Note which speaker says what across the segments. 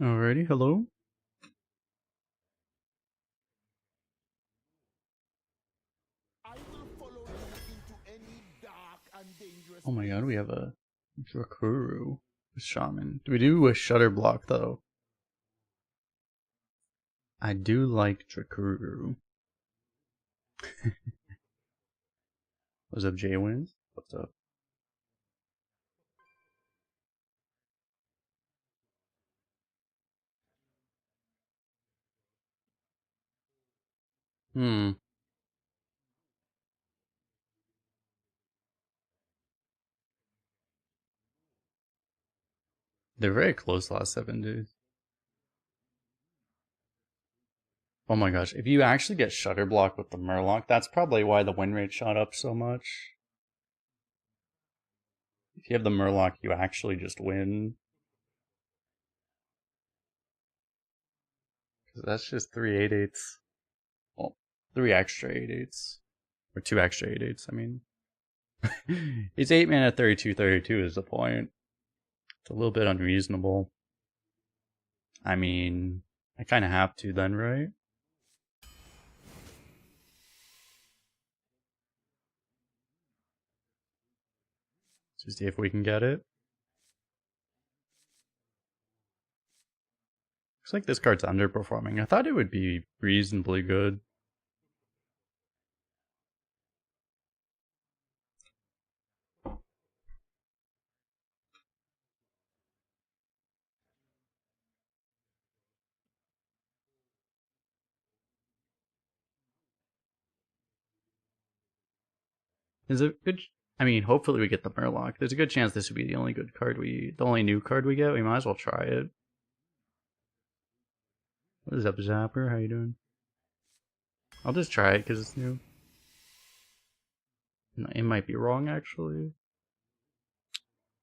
Speaker 1: Alrighty, hello. Oh my god, we have a Drakuru Shaman. Do we do a Shutter Block though? I do like Drakuru. What's up, Jay Wins? What's up? Hmm. They're very close last 7 days. Oh my gosh, if you actually get Shutter Block with the Murloc, that's probably why the win rate shot up so much. If you have the Murloc, you actually just win. Because that's just 3 8/8s. Well, 3 extra 8/8s. Or 2 extra 8/8s, I mean. It's 8 mana 32/32 is the point. It's a little bit unreasonable. I mean, I kind of have to then, right? To see if we can get it. Looks like this card's underperforming. I thought it would be reasonably good. Is it good? I mean, hopefully we get the Murloc. There's a good chance this would be the only good card the only new card we get. We might as well try it. What is up, Zapper? How you doing? I'll just try it because it's new. It might be wrong, actually.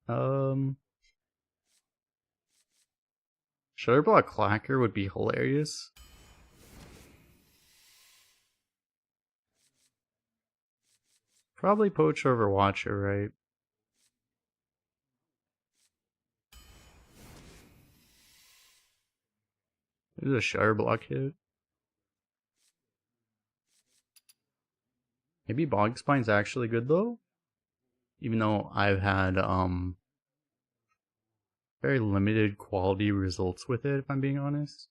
Speaker 1: Shutterblock Clacker would be hilarious. Probably Poacher over Watcher, right? This is a Shutterblock hit. Maybe Bog Spine's actually good though? Even though I've had very limited quality results with it, if I'm being honest.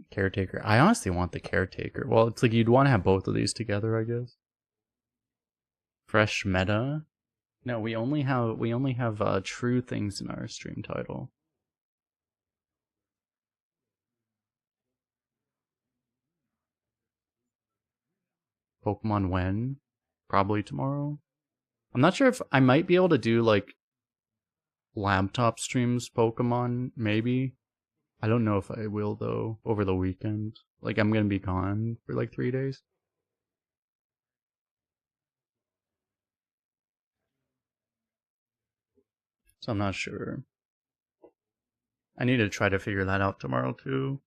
Speaker 1: Caretaker. I honestly want the Caretaker. Well, it's like you'd want to have both of these together, I guess. Fresh meta. No, we only have true things in our stream title. Pokemon when? Probably tomorrow. I'm not sure if I might be able to do like laptop streams Pokemon, maybe. I don't know if I will though over the weekend. Like I'm gonna be gone for like 3 days. So I'm not sure. I need to try to figure that out tomorrow too.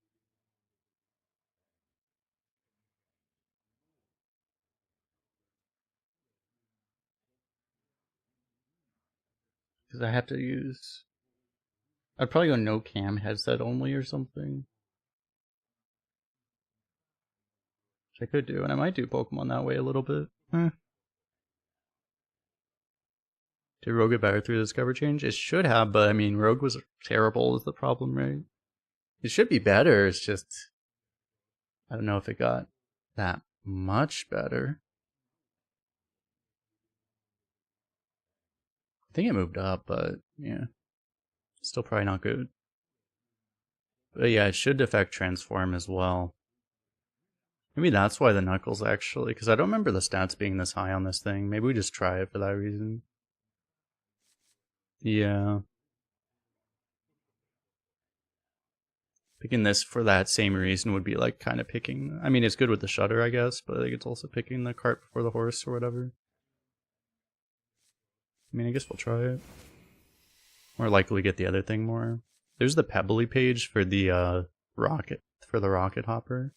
Speaker 1: Because I have to use... I'd probably go no cam headset only or something. Which I could do, and I might do Pokemon that way a little bit. Did Rogue get better through this cover change? It should have, but I mean, Rogue was terrible is the problem, right? It should be better, it's just... I don't know if it got that much better. I think it moved up, but yeah. Still probably not good. But yeah, it should affect Transform as well. Maybe that's why the Knuckles actually, because I don't remember the stats being this high on this thing. Maybe we just try it for that reason. Yeah. Picking this for that same reason would be like kind of picking... I mean, it's good with the Shutter, I guess, but like it's also picking the cart before the horse or whatever. I mean, I guess we'll try it. More likely get the other thing more. There's the Pebbly page for the rocket hopper.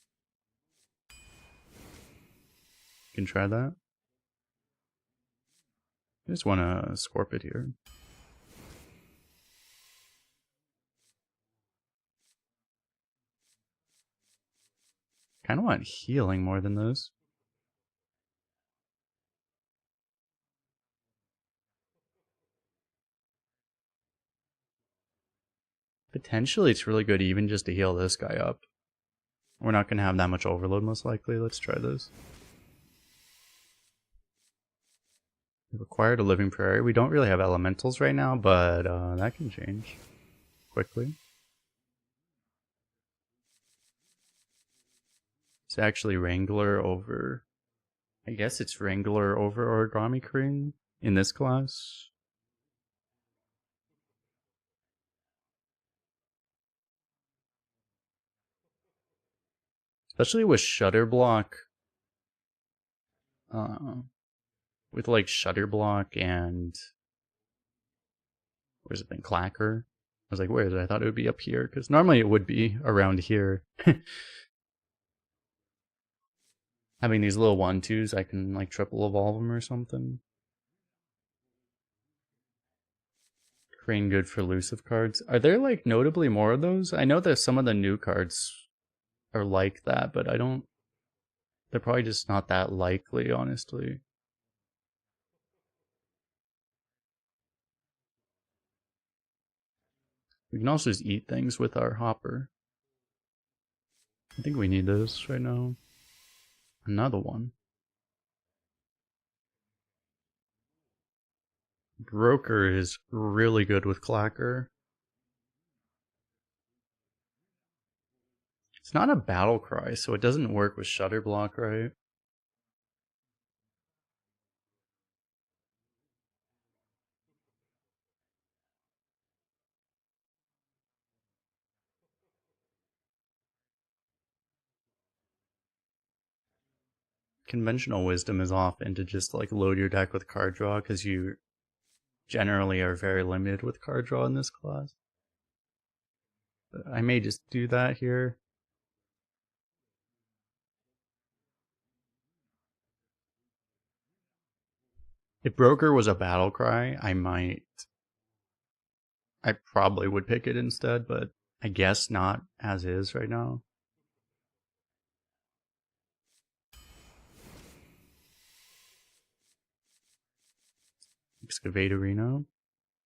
Speaker 1: You can try that. I just want to Scorp it here. Kind of want healing more than this. Potentially it's really good even just to heal this guy up. We're not going to have that much overload most likely. Let's try this. We required a living prairie. We don't really have elementals right now, but that can change quickly. It's actually Wrangler over... I guess it's Wrangler over Origami Crane in this class. Especially with Shutter Block. With like Shutter Block and... Where's it been? Clacker? I was like, where is it? I thought it would be up here, because normally it would be around here. Having these little 1/2s, I can like triple evolve them or something. Crane good for elusive cards. Are there like notably more of those? I know that some of the new cards are like that, but I don't... They're probably just not that likely, honestly. We can also just eat things with our hopper. I think we need this right now. Another one. Broker is really good with Clacker. It's not a battle cry, so it doesn't work with Shutter Block, right? Conventional wisdom is often to just like load your deck with card draw, because you generally are very limited with card draw in this class. But I may just do that here. If Broker was a battle cry, I probably would pick it instead, but I guess not as is right now. Excavate Arena.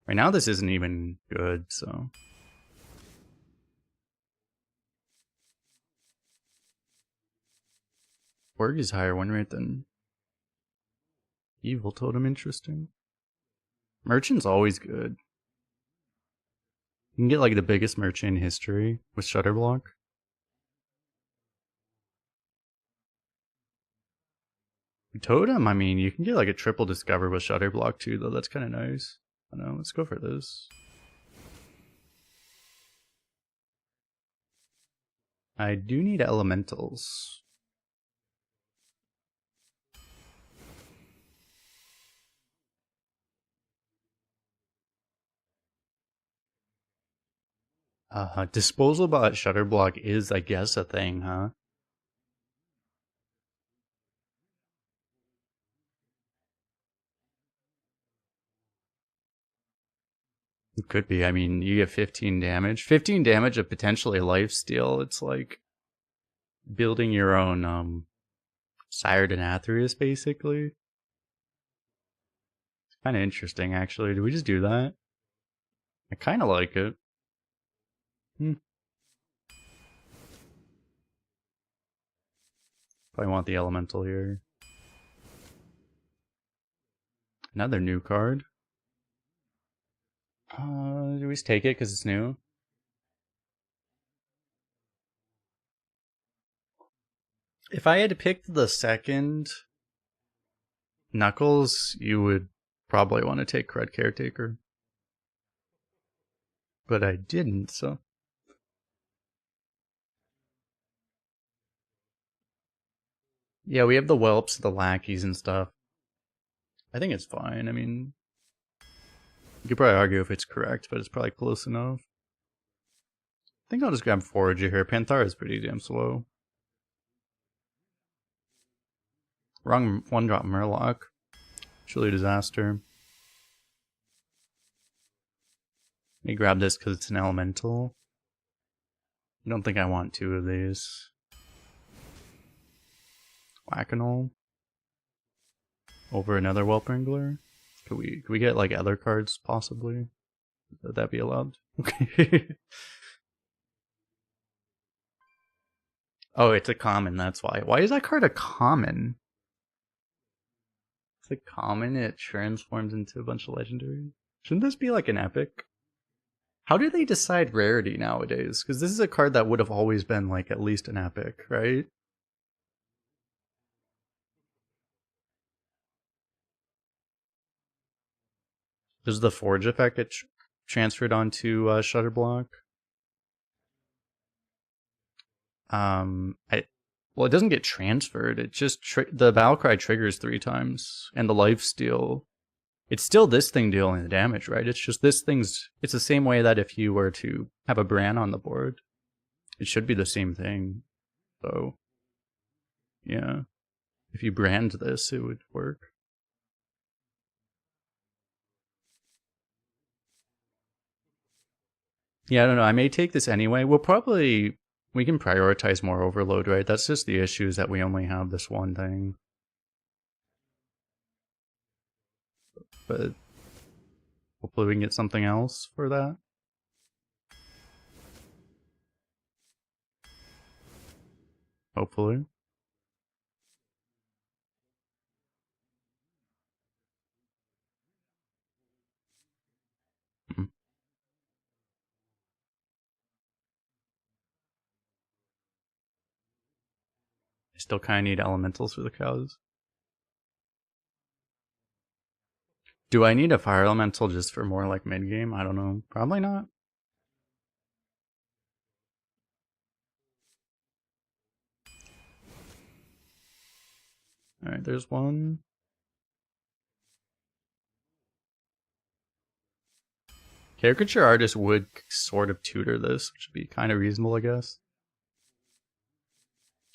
Speaker 1: Right now this isn't even good, so... Borg is higher win rate than Evil Totem, interesting. Merchant's always good. You can get like the biggest merchant in history with Shutter Block. Totem, I mean, you can get like a triple discover with Shutter Block too, though. That's kind of nice. I don't know, let's go for this. I do need elementals. Disposal bot Shutter Block is, I guess, a thing, huh? It could be. I mean, you get 15 damage. 15 damage of potentially lifesteal. It's like building your own Sire Denathrius, basically. It's kind of interesting, actually. Do we just do that? I kind of like it. Probably want the elemental here. Another new card. Do we just take it because it's new? If I had picked the second Knuckles, you would probably want to take Cred Caretaker. But I didn't, so... Yeah, we have the whelps, the lackeys, and stuff. I think it's fine. I mean, you could probably argue if it's correct, but it's probably close enough. I think I'll just grab Forager here. Panthara is pretty damn slow. Wrong 1-drop Murloc. Truly disaster. Let me grab this because it's an elemental. I don't think I want 2 of these. Whack-a-nole. Over another Whelpwrangler. Could we get like other cards possibly? Would that be allowed? Okay. Oh, it's a common, that's why. Why is that card a common? It's a common, it transforms into a bunch of legendaries. Shouldn't this be like an epic? How do they decide rarity nowadays? Because this is a card that would have always been like at least an epic, right? Does the Forge effect get transferred onto Shutterblock? Well, it doesn't get transferred. It just the Battlecry triggers 3 times, and the lifesteal. It's still this thing dealing the damage, right? It's just this thing's. It's the same way that if you were to have a Bran on the board, it should be the same thing. So, yeah, if you brand this, it would work. Yeah, I don't know. I may take this anyway. We can prioritize more overload, right? That's just the issue, is that we only have this one thing. But hopefully we can get something else for that. Hopefully. I still kind of need elementals for the cows. Do I need a fire elemental just for more like mid game? I don't know. Probably not. Alright, there's one. Caricature artist would sort of tutor this, which would be kind of reasonable, I guess.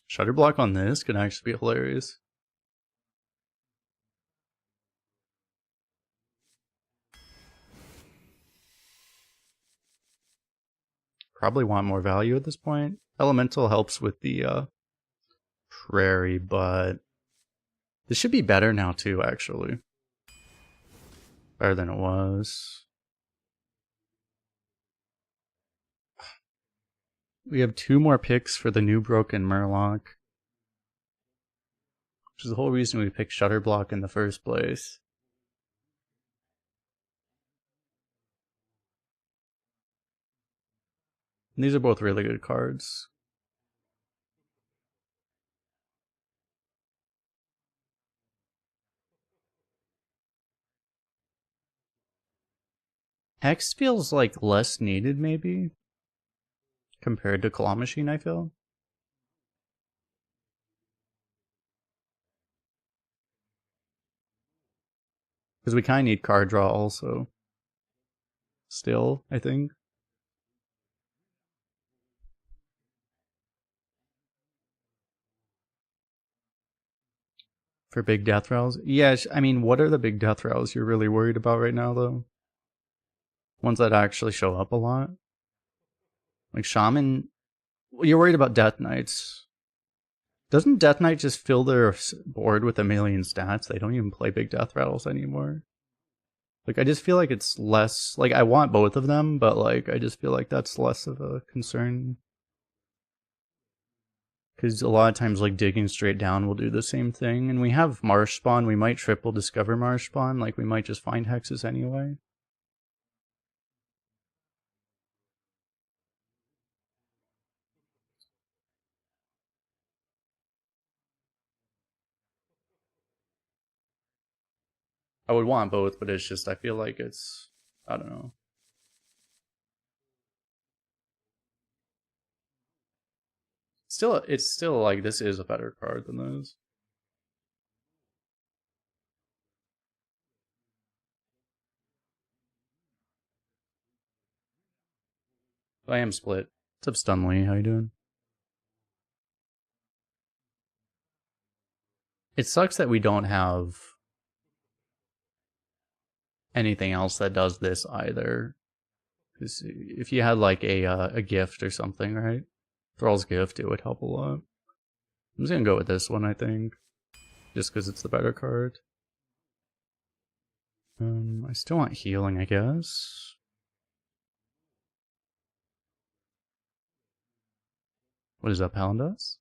Speaker 1: Shutter block on this could actually be hilarious. Probably want more value at this point. Elemental helps with the prairie, but this should be better now too, actually. Better than it was. We have 2 more picks for the new broken Murloc, which is the whole reason we picked Shutterblock in the first place. And these are both really good cards. Hex feels like less needed, maybe, compared to Claw Machine, I feel. Because we kind of need card draw also. Still, I think. For big death rolls? Yeah, I mean, what are the big death rolls you're really worried about right now, though? Ones that actually show up a lot? Like Shaman? You're worried about Death Knights. Doesn't Death Knight just fill their board with a million stats? They don't even play big death rattles anymore. Like, I just feel like it's less... Like, I want both of them, but, like, I just feel like that's less of a concern. Because a lot of times, like, digging straight down will do the same thing. And we have Marsh Spawn. We might triple discover Marsh Spawn. Like, we might just find hexes anyway. I would want both, but it's just, I feel like it's... I don't know. It's still like, this is a better card than those. I am split. What's up, Stunley? How you doing? It sucks that we don't have anything else that does this either. Because if you had like a gift or something, right? Thrall's gift, it would help a lot. I'm just gonna go with this one, I think. Just because it's the better card. I still want healing, I guess. What is that, Paladin does?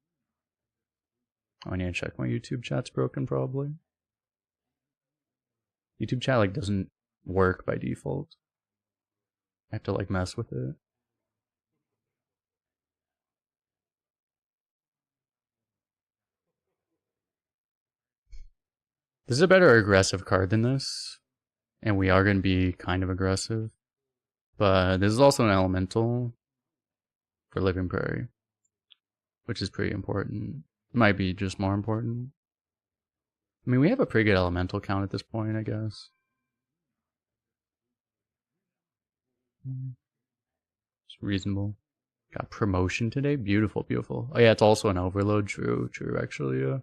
Speaker 1: Oh, I need to check my YouTube chat's broken, probably. YouTube chat, like, doesn't work by default. I have to, like, mess with it. This is a better aggressive card than this. And we are going to be kind of aggressive. But this is also an elemental for Living Prairie, which is pretty important. Might be just more important. I mean, we have a pretty good elemental count at this point, I guess. It's reasonable. Got promotion today? Beautiful, beautiful. Oh yeah, it's also an overload. True, true, actually, yeah.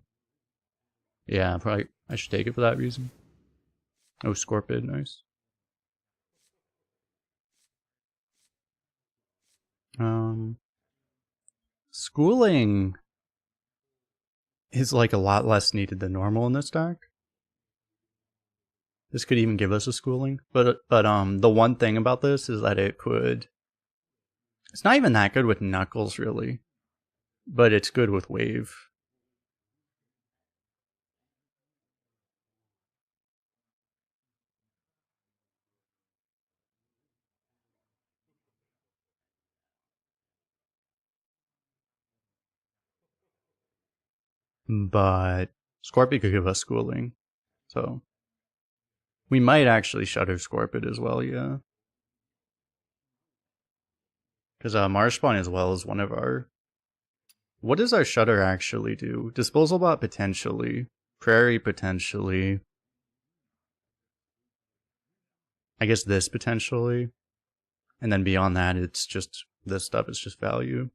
Speaker 1: Yeah, probably I should take it for that reason. Oh, Scorpid, nice. Schooling is like a lot less needed than normal in this deck. This could even give us a schooling, but the one thing about this is that it could. It's not even that good with Knuckles, really, but it's good with Wave. But Scorpid could give us schooling, so we might actually Shutter Scorpid as well, yeah. Because Marshpawn as well is one of our... What does our Shutter actually do? Disposal Bot potentially. Prairie potentially. I guess this potentially. And then beyond that, it's just... This stuff is just value.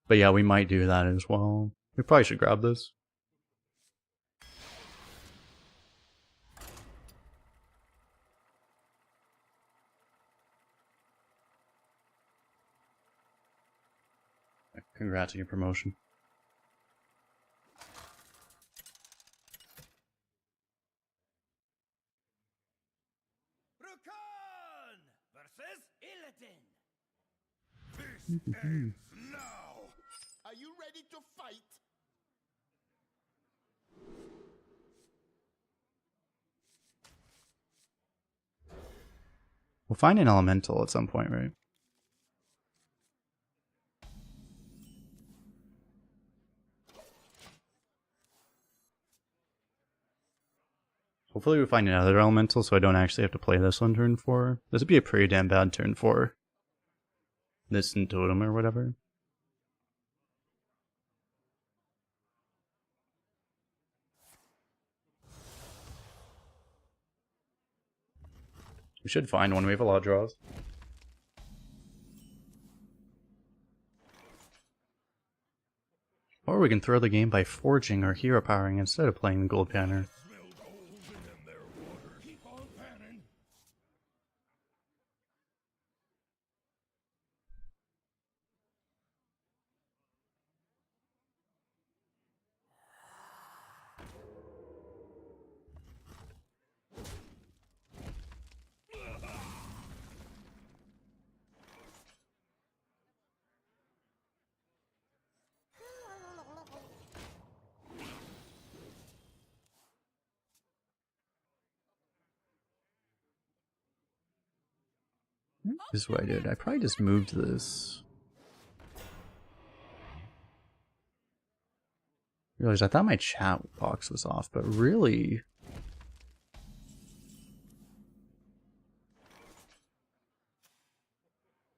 Speaker 1: But yeah, we might do that as well. We probably should grab this. Congrats on your promotion.
Speaker 2: Now, are you ready to fight?
Speaker 1: We'll find an elemental at some point, right? Hopefully we find another elemental so I don't actually have to play this on turn 4. This would be a pretty damn bad turn 4. This and Totem or whatever. We should find one. We have a lot of draws. Or we can throw the game by forging or hero powering instead of playing the gold banner. This is what I did. I probably just moved this. Realized I thought my chat box was off, but really...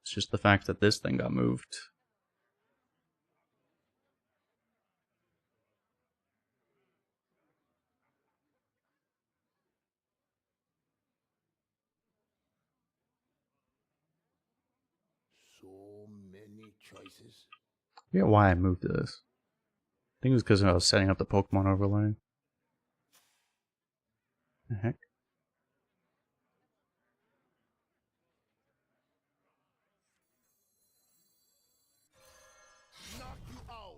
Speaker 1: It's just the fact that this thing got moved.
Speaker 2: So many choices.
Speaker 1: I forget why I moved this. I think it was because I was setting up the Pokemon overlay. The heck?
Speaker 2: Knock you out.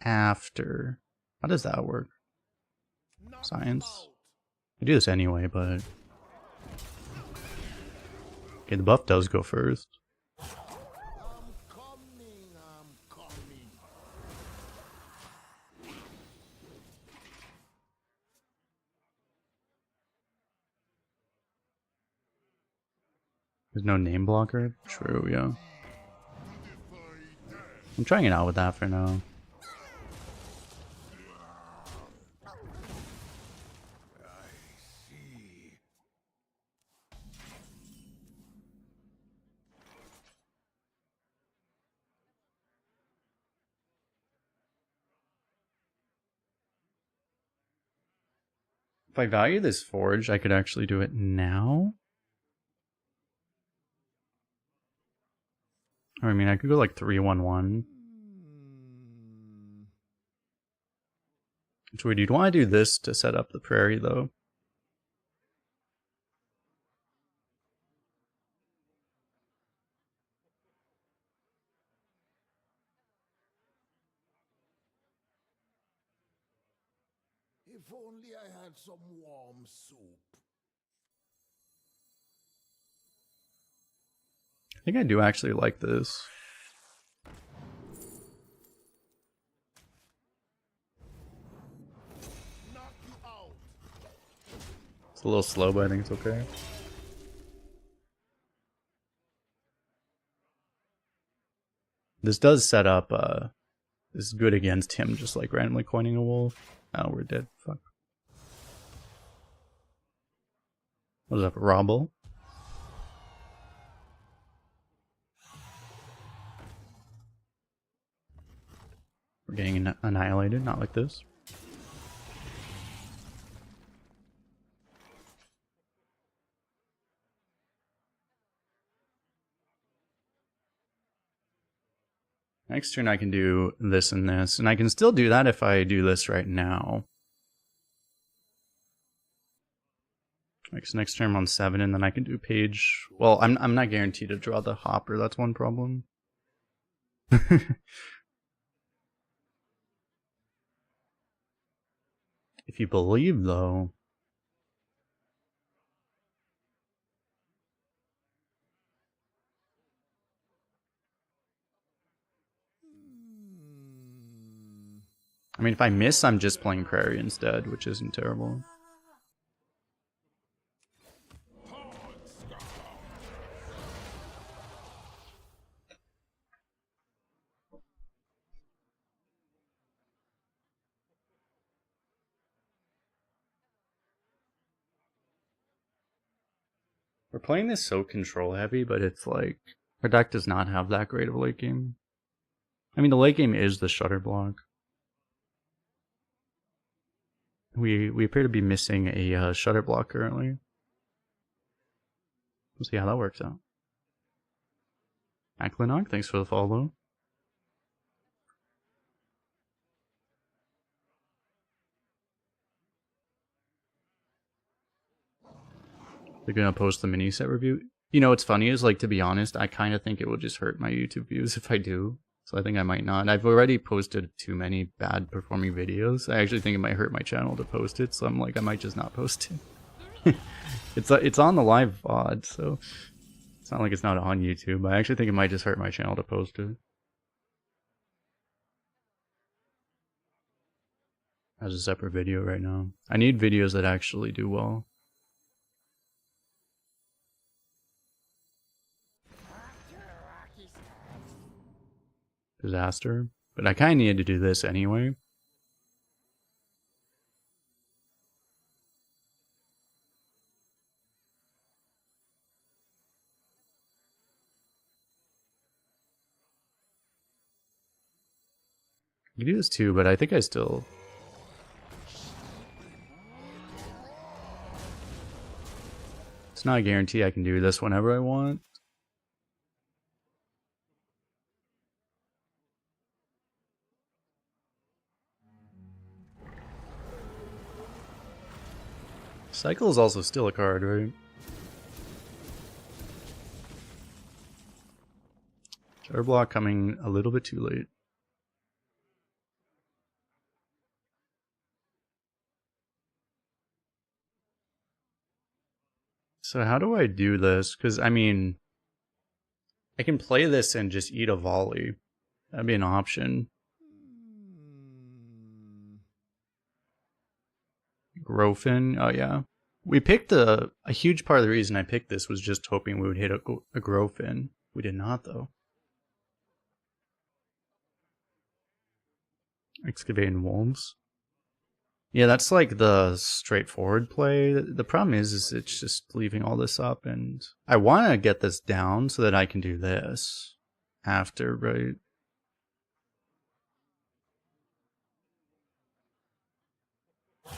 Speaker 1: After. How does that work?
Speaker 2: Knock
Speaker 1: Science.
Speaker 2: you
Speaker 1: I do this anyway, but... Okay, the buff does go first.
Speaker 2: out. I'm coming. I'm coming.
Speaker 1: There's no name blocker? True, yeah. I'm trying it out with that for now. If I value this forge, I could actually do it now. Or, I mean, I could go like 3-1-1. Which way do you want to do this to set up the prairie, though?
Speaker 2: If only I had some warm soup.
Speaker 1: I think I do actually like this.
Speaker 2: Knock you out.
Speaker 1: It's a little slow, but I think it's okay. This does set up, this is good against him just like randomly coining a wolf. Oh, we're dead. Fuck. What is up, Robble? We're getting annihilated, not like this. Next turn I can do this and this, and I can still do that if I do this right now. Like, so next turn I'm on 7, and then I can do page... Well, I'm not guaranteed to draw the hopper, that's one problem. If you believe, though... I mean, if I miss, I'm just playing Prairie instead, which isn't terrible. We're playing this so control heavy, but it's like... Our deck does not have that great of a late game. I mean, the late game is the shutter block. We appear to be missing a shutter block currently. We'll see how that works out. Aklinog, thanks for the follow. They're gonna post the mini set review. You know what's funny is, like, to be honest, I kind of think it will just hurt my YouTube views if I do. So I think I might not. I've already posted too many bad performing videos. I actually think it might hurt my channel to post it, so I'm like, I might just not post it. It's on the live VOD, so it's not like it's not on YouTube. I actually think it might just hurt my channel to post it. As a separate video right now. I need videos that actually do well. Disaster. But I kind of needed to do this anyway. I can do this too, but I think I still... It's not a guarantee I can do this whenever I want. Cycle is also still a card, right? Jar block coming a little bit too late. So how do I do this? Because, I mean, I can play this and just eat a volley. That'd be an option. Grofin, oh yeah. We picked a huge part of the reason I picked this was just hoping we would hit a Grofin. We did not, though. Excavating Wolves. Yeah, that's like the straightforward play. The problem is it's just leaving all this up, and I want to get this down so that I can do this after, right?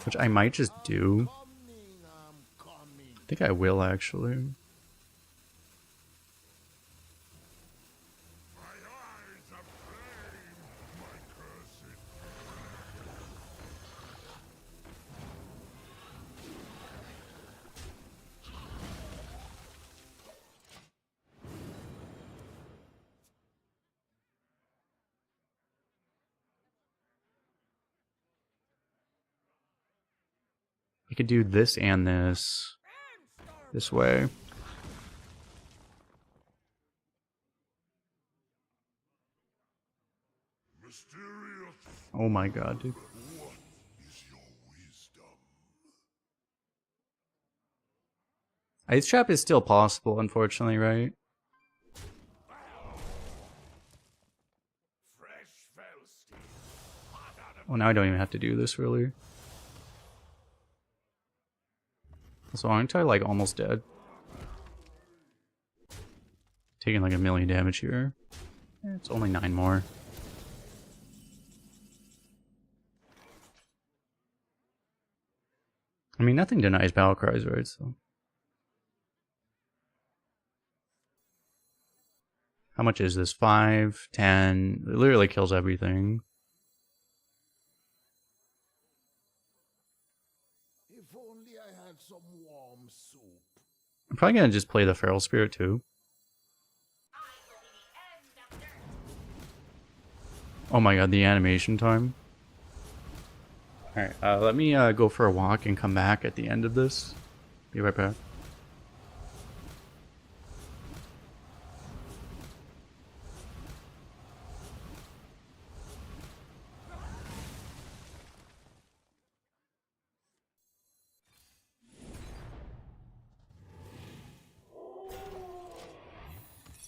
Speaker 1: Which I might just do. I think I will, actually. I could do this and this way. Oh my god, dude. Ice Trap is still possible, unfortunately, right? Well, now I don't even have to do this, really. So aren't I, like, almost dead? Taking, like, 1,000,000 damage here. It's only 9 more. I mean, nothing denies battle cries, right? So, how much is this? 5, 10. It literally kills everything.
Speaker 2: If only I had some warm soup.
Speaker 1: I'm probably gonna just play the Feral Spirit too. Oh my god, the animation time. Alright, let me go for a walk and come back at the end of this. Be right back.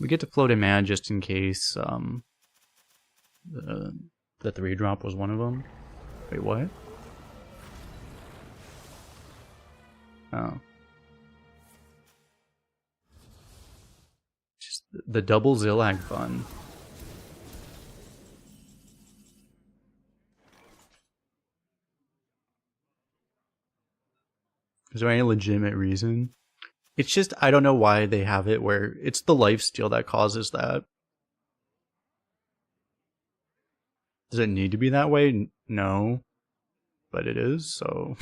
Speaker 1: We get to float in mana just in case the 3-drop was one of them. Wait, what? Oh. Just the double Zillag fun. Is there any legitimate reason? It's just, I don't know why they have it where it's the lifesteal that causes that. Does it need to be that way? No. But it is, so...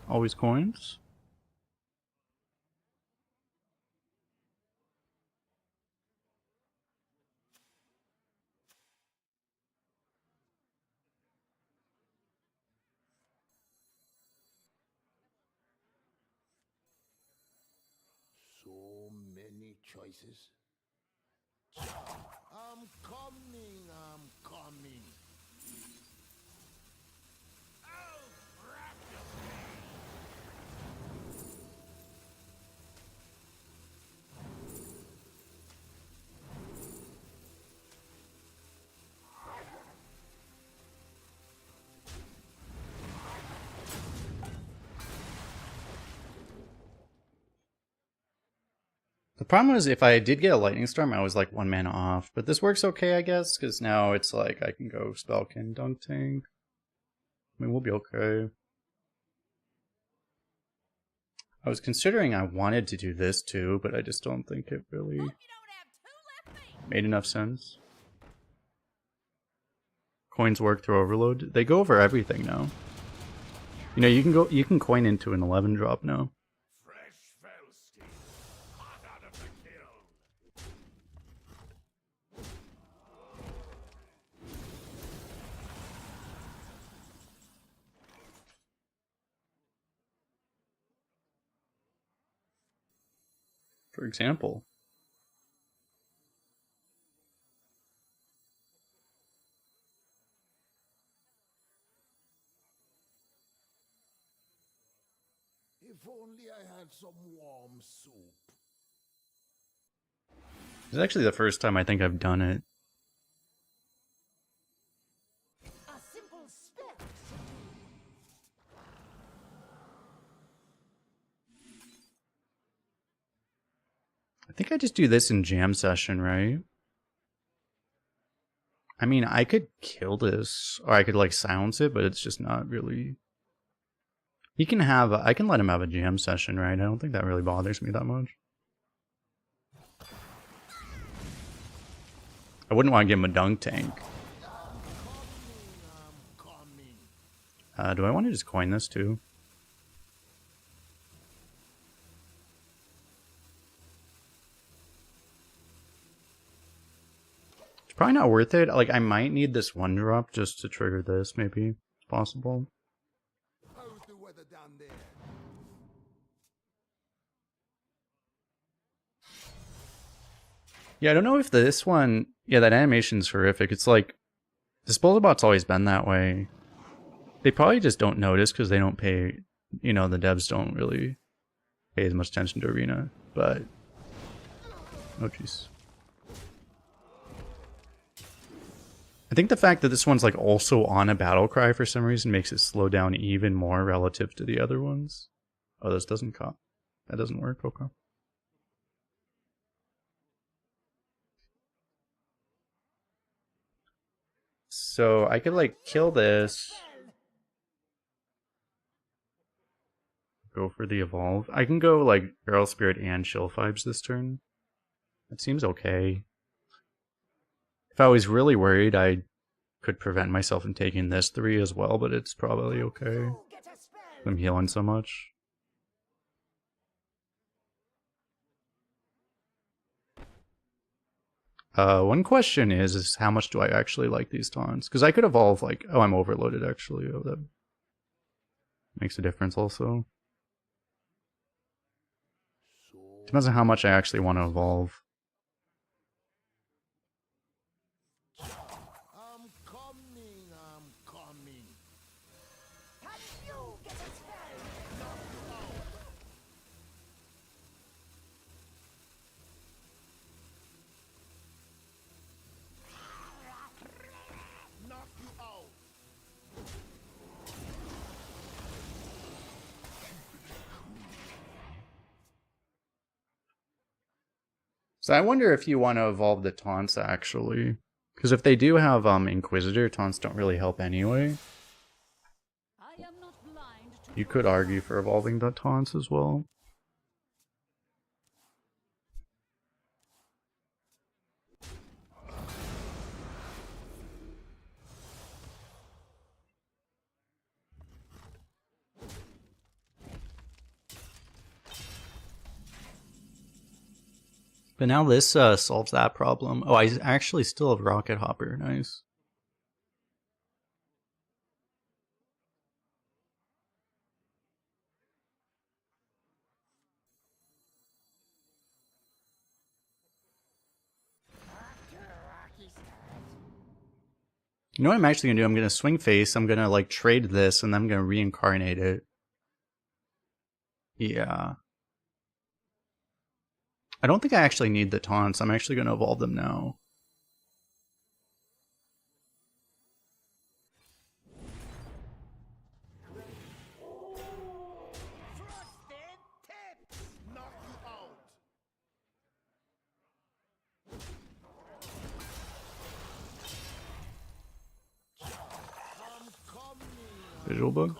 Speaker 1: Always coins?
Speaker 2: So many choices. I'm coming, I'm coming.
Speaker 1: The problem was if I did get a Lightning Storm, I was like 1 mana off. But this works okay, I guess, because now it's like I can go Spellkin, Dunk Tank. I mean, we'll be okay. I was considering I wanted to do this too, but I just don't think it really made enough sense. Coins work through overload. They go over everything now. You know, you can coin into an 11 drop now. For example.
Speaker 2: If only I had some warm soup.
Speaker 1: This is actually the first time I think I've done it.
Speaker 2: A simple spell.
Speaker 1: I think I just do this in jam session, right? I mean, I could kill this, or I could like silence it, but it's just not really... I can let him have a jam session, right? I don't think that really bothers me that much. I wouldn't want to give him a dunk tank. Do I want to just coin this too? It's probably not worth it. Like, I might need this one drop just to trigger this, maybe. It's possible.
Speaker 2: How's the weather down there?
Speaker 1: Yeah, I don't know if this one... Yeah, that animation's horrific. It's like... Disposal Bot's always been that way. They probably just don't notice because they don't pay... You know, the devs don't really pay as much attention to Arena, but... Oh, jeez. I think the fact that this one's like also on a battle cry for some reason makes it slow down even more relative to the other ones. Oh, this doesn't cop. That doesn't work, okay. So I could like kill this. Go for the evolve. I can go like Barrel Spirit and Chill Vibes this turn. That seems okay. If I was really worried, I could prevent myself from taking this 3 as well, but it's probably okay. I'm healing so much. One question is how much do I actually like these taunts? Because I could evolve like, oh, I'm overloaded actually. Oh, that makes a difference also. Depends on how much I actually want to evolve.
Speaker 2: I'm coming. Can you get a spell? Knock you out.
Speaker 1: So I wonder if you want to evolve the taunts actually. Because if they do have Inquisitor, taunts don't really help anyway. You could argue for evolving the taunts as well. But now this solves that problem. Oh, I actually still have Rocket Hopper. Nice. You know what I'm actually going to do? I'm going to swing face. I'm going to like trade this and then I'm going to reincarnate it. Yeah. I don't think I actually need the taunts. I'm actually going to evolve them now. Visual bug.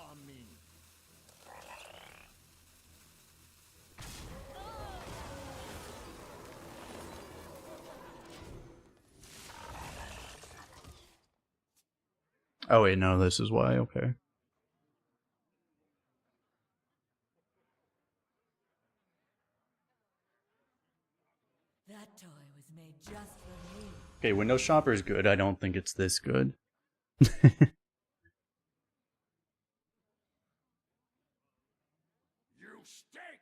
Speaker 1: Oh wait, no, this is why, okay.
Speaker 3: That toy was made just for me.
Speaker 1: Okay, Window Shopper is good. I don't think it's this good.
Speaker 2: You stink!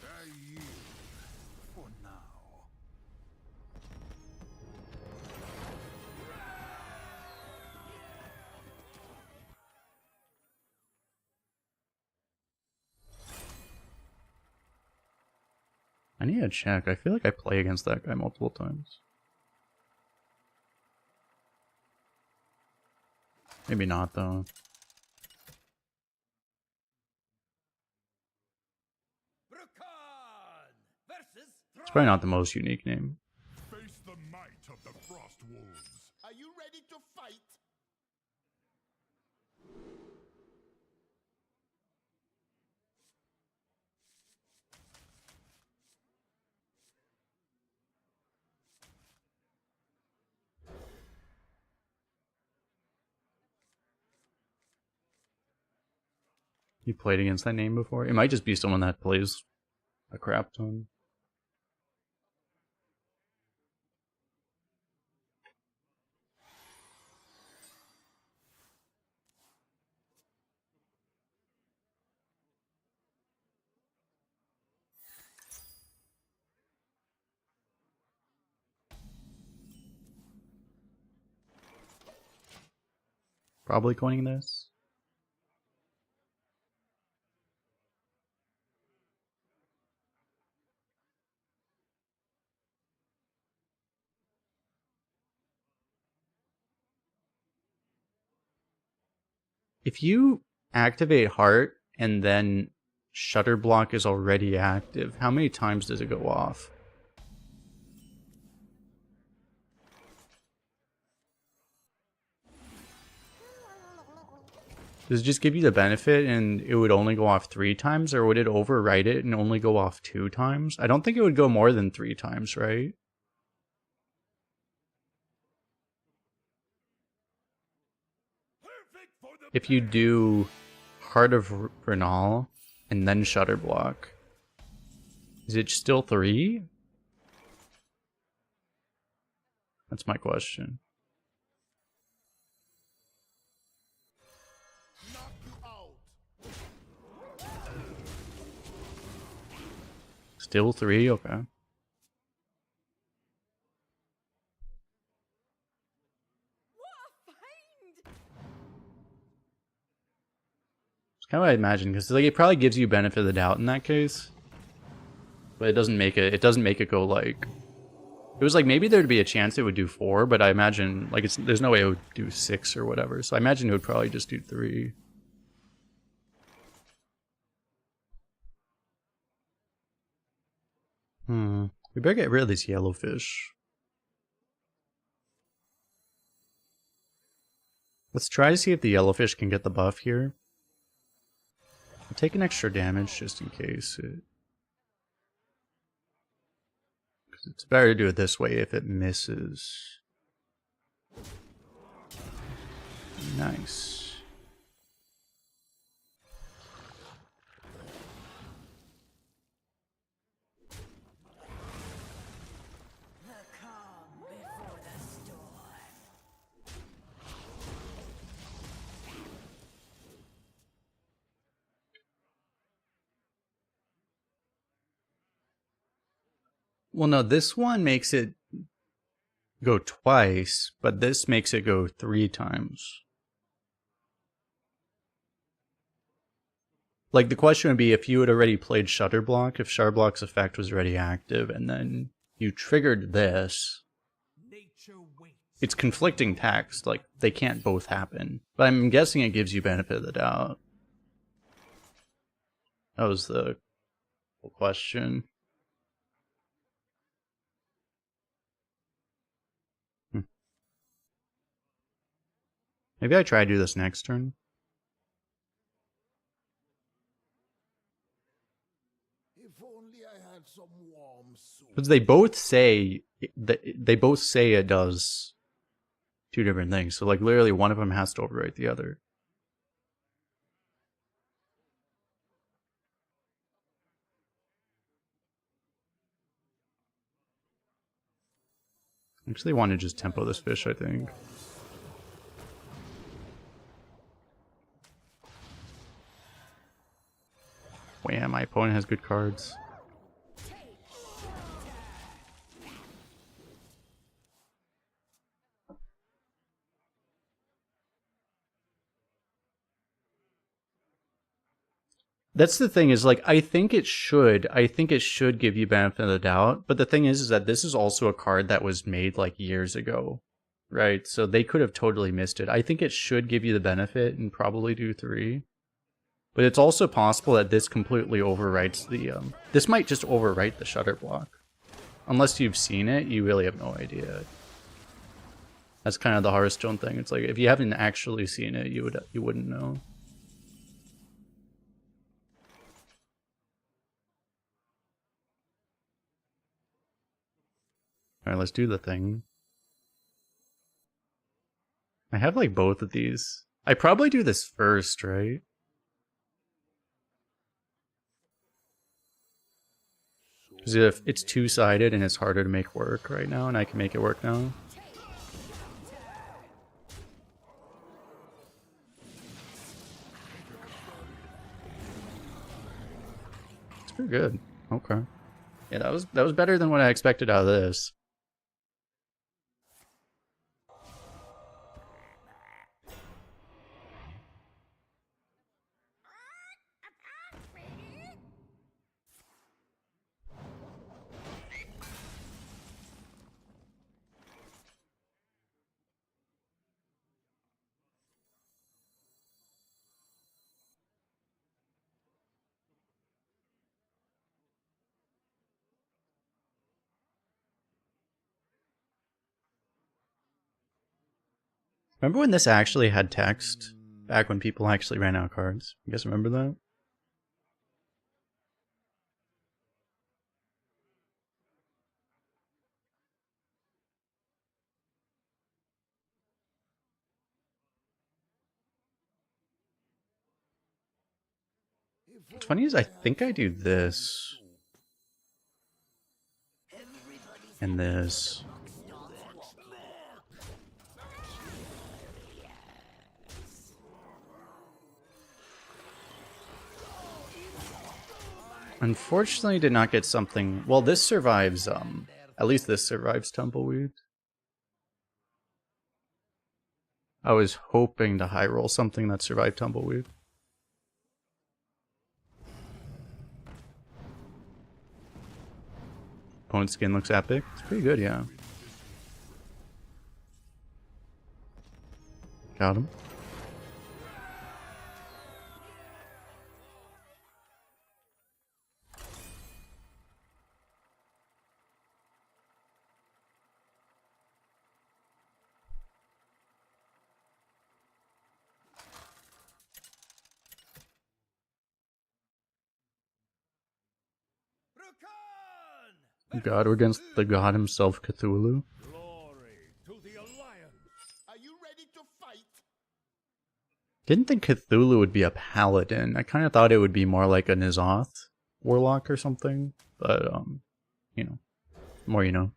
Speaker 2: I yield for now.
Speaker 1: I need to check. I feel like I play against that guy multiple times. Maybe not, though. It's probably not the most unique name.
Speaker 2: Face the might of the Frost Wolves. Are you ready to fight?
Speaker 1: You played against that name before? It might just be someone that plays a crap ton. Probably coining this. If you activate Heart and then Shutter Block is already active, how many times does it go off? Does it just give you the benefit and it would only go off 3 times, or would it overwrite it and only go off 2 times? I don't think it would go more than 3 times, right? If you do Heart of Renal and then Shutter Block, is it still 3? That's my question.
Speaker 2: Knock you out.
Speaker 1: Still 3? Okay. It's kind of what I imagine, because like it probably gives you benefit of the doubt in that case, but it doesn't make it. It doesn't make it go like. It was like maybe there'd be a chance it would do 4, but I imagine like there's no way it would do 6 or whatever. So I imagine it would probably just do 3. We better get rid of this yellowfish. Let's try to see if the yellowfish can get the buff here. I'll take an extra damage just in case. It's better to do it this way if it misses. Nice.
Speaker 3: The calm before the storm.
Speaker 1: Well, no, this one makes it go twice, but this makes it go 3 times. Like, the question would be if you had already played Shutter Block, if Shutter Block's effect was already active, and then you triggered this.
Speaker 2: Nature waits.
Speaker 1: It's conflicting text, like, they can't both happen. But I'm guessing it gives you benefit of the doubt. That was the question. Maybe I try to do this next turn.
Speaker 2: If only I had some warm
Speaker 1: Because they both say it does two different things. So like literally one of them has to overwrite the other. I actually want to just tempo this fish, I think. Wham, my opponent has good cards. That's the thing is like I think it should give you benefit of the doubt, but the thing is that this is also a card that was made like years ago, right? So they could have totally missed it. I think it should give you the benefit and probably do 3. But it's also possible that this completely overwrites the this might just overwrite the shutter block. Unless you've seen it, you really have no idea. That's kind of the Hearthstone thing. It's like if you haven't actually seen it, you wouldn't know. Alright, let's do the thing. I have like both of these. I probably do this first, right? Because if it's two-sided and it's harder to make work right now, and I can make it work now. It's pretty good. Okay. Yeah, that was better than what I expected out of this. Remember when this actually had text? Back when people actually ran out of cards? You guys remember that? What's funny is I think I do this. And this. Unfortunately, did not get something. Well, this survives. At least this survives Tumbleweed. I was hoping to high roll something that survived Tumbleweed. Opponent's skin looks epic. It's pretty good, yeah. Got him. God, we're against the god himself, Cthulhu.
Speaker 2: Glory to the Alliance. Are you ready to fight?
Speaker 1: Didn't think Cthulhu would be a paladin. I kind of thought it would be more like a Nizoth warlock or something. But, you know, more you know.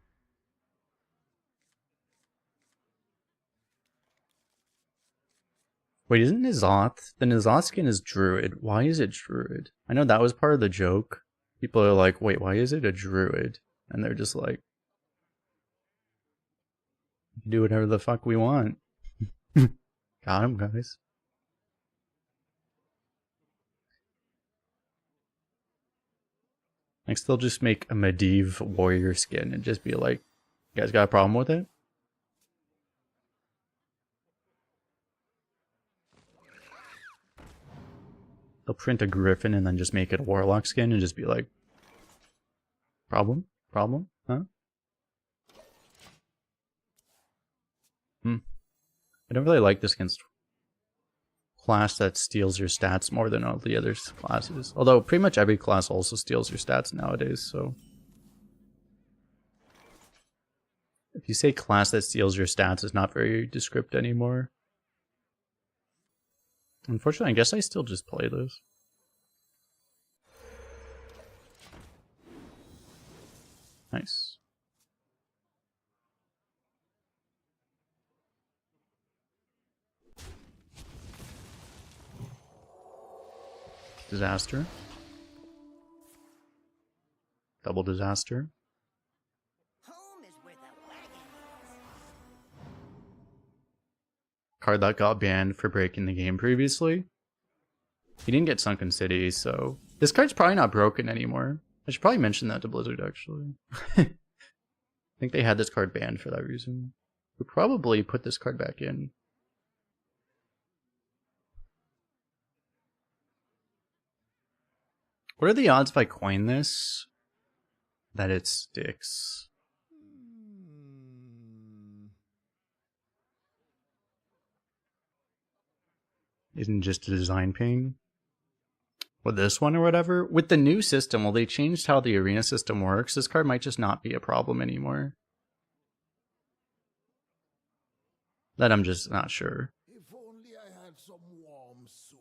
Speaker 1: Wait, isn't Nizoth? The Nizoth skin is Druid. Why is it Druid? I know that was part of the joke. People are like, wait, why is it a Druid? And they're just like, do whatever the fuck we want. Got him, guys. Next, they'll just make a Medivh warrior skin and just be like, you guys got a problem with it? They'll print a griffin and then just make it a warlock skin and just be like, problem? Problem? Huh? I don't really like this against class that steals your stats more than all the other classes. Although pretty much every class also steals your stats nowadays, so If you say class that steals your stats, it's not very descriptive anymore. Unfortunately, I guess I still just play this. Nice. Disaster. Double disaster.
Speaker 3: Home is where the wagon is.
Speaker 1: Card that got banned for breaking the game previously. He didn't get Sunken City, so this card's probably not broken anymore. I should probably mention that to Blizzard, actually. I think they had this card banned for that reason. We'll probably put this card back in. What are the odds if I coin this that it sticks? Isn't just a design pain? With this one or whatever? With the new system, well, they changed how the arena system works. This card might just not be a problem anymore. That I'm just not sure.
Speaker 2: If only I had some warm soup.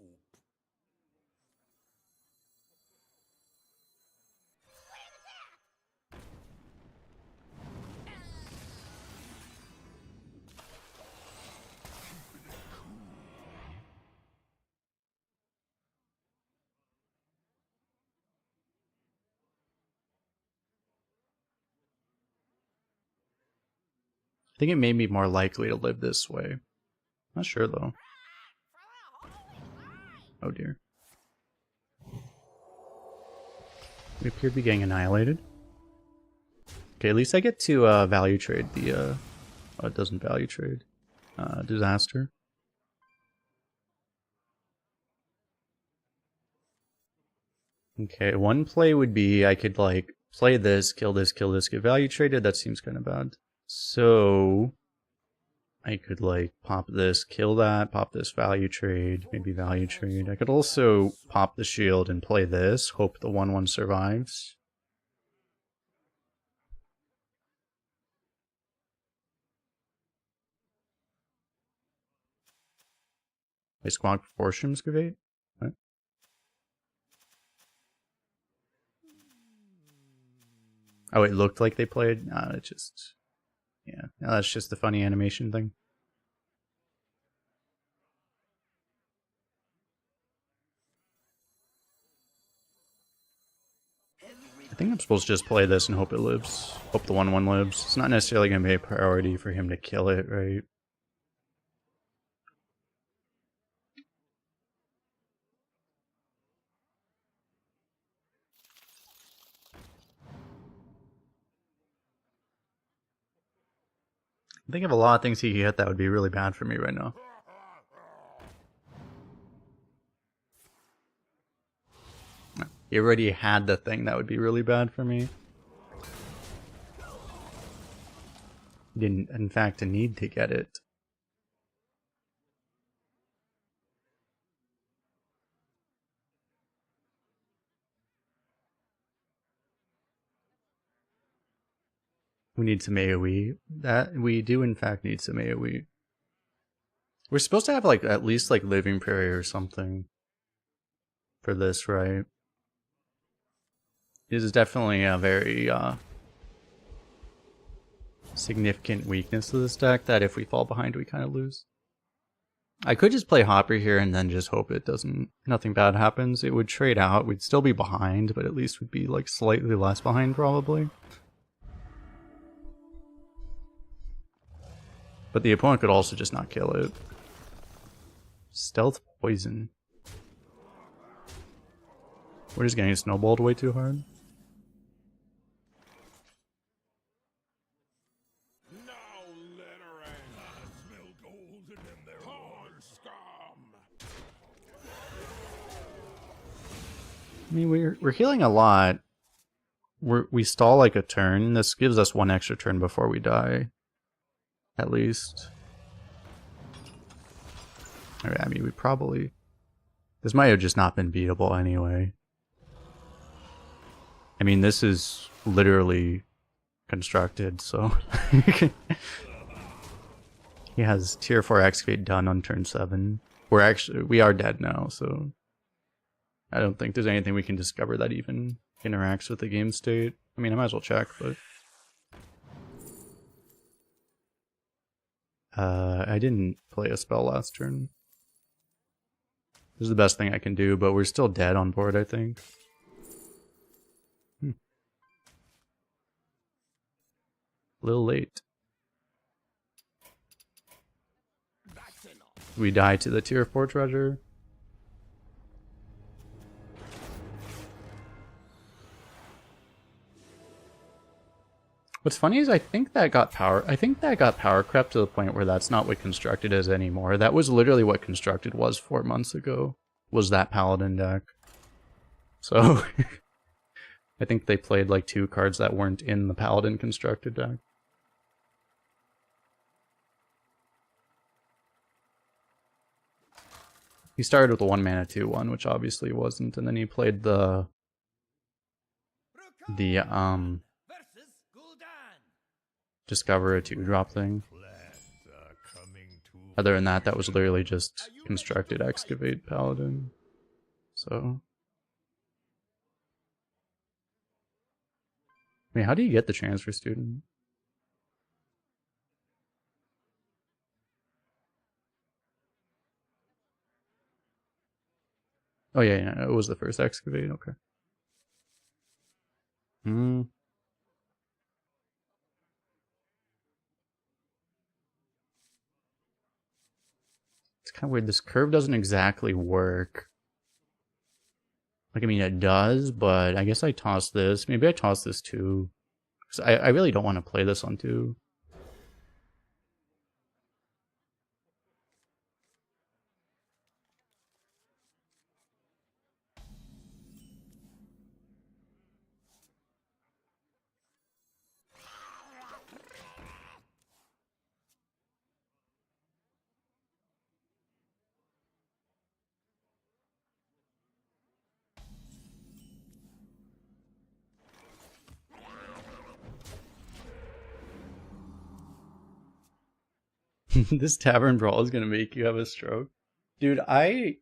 Speaker 1: I think it made me more likely to live this way. Not sure though. Oh dear. We appear to be getting annihilated. Okay, at least I get to value trade the oh, it doesn't value trade. Disaster. Okay, one play would be I could like play this, kill this, get value traded. That seems kind of bad. So I could like pop this, kill that, pop this, value trade, maybe value trade. I could also pop the shield and play this, hope the 1/1 survives. I squawk proportion excavate? What? Oh, it looked like they played? Nah, it just... Yeah, no, that's just the funny animation thing. I think I'm supposed to just play this and hope it lives. Hope the 1/1 lives. It's not necessarily going to be a priority for him to kill it, right? I think of a lot of things he could hit that would be really bad for me right now. He already had the thing that would be really bad for me. Didn't, in fact, need to get it. We need some AoE. That we do in fact need some AoE. We're supposed to have like at least like Living Prayer or something for this, right? This is definitely a very significant weakness of this deck that if we fall behind we kind of lose. I could just play Hopper here and then just hope it doesn't, nothing bad happens. It would trade out, we'd still be behind, but at least we'd be like slightly less behind probably. But the opponent could also just not kill it. Stealth poison. We're just getting snowballed way too hard.
Speaker 2: Now let her end. I smell golden in their corn scum.
Speaker 1: I mean, we're healing a lot. We stall like a turn. This gives us one extra turn before we die. At least. Alright, I mean, we probably... This might have just not been beatable anyway. I mean, this is literally constructed, so he has tier 4 excavate done on turn 7. We are dead now, so I don't think there's anything we can discover that even interacts with the game state. I mean, I might as well check, but I didn't play a spell last turn. This is the best thing I can do, but we're still dead on board, I think. A little late. We die to the tier 4 treasure. What's funny is I think that got power crept to the point where that's not what constructed is anymore. That was literally what constructed was 4 months ago, was that Paladin deck. So I think they played like 2 cards that weren't in the Paladin constructed deck. He started with a 1-mana 2/1, which obviously wasn't, and then he played the discover a 2-drop thing. Other than that, that was literally just constructed excavate Paladin. So I mean, how do you get the transfer student? Oh yeah, it was the first excavate, okay. It's kind of weird. This curve doesn't exactly work. Like, I mean, it does, but I guess I toss this. Maybe I toss this too. Because I really don't want to play this on 2. This Tavern Brawl is gonna make you have a stroke. Dude, I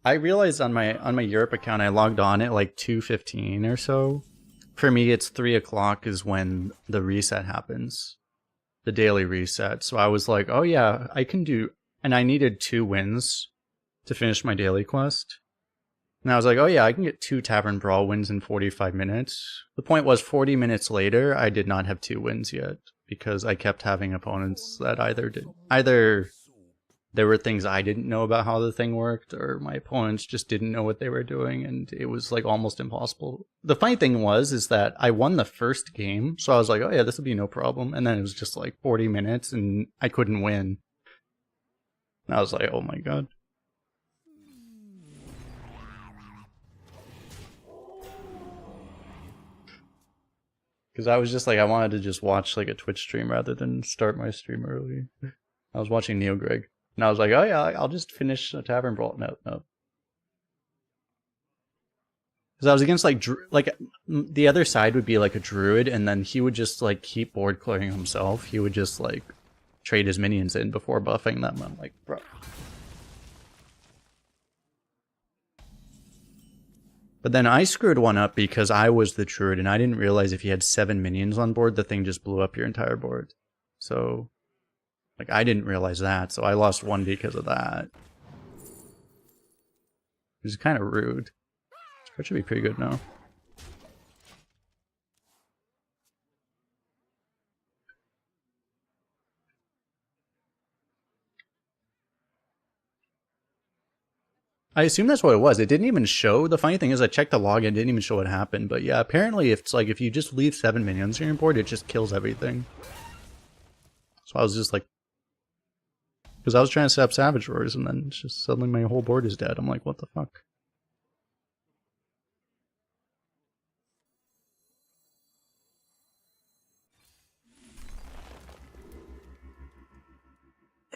Speaker 1: realized on my Europe account I logged on at like 2:15 or so. For me, it's 3 o'clock is when the reset happens. The daily reset. So I was like, oh yeah, I can do, and I needed 2 wins to finish my daily quest. And I was like, oh yeah, I can get 2 Tavern Brawl wins in 45 minutes. The point was 40 minutes later, I did not have 2 wins yet. Because I kept having opponents that either there were things I didn't know about how the thing worked, or my opponents just didn't know what they were doing, and it was like almost impossible. The funny thing is that I won the first game, so I was like, oh yeah, this will be no problem, and then it was just like 40 minutes, and I couldn't win. And I was like, oh my god. Because I was just like, I wanted to just watch like a Twitch stream rather than start my stream early. I was watching Neo Greg, and I was like, oh yeah, I'll just finish a Tavern Brawl. No. Because I was against like the other side would be like a druid, and then he would just like keep board clearing himself. He would just like trade his minions in before buffing them. I'm like, bro. But then I screwed one up because I was the druid and I didn't realize if you had 7 minions on board, the thing just blew up your entire board. So, like, I didn't realize that, so I lost 1 because of that. Which is kind of rude. That should be pretty good now. I assume that's what it was. It didn't even show. The funny thing is I checked the log and it didn't even show what happened. But yeah, apparently it's like if you just leave 7 minions on your board, it just kills everything. So I was just like... Because I was trying to set up Savage Roars and then just suddenly my whole board is dead. I'm like, what the fuck?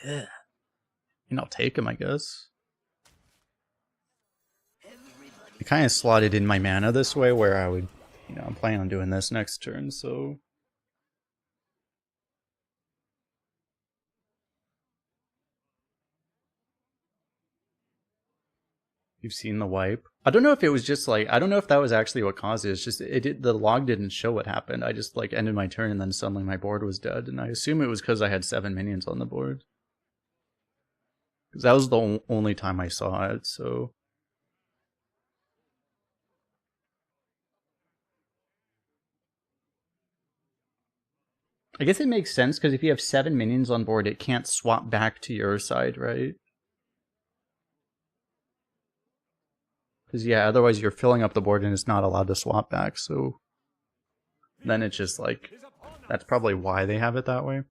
Speaker 1: Yeah. And I'll take him, I guess. I kind of slotted in my mana this way where I would, I'm planning on doing this next turn, so You've seen the wipe. I don't know if it was just like, I don't know if that was actually what caused it. It's just the log didn't show what happened. I just like ended my turn and then suddenly my board was dead, and I assume it was because I had 7 minions on the board. Because that was the only time I saw it. So I guess it makes sense because if you have 7 minions on board, it can't swap back to your side, right? Because yeah, otherwise you're filling up the board and it's not allowed to swap back. So then it's just like, that's probably why they have it that way.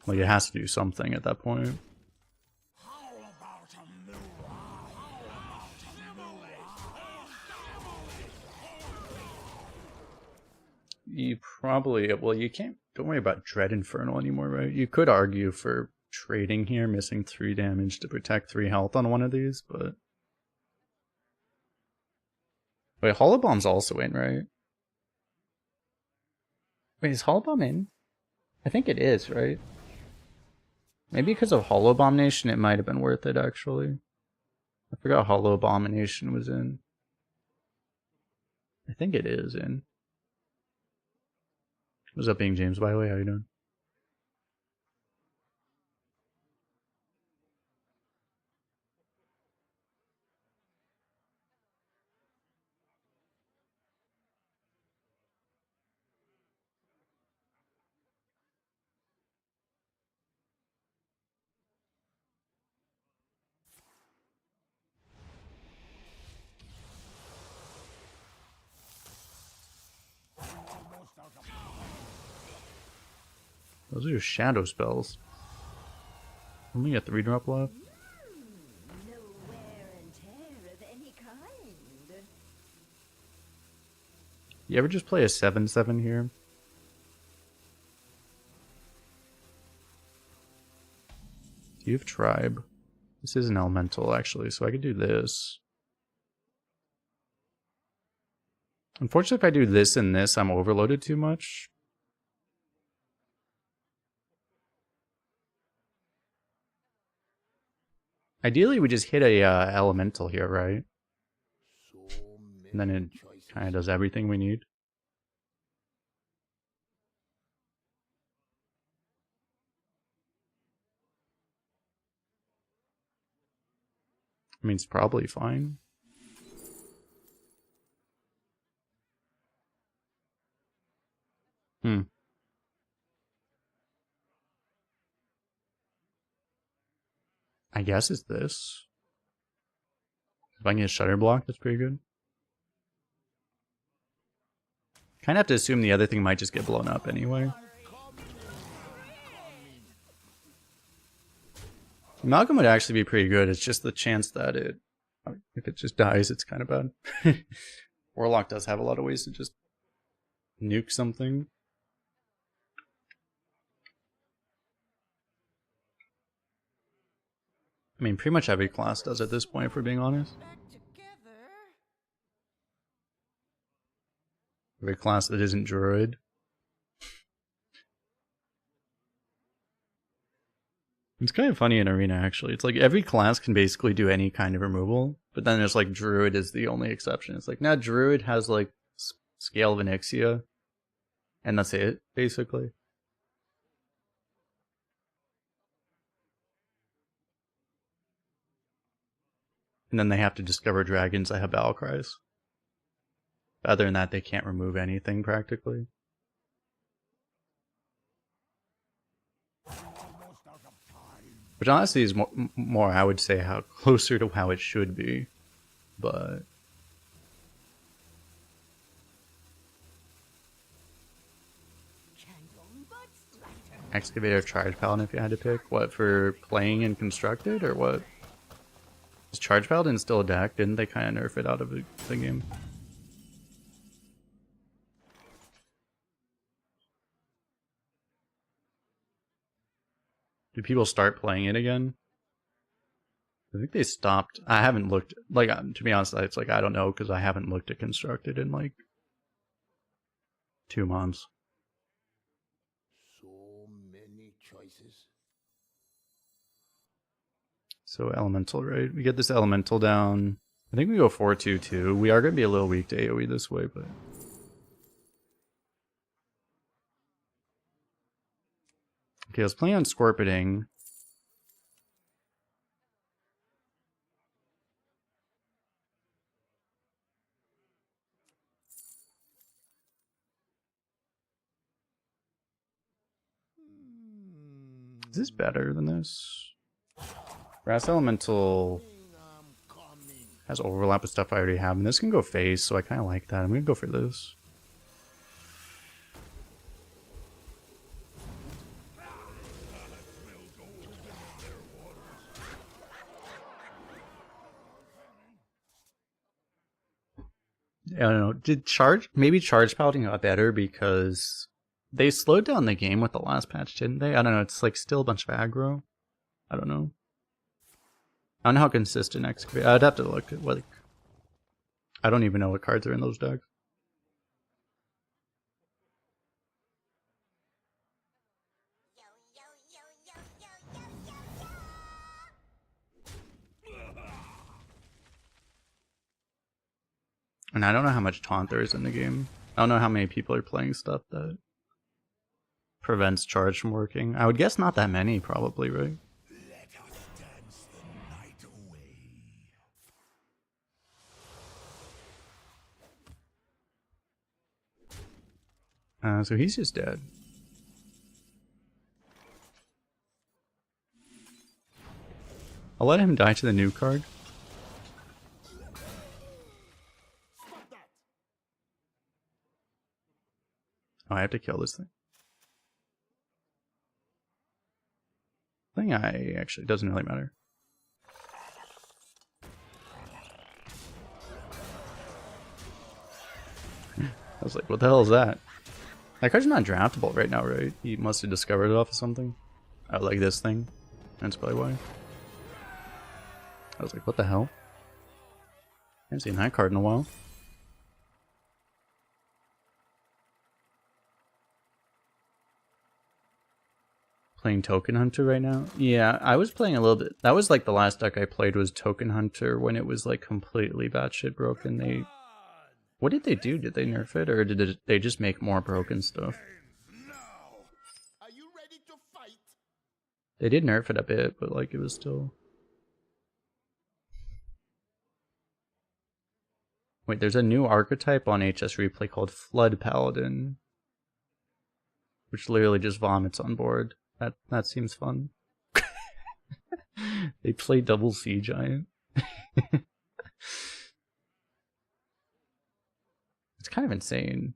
Speaker 1: Like it has to do something at that point. You probably, well, you can't, don't worry about Dread Infernal anymore, right? You could argue for trading here, missing 3 damage to protect 3 health on one of these, but... Wait, Hollow Bomb's also in, right? Wait, is Hollow Bomb in? I think it is, right? Maybe because of Hollow Abomination, it might have been worth it, actually. I forgot Hollow Abomination was in. I think it is in. What's up, being James, by the way? How you doing? Those are your shadow spells. Only a 3-drop left.
Speaker 3: No wear and tear of any kind.
Speaker 1: You ever just play a 7/7 here? You have Tribe. This is an elemental, actually, so I could do this. Unfortunately, if I do this and this, I'm overloaded too much. Ideally, we just hit a elemental here, right? And then it kind of does everything we need. I mean, it's probably fine. I guess it's this. If I can get Shutter Block, that's pretty good. Kind of have to assume the other thing might just get blown up anyway. Malcolm would actually be pretty good. It's just the chance that if it just dies, it's kind of bad. Warlock does have a lot of ways to just nuke something. I mean, pretty much every class does at this point, if we're being honest. Every class that isn't Druid. It's kind of funny in Arena, actually. It's like every class can basically do any kind of removal, but then there's like Druid is the only exception. It's like, now Druid has like Scale of Onyxia, and that's it, basically. And then they have to discover dragons that have battle cries. Other than that, they can't remove anything practically. Which honestly is more, I would say, how closer to how it should be. But Excavator, Charge Paladin if you had to pick. What, for playing in Constructed or what? Is Charge Paladin still a deck? Didn't they kind of nerf it out of the game? Do people start playing it again? I think they stopped. I haven't looked. Like, to be honest, it's like I don't know because I haven't looked at Constructed in like 2 months.
Speaker 2: So many choices.
Speaker 1: So elemental, right? We get this elemental down. I think we go 4-2-2. We are going to be a little weak to AoE this way, but... Okay, I was playing on Scorpiting. Is this better than this? Grass Elemental has overlap with stuff I already have, and this can go face, so I kind of like that. I'm going to go for this. I don't know. Did maybe Charge Paladin got better because they slowed down the game with the last patch, didn't they? I don't know. It's like still a bunch of aggro. I don't know. I don't know how consistent Excavate. I'd have to look at what. I don't even know what cards are in those decks. And I don't know how much taunt there is in the game. I don't know how many people are playing stuff that prevents charge from working. I would guess not that many, probably, right?
Speaker 2: Let us dance the night away.
Speaker 1: So he's just dead. I'll let him die to the new card. Oh, I have to kill this thing. Actually, doesn't really matter. I was like, what the hell is that? That card's not draftable right now, right? He must have discovered it off of something. I like this thing. That's probably why. I was like, what the hell? I haven't seen that card in a while. Playing Token Hunter right now? Yeah, I was playing a little bit. That was like the last deck I played was Token Hunter when it was like completely batshit broken. What did they do? Did they nerf it, or did they just make more broken stuff?
Speaker 2: Are you ready to fight?
Speaker 1: They did nerf it a bit, but like it was still... Wait, there's a new archetype on HS Replay called Flood Paladin, which literally just vomits on board. That seems fun. They play double Sea Giant. It's kind of insane.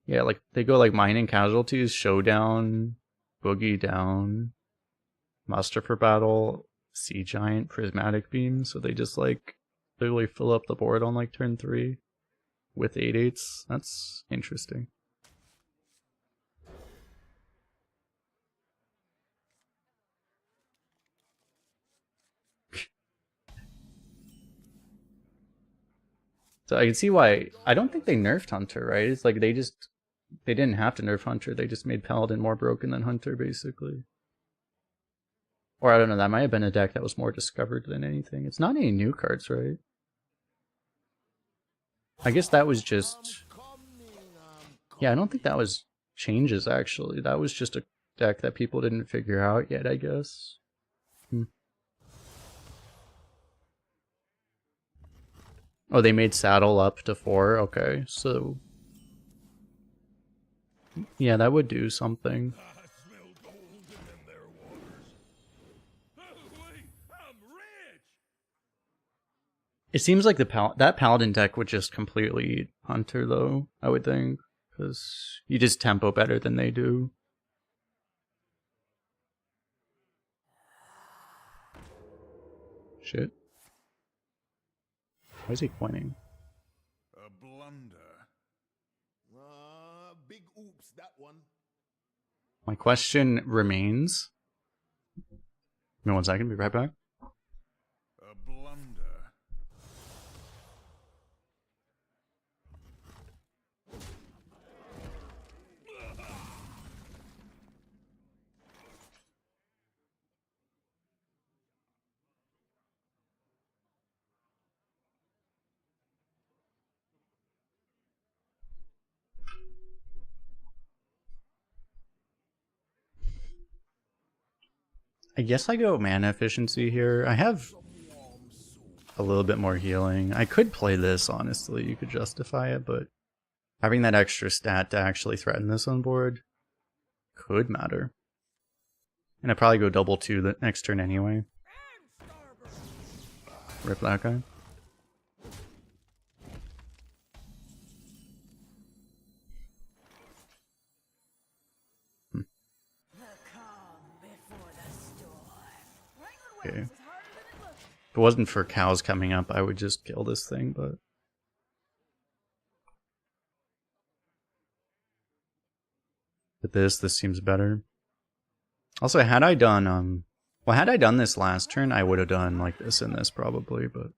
Speaker 1: Yeah, like they go like Mining Casualties, Showdown, Boogie Down, Muster for Battle, Sea Giant, Prismatic Beam. So they just like literally fill up the board on like turn 3 with 8/8s. That's interesting. So I can see why. I don't think they nerfed Hunter, right? It's like they didn't have to nerf Hunter. They just made Paladin more broken than Hunter, basically. Or I don't know, that might have been a deck that was more discovered than anything. It's not any new cards, right? I guess that was just... Yeah, I don't think that was changes, actually. That was just a deck that people didn't figure out yet, I guess. Oh, they made Saddle up to 4? Okay, so... Yeah, that would do something.
Speaker 2: I smell gold in them there waters. Holy, I'm rich!
Speaker 1: It seems like that Paladin deck would just completely eat Hunter, though, I would think. Because you just tempo better than they do. Shit. Why is he pointing?
Speaker 2: A blunder. Big oops, that one.
Speaker 1: My question remains. Give me 1 second, be right back.
Speaker 2: A blunder.
Speaker 1: I guess I go mana efficiency here. I have a little bit more healing. I could play this, honestly. You could justify it, but having that extra stat to actually threaten this on board could matter. And I'd probably go double 2 the next turn anyway. Rip that guy. Okay. If it wasn't for cows coming up, I would just kill this thing, but... With this seems better. Also, had I done, well, had I done this last turn, I would have done like this and this probably, but...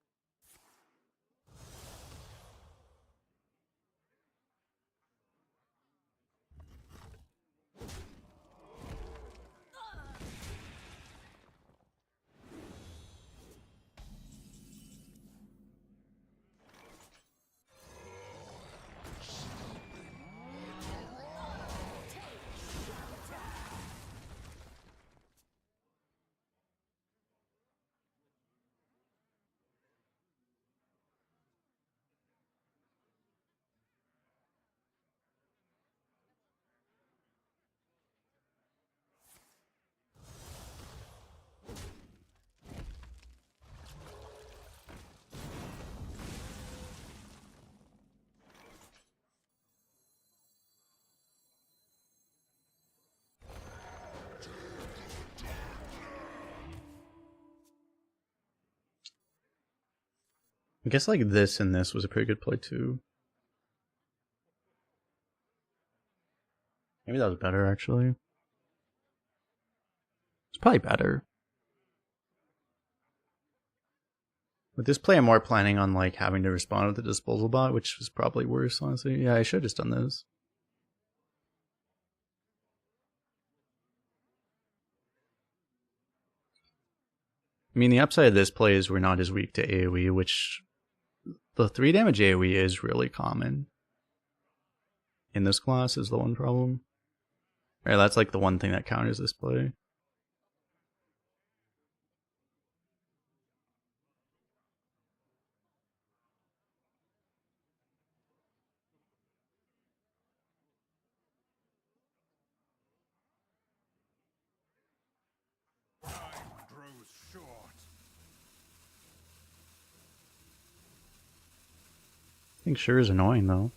Speaker 1: I guess like this and this was a pretty good play too. Maybe that was better actually. It's probably better. With this play, I'm more planning on like having to respond with the disposal bot, which was probably worse, honestly. Yeah, I should have just done this. I mean, the upside of this play is we're not as weak to AoE, which the 3 damage AoE is really common. In this class is the one problem. Right, that's like the one thing that counters this play. I think sure is annoying though.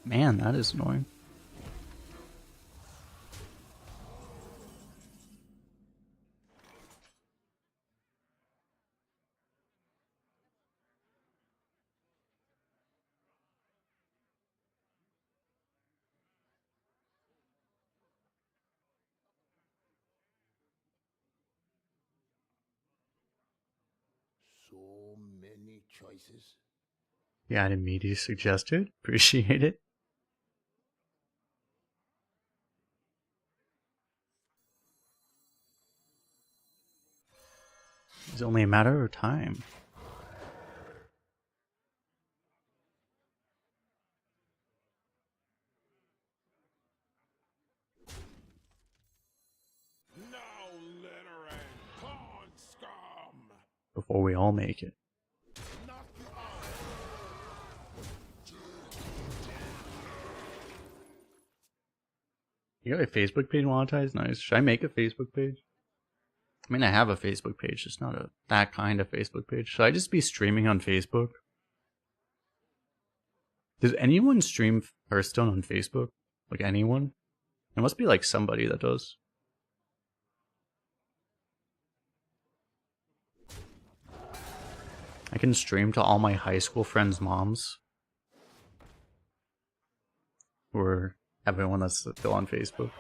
Speaker 1: Man, that is annoying.
Speaker 2: So many choices.
Speaker 1: Yeah, I didn't mean to suggest it. Appreciate it. It's only a matter of time.
Speaker 2: Now litter and corn scum.
Speaker 1: Before we all make it.
Speaker 2: Knock you out.
Speaker 1: You got a Facebook page monetized? Nice. Should I make a Facebook page? I mean, I have a Facebook page, just not that kind of Facebook page. Should I just be streaming on Facebook? Does anyone stream Hearthstone on Facebook? Like anyone? There must be like somebody that does. I can stream to all my high school friends' moms. Or everyone that's still on Facebook.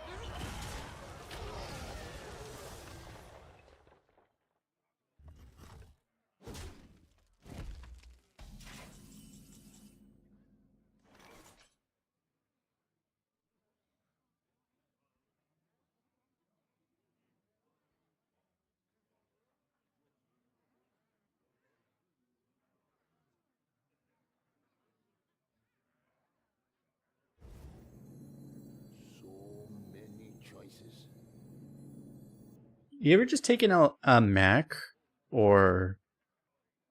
Speaker 1: You ever just taken a mech, or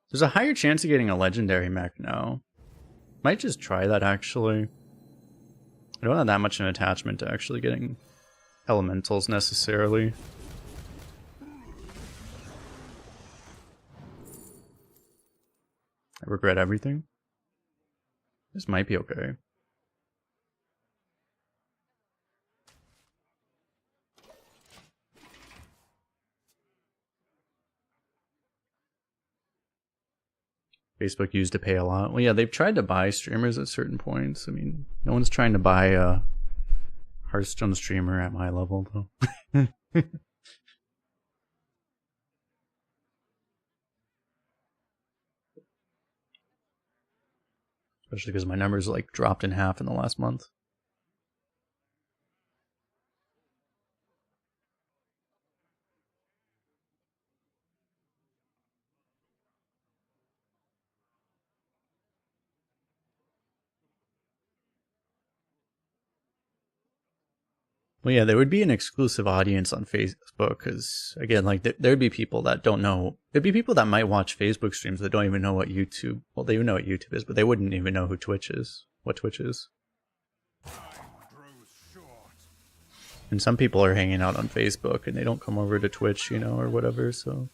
Speaker 1: there's a higher chance of getting a legendary mech now. Might just try that actually. I don't have that much of an attachment to actually getting elementals necessarily. I regret everything. This might be okay. Facebook used to pay a lot. Well, yeah, they've tried to buy streamers at certain points. I mean, no one's trying to buy a Hearthstone streamer at my level, though. Especially because my numbers like dropped in half in the last month. Well, yeah, there would be an exclusive audience on Facebook because, again, like there'd be people that don't know. There'd be people that might watch Facebook streams that don't even know what YouTube. Well, they even know what YouTube is, but they wouldn't even know who Twitch is. What Twitch is. And some people are hanging out on Facebook and they don't come over to Twitch, you know, or whatever. So.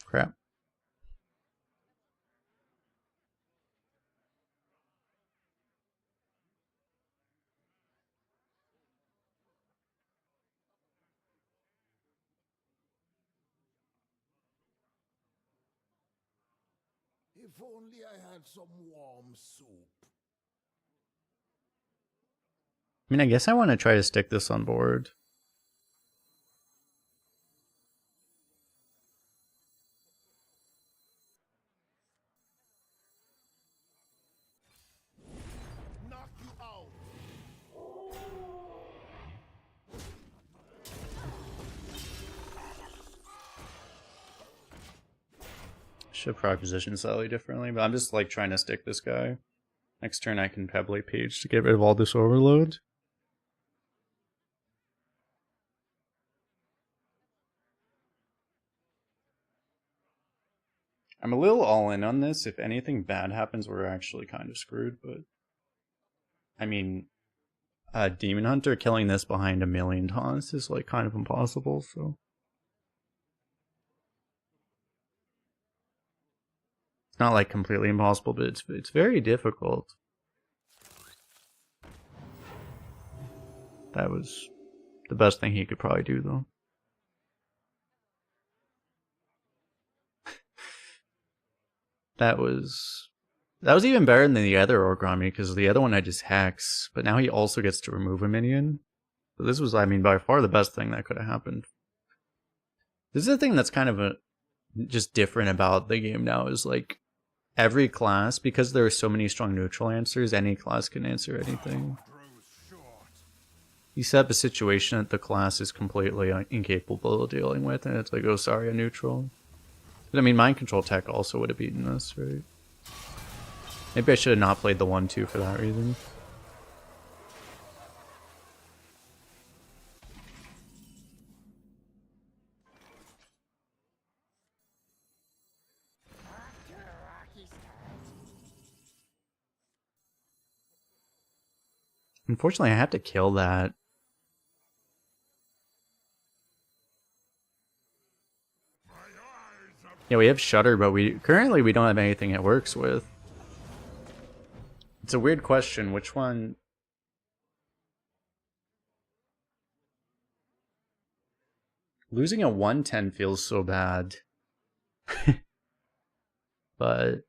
Speaker 1: Crap.
Speaker 2: If only I had some warm soup.
Speaker 1: I mean, I guess I want to try to stick this on board.
Speaker 2: Knock you out.
Speaker 1: Should probably position slightly differently, but I'm just like trying to stick this guy. Next turn I can Pebbly Page to get rid of all this overload. I'm a little all in on this. If anything bad happens, we're actually kind of screwed, but I mean, Demon Hunter killing this behind a million taunts is like kind of impossible, so. It's not like completely impossible, but it's very difficult. That was the best thing he could probably do, though. That was even better than the other Origami, because the other one I just hex, but now he also gets to remove a minion. So this was, I mean, by far the best thing that could have happened. This is the thing that's kind of just different about the game now, is like every class, because there are so many strong neutral answers, any class can answer anything. You set up a situation that the class is completely incapable of dealing with, and it's like, oh, sorry, a neutral. But I mean, Mind Control Tech also would have beaten this, right? Maybe I should have not played the 1-2 for that reason. Unfortunately, I have to kill that. Yeah, we have Shutter, but currently we don't have anything it works with. It's a weird question. Which one? Losing a 110 feels so bad. But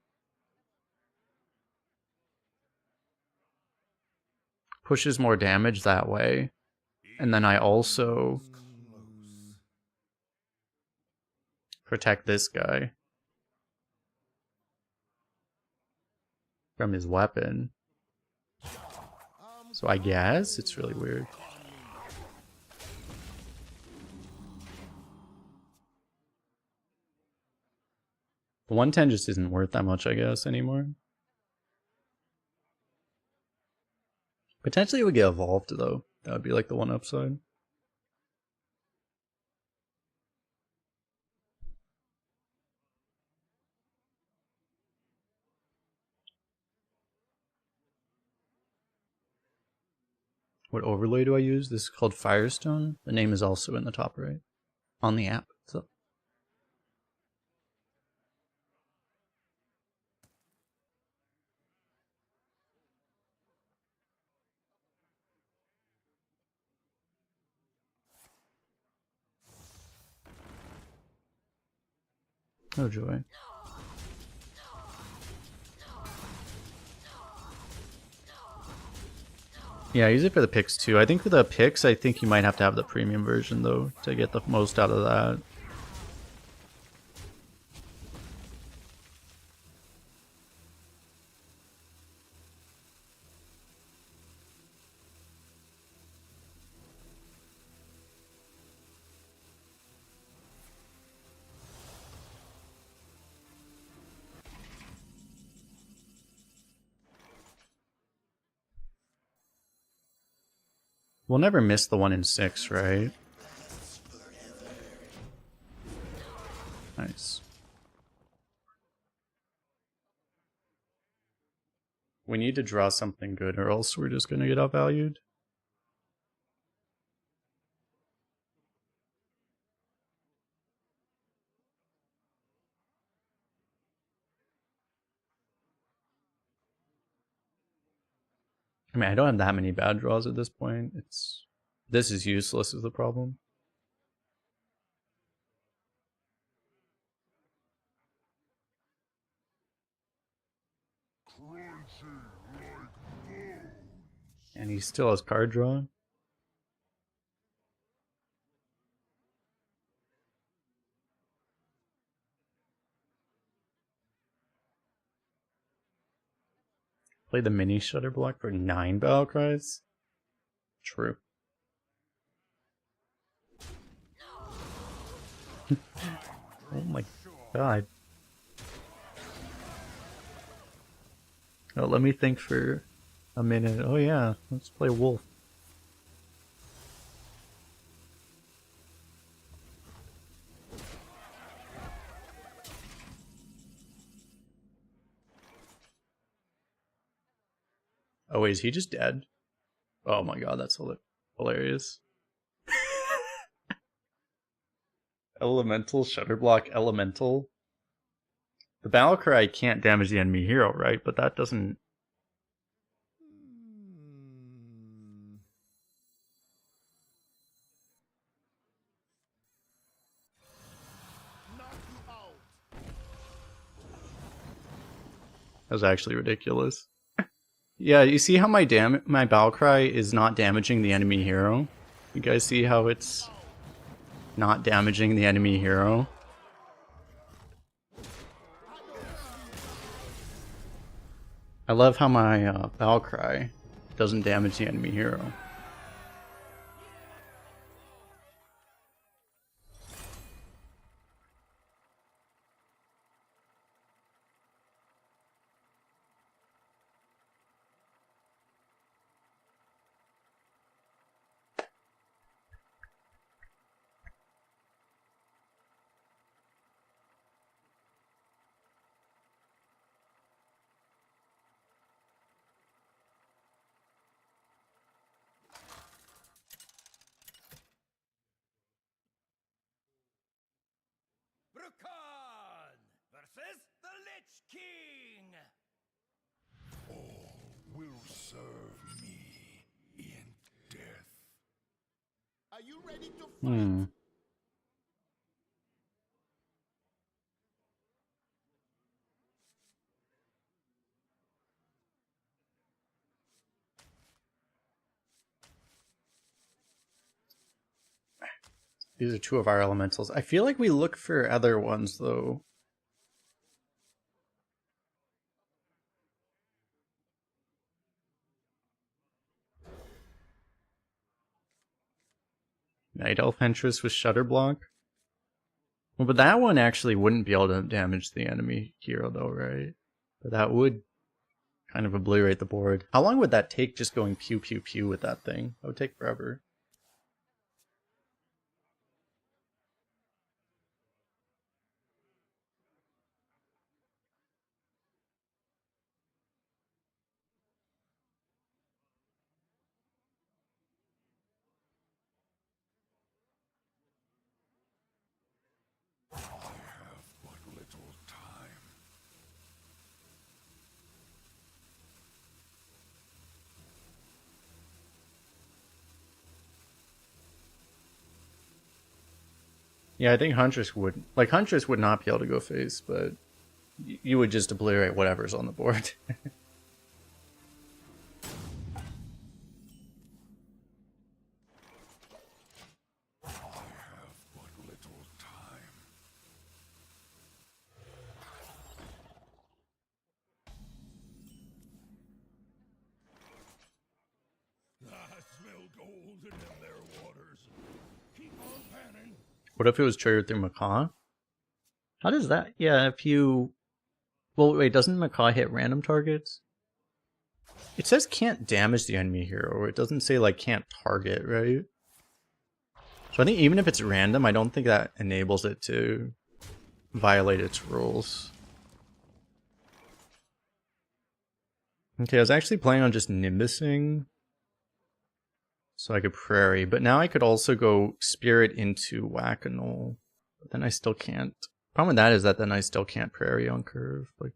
Speaker 1: pushes more damage that way. And then I also protect this guy from his weapon. So I guess it's really weird. The 110 just isn't worth that much, I guess, anymore. Potentially it would get evolved, though. That would be like the one upside. What overlay do I use? This is called Firestone. The name is also in the top right on the app. So. Oh joy. Yeah, I use it for the picks too. I think for the picks, I think you might have to have the premium version though to get the most out of that. We'll never miss the 1 in 6, right? Nice. We need to draw something good or else we're just gonna get outvalued. I mean, I don't have that many bad draws at this point. This is useless is the problem. And he still has card draw. Play the mini shutter block for 9 battle cries. True. Oh my god. Oh, let me think for a minute. Oh yeah, let's play Wolf. Oh wait, is he just dead? Oh my god, that's hilarious. Elemental, shutter block, elemental. The battle cry can't damage the enemy hero, right? But that doesn't... That was actually ridiculous. Yeah, you see how my battle cry is not damaging the enemy hero? You guys see how it's not damaging the enemy hero? I love how my battle cry doesn't damage the enemy hero.
Speaker 2: Versus the Lich King! All will serve me in death. Are you ready to fight?
Speaker 1: These are 2 of our elementals. I feel like we look for other ones though. Night Elf Huntress with Shutter Block. Well, but that one actually wouldn't be able to damage the enemy hero though, right? But that would kind of obliterate the board. How long would that take just going pew pew pew with that thing? That would take forever.
Speaker 2: I have but little time.
Speaker 1: Yeah, I think Huntress would Huntress would not be able to go face, but you would just obliterate whatever's on the board.
Speaker 2: I have but little time. I smell gold in them there waters. Keep on panning.
Speaker 1: What if it was triggered through Macaw? How does that? Yeah, if you... Well, wait, doesn't Macaw hit random targets? It says can't damage the enemy hero, or it doesn't say, like, can't target, right? So I think even if it's random, I don't think that enables it to violate its rules. Okay, I was actually planning on just Nimbusing so I could Prairie, but now I could also go Spirit into Whack-A-Null, but then I still can't. Problem with that is that then I still can't Prairie on curve. Like,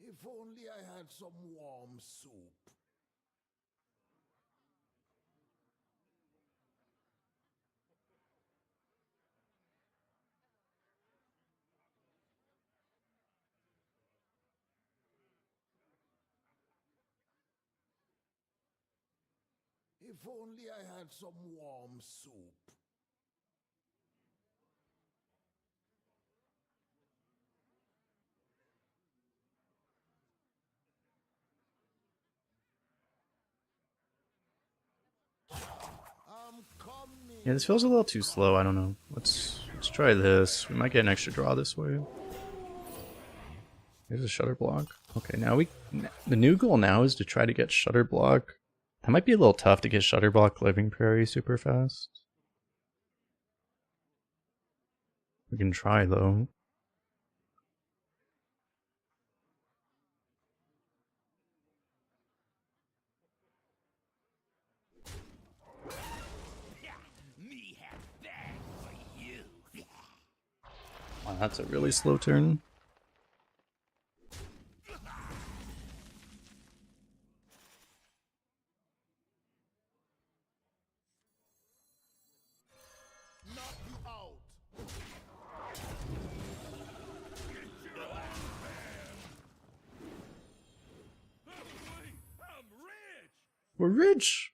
Speaker 2: If only I had some warm soup. If only I had some warm soup. I'm coming.
Speaker 1: yeah, this feels a little too slow. I don't know. Let's try this. We might get an extra draw this way. Here's a Shutter Block. Okay, now the new goal now is to try to get Shutter Block. That might be a little tough to get Shutter Block Living Prairie super fast. We can try though.
Speaker 2: Me have that for you.
Speaker 1: Wow, that's a really slow turn.
Speaker 2: Knock you out. I'm rich.
Speaker 1: We're rich!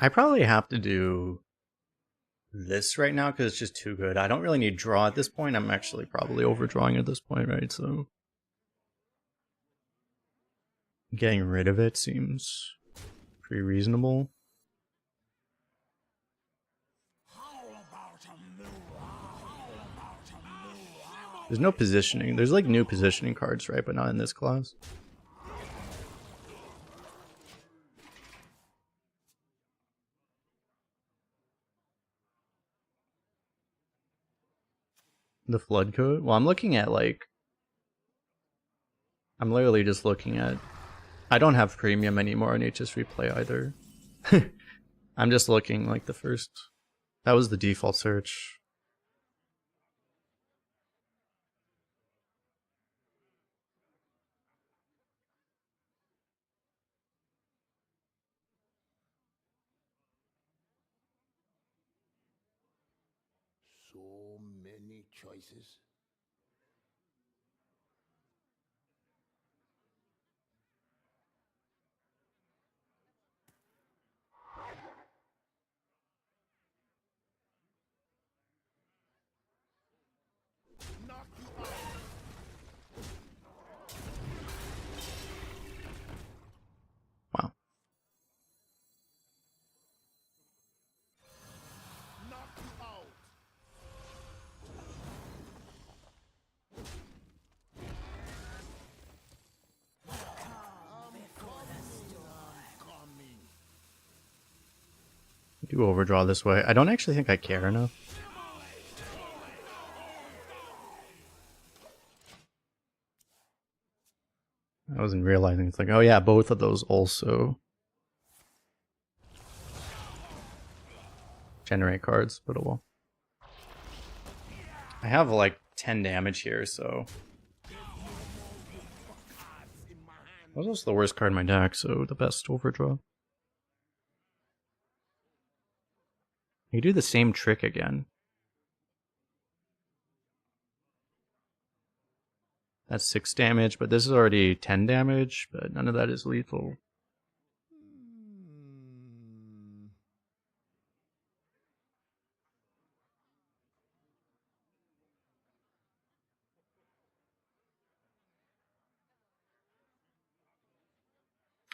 Speaker 1: I probably have to do this right now because it's just too good. I don't really need draw at this point. I'm actually probably overdrawing at this point, right? So getting rid of it seems pretty reasonable. There's no positioning. There's like new positioning cards, right? But not in this class. The Flood Code? Well, I'm looking at like... I'm literally just looking at... I don't have premium anymore on HS Replay either. I'm just looking like the first... That was the default search.
Speaker 2: So many choices. Knock you out.
Speaker 1: Wow.
Speaker 2: Knock you out. Coming.
Speaker 1: Do overdraw this way. I don't actually think I care enough. I wasn't realizing it's like, oh yeah, both of those also generate cards, but oh well. I have like 10 damage here, so that was also the worst card in my deck, so the best overdraw. You do the same trick again. That's 6 damage, but this is already 10 damage, but none of that is lethal.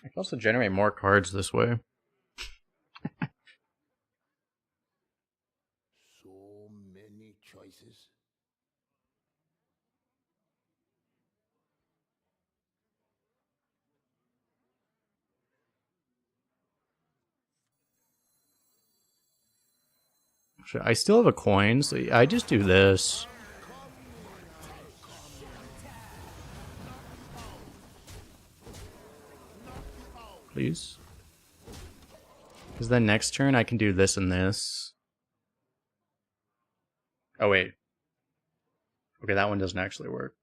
Speaker 1: I can also generate more cards this way.
Speaker 2: So many choices.
Speaker 1: I still have a coin, so I just do this. Please. Because then next turn I can do this and this. Oh wait. Okay, that one doesn't actually work.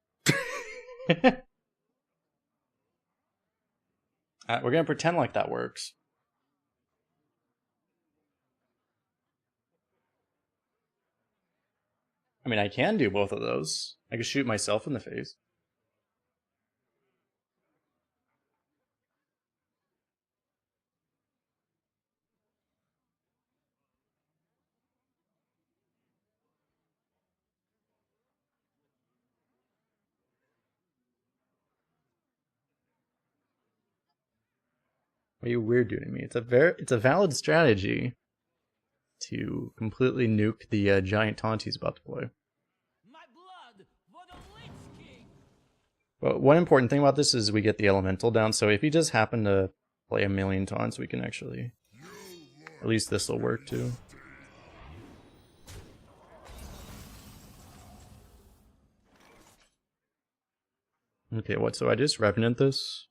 Speaker 1: We're gonna pretend like that works. I mean, I can do both of those. I could shoot myself in the face. What are you weird doing to me? It's a valid strategy to completely nuke the giant taunt he's about to play.
Speaker 4: My blood for the Lich King.
Speaker 1: But one important thing about this is we get the elemental down, so if he just happen to play a million taunts, we can actually... At least this will work too. Okay, what, so I just Revenant this?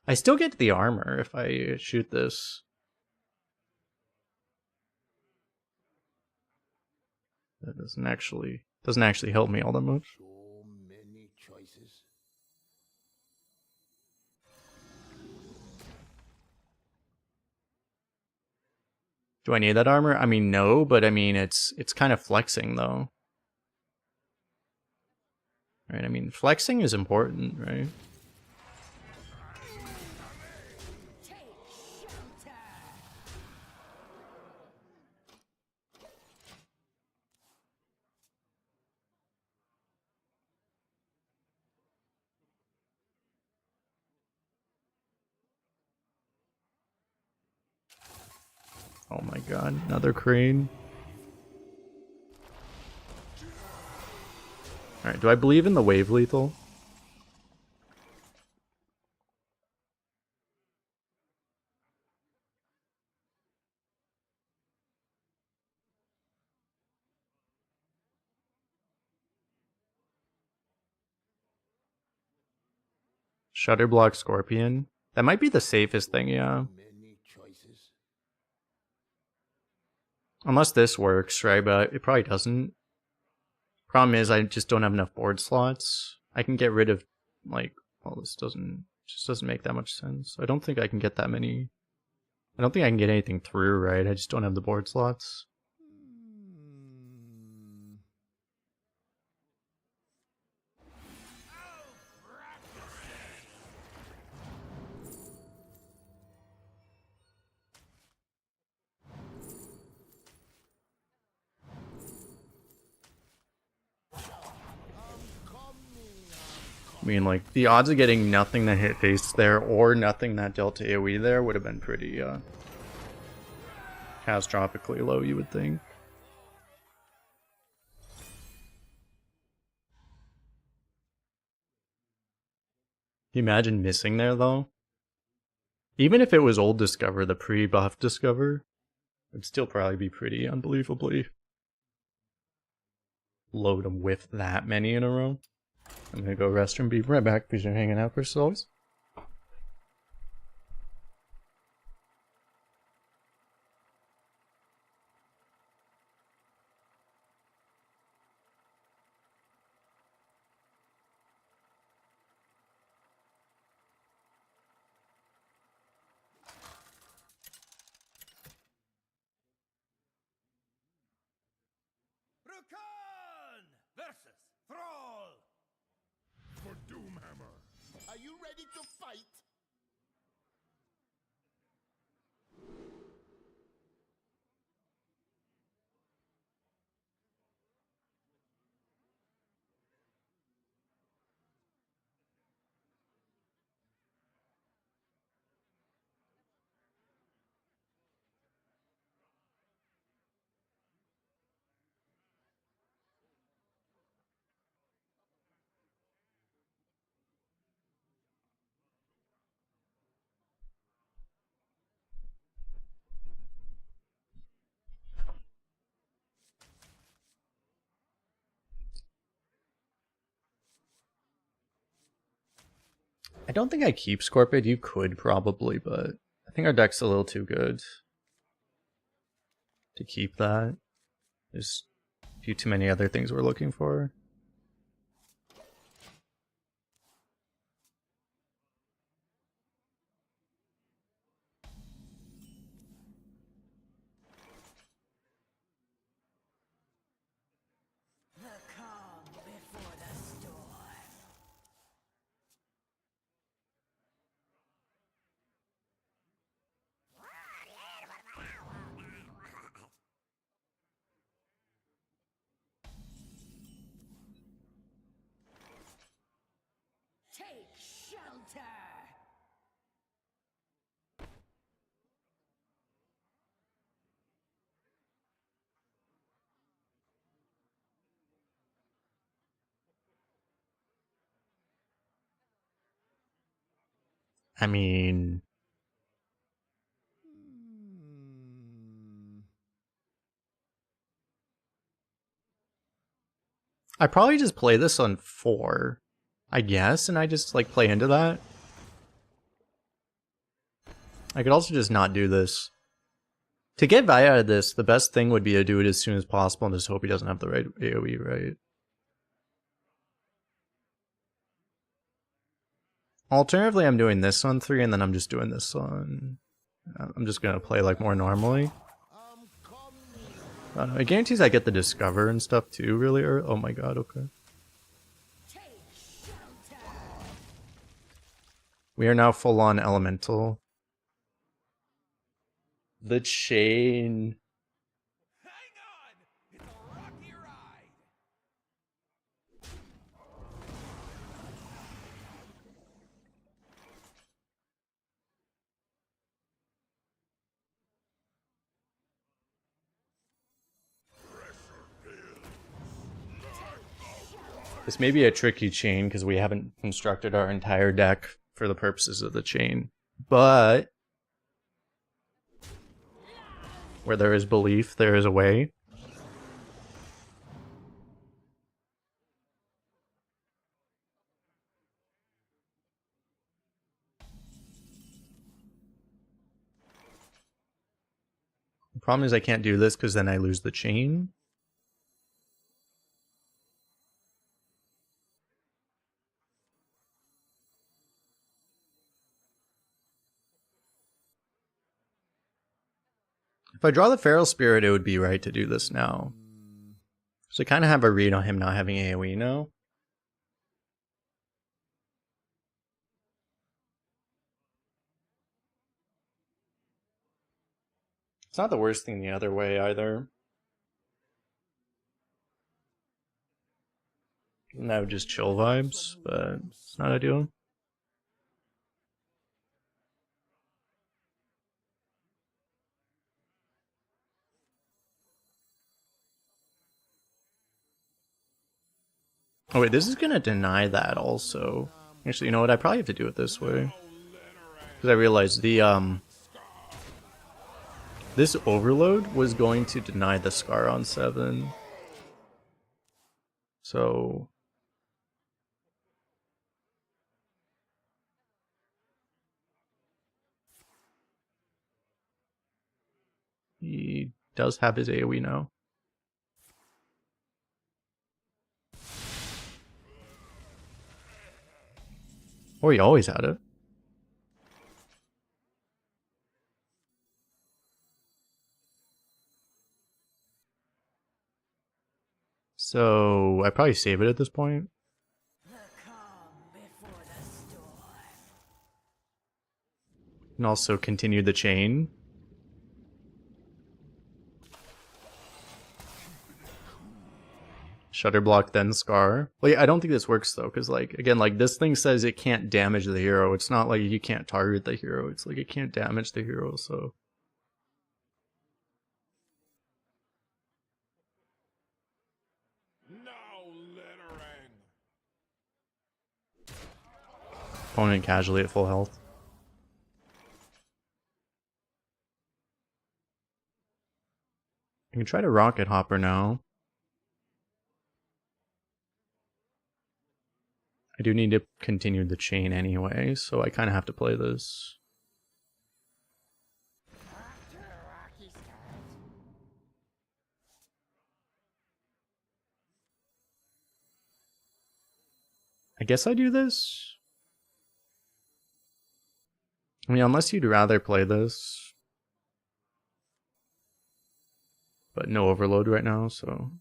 Speaker 1: I still get the armor if I shoot this. That doesn't actually help me all that much.
Speaker 2: So many choices.
Speaker 1: Do I need that armor? I mean, no, but I mean, it's kind of flexing though. Right? I mean, flexing is important, right?
Speaker 3: Take shelter.
Speaker 1: Oh my god, another crane. Alright, do I believe in the wave lethal? Shutterblock Scorpion? That might be the safest thing, yeah.
Speaker 2: Many choices.
Speaker 1: Unless this works, right? But it probably doesn't. Problem is, I just don't have enough board slots. I can get rid of, like, well, this just doesn't make that much sense. I don't think I can get that many I don't think I can get anything through, right? I just don't have the board slots. I mean, like, the odds of getting nothing that hit face there or nothing that dealt to AoE there would have been pretty, catastrophically low, you would think. Can you imagine missing there, though? Even if it was old Discover, the pre-buff Discover, it'd still probably be pretty unbelievably low to whiff that many in a row. I'm gonna go restroom, be right back because you're hanging out first as always.
Speaker 2: Rakan versus Thrall. For Doomhammer. Are you ready to fight?
Speaker 1: I don't think I keep Scorpid. You could probably, but I think our deck's a little too good to keep that. There's a few too many other things we're looking for.
Speaker 3: The calm before the storm. Take shelter.
Speaker 1: I mean, I probably just play this on 4, I guess, and I just like play into that. I could also just not do this. To get value out of this, the best thing would be to do it as soon as possible and just hope he doesn't have the right AoE, right? Alternatively, I'm doing this on 3 and then I'm just doing this on... I'm just gonna play like more normally. I don't know, it guarantees I get the Discover and stuff too really early. Oh my god, okay.
Speaker 3: Take shelter.
Speaker 1: We are now full on Elemental. The chain.
Speaker 2: Hang on! It's a rocky ride!
Speaker 1: This may be a tricky chain because we haven't constructed our entire deck for the purposes of the chain. But where there is belief, there is a way. The problem is I can't do this because then I lose the chain. If I draw the Feral Spirit, it would be right to do this now. So I kind of have a read on him not having AoE now. It's not the worst thing the other way either. No, just chill vibes, but it's not ideal. Oh wait, this is gonna deny that also. Actually, you know what? I probably have to do it this way. Because I realized the this overload was going to deny the Scar on 7. So he does have his AoE now. Or he always had it. So I probably save it at this point.
Speaker 3: The calm before the storm.
Speaker 1: And also continue the chain. Shutter block, then Scar. Well, yeah, I don't think this works though, because like again, like this thing says it can't damage the hero. It's not like you can't target the hero. It's like it can't damage the hero. So
Speaker 2: No littering.
Speaker 1: opponent casually at full health. I can try to rocket hopper now. I do need to continue the chain anyway, so I kind of have to play this. I guess I do this? I mean, unless you'd rather play this. But no overload right now, so...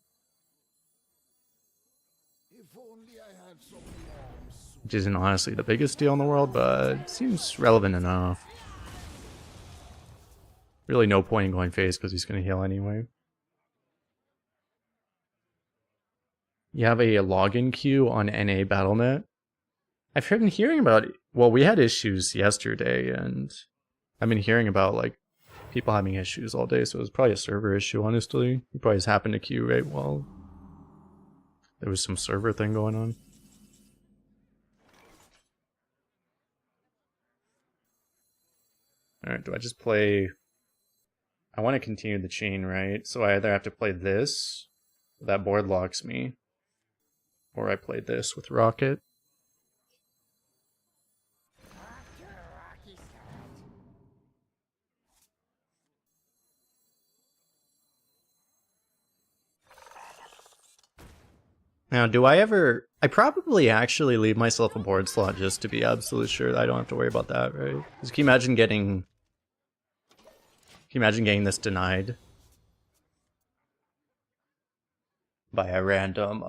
Speaker 2: If only I had some warm soup.
Speaker 1: Which isn't honestly the biggest deal in the world, but it seems relevant enough. Really no point in going phase because he's going to heal anyway. You have a login queue on NA Battle.net. I've been hearing about it. Well, we had issues yesterday, and I've been hearing about like people having issues all day, so it was probably a server issue, honestly. It probably just happened to queue right while there was some server thing going on. Alright, do I just play... I want to continue the chain, right? So I either have to play this, that board locks me, or I play this with Rocket. Now, do I ever... I probably actually leave myself a board slot just to be absolutely sure that I don't have to worry about that, right? Because can you imagine getting... Can you imagine getting this denied? By a random,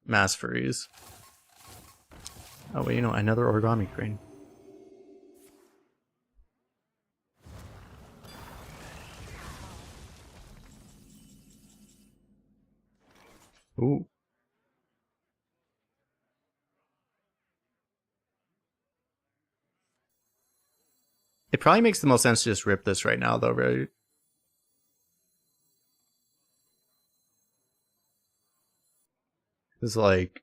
Speaker 1: mass freeze. Oh wait, you know, another origami crane. Ooh. It probably makes the most sense to just rip this right now though, right? It's like...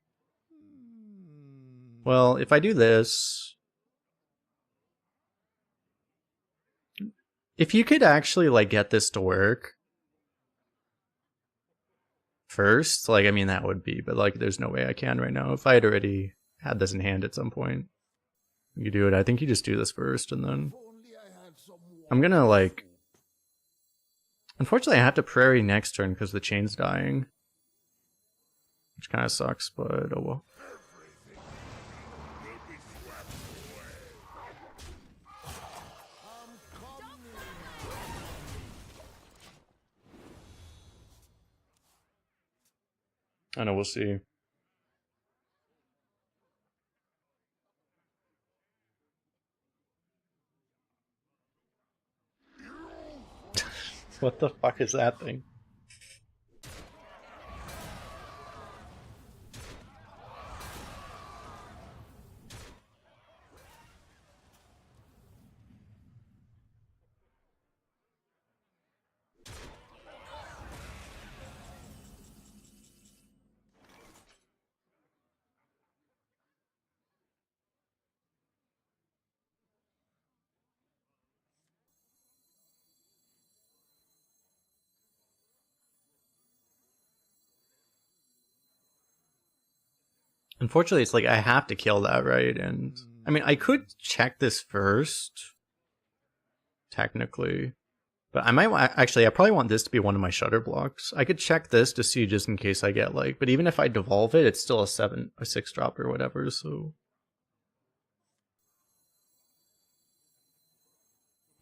Speaker 1: Well, if I do this... If you could actually, like, get this to work... first, like, I mean, that would be, but, like, there's no way I can right now. If I had already had this in hand at some point, you do it. I think you just do this first, and then... I'm gonna, like... Unfortunately, I have to prairie next turn because the chain's dying. Which kind of sucks, but oh well. I know, we'll see. What the fuck is that thing? Unfortunately, it's like I have to kill that, right? And I mean, I could check this first, technically, but I might actually. I probably want this to be one of my shutter blocks. I could check this to see just in case I get like. But even if I devolve it, it's still a 7 or 6 drop or whatever. So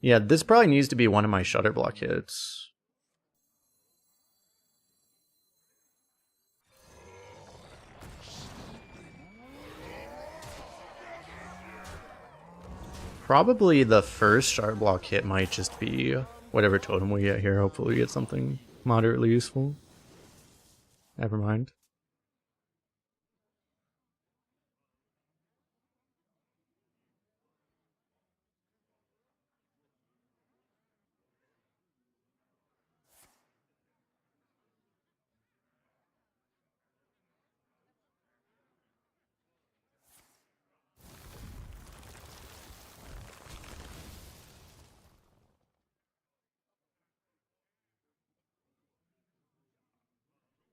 Speaker 1: yeah, this probably needs to be one of my shutter block hits. Probably the first shutter block hit might just be whatever totem we get here. Hopefully we get something moderately useful. Never mind.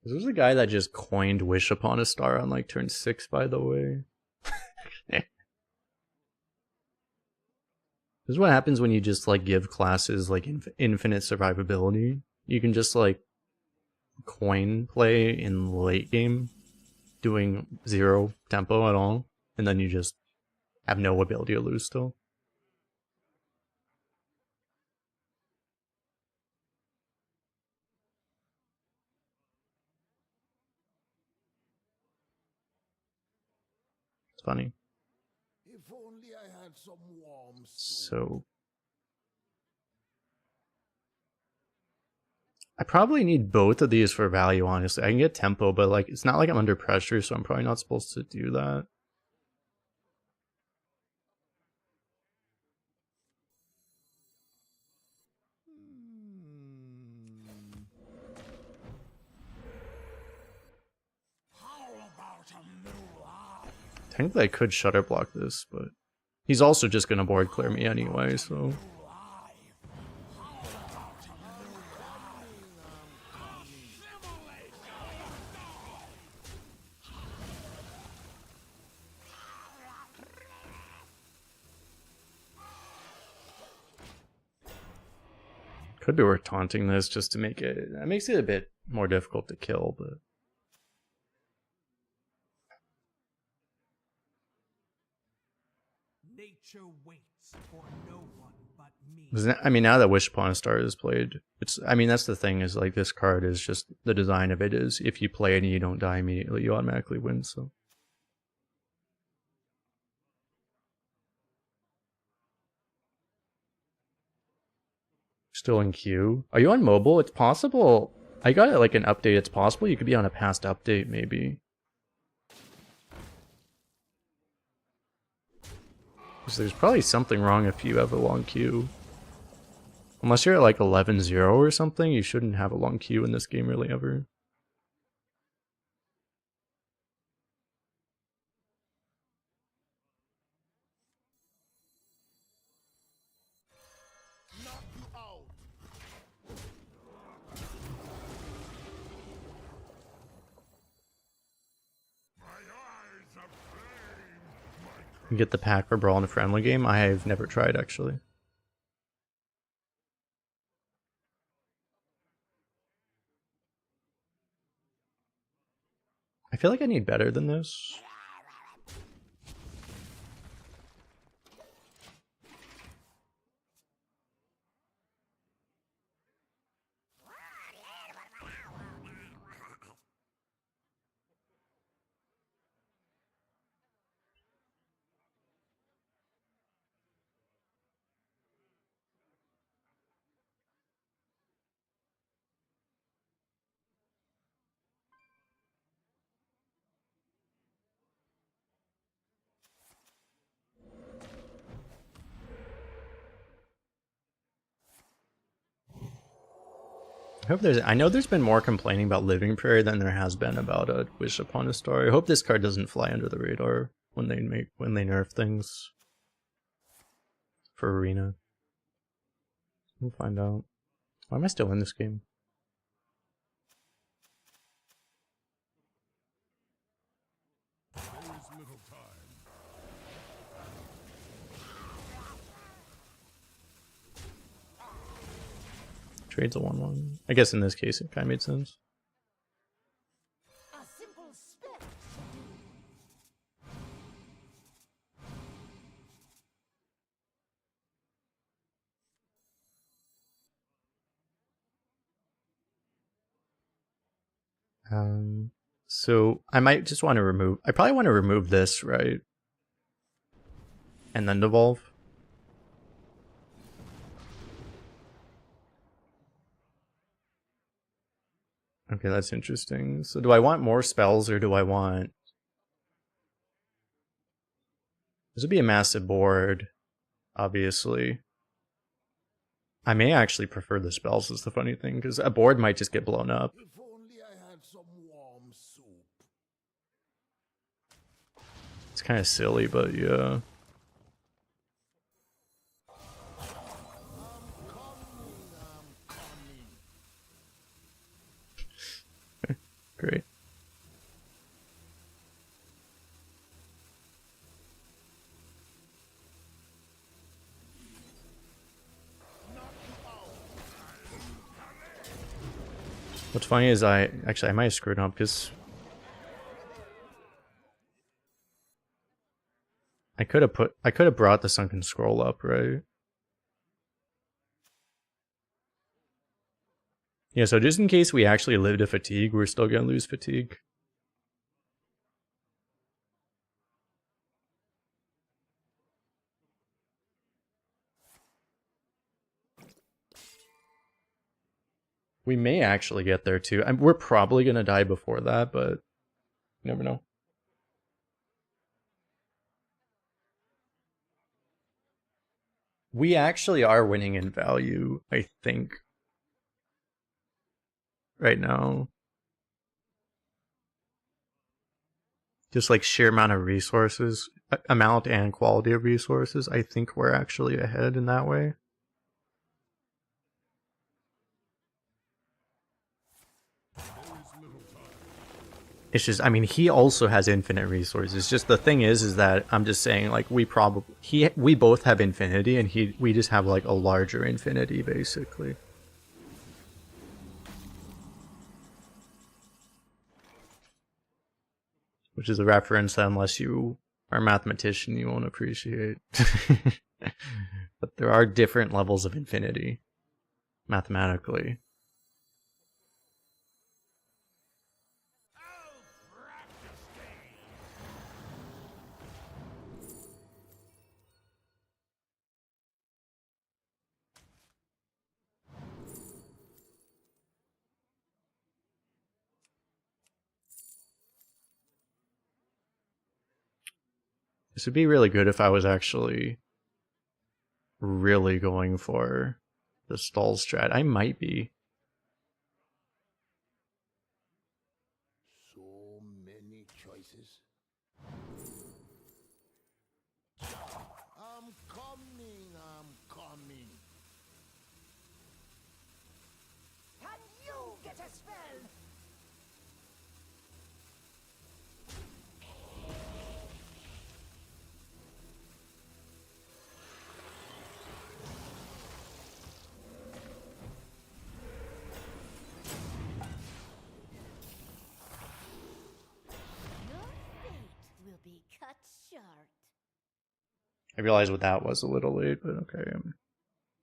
Speaker 1: This was a guy that just coined Wish Upon a Star on like turn 6, by the way. This is what happens when you just like give classes like infinite survivability. You can just like coin play in late game, doing 0 tempo at all, and then you just have no ability to lose still. It's funny.
Speaker 2: If only I had some warm
Speaker 1: So I probably need both of these for value, honestly. I can get tempo, but like it's not like I'm under pressure, so I'm probably not supposed to do that. Technically I could shutter block this, but he's also just gonna board clear me anyway, so could be worth taunting this just to make it. That makes it a bit more difficult to kill, but
Speaker 4: Nature waits for no one but me.
Speaker 1: I mean, now that Wish Upon a Star is played, it's. I mean, that's the thing is like this card is just the design of it is if you play it and you don't die immediately, you automatically win. So still in queue. Are you on mobile? It's possible. I got like an update. It's possible you could be on a past update, maybe. So there's probably something wrong if you have a long queue. Unless you're at like 11-0 or something, you shouldn't have a long queue in this game really ever. You get the pack for Brawl in a friendly game? I have never tried actually. I feel like I need better than this. hope there's. I know there's been more complaining about Living Prayer than there has been about a Wish Upon a Star. I hope this card doesn't fly under the radar when they nerf things for Arena. We'll find out. Why am I still in this game?
Speaker 2: There is little time.
Speaker 1: Trade's a 1/1. I guess in this case it kind of made sense.
Speaker 3: A simple spell.
Speaker 1: So I might just want to remove. I probably want to remove this, right? And then devolve. Okay, that's interesting. So do I want more spells or do I want... This would be a massive board, obviously. I may actually prefer the spells is the funny thing, because a board might just get blown up.
Speaker 2: If only I had some warm soup.
Speaker 1: It's kind of silly, but yeah.
Speaker 2: I'm coming.
Speaker 1: Great. What's funny is I might have screwed up because I could have brought the Sunken Scroll up, right? Yeah, so just in case we actually live to fatigue, we're still gonna lose fatigue. We may actually get there too. We're probably gonna die before that, but you never know. We actually are winning in value, I think. Right now. Just like sheer amount of resources, amount and quality of resources, I think we're actually ahead in that way. It's just, I mean, he also has infinite resources. Just the thing is that I'm just saying, like, we both have infinity, and we just have like a larger infinity, basically. Which is a reference that, unless you are a mathematician, you won't appreciate. But there are different levels of infinity, mathematically. This would be really good if I was actually really going for the stall strat. I might be.
Speaker 2: So many choices. I'm coming.
Speaker 3: Can you get a spell? Your fate will be cut short.
Speaker 1: I realized what that was a little late, but okay.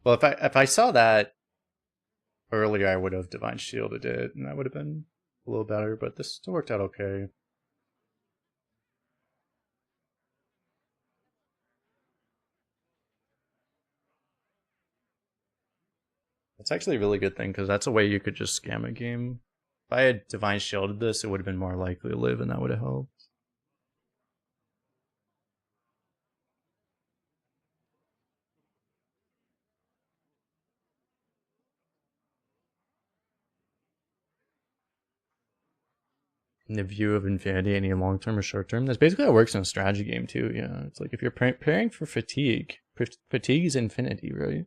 Speaker 1: Well, if I saw that earlier, I would have Divine Shielded it, and that would have been a little better. But this still worked out okay. It's actually a really good thing, because that's a way you could just scam a game. If I had Divine Shielded this, it would have been more likely to live, and that would have helped. in the view of infinity, any long term or short term. That's basically how it works in a strategy game too. Yeah, it's like if you're preparing for fatigue, fatigue is infinity, right?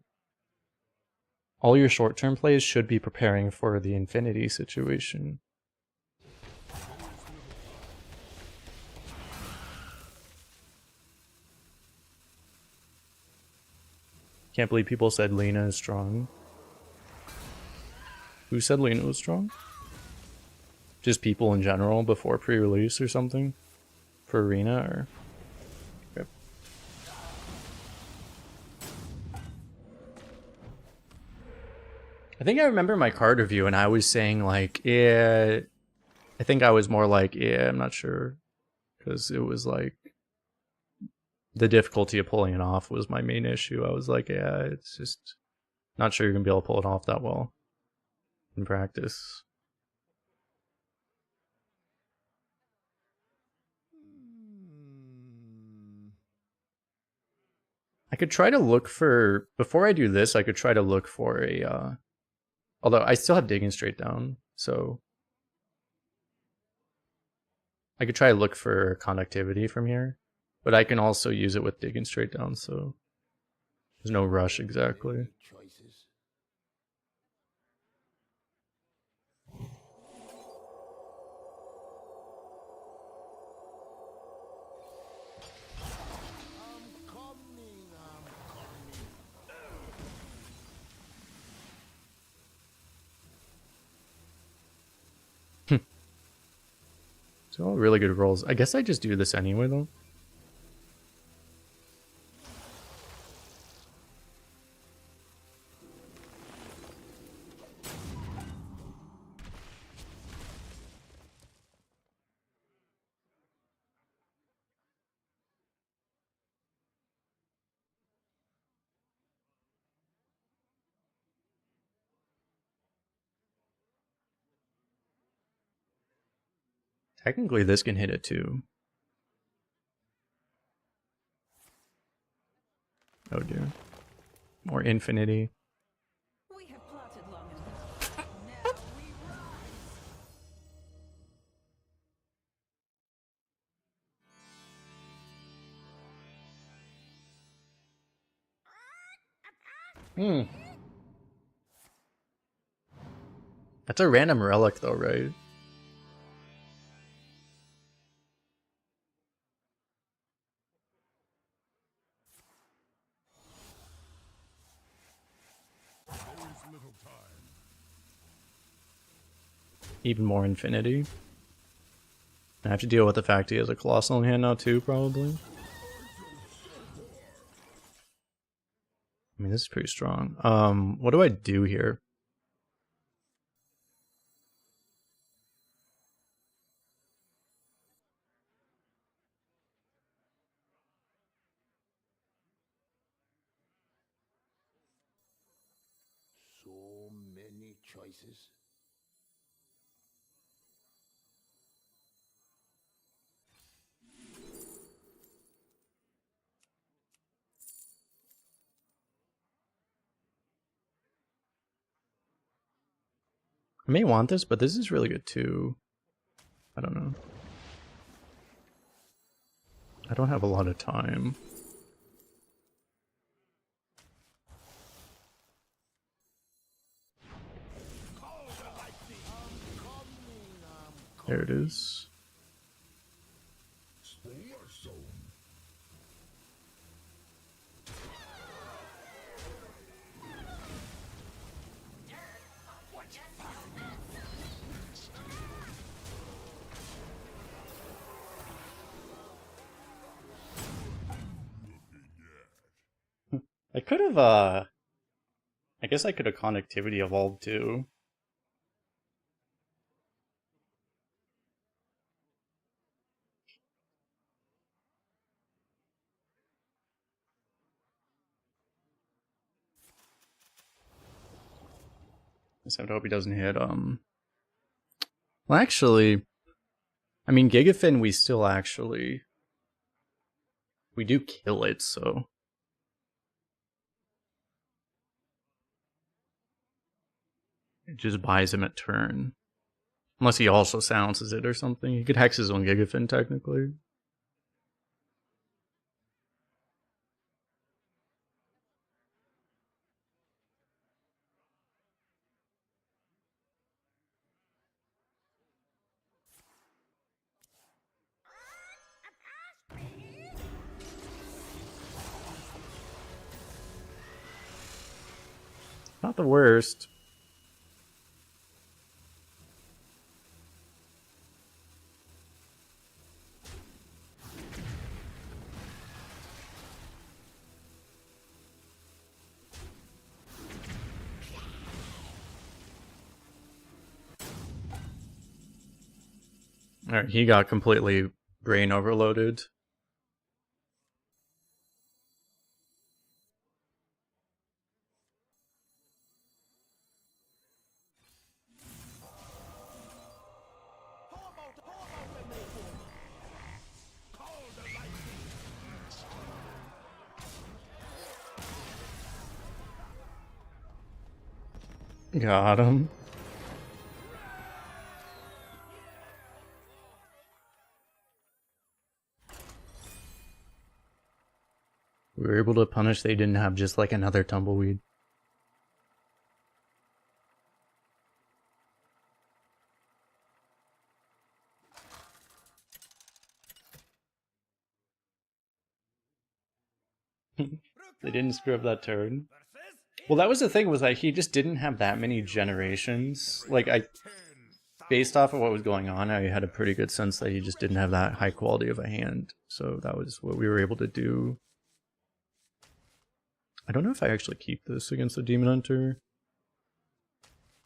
Speaker 1: All your short term plays should be preparing for the infinity situation. Can't believe people said Lena is strong. Who said Lena was strong? Just people in general before pre-release or something? For Arena or... Okay. I think I remember my card review and I was saying like, yeah... I think I was more like, yeah, I'm not sure. Because it was like... the difficulty of pulling it off was my main issue. I was like, yeah, it's just... not sure you're going to be able to pull it off that well in practice. I could try to look for... before I do this, I could try to look for a... although I still have digging straight down, so... I could try to look for conductivity from here. But I can also use it with digging straight down, so... there's no rush exactly. So all really good rolls. I guess I just do this anyway, though. Technically, this can hit it too. Oh dear. More infinity.
Speaker 3: We have plotted long enough. Now we rise.
Speaker 1: That's a random relic though, right? Even more infinity. I have to deal with the fact he has a colossal in hand now too, probably. I mean, this is pretty strong. What do I do here?
Speaker 2: So many choices.
Speaker 1: I may want this, but this is really good too. I don't know. I don't have a lot of time. There it is. I could have, I guess I could have connectivity evolved too. Just have to hope he doesn't hit, well actually, I mean, Gigafin we still actually, we do kill it, so. It just buys him a turn. Unless he also silences it or something. He could hex his own Gigafin, technically. Not the worst. Alright, he got completely brain overloaded. Got him. We were able to punish they didn't have just like another tumbleweed. They didn't screw up that turn. Well, that was the thing, was that he just didn't have that many generations. Like, based off of what was going on, I had a pretty good sense that he just didn't have that high quality of a hand. So that was what we were able to do. I don't know if I actually keep this against the Demon Hunter.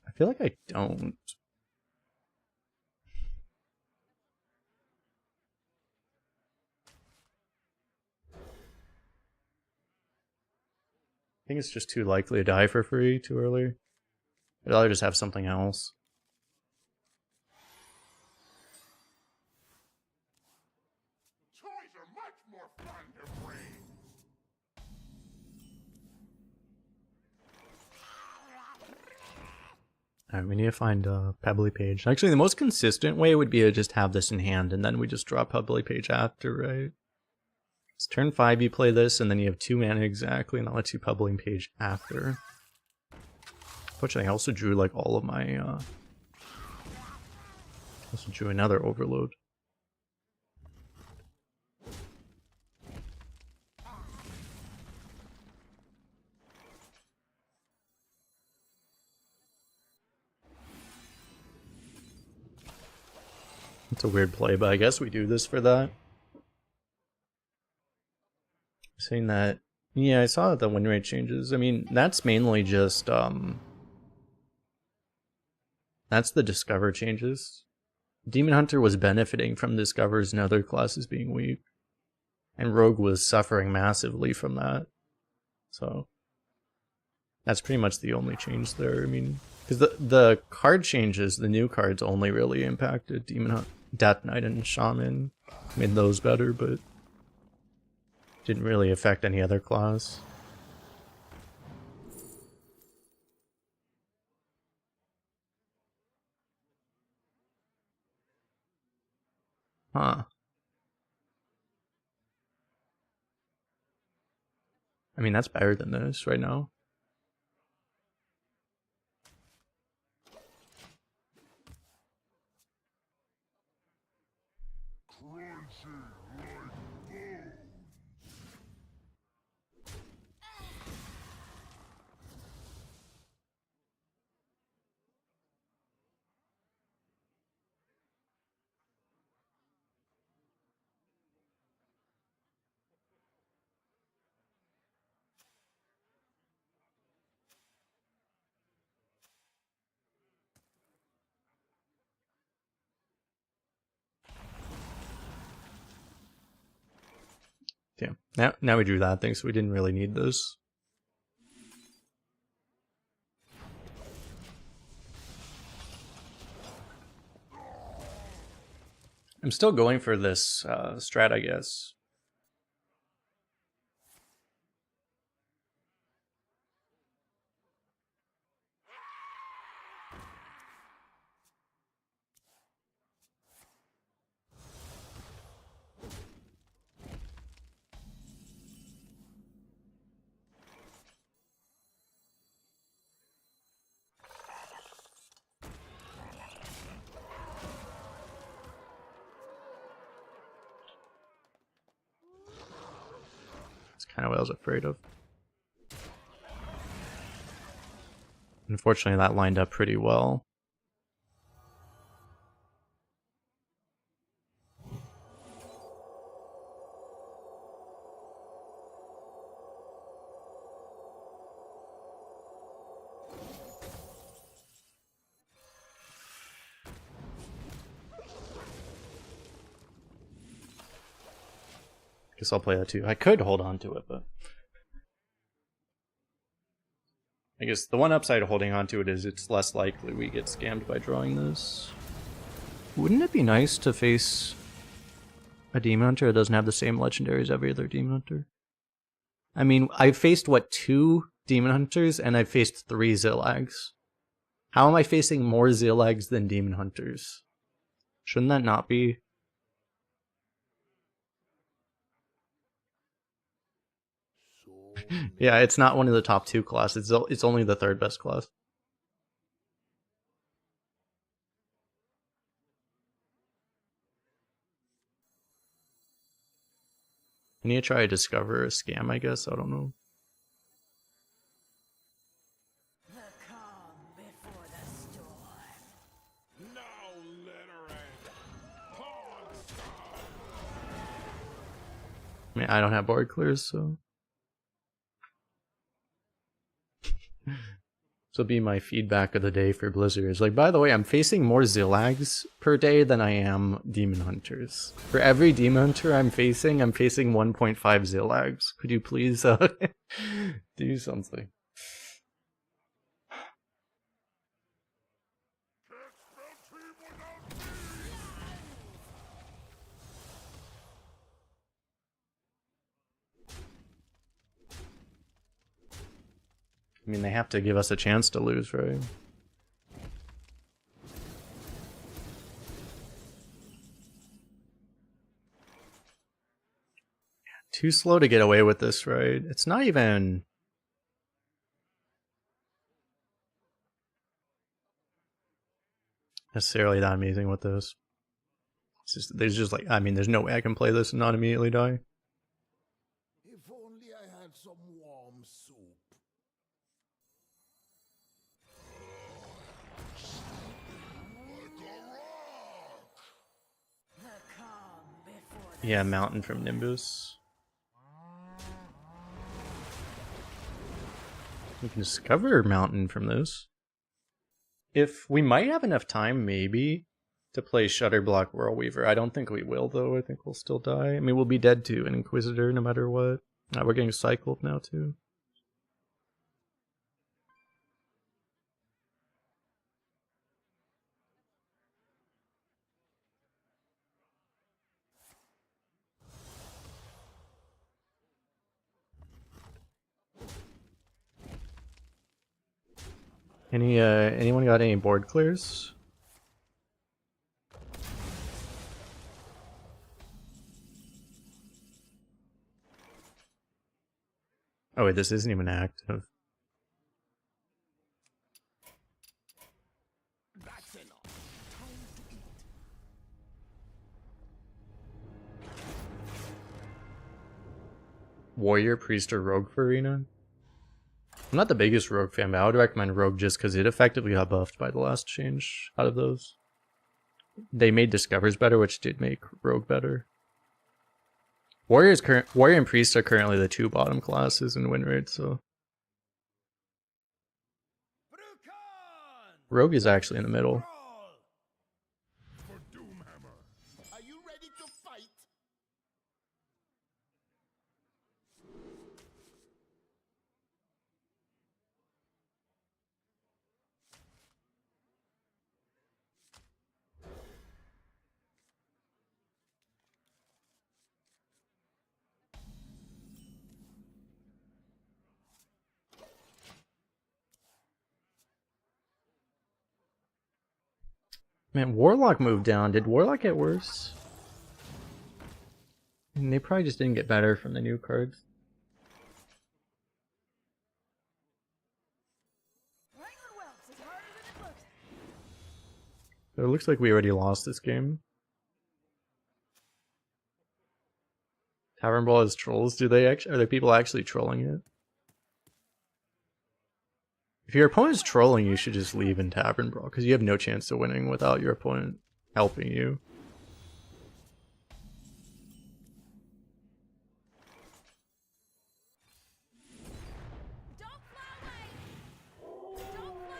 Speaker 1: I feel like I don't. I think it's just too likely to die for free too early. I'd rather just have something else.
Speaker 2: Toys are much more fun to bring.
Speaker 1: Alright, we need to find a Pebbly Page. Actually, the most consistent way would be to just have this in hand, and then we just draw Pebbly Page after, right? It's turn 5 you play this, and then you have 2 mana exactly, and that lets you Pebbling Page after. Fortunately, I also drew like all of my... also drew another Overload. It's a weird play, but I guess we do this for that. Saying that, yeah, I saw that the win rate changes. I mean, that's mainly just, that's the Discover changes. Demon Hunter was benefiting from Discovers and other classes being weak. And Rogue was suffering massively from that. So, that's pretty much the only change there. I mean, because the card changes, the new cards only really impacted Demon Hunter, Death Knight, and Shaman. Made those better, but didn't really affect any other class. Huh. I mean, that's better than this right now. Yeah, now we drew that thing, so we didn't really need this. I'm still going for this strat, I guess. Kind of what I was afraid of. Unfortunately, that lined up pretty well. Guess I'll play that too. I could hold on to it, but I guess the one upside of holding on to it is it's less likely we get scammed by drawing this. Wouldn't it be nice to face a Demon Hunter that doesn't have the same legendary as every other Demon Hunter? I mean, I've faced, what, 2 Demon Hunters, and I've faced 3 Zillags. How am I facing more Zillags than Demon Hunters? Shouldn't that not be? Yeah, it's not one of the top 2 classes. It's only the 3rd best class. I need to try to discover a scam, I guess. I don't know.
Speaker 3: The calm before the storm.
Speaker 2: No littering. Kolst.
Speaker 1: I mean, I don't have board clears, so... So be my feedback of the day for Blizzard is like, by the way, I'm facing more Zillags per day than I am Demon Hunters. For every Demon Hunter I'm facing 1.5 Zillags. Could you please do something? I mean, they have to give us a chance to lose, right? Too slow to get away with this, right? It's not even... necessarily that amazing with this. It's just, there's just like, I mean, there's no way I can play this and not immediately die.
Speaker 2: If only I had some warm soup.
Speaker 3: The calm before the
Speaker 1: Yeah, Mountain from Nimbus. We can discover Mountain from this. If we might have enough time, maybe, to play Shutterblock Whirlweaver. I don't think we will, though. I think we'll still die. I mean, we'll be dead to an Inquisitor no matter what. We're getting cycled now, too. Anyone got any board clears? Oh wait, this isn't even active.
Speaker 2: That's enough. Time to eat.
Speaker 1: Warrior, Priest, or Rogue for Arena? I'm not the biggest Rogue fan, but I would recommend Rogue just because it effectively got buffed by the last change out of those. They made Discovers better, which did make Rogue better. Warrior and Priest are currently the 2 bottom classes in win rate, so... Rogue is actually in the middle.
Speaker 2: For Doomhammer. Are you ready to fight?
Speaker 1: Man, Warlock moved down. Did Warlock get worse? And they probably just didn't get better from the new cards.
Speaker 3: Wrangling whelps is harder than it looks.
Speaker 1: So it looks like we already lost this game. Tavern Brawl is trolls. Do they actually? Are there people actually trolling it? If your opponent's trolling, you should just leave in Tavern Brawl because you have no chance of winning without your opponent helping you.
Speaker 3: Don't fly away! Don't fly away!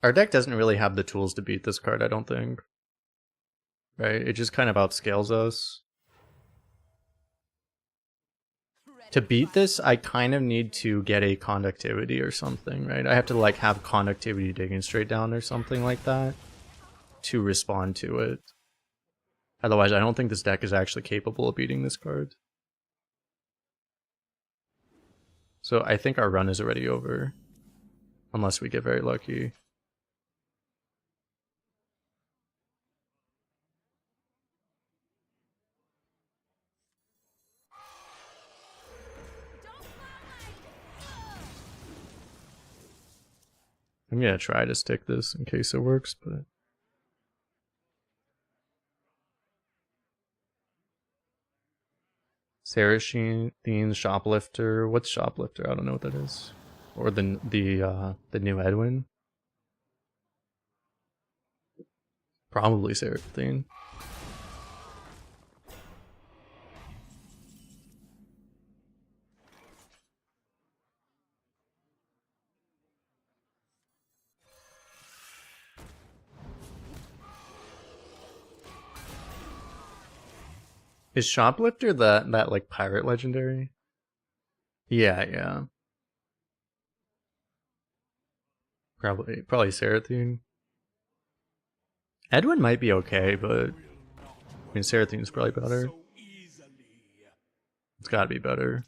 Speaker 1: Our deck doesn't really have the tools to beat this card, I don't think. Right? It just kind of outscales us. To beat this, I kind of need to get a conductivity or something, right? I have to like have conductivity digging straight down or something like that to respond to it. Otherwise, I don't think this deck is actually capable of beating this card. So I think our run is already over. Unless we get very lucky. I'm gonna try to stick this in case it works, but... Seraphine, Shoplifter. What's Shoplifter? I don't know what that is. Or the new Edwin. Probably Seraphine. Is Shoplifter that like pirate legendary? Yeah. Probably Seraphine. Edwin might be okay, but I mean Seraphine's probably better. It's gotta be better.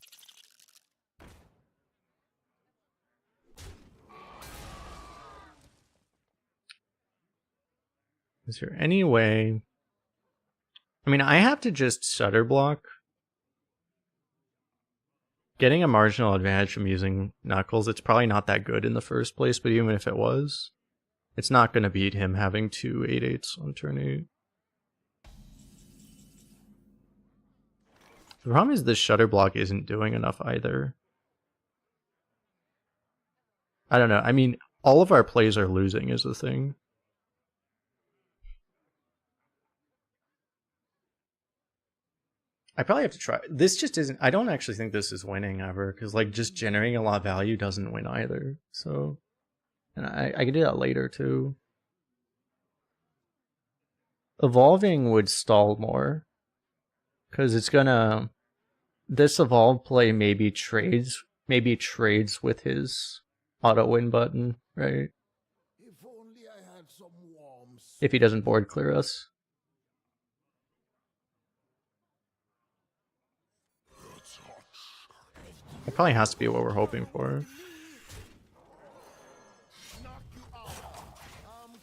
Speaker 1: Is there any way? I mean, I have to just stutter block. Getting a marginal advantage from using Knuckles, it's probably not that good in the first place, but even if it was, it's not going to beat him having two 8/8s on turn 8. The problem is this Shutter Block isn't doing enough either. I don't know. I mean, all of our plays are losing is the thing. I probably have to try. This just isn't... I don't actually think this is winning ever, because like just generating a lot of value doesn't win either. So, and I can do that later too. Evolving would stall more, because it's gonna... This evolve play maybe trades with his auto win button, right?
Speaker 2: If only I had some warmth.
Speaker 1: If he doesn't board clear us. It probably has to be what we're hoping for.
Speaker 2: Knock you out. I'm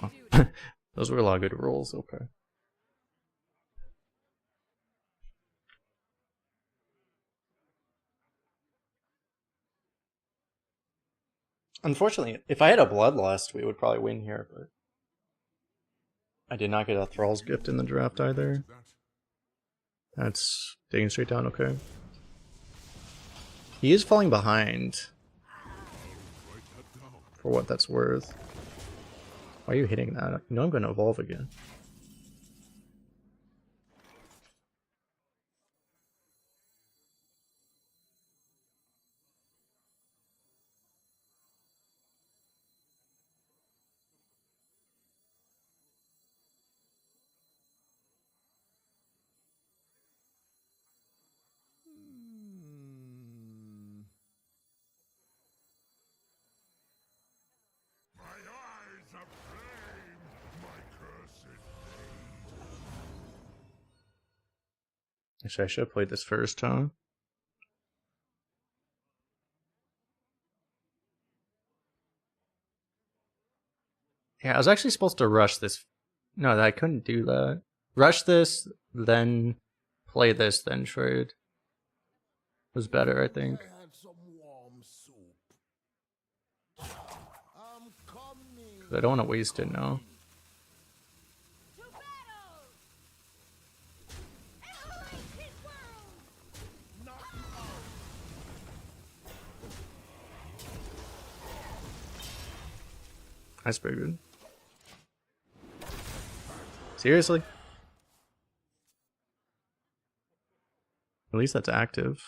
Speaker 2: coming.
Speaker 1: Well, those were a lot of good rolls, okay. Unfortunately, if I had a Bloodlust, we would probably win here, but I did not get a Thrall's Gift in the draft either. That's digging straight down, okay. He is falling behind. For what that's worth. Why are you hitting that? You know I'm going to evolve again.
Speaker 2: My eyes are flame. My cursed fate.
Speaker 1: Actually, I should have played this first, huh? Yeah, I was actually supposed to rush this. No, I couldn't do that. Rush this, then play this than trade. Was better, I think.
Speaker 2: I had some warm soup. I'm coming.
Speaker 1: 'Cause I don't want to waste it now.
Speaker 4: To battle! Annihilate his world!
Speaker 2: Knock you out.
Speaker 1: That's pretty good. Seriously? At least that's active.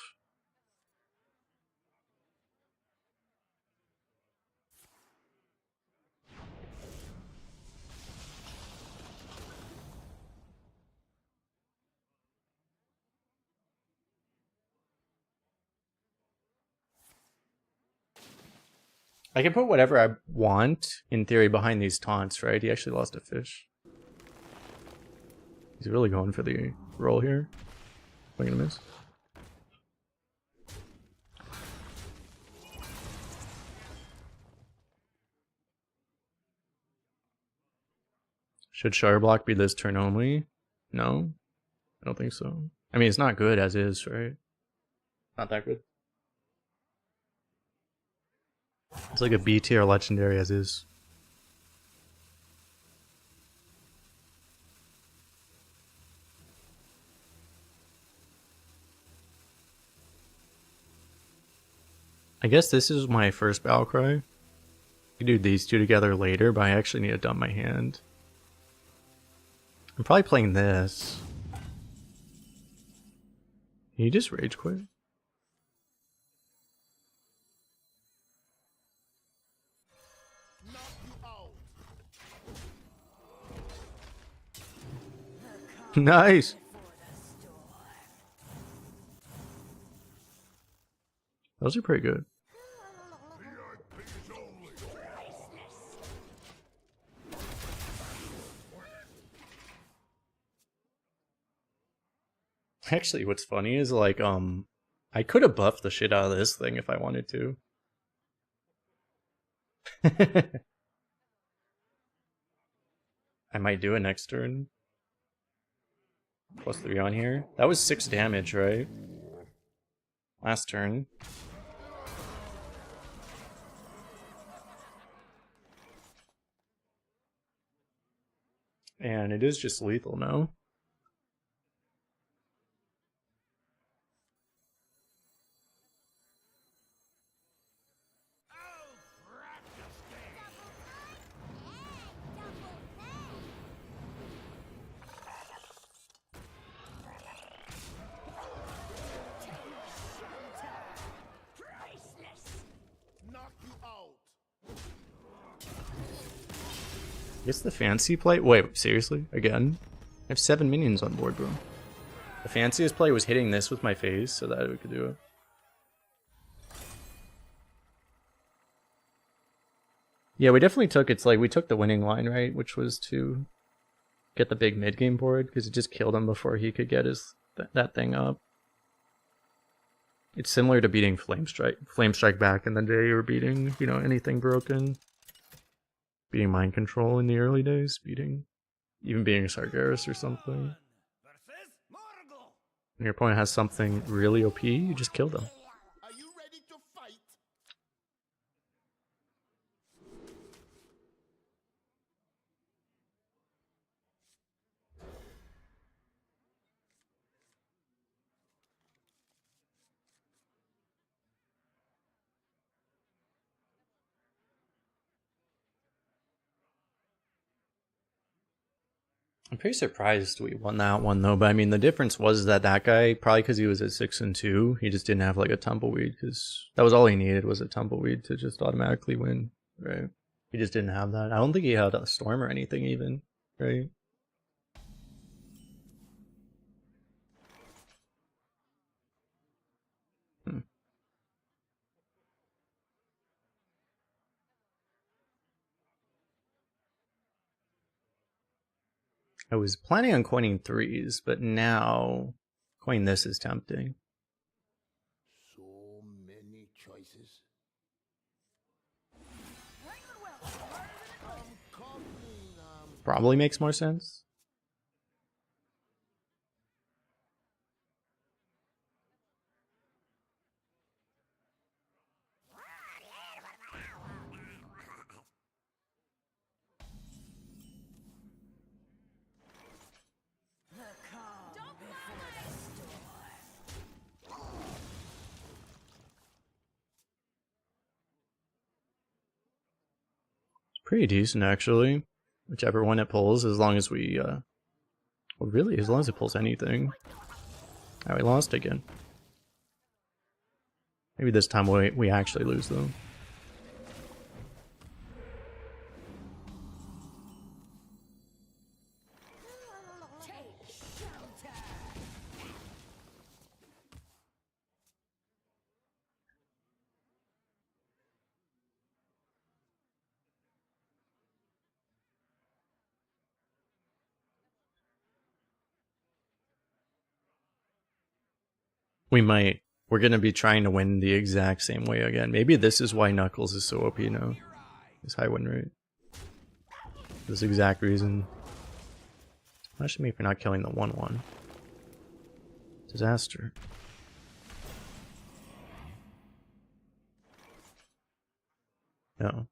Speaker 1: I can put whatever I want, in theory, behind these taunts, right? He actually lost a fish. He's really going for the roll here. Am I gonna miss? Should Shard Block be this turn only? No? I don't think so. I mean, it's not good as is, right? Not that good. It's like a B tier legendary as is. I guess this is my first battle cry. I could do these two together later, but I actually need to dump my hand. I'm probably playing this. Can you just rage quit?
Speaker 2: Knock you out.
Speaker 1: Nice! Those are pretty good.
Speaker 2: VIPs only.
Speaker 1: Actually, what's funny is like, I could have buffed the shit out of this thing if I wanted to. I might do it next turn. +3 on here. That was 6 damage, right? Last turn. And it is just lethal now.
Speaker 2: Knock you out.
Speaker 1: I guess the fancy play. Wait, seriously? Again? I have 7 minions on board, bro. The fanciest play was hitting this with my face so that we could do it. Yeah, we definitely took, it's like, we took the winning line, right? Which was to get the big mid-game board, because it just killed him before he could get his that thing up. It's similar to beating Flame Strike back in the day, or beating, you know, anything broken. Beating Mind Control in the early days, even beating Sargeras or something.
Speaker 4: Versus Morgul!
Speaker 1: When your opponent has something really OP, you just kill them.
Speaker 2: Are you ready to fight?
Speaker 1: I'm pretty surprised we won that one though, but I mean the difference was that guy, probably because he was at 6 and 2, he just didn't have like a tumbleweed, because that was all he needed, was a tumbleweed to just automatically win, right? He just didn't have that. I don't think he had a storm or anything even, right? I was planning on coining 3s, but now coining this is tempting.
Speaker 2: So many choices. I'm coming.
Speaker 1: Probably makes more sense. Pretty decent, actually. Whichever one it pulls, as long as we, well, really, as long as it pulls anything. Oh, we lost again. Maybe this time we actually lose, though. We're gonna be trying to win the exact same way again. Maybe this is why Knuckles is so OP now. His high win rate. This exact reason. Punishing me for not killing the 1/1. Disaster. No.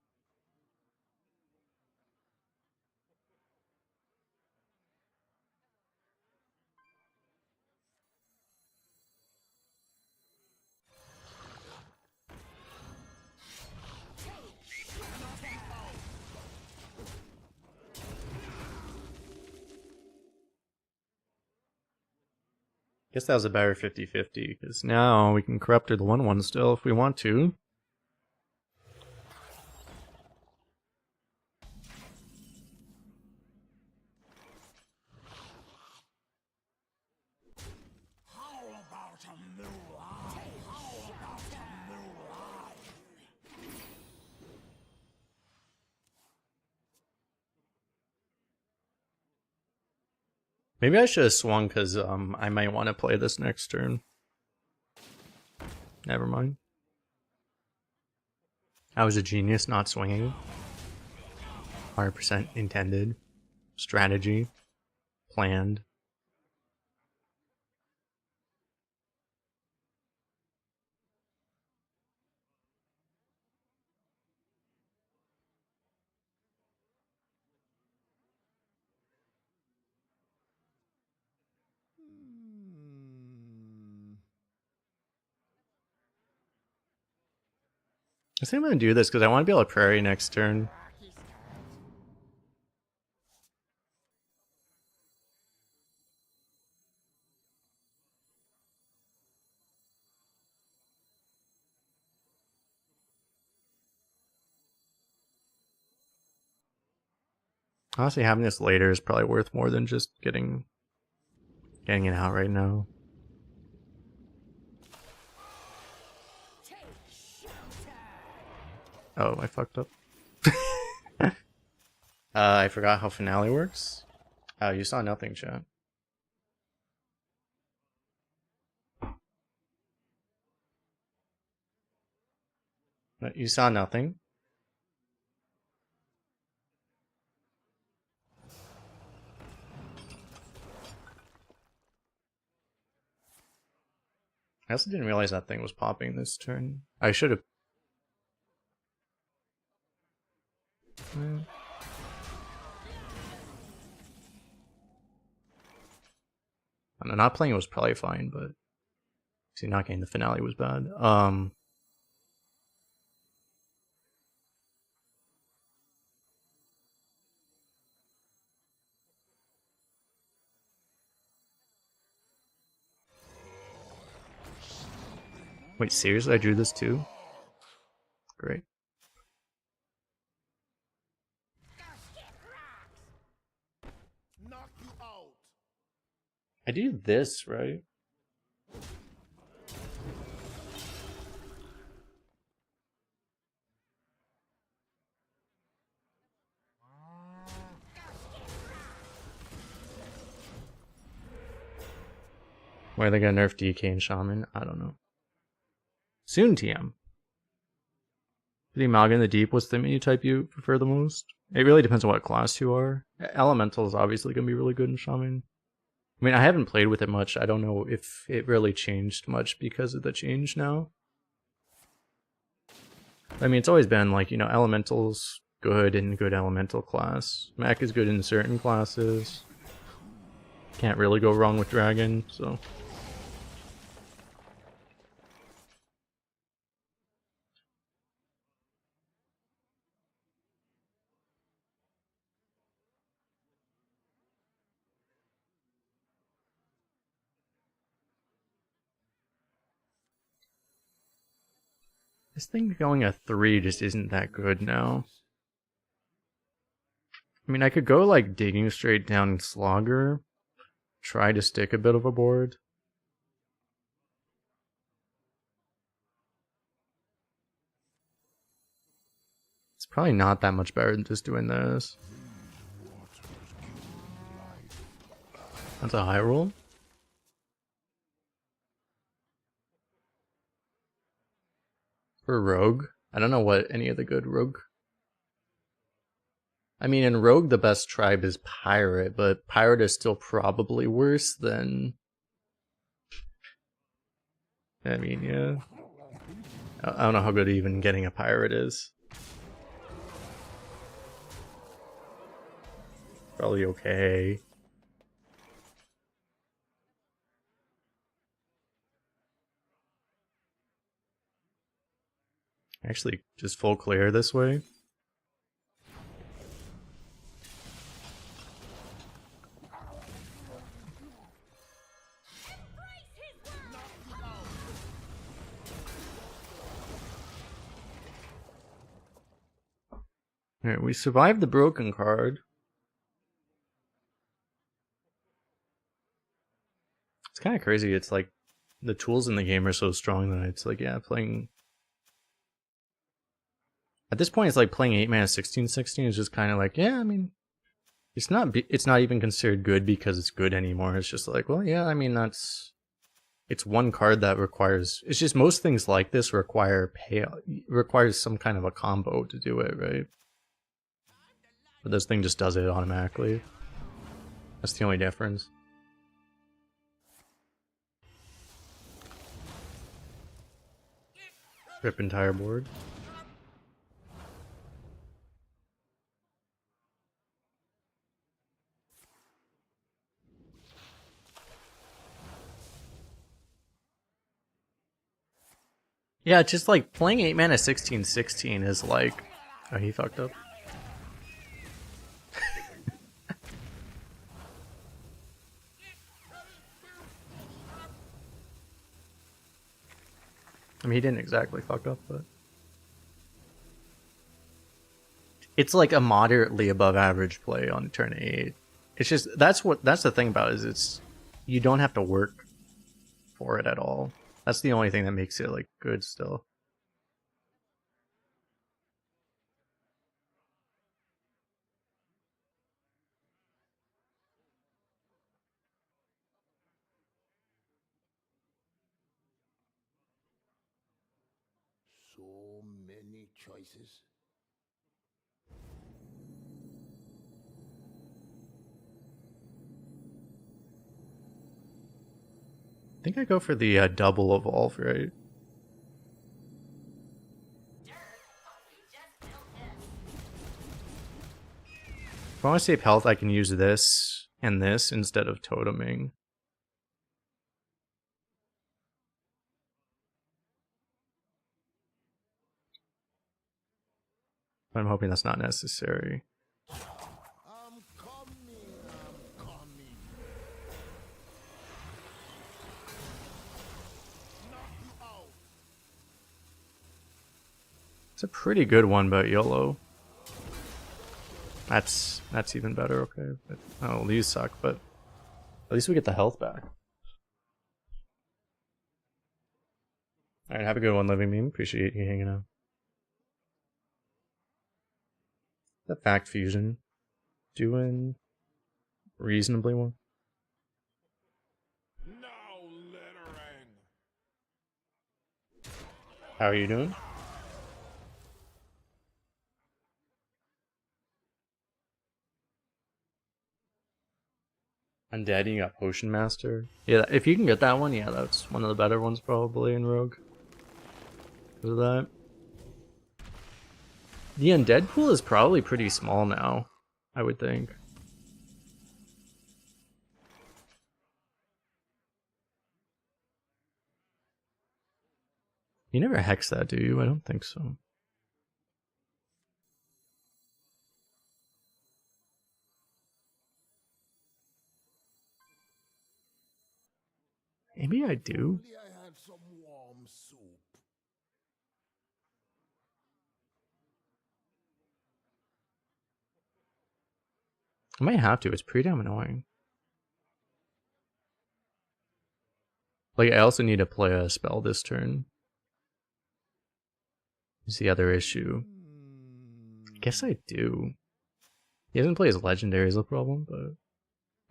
Speaker 1: Guess that was a better 50-50, because now we can corrupt the 1/1 still if we want to.
Speaker 2: How about a new life? How about a new life?
Speaker 1: Maybe I should have swung, because I might want to play this next turn. Never mind. I was a genius not swinging. 100% intended. Strategy. Planned. I think I'm going to do this because I want to be able to prairie next turn. Honestly, having this later is probably worth more than just getting it out right now. Oh, I fucked up. I forgot how finale works. Oh, you saw nothing, chat. No, you saw nothing. I also didn't realize that thing was popping this turn. I should have. I don't know, not playing was probably fine, but see, not getting the finale was bad. Wait, seriously? I drew this too? Great.
Speaker 2: Knock you out.
Speaker 1: I do this, right? Why are they gonna nerf DK and Shaman? I don't know. Soon, TM. The Amalgam in the Deep, what's the menu type you prefer the most? It really depends on what class you are. Elemental is obviously going to be really good in Shaman. I mean, I haven't played with it much. I don't know if it really changed much because of the change now. I mean, it's always been like, you know, Elemental's good in good Elemental class. Mech is good in certain classes. Can't really go wrong with Dragon, so... This thing going a 3 just isn't that good now. I mean, I could go like digging straight down Slogger, try to stick a bit of a board. It's probably not that much better than just doing this. That's a high roll. For Rogue, I don't know what any of the good Rogue. I mean, in Rogue, the best tribe is Pirate, but Pirate is still probably worse than. I mean, yeah. I don't know how good even getting a Pirate is. Probably okay. Actually, just full clear this way. Alright, we survived the broken card. It's kind of crazy. It's like the tools in the game are so strong that it's like, yeah, playing. At this point, it's like playing 8 mana 16/16 is just kind of like, yeah, I mean, it's not even considered good because it's good anymore. It's just like, well, yeah, I mean, it's one card that requires. It's just most things like this requires some kind of a combo to do it, right? But this thing just does it automatically. That's the only difference. Rip entire board. Yeah, just like playing 8 mana 16/16 is like. Oh, he fucked up. I mean, he didn't exactly fuck up, but. It's like a moderately above average play on turn 8. It's just that's the thing about it, is it's you don't have to work for it at all. That's the only thing that makes it like good still.
Speaker 2: So many choices.
Speaker 1: I think I go for the double evolve, right? If I want to save health, I can use this and this instead of toteming. But I'm hoping that's not necessary.
Speaker 2: I'm coming. Knock you out.
Speaker 1: It's a pretty good one, but YOLO. That's even better, okay. But, oh, these suck, but at least we get the health back. Alright, have a good one, Living Meme. Appreciate you hanging out. The fact fusion doing reasonably well.
Speaker 2: No littering.
Speaker 1: How are you doing? Undead, you got Potion Master. Yeah, if you can get that one, yeah, that's one of the better ones probably in Rogue. Because of that. The Undead pool is probably pretty small now, I would think. You never hex that, do you? I don't think so. Maybe I do.
Speaker 2: Only I had some warm soup.
Speaker 1: I might have to. It's pretty damn annoying. Like, I also need to play a spell this turn. Is the other issue. I guess I do. He doesn't play his legendary is a problem, but... And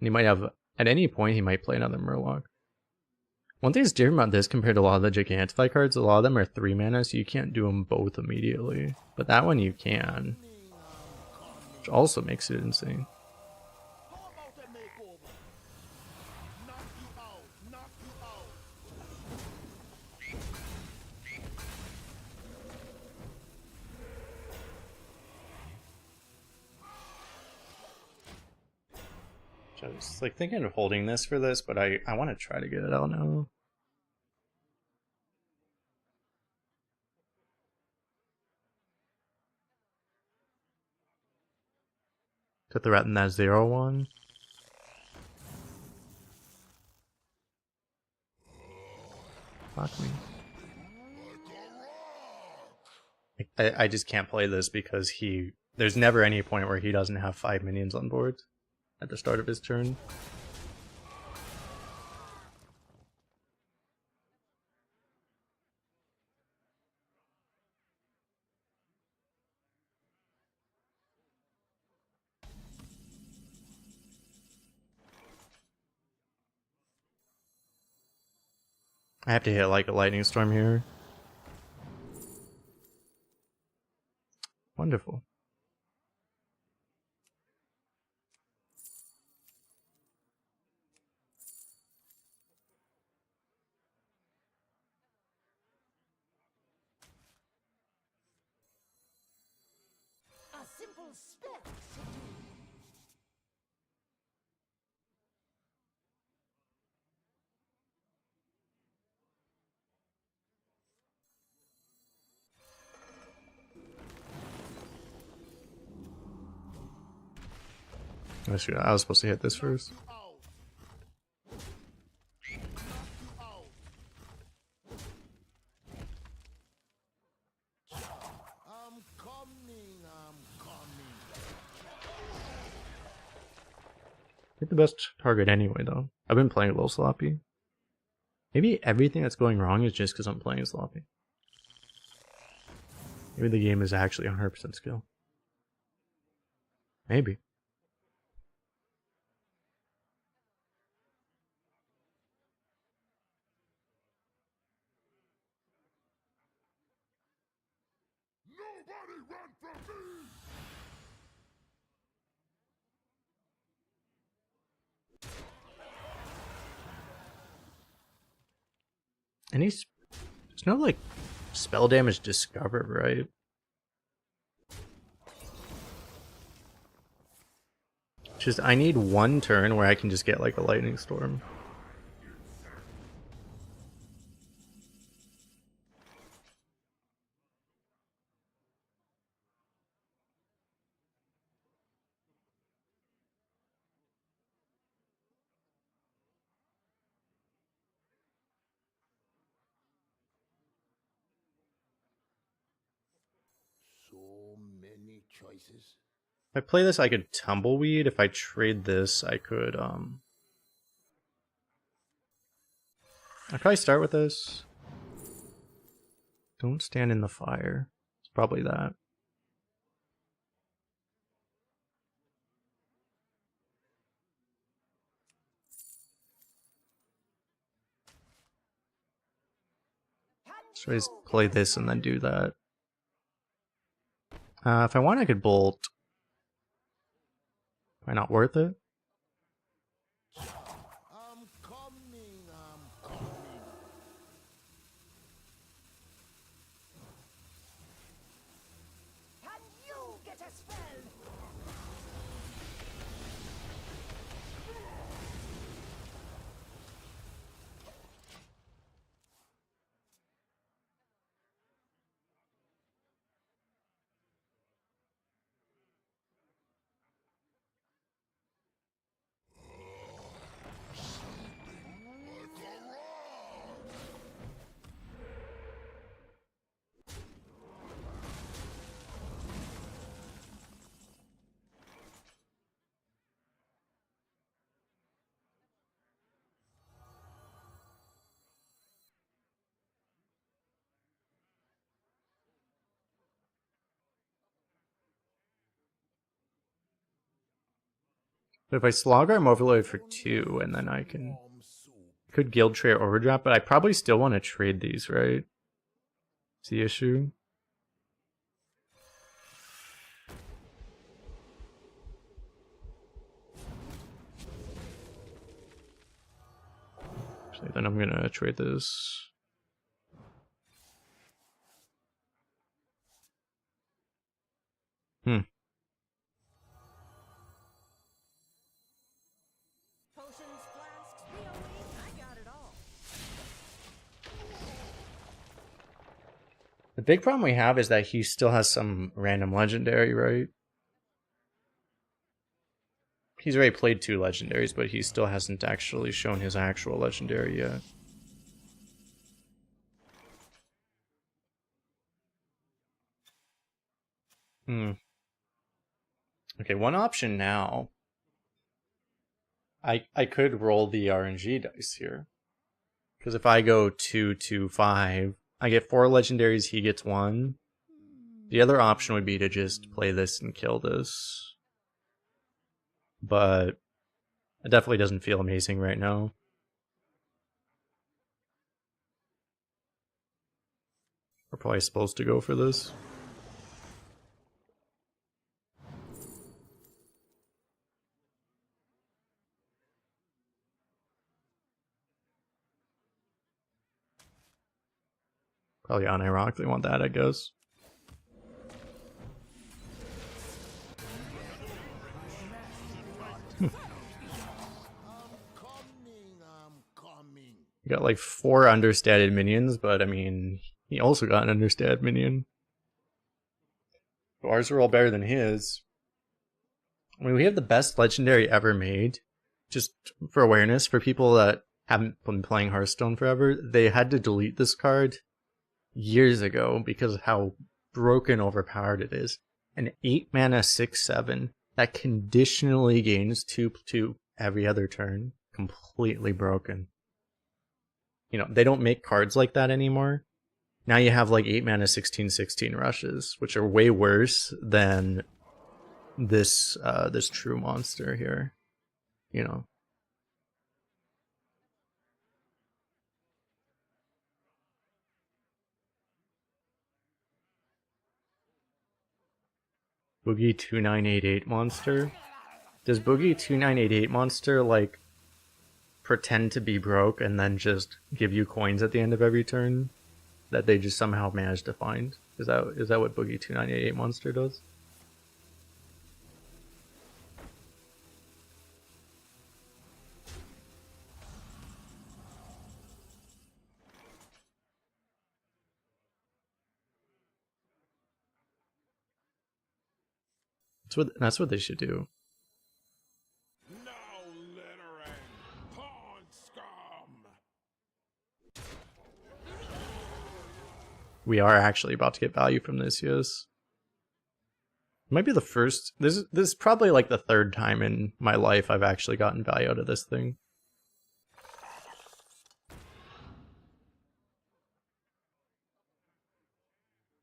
Speaker 1: he might have... At any point, he might play another Murloc. One thing that's different about this compared to a lot of the Gigantify cards, a lot of them are 3 mana, so you can't do them both immediately. But that one you can. Which also makes it insane. I was like thinking of holding this for this, but I want to try to get it out now. Put the rat in that 0/1. Fuck me. I just can't play this because there's never any point where he doesn't have 5 minions on board at the start of his turn. I have to hit like a lightning storm here. Wonderful.
Speaker 3: A simple spell should do.
Speaker 1: I was supposed to hit this first. Hit the best target anyway, though. I've been playing a little sloppy. Maybe everything that's going wrong is just because I'm playing sloppy. Maybe the game is actually 100% skill. Maybe.
Speaker 2: Nobody run from me!
Speaker 1: And there's no like spell damage discovered, right? Just I need one turn where I can just get like a lightning storm.
Speaker 2: So many choices.
Speaker 1: If I play this, I could tumbleweed. If I trade this, I could I'd probably start with this. Don't stand in the fire. It's probably that. So I just play this and then do that. If I want, I could bolt. Probably not worth it.
Speaker 2: I'm coming, I'm coming.
Speaker 3: Can you get a spell?
Speaker 1: But if I slog arm overload for 2, and then I could guild trade overdraft, but I probably still want to trade these, right? It's the issue. Actually, then I'm gonna trade this.
Speaker 3: Potions, flasks, POEs, I got it all.
Speaker 1: The big problem we have is that he still has some random legendary, right? He's already played 2 legendaries, but he still hasn't actually shown his actual legendary yet. Okay, one option now. I could roll the RNG dice here. Because if I go 2, 2, 5, I get 4 legendaries, he gets 1. The other option would be to just play this and kill this. But it definitely doesn't feel amazing right now. We're probably supposed to go for this. Probably unironically want that, I guess. You got like 4 understated minions, but I mean, he also got an understated minion. So ours are all better than his. I mean, we have the best legendary ever made. Just for awareness, for people that haven't been playing Hearthstone forever, they had to delete this card years ago because of how broken overpowered it is. An 8 mana 6/7 that conditionally gains 2/2 every other turn. Completely broken. You know, they don't make cards like that anymore. Now you have like 8 mana 16/16 rushes, which are way worse than this this true monster here. You know. Boogie 2988 monster. Does Boogie 2988 monster like pretend to be broke and then just give you coins at the end of every turn that they just somehow managed to find? Is that what Boogie 2988 monster does? That's what they should do.
Speaker 2: No littering, pawn scum.
Speaker 1: We are actually about to get value from this, yes. It might be the first. This is probably like the 3rd time in my life I've actually gotten value out of this thing.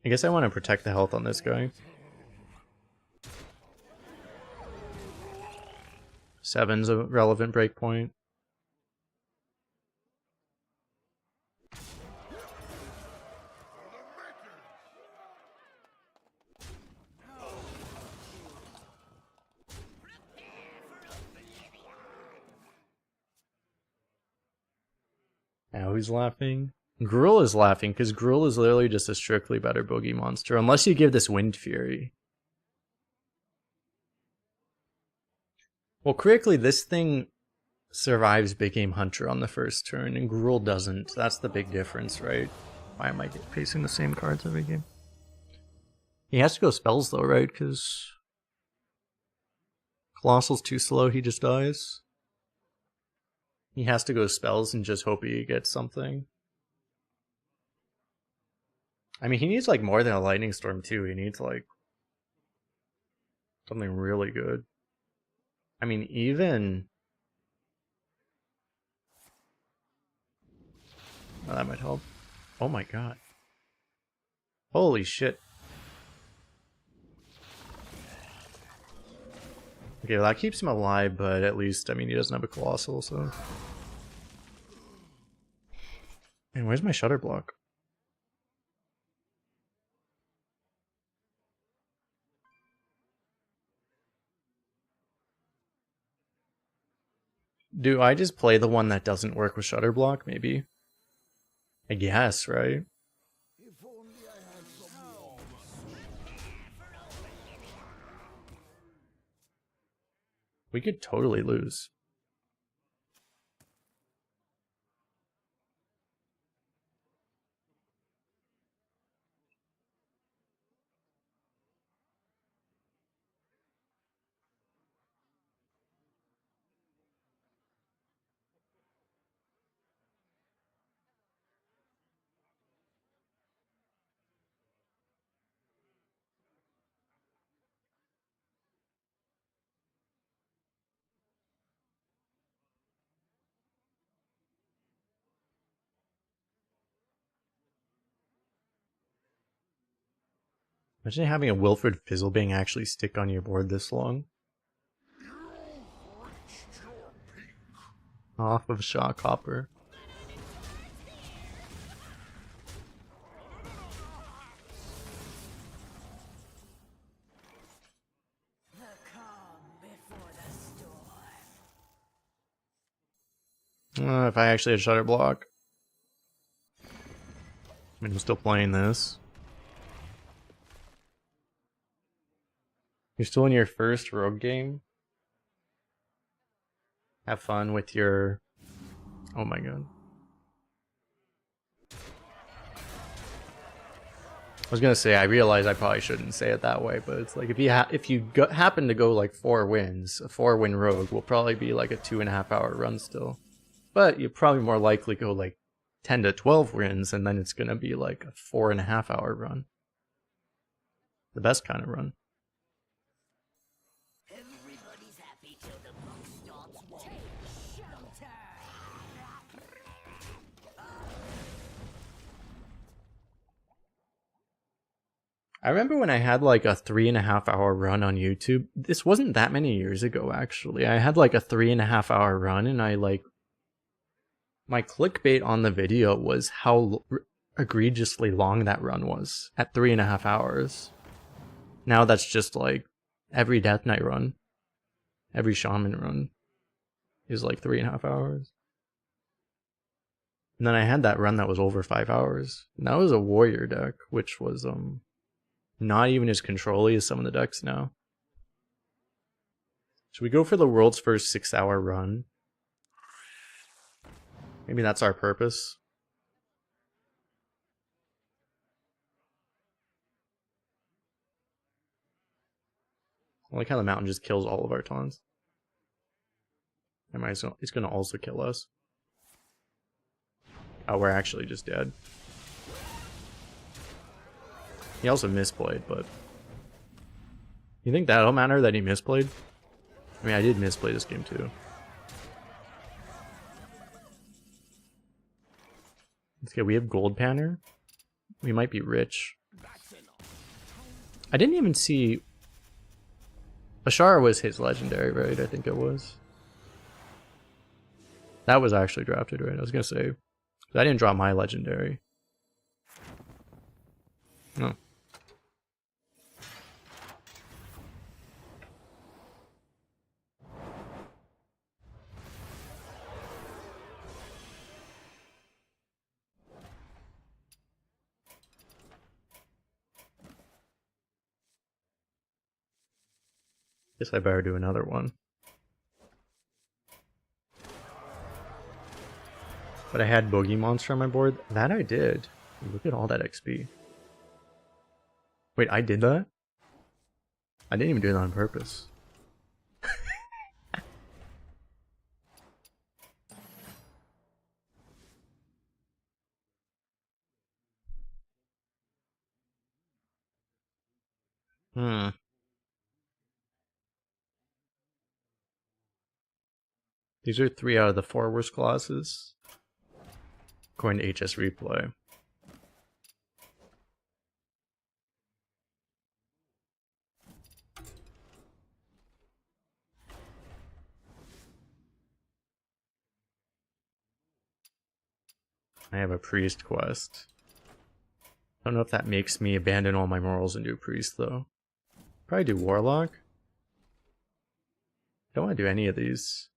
Speaker 1: I guess I want to protect the health on this guy. 7's a relevant breakpoint. Now who's laughing? Gruul is laughing because Gruul is literally just a strictly better boogie monster, unless you give this Wind Fury. Well, critically, this thing survives Big Game Hunter on the first turn, and Gruul doesn't. That's the big difference, right? Why am I facing the same cards every game? He has to go spells though, right? Because Colossal's too slow, he just dies. He has to go spells and just hope he gets something. I mean, he needs like more than a Lightning Storm too. He needs like something really good. I mean, even... Oh, that might help. Oh my god. Holy shit.
Speaker 5: Okay, well, that keeps him alive, but at least, I mean, he doesn't have a Colossal, so... And where's my Shutter block? Do I just play the one that doesn't work with Shutter block, maybe? I guess, right?
Speaker 2: If only I had some warmth.
Speaker 5: We could totally lose. Imagine having a Wilfred Fizzlebang actually stick on your board this long. Off of Shock Hopper.
Speaker 3: The calm before the storm.
Speaker 5: If I actually had Shutter block. I mean, I'm still playing this. You're still in your first rogue game? Have fun with your... Oh my god. I was gonna say, I realize I probably shouldn't say it that way, but it's like, if you happen to go like 4 wins, a 4-win rogue will probably be like a 2.5 hour run still. But you'll probably more likely go like 10 to 12 wins, and then it's gonna be like a 4.5 hour run. The best kind of run.
Speaker 3: Everybody's happy till the book starts walking. Take shelter.
Speaker 5: I remember when I had like a 3.5 hour run on YouTube. This wasn't that many years ago, actually. I had like a 3.5 hour run, and I like... My clickbait on the video was how egregiously long that run was at 3.5 hours. Now that's just like every Death Knight run, every Shaman run is like 3.5 hours. And then I had that run that was over 5 hours. And that was a warrior deck, which was not even as controlly as some of the decks now. Should we go for the world's first 6-hour run? Maybe that's our purpose. I like how the mountain just kills all of our taunts. It's going to also kill us. Oh, we're actually just dead. He also misplayed, but... You think that'll matter that he misplayed? I mean, I did misplay this game too. Okay, we have Gold Panner. We might be rich. I didn't even see... Ashara was his legendary, right? I think it was. That was actually drafted, right? I was gonna say... I didn't draw my legendary. No. Guess I better do another one. But I had Boogie Monster on my board. That I did. Look at all that XP. Wait, I did that? I didn't even do that on purpose. These are 3 out of the 4 worst clauses, according to HS Replay. I have a priest quest. Don't know if that makes me abandon all my morals and do priest though. Probably do warlock. Don't want to do any of these.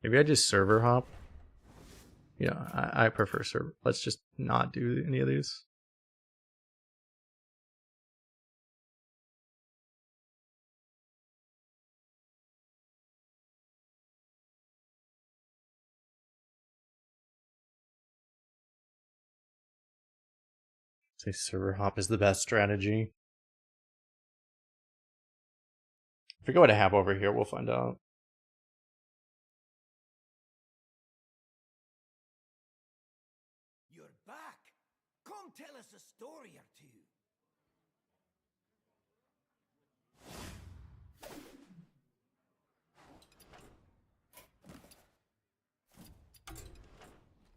Speaker 5: Maybe I just server hop. Yeah, I prefer server. Let's just not do any of these. Say server hop is the best strategy. Forget what I have over here, we'll find out.
Speaker 4: You're back. Come tell us a story or two.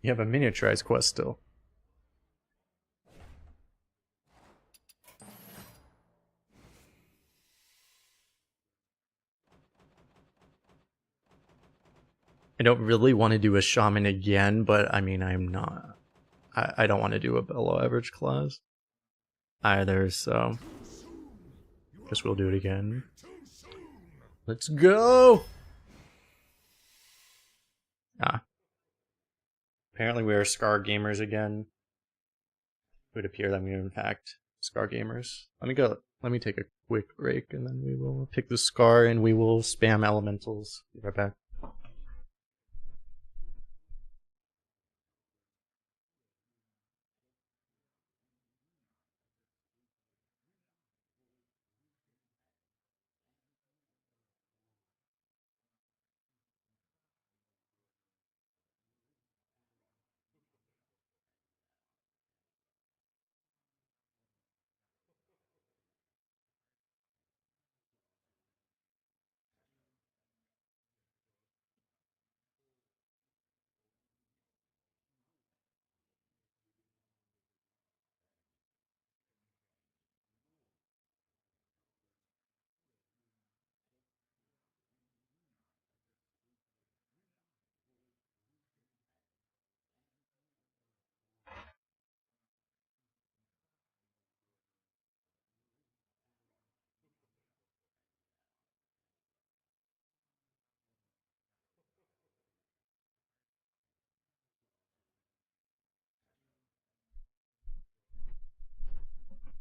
Speaker 5: You have a miniaturized quest still. I don't really want to do a shaman again, but I mean, I'm not. I don't want to do a below average class either, so guess we'll do it again. Let's go! Ah. Apparently we are Scar gamers again. It would appear that we are in fact Scar gamers. Let me take a quick break and then we will pick the Scar and we will spam elementals. Be right back.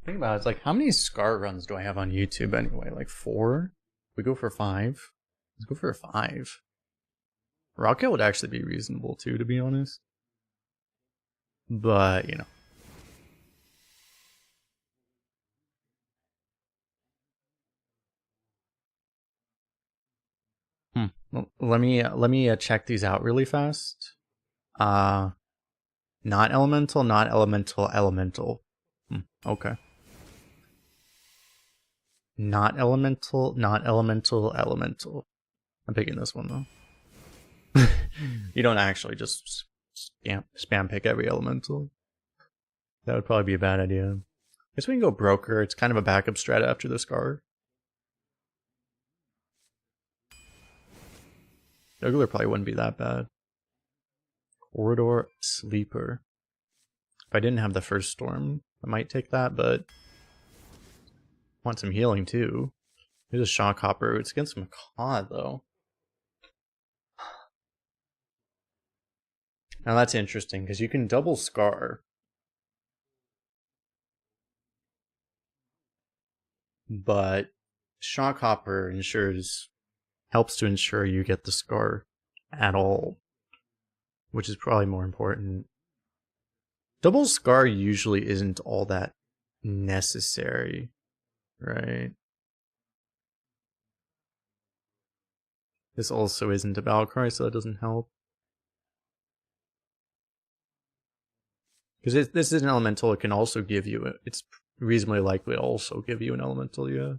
Speaker 5: Think about it, it's like, how many Scar runs do I have on YouTube anyway? Like 4? We go for 5? Let's go for 5. Rocket would actually be reasonable too, to be honest. But, you know. Well, let me check these out really fast. Not elemental, not elemental, elemental. Okay. Not elemental, not elemental, elemental. I'm picking this one though. You don't actually just spam pick every elemental. That would probably be a bad idea. Guess we can go broker. It's kind of a backup strat after the Scar. Juggler probably wouldn't be that bad. Corridor Sleeper. If I didn't have the first storm, I might take that, but I want some healing too. There's a Shock Hopper. It's against Macaw though. Now that's interesting because you can double Scar. But Shock Hopper helps to ensure you get the Scar at all, which is probably more important. Double Scar usually isn't all that necessary, right? This also isn't a battle cry, so that doesn't help. Because this is an elemental, it can also give you it's reasonably likely to also give you an elemental, yeah.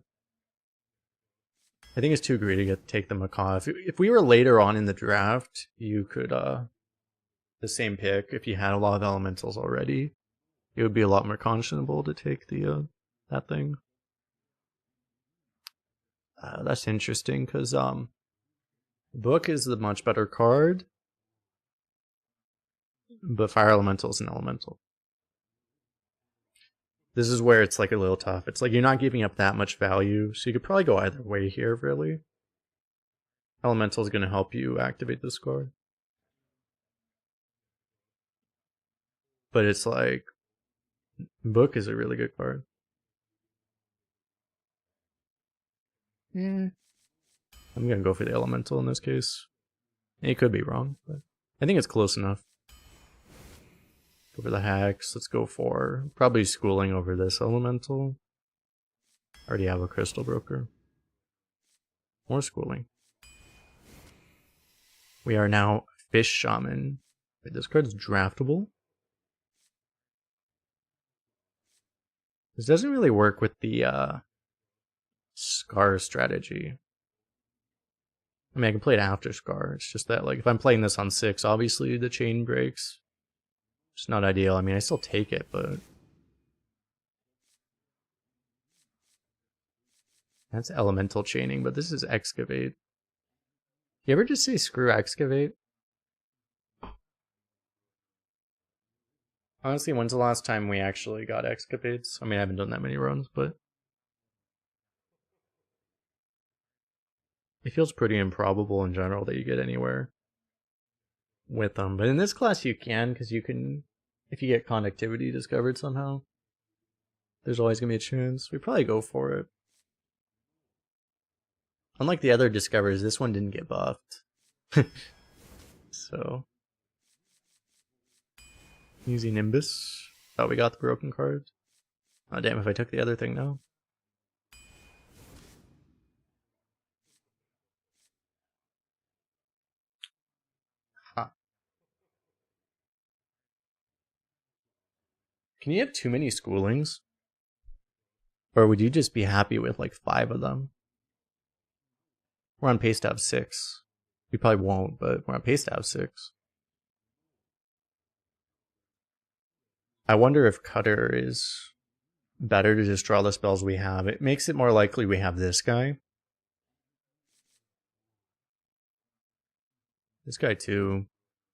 Speaker 5: I think it's too greedy to take the Macaw. If we were later on in the draft, you could the same pick, if you had a lot of elementals already, it would be a lot more conscionable to take the that thing. That's interesting because book is the much better card. but Fire Elemental is an elemental. This is where it's like a little tough. It's like you're not giving up that much value, so you could probably go either way here, really. Elemental is going to help you activate this card. But it's like, Book is a really good card. I'm going to go for the Elemental in this case. It could be wrong, but I think it's close enough. Go for the Hex. Let's go for probably Schooling over this Elemental. Already have a Crystal Broker. More Schooling. We are now Fish Shaman. Wait, this card's draftable. This doesn't really work with the Scar strategy. I mean, I can play it after Scar. It's just that, like, if I'm playing this on 6, obviously the chain breaks. It's not ideal. I mean, I still take it, but... That's elemental chaining, but this is Excavate. You ever just say screw Excavate? Honestly, when's the last time we actually got Excavates? I mean, I haven't done that many runs, but... It feels pretty improbable in general that you get anywhere with them. But in this class you can, because you can... If you get conductivity discovered somehow, there's always going to be a chance. We probably go for it. Unlike the other discovers, this one didn't get buffed. So... Using Nimbus. Thought we got the broken card. Oh damn, if I took the other thing now. Huh. Can you have too many Schoolings? Or would you just be happy with like 5 of them? We're on pace to have 6. We probably won't, but we're on pace to have 6. I wonder if Cutter is better to just draw the spells we have. It makes it more likely we have this guy. This guy too.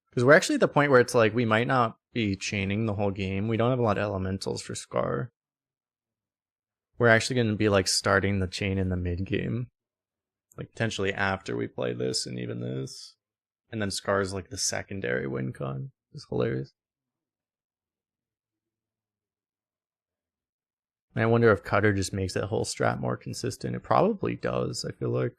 Speaker 5: Because we're actually at the point where it's like we might not be chaining the whole game. We don't have a lot of elementals for Scar. We're actually going to be like starting the chain in the mid game. Like potentially after we play this and even this. And then Scar's like the secondary win con. It's hilarious. And I wonder if Cutter just makes that whole strat more consistent. It probably does, I feel like.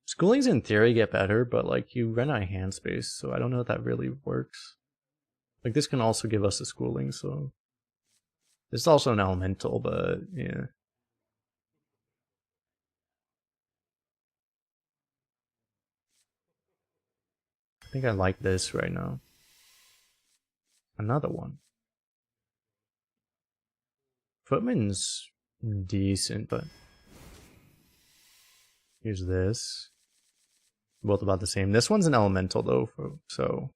Speaker 5: Schoolings in theory get better, but like you run out of hand space, so I don't know if that really works. Like this can also give us a Schooling, so... This is also an elemental, but yeah. I think I like this right now. Another one. Footman's decent, but... Here's this. Both about the same. This one's an elemental though, so...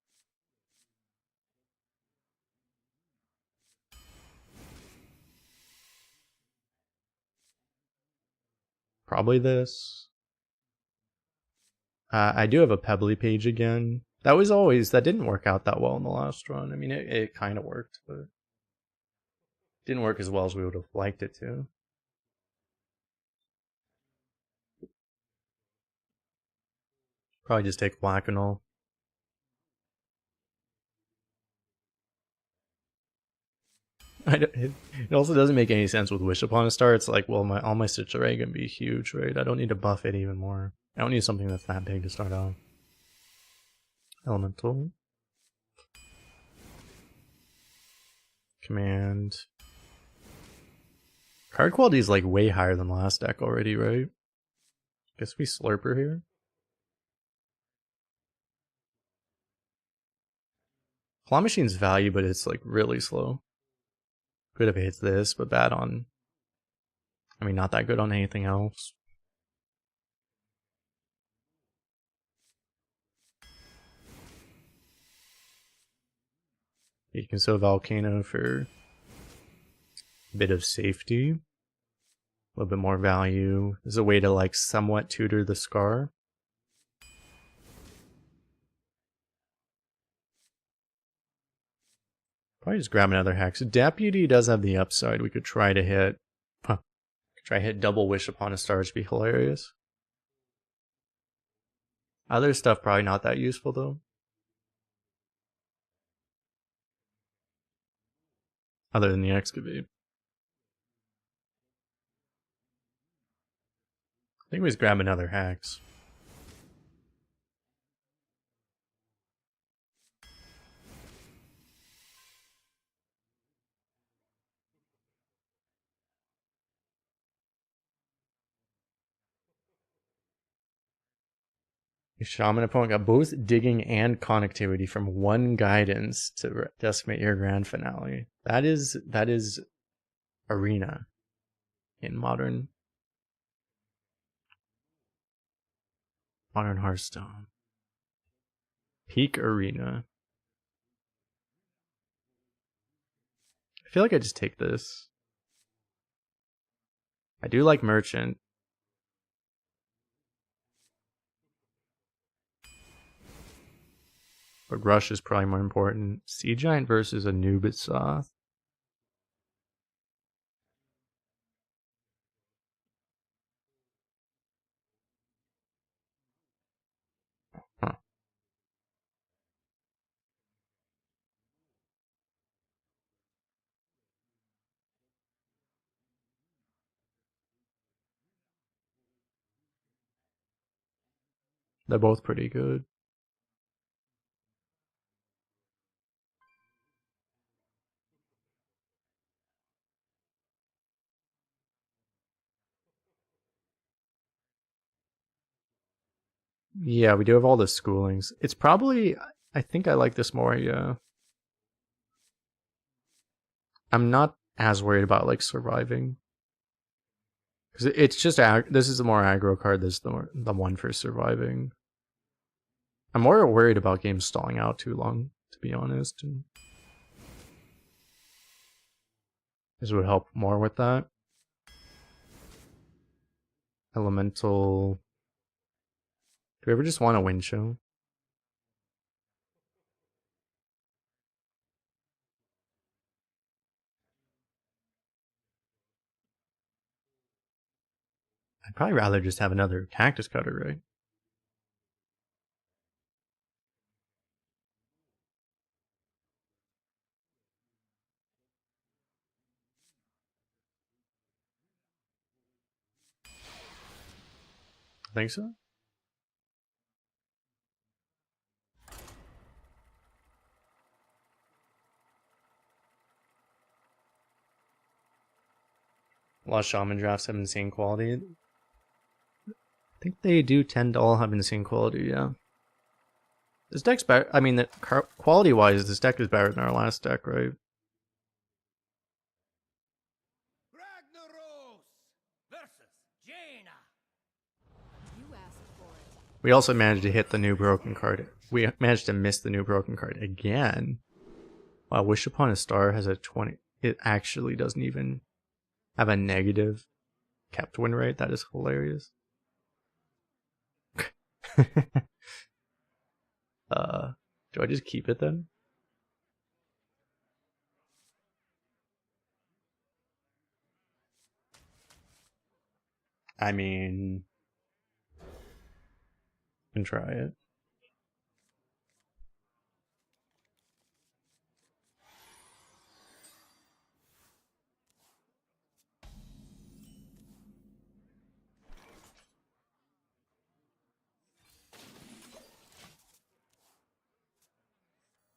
Speaker 5: Probably this. I do have a Pebbly page again. That didn't work out that well in the last run. I mean, it kind of worked, but... Didn't work as well as we would have liked it to. Probably just take Whack-A-Null. It also doesn't make any sense with Wish Upon a Star. It's like, well, all my Stitch Array can be huge, right? I don't need to buff it even more. I don't need something that's that big to start off. Elemental. Command. Card quality is like way higher than last deck already, right? Guess we Slurper here. Claw Machine's value, but it's like really slow. Good if it hits this, but bad on... I mean, not that good on anything else. You can sell Volcano for a bit of safety. A little bit more value. There's a way to like somewhat tutor the Scar. Probably just grab another hex. Deputy does have the upside. We could try to hit. Huh. Try to hit double wish upon a star, which would be hilarious. Other stuff probably not that useful though. Other than the excavate. I think we just grab another hex. Your shaman opponent got both digging and connectivity from one guidance to decimate your grand finale. That is arena in modern Hearthstone. Peak arena. I feel like I just take this. I do like merchant. But rush is probably more important. Sea Giant versus Anubis. Huh. They're both pretty good. Yeah, we do have all the schoolings. It's probably... I think I like this more, yeah. I'm not as worried about, like, surviving. Because it's just... This is the more aggro card. This is the one for surviving. I'm more worried about games stalling out too long, to be honest. And this would help more with that. Elemental... Do we ever just want a wind show? I'd probably rather just have another cactus cutter, right? I think so. A lot of shaman drafts have insane quality. I think they do tend to all have insane quality, yeah. This deck's better. I mean, quality-wise, this deck is better than our last deck, right?
Speaker 4: Ragnaros versus Jaina.
Speaker 3: You asked for it.
Speaker 5: We also managed to hit the new broken card. We managed to miss the new broken card again. Wow, Wish Upon a Star has a 20. It actually doesn't even have a negative kept win rate. That is hilarious. Do I just keep it then? I mean, can try it.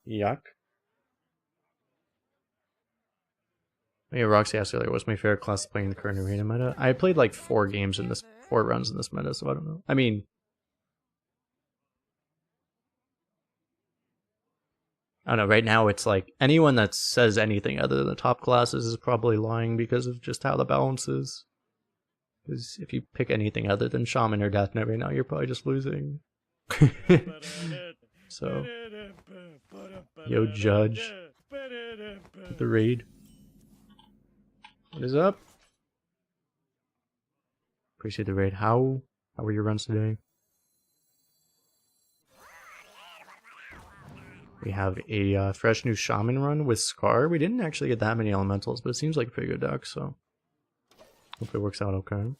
Speaker 5: Yuck. Yeah, Roxy asked earlier, what's my favorite class to play in the current arena meta? I played like 4 runs in this meta, so I don't know. I mean, I don't know, right now it's like anyone that says anything other than the top classes is probably lying because of just how the balance is. Because if you pick anything other than Shaman or Death Knight right now, you're probably just losing. So, yo, Judge, the raid. What is up? Appreciate the raid. How were your runs today? We have a fresh new Shaman run with Scar. We didn't actually get that many elementals, but it seems like a pretty good deck, so hope it works out okay.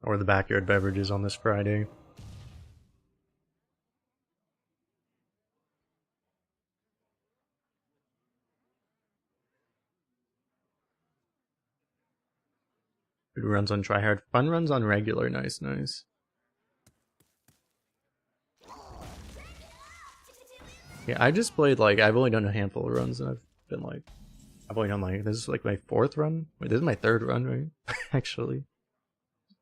Speaker 5: Or the backyard beverages on this Friday. Good runs on tryhard. Fun runs on regular. Nice, nice. Yeah, I just played like, I've only done a handful of runs and I've only done like, this is like my 4th run. Wait, this is my 3rd run, right? Actually.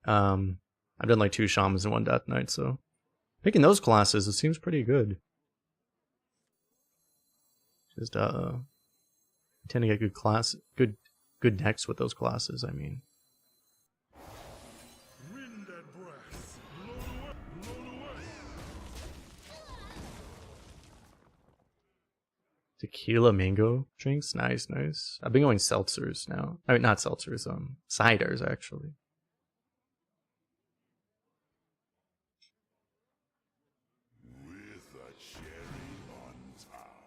Speaker 5: I've done like 2 shamans and 1 death knight, so picking those classes, it seems pretty good. Just I tend to get good decks with those classes, I mean.
Speaker 2: Wind and breath. Blown away.
Speaker 5: Tequila mango drinks, nice, nice. I've been going seltzers now. I mean, not seltzers, ciders actually.
Speaker 2: With a cherry on top.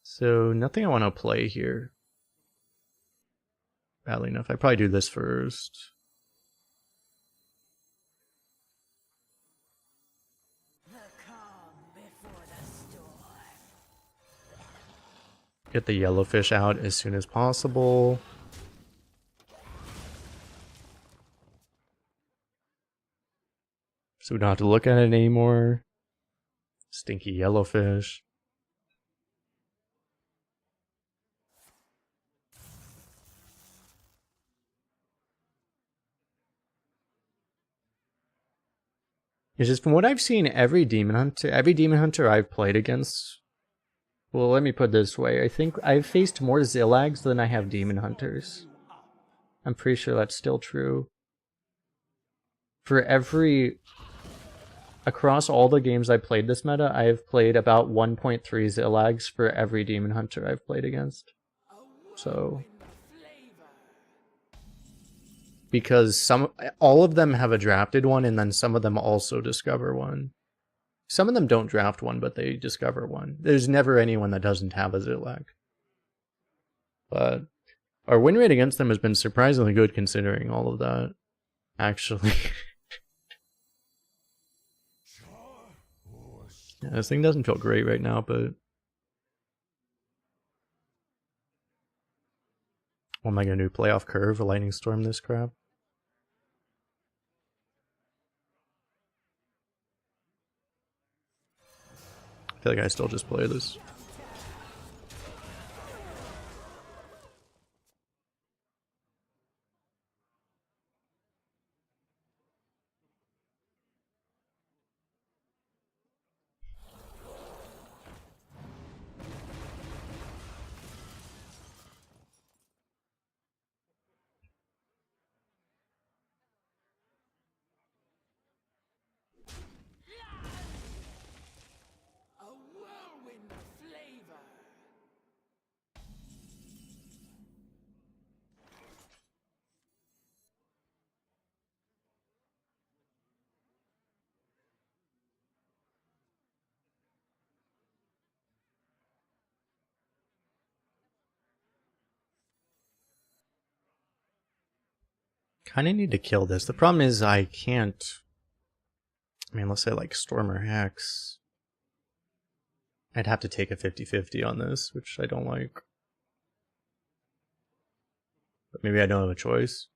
Speaker 5: So nothing I want to play here. Badly enough, I probably do this first.
Speaker 3: The calm before the storm.
Speaker 5: Get the yellowfish out as soon as possible. So we don't have to look at it anymore. Stinky yellowfish. It's just from what I've seen, every demon hunter I've played against. Well, let me put it this way. I think I've faced more Zillags than I have demon hunters. I'm pretty sure that's still true. Across all the games I played this meta, I have played about 1.3 Zillags for every demon hunter I've played against. So, because all of them have a drafted one, and then some of them also discover one. Some of them don't draft one, but they discover one. There's never anyone that doesn't have a Zillag. But our win rate against them has been surprisingly good considering all of that, actually. Yeah, this thing doesn't feel great right now, but what am I going to do? Play off curve, a lightning storm this crap? I feel like I still just play this.
Speaker 4: A whirlwind of flavor.
Speaker 5: Kind of need to kill this. The problem is I can't. I mean, let's say like Storm or Hex. I'd have to take a 50-50 on this, which I don't like. But maybe I don't have a choice.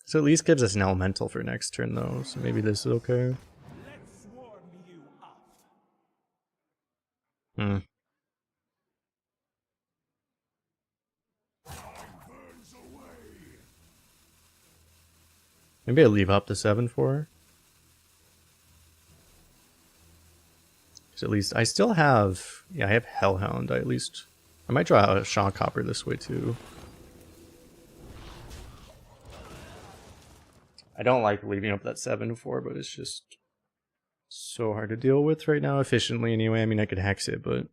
Speaker 5: So at least gives us an elemental for next turn though, so maybe this is okay.
Speaker 2: Let's warm you up.
Speaker 5: Hmm.
Speaker 2: Time burns away.
Speaker 5: Maybe I leave up the 7-4. Because at least I still have... Yeah, I have Hellhound. I might draw a Shock Hopper this way too. I don't like leaving up that 7-4, but it's just so hard to deal with right now efficiently anyway. I mean, I could hex it, but...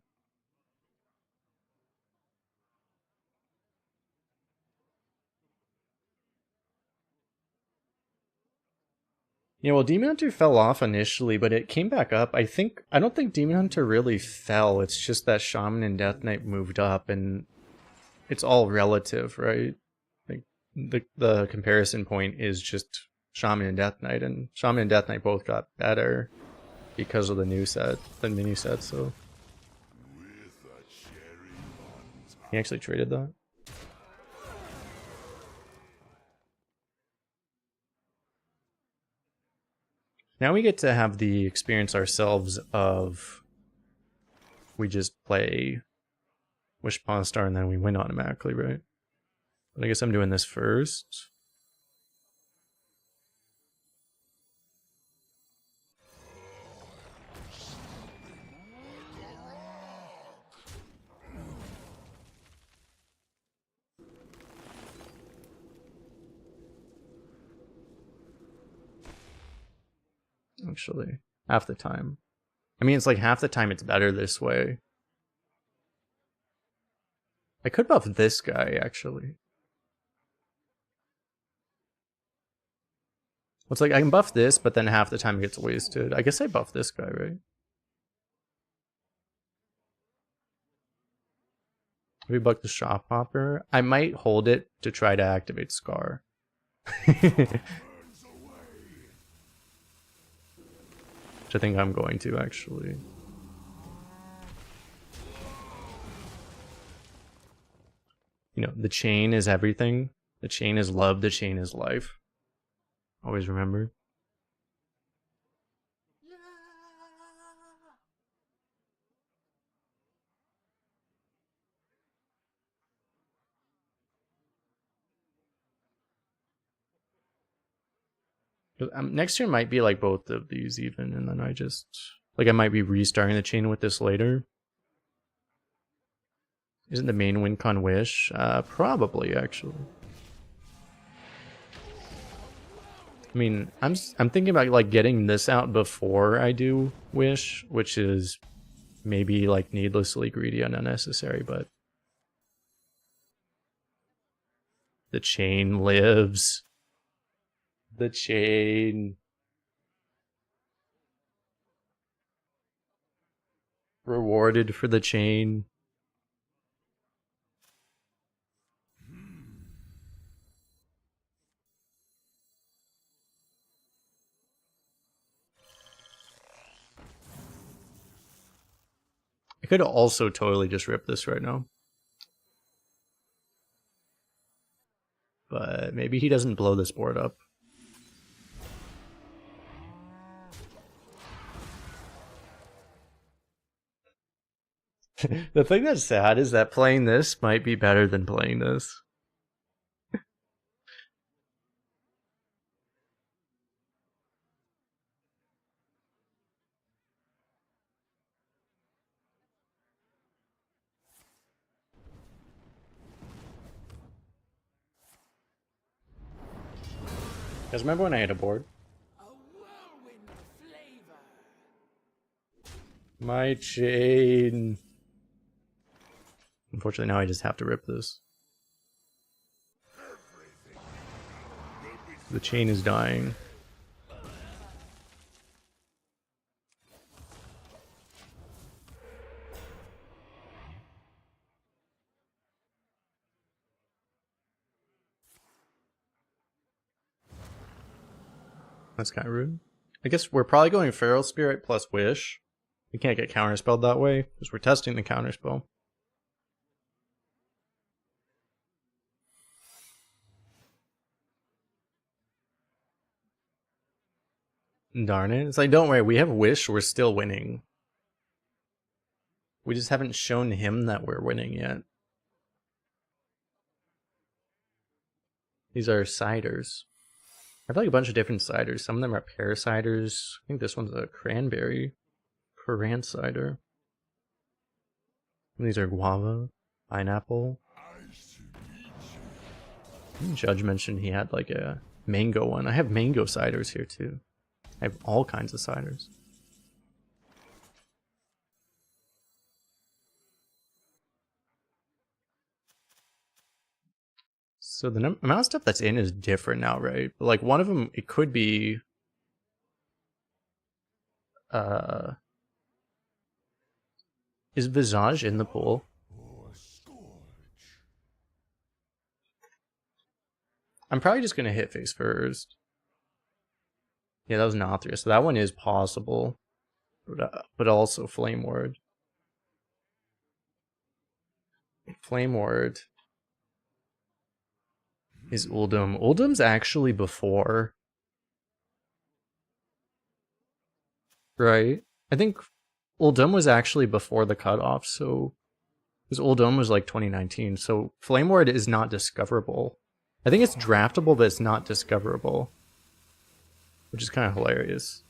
Speaker 5: Yeah, well, Demon Hunter fell off initially, but it came back up. I don't think Demon Hunter really fell. It's just that Shaman and Death Knight moved up, and it's all relative, right? Like the comparison point is just Shaman and Death Knight, and Shaman and Death Knight both got better because of the new set, the mini set. So he actually traded that. Now we get to have the experience ourselves of we just play Wish Upon a Star and then we win automatically, right? But I guess I'm doing this first. Actually, half the time. I mean, it's like half the time it's better this way. I could buff this guy, actually. It's like I can buff this, but then half the time it gets wasted. I guess I buff this guy, right? We buck the Shop Hopper. I might hold it to try to activate Scar. Which I think I'm going to, actually. You know, the chain is everything. The chain is love, the chain is life. Always remember. Next turn might be like both of these even, and then I just... Like I might be restarting the chain with this later. Isn't the main win con Wish? Probably, actually. I mean, I'm thinking about like getting this out before I do Wish, which is maybe like needlessly greedy and unnecessary, but... The chain lives. The chain. Rewarded for the chain. I could also totally just rip this right now. But maybe he doesn't blow this board up. The thing that's sad is that playing this might be better than playing this. Guys, remember when I had a board?
Speaker 4: A whirlwind flavor.
Speaker 5: My chain. Unfortunately, now I just have to rip this. The chain is dying. That's kind of rude. I guess we're probably going Feral Spirit plus Wish. We can't get counterspelled that way, because we're testing the counterspell. Darn it. It's like, don't worry, we have Wish, we're still winning. We just haven't shown him that we're winning yet. These are ciders. have like a bunch of different ciders. Some of them are pear ciders. I think this one's a cranberry. Currant cider. These are guava, pineapple. Judge mentioned he had like a mango one. I have mango ciders here too. I have all kinds of ciders. So the amount of stuff that's in is different now, right? But like one of them, it could be is Visage in the pool? I'm probably just gonna hit face first. Yeah, that was Nothria, so that one is possible, but also Flame Ward. Flame Ward is Uldum. Uldum's actually before, right? I think Uldum was actually before the cutoff, so because Uldum was like 2019, so Flame Ward is not discoverable. I think it's draftable, but it's not discoverable, which is kind of hilarious.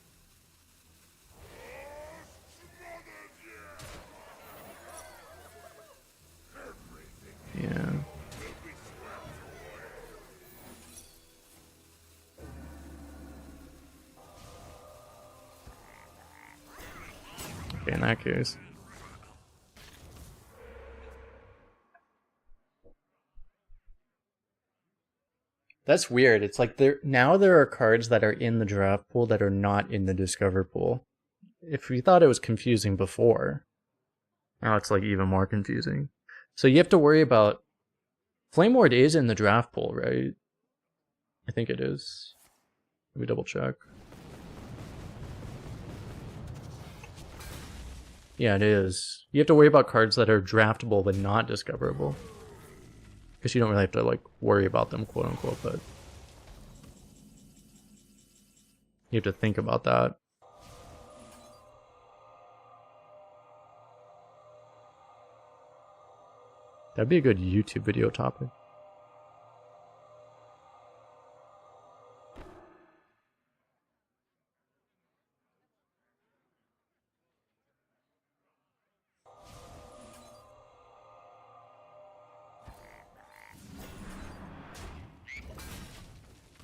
Speaker 5: Yeah. Okay, in that case. That's weird. It's like there are cards that are in the draft pool that are not in the discover pool. If we thought it was confusing before, now it's like even more confusing. So you have to worry about Flame Ward is in the draft pool, right? I think it is. Let me double check. Yeah, it is. You have to worry about cards that are draftable but not discoverable. Because you don't really have to like worry about them, quote unquote, but you have to think about that. That'd be a good YouTube video topic.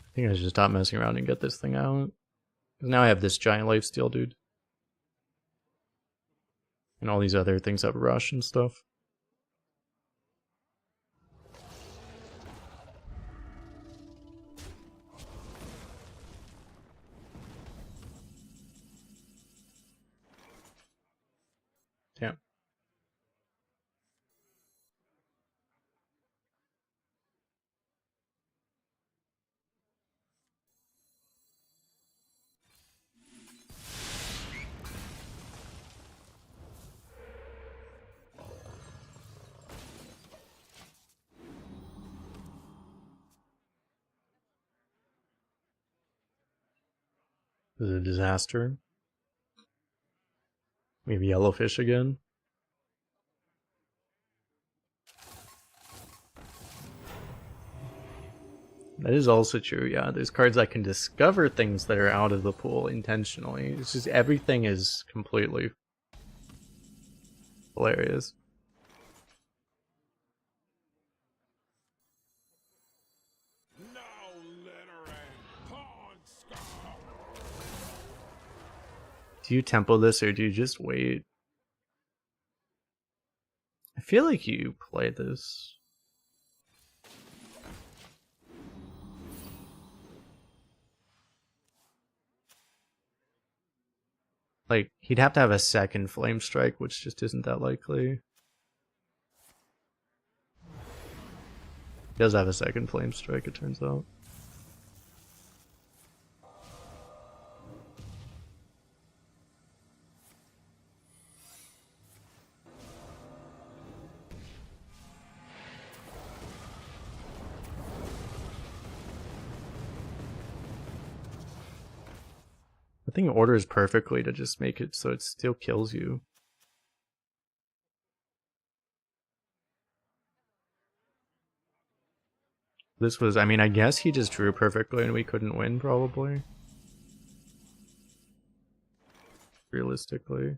Speaker 5: I think I should stop messing around and get this thing out. Now I have this giant lifesteal, dude. And all these other things have rush and stuff. Damn. This is a disaster. Maybe yellowfish again. That is also true, yeah. There's cards that can discover things that are out of the pool intentionally. It's just everything is completely hilarious.
Speaker 2: No littering, pawn scum.
Speaker 5: Do you tempo this or do you just wait? I feel like you play this. Like, he'd have to have a second Flame Strike, which just isn't that likely. He does have a second Flame Strike, it turns out. I think it orders perfectly to just make it so it still kills you. This was, I mean, I guess he just drew perfectly and we couldn't win, probably. Realistically.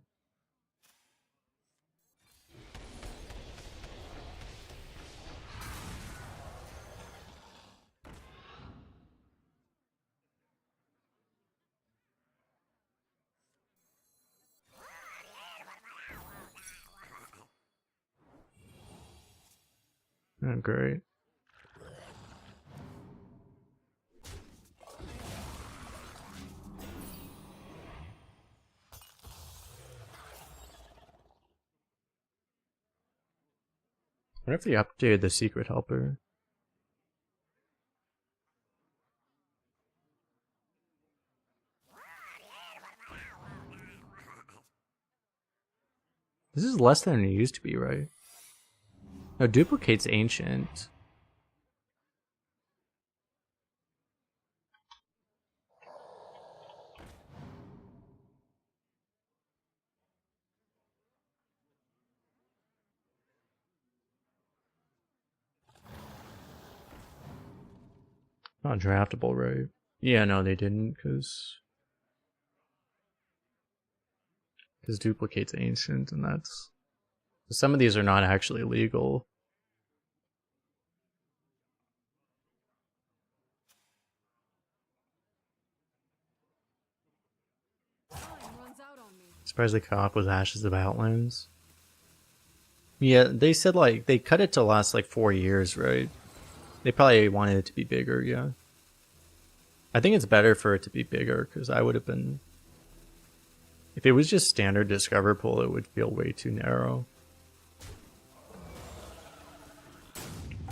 Speaker 5: Oh, great. What if they updated the secret helper? This is less than it used to be, right? No, duplicates ancient. Not draftable, right? Yeah, no, they didn't, because duplicates ancient, and that's... Some of these are not actually legal. Surprised they cut off with Ashes of Outlands. Yeah, they said like they cut it to last like 4 years, right? They probably wanted it to be bigger, yeah. I think it's better for it to be bigger, because I would have been... If it was just standard Discover Pool, it would feel way too narrow.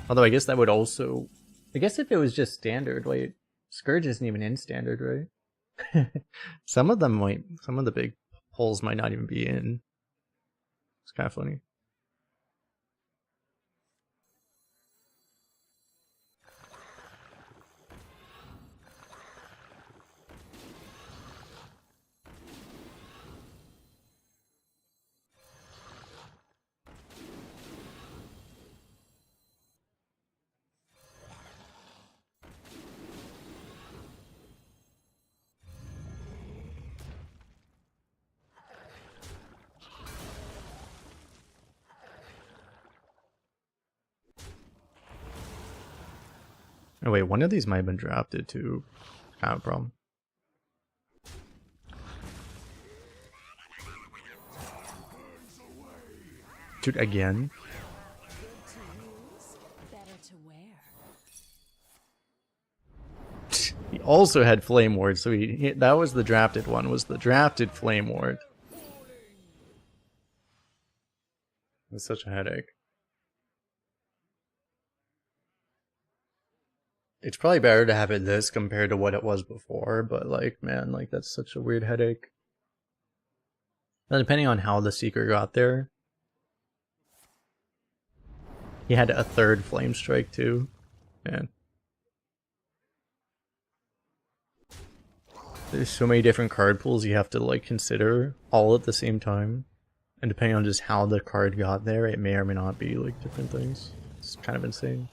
Speaker 5: Although I guess that would also... I guess if it was just standard, wait, Scourge isn't even in standard, right? Some of the big pulls might not even be in. It's kind of funny. Oh wait, one of these might have been drafted too. Kind of a problem. Dude, again? He also had Flame Ward, so that was the drafted one, was the drafted Flame Ward. It's such a headache. It's probably better to have it this compared to what it was before, but like, man, like that's such a weird headache. Now, depending on how the Seeker got there, he had a third Flame Strike too. Man. There's so many different card pools you have to like consider all at the same time. And depending on just how the card got there, it may or may not be like different things. It's kind of insane.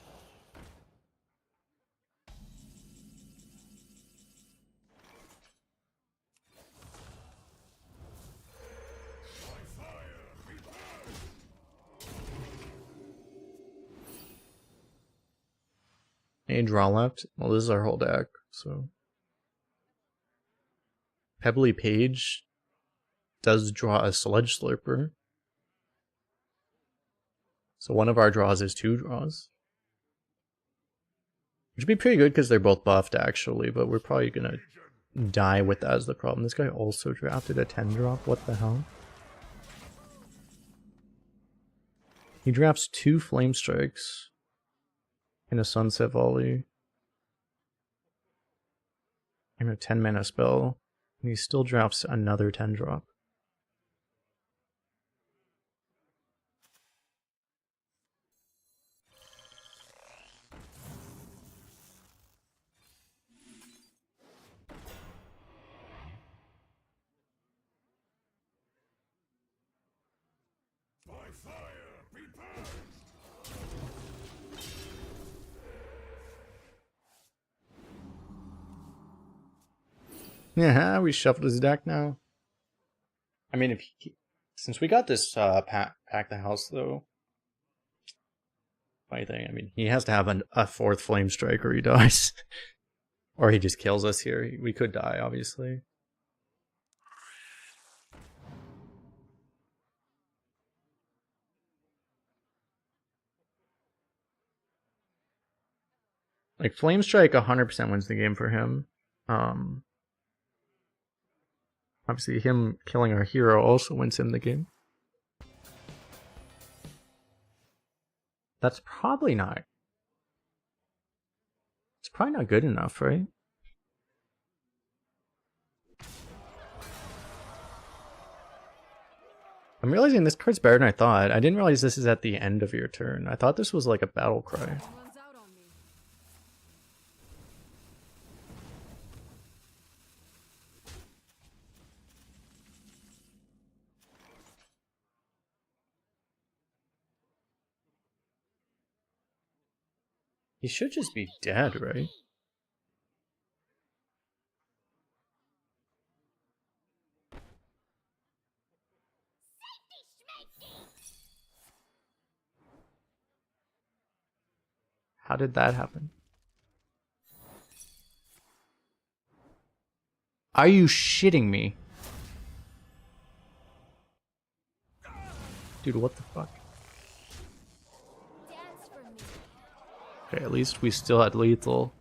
Speaker 5: Any draw left? Well, this is our whole deck, so. Pebbly Page does draw a Sludge Slurper. So one of our draws is 2 draws. Which would be pretty good because they're both buffed actually, but we're probably gonna die with that as the problem. This guy also drafted a 10 drop, what the hell? He drafts 2 Flame Strikes and a Sunset Volley. And a 10 mana spell. And he still drafts another 10 drop.
Speaker 2: By fire, be purged!
Speaker 5: Yeah, we shuffled his deck now. I mean, if he, since we got this pack the house though, funny thing, I mean, he has to have a fourth flame strike or he dies, or he just kills us here. We could die, obviously. Like flame strike, 100% wins the game for him. Obviously, him killing our hero also wins him the game. That's probably not. It's probably not good enough, right? I'm realizing this card's better than I thought. I didn't realize this is at the end of your turn. I thought this was like a battle cry.
Speaker 4: Runs out on me.
Speaker 5: He should just be dead, right? How did that happen? Are you shitting me? Dude, what the fuck?
Speaker 3: Dance for me.
Speaker 5: Okay, at least we still had lethal.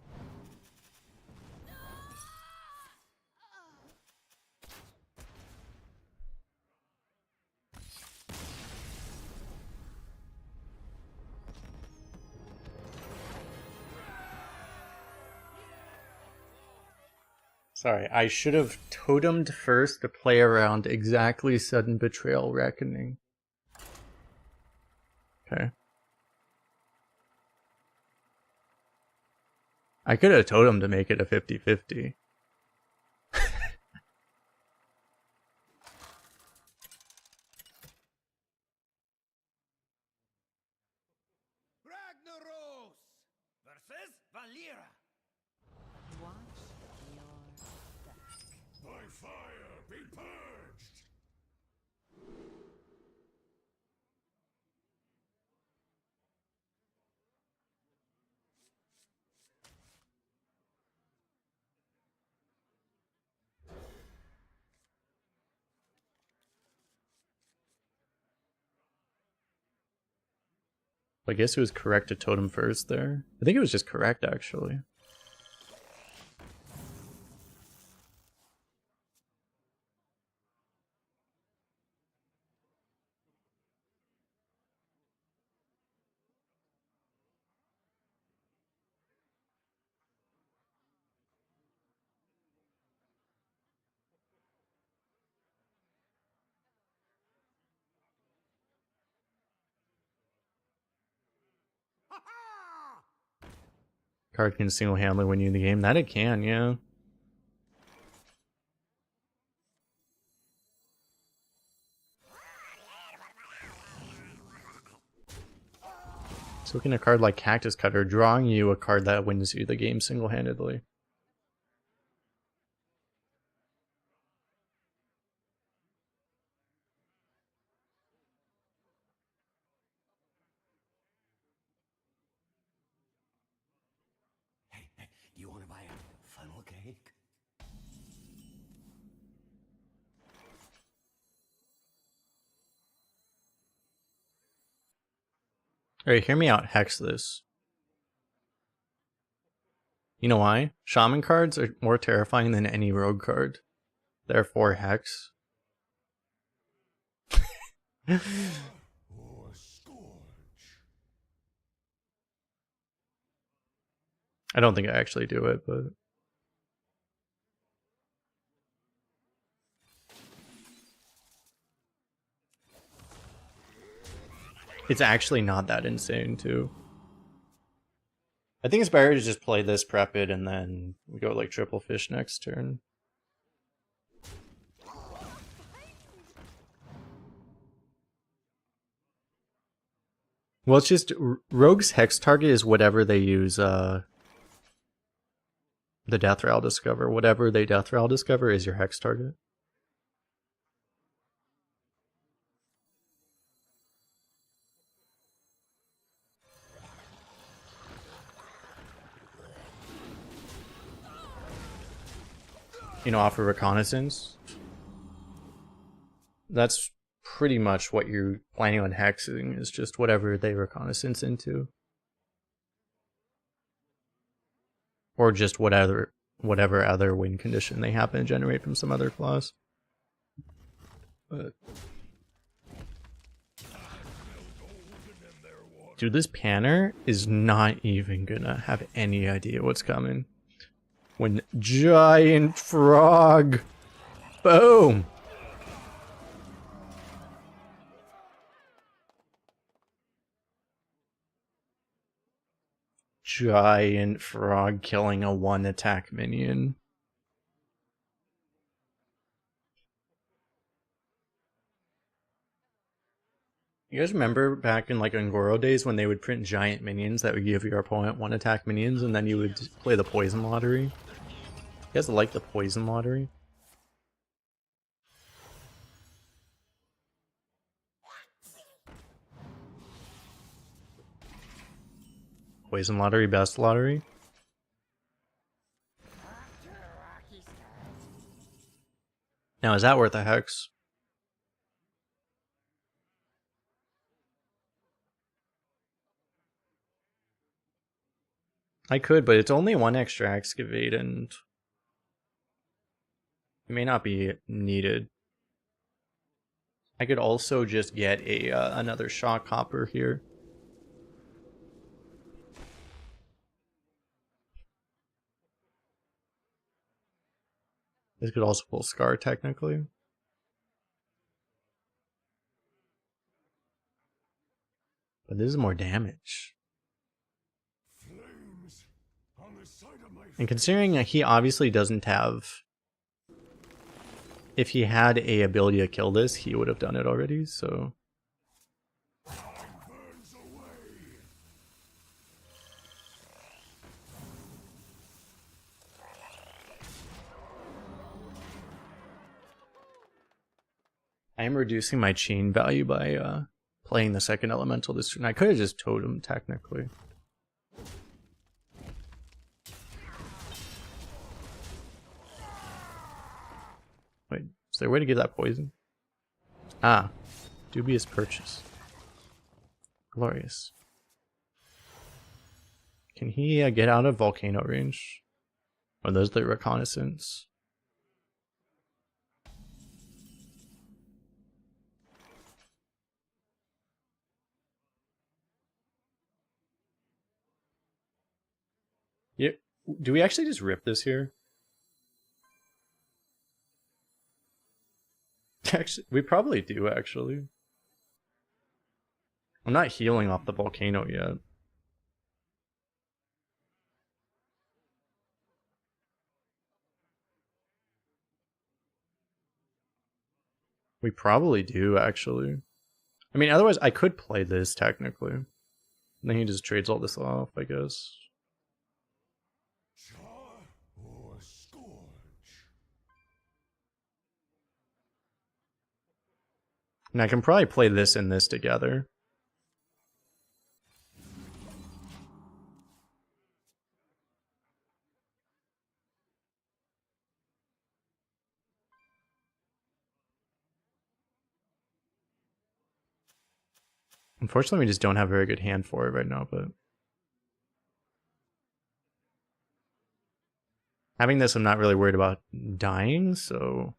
Speaker 5: Sorry, I should have totemed first to play around exactly sudden betrayal reckoning. Okay. I could have totemed to make it a 50-50.
Speaker 2: Ragnaros versus Valera.
Speaker 3: Watch your back.
Speaker 2: By fire be purged.
Speaker 5: I guess it was correct to totem first there. I think it was just correct, actually.
Speaker 2: Ha ha!
Speaker 5: Card can single-handedly win you the game. That it can, yeah. So looking at a card like Cactus Cutter, drawing you a card that wins you the game single-handedly.
Speaker 2: Hey, do you want to buy a funnel cake?
Speaker 5: Alright, hear me out. Hex this. You know why? Shaman cards are more terrifying than any rogue card. Therefore, Hex.
Speaker 2: Or scourge?
Speaker 5: I don't think I actually do it, but... It's actually not that insane, too. I think it's better to just play this, prep it, and then we go like triple fish next turn. Well, it's just Rogue's Hex target is whatever they use, the Death Rattle Discover. Whatever they Death Rattle Discover is your Hex target. You know, offer reconnaissance. That's pretty much what you're planning on hexing, is just whatever they reconnaissance into. Or just whatever other win condition they happen to generate from some other clause. But dude, this Panner is not even gonna have any idea what's coming. When Giant Frog, boom. Giant Frog killing a 1-attack minion. You guys remember back in like Angoro days when they would print giant minions that would give your opponent 1-attack minions, and then you would play the poison lottery? You guys like the poison lottery? Poison lottery, best lottery? Now, is that worth a hex? I could, but it's only 1 extra excavate and it may not be needed. I could also just get a another shock hopper here. This could also pull Scar technically. But this is more damage. And considering he obviously doesn't have... If he had a ability to kill this, he would have done it already, so... I am reducing my chain value by playing the second elemental this turn. I could have just totem technically. Wait, is there a way to get that poison? Ah, dubious purchase. Glorious. Can he get out of volcano range? Or those the reconnaissance? Yeah, do we actually just rip this here? Actually, we probably do, actually. I'm not healing off the volcano yet. We probably do, actually. I mean, otherwise I could play this, technically. And then he just trades all this off, I guess. And I can probably play this and this together. Unfortunately, we just don't have a very good hand for it right now, but... Having this, I'm not really worried about dying, so...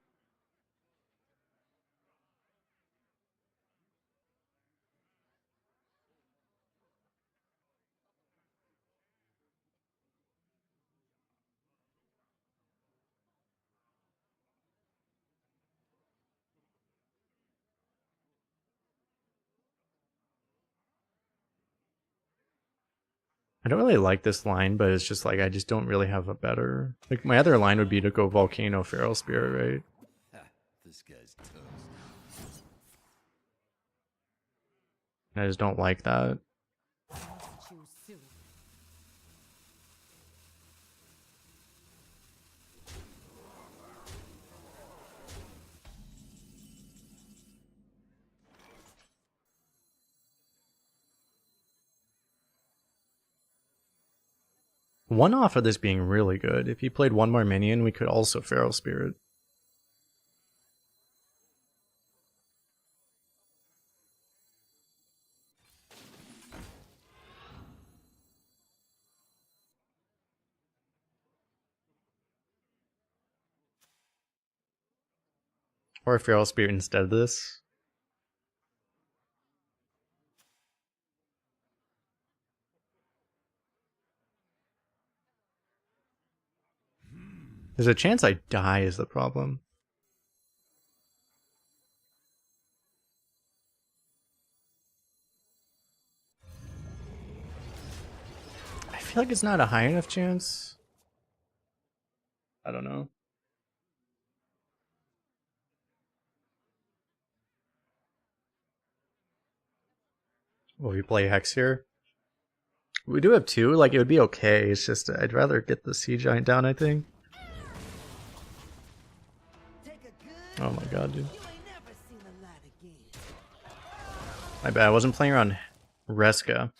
Speaker 5: I don't really like this line, but it's just like I just don't really have a better... Like, my other line would be to go Volcano Feral Spirit, right?
Speaker 2: This guy's toast.
Speaker 5: I just don't like that.
Speaker 3: Too soon.
Speaker 5: One off of this being really good. If he played one more minion, we could also Feral Spirit. Or Feral Spirit instead of this. There's a chance I die is the problem. I feel like it's not a high enough chance. I don't know. Will we play Hex here? We do have two, like it would be okay, it's just I'd rather get the Sea Giant down, I think. Oh my god, dude. My bad, I wasn't playing around Reska.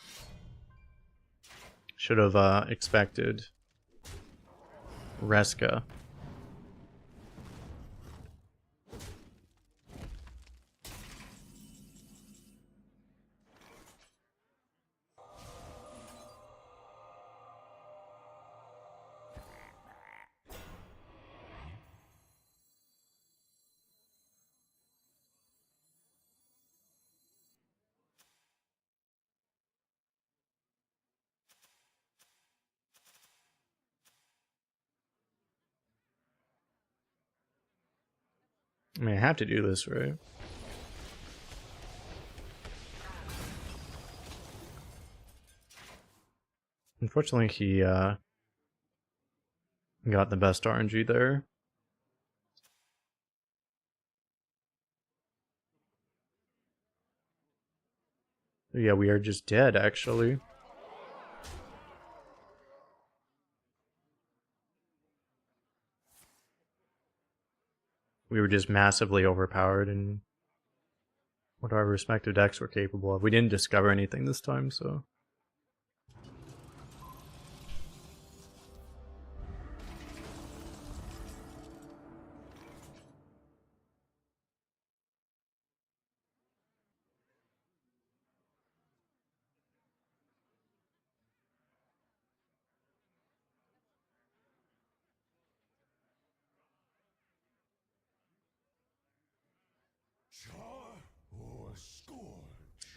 Speaker 5: Should have expected Reska. I mean, I have to do this, right? Unfortunately, he got the best RNG there. Yeah, we are just dead, actually. We were just massively overpowered in what our respective decks were capable of. We didn't discover anything this time, so...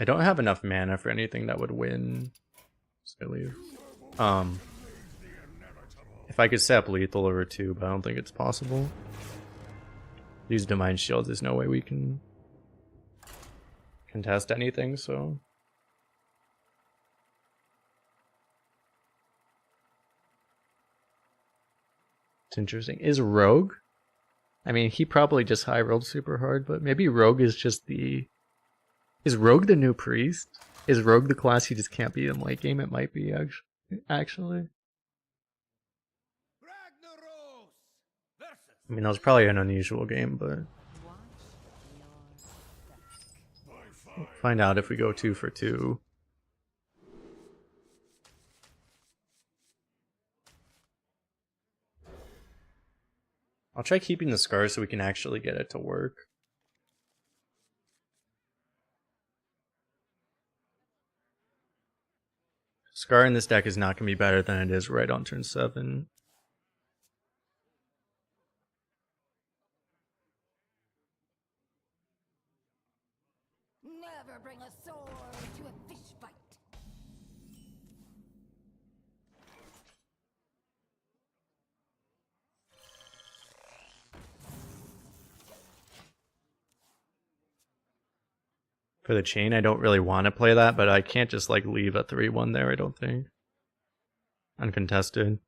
Speaker 5: I don't have enough mana for anything that would win. Silly. If I could set up lethal over 2, but I don't think it's possible. Use Divine Shield, there's no way we can contest anything, so... It's interesting. Is Rogue? I mean, he probably just high rolled super hard, but maybe Rogue is just the... Is Rogue the new priest? Is Rogue the class you just can't beat in late game? It might be, actually. I mean, that was probably an unusual game, but... We'll find out if we go 2 for 2. I'll try keeping the Scar so we can actually get it to work. Scar in this deck is not going to be better than it is right on turn 7.
Speaker 3: Never bring a sword to a fish fight.
Speaker 5: For the chain, I don't really want to play that, but I can't just like leave a 3-1 there, I don't think. Uncontested.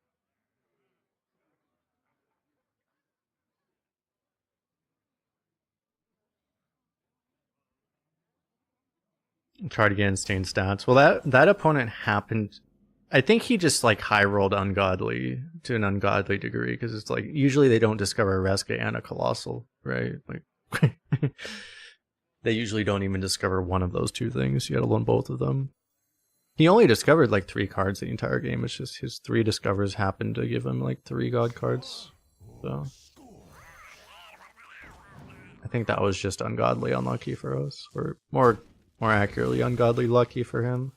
Speaker 5: Try to get insane stats. Well, that opponent happened... I think he just like high rolled ungodly to an ungodly degree, because it's like usually they don't discover a Reska and a Colossal, right? Like they usually don't even discover one of those two things. You gotta learn both of them. He only discovered like 3 cards the entire game. It's just his 3 discovers happened to give him like 3 god cards. So I think that was just ungodly unlucky for us, or more accurately, ungodly lucky for him.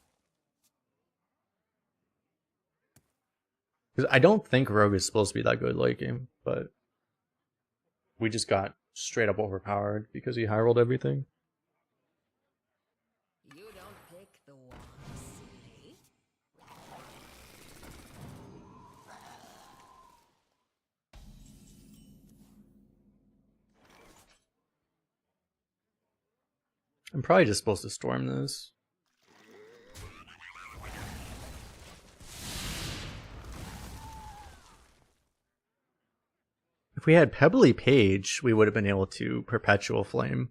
Speaker 5: Because I don't think Rogue is supposed to be that good late game, but we just got straight up overpowered because he high rolled everything.
Speaker 3: You don't pick the one, silly.
Speaker 5: I'm probably just supposed to storm this. If we had Pebbly Page, we would have been able to Perpetual Flame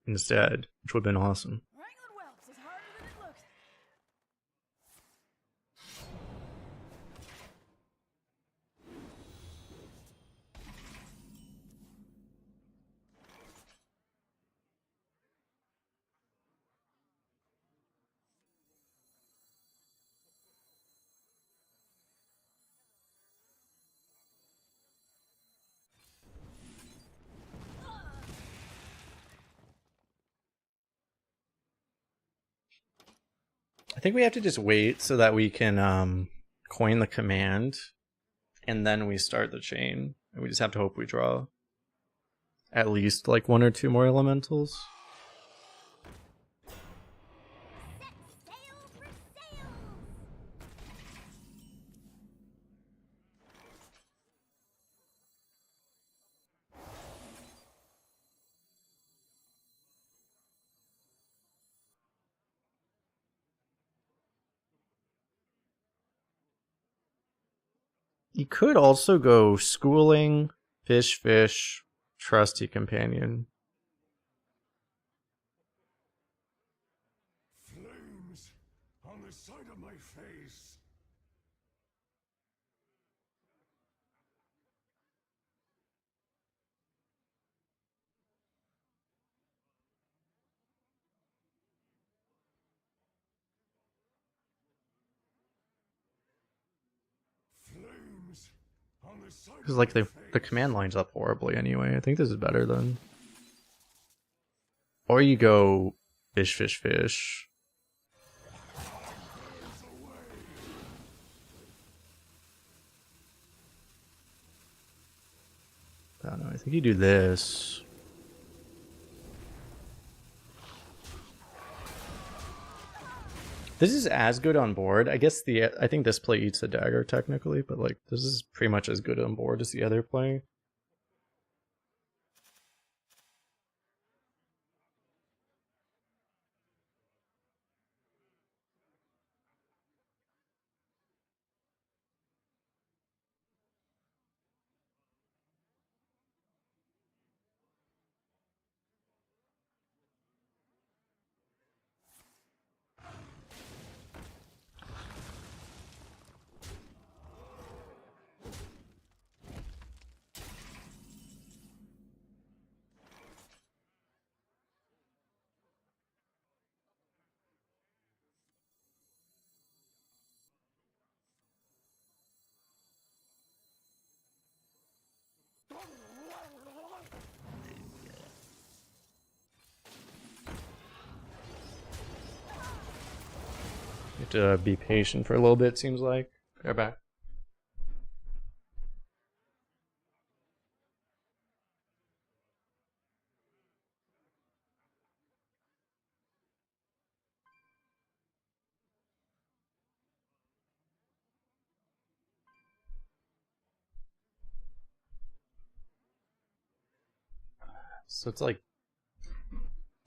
Speaker 5: instead, which would have been awesome.
Speaker 3: Wrangling whelps is harder than it looks.
Speaker 5: I think we have to just wait so that we can coin the command, and then we start the chain. And we just have to hope we draw at least like 1 or 2 more elementals.
Speaker 3: Set sail for sails.
Speaker 5: You could also go schooling, fish, trusty companion.
Speaker 2: Flames on the side of my face. Flames on the side
Speaker 5: Because
Speaker 2: of
Speaker 5: like
Speaker 2: my
Speaker 5: the command lines up horribly anyway. I think this is better than. Or you go fish. I don't know. I think you do this. This is as good on board. I guess I think this play eats a dagger technically, but like this is pretty much as good on board as the other play. You have to be patient for a little bit, seems like. They're back. So it's like, I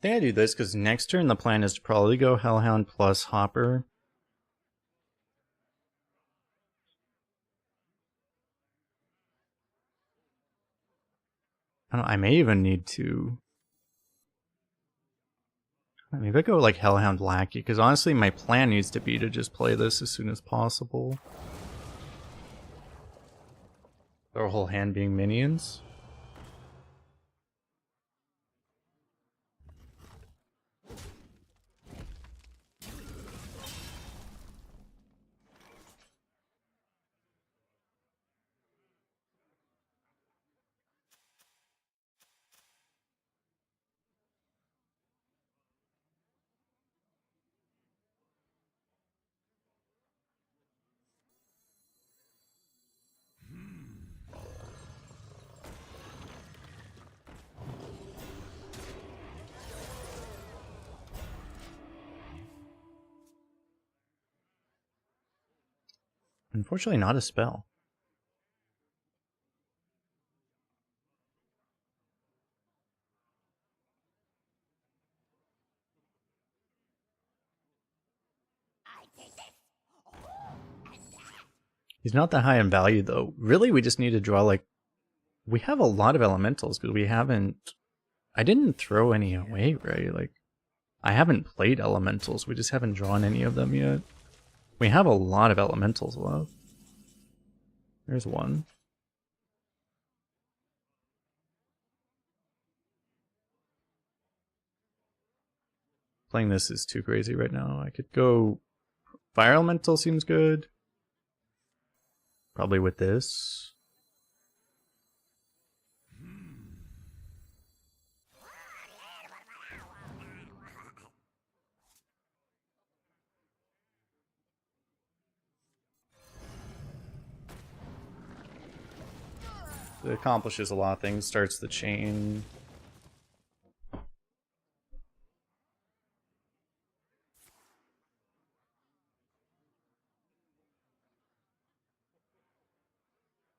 Speaker 5: think I do this because next turn the plan is to probably go Hellhound plus Hopper. I may even need to. Maybe I go like Hellhound Lackey, because honestly my plan needs to be to just play this as soon as possible. Their whole hand being minions. Unfortunately, not a spell. He's not that high in value, though. Really, we just need to draw, like... We have a lot of elementals, because we haven't... I didn't throw any away, right? Like, I haven't played elementals. We just haven't drawn any of them yet. We have a lot of elementals left. There's one. Playing this is too crazy right now. I could go... Fire elemental seems good. Probably with this. It accomplishes a lot of things. Starts the chain.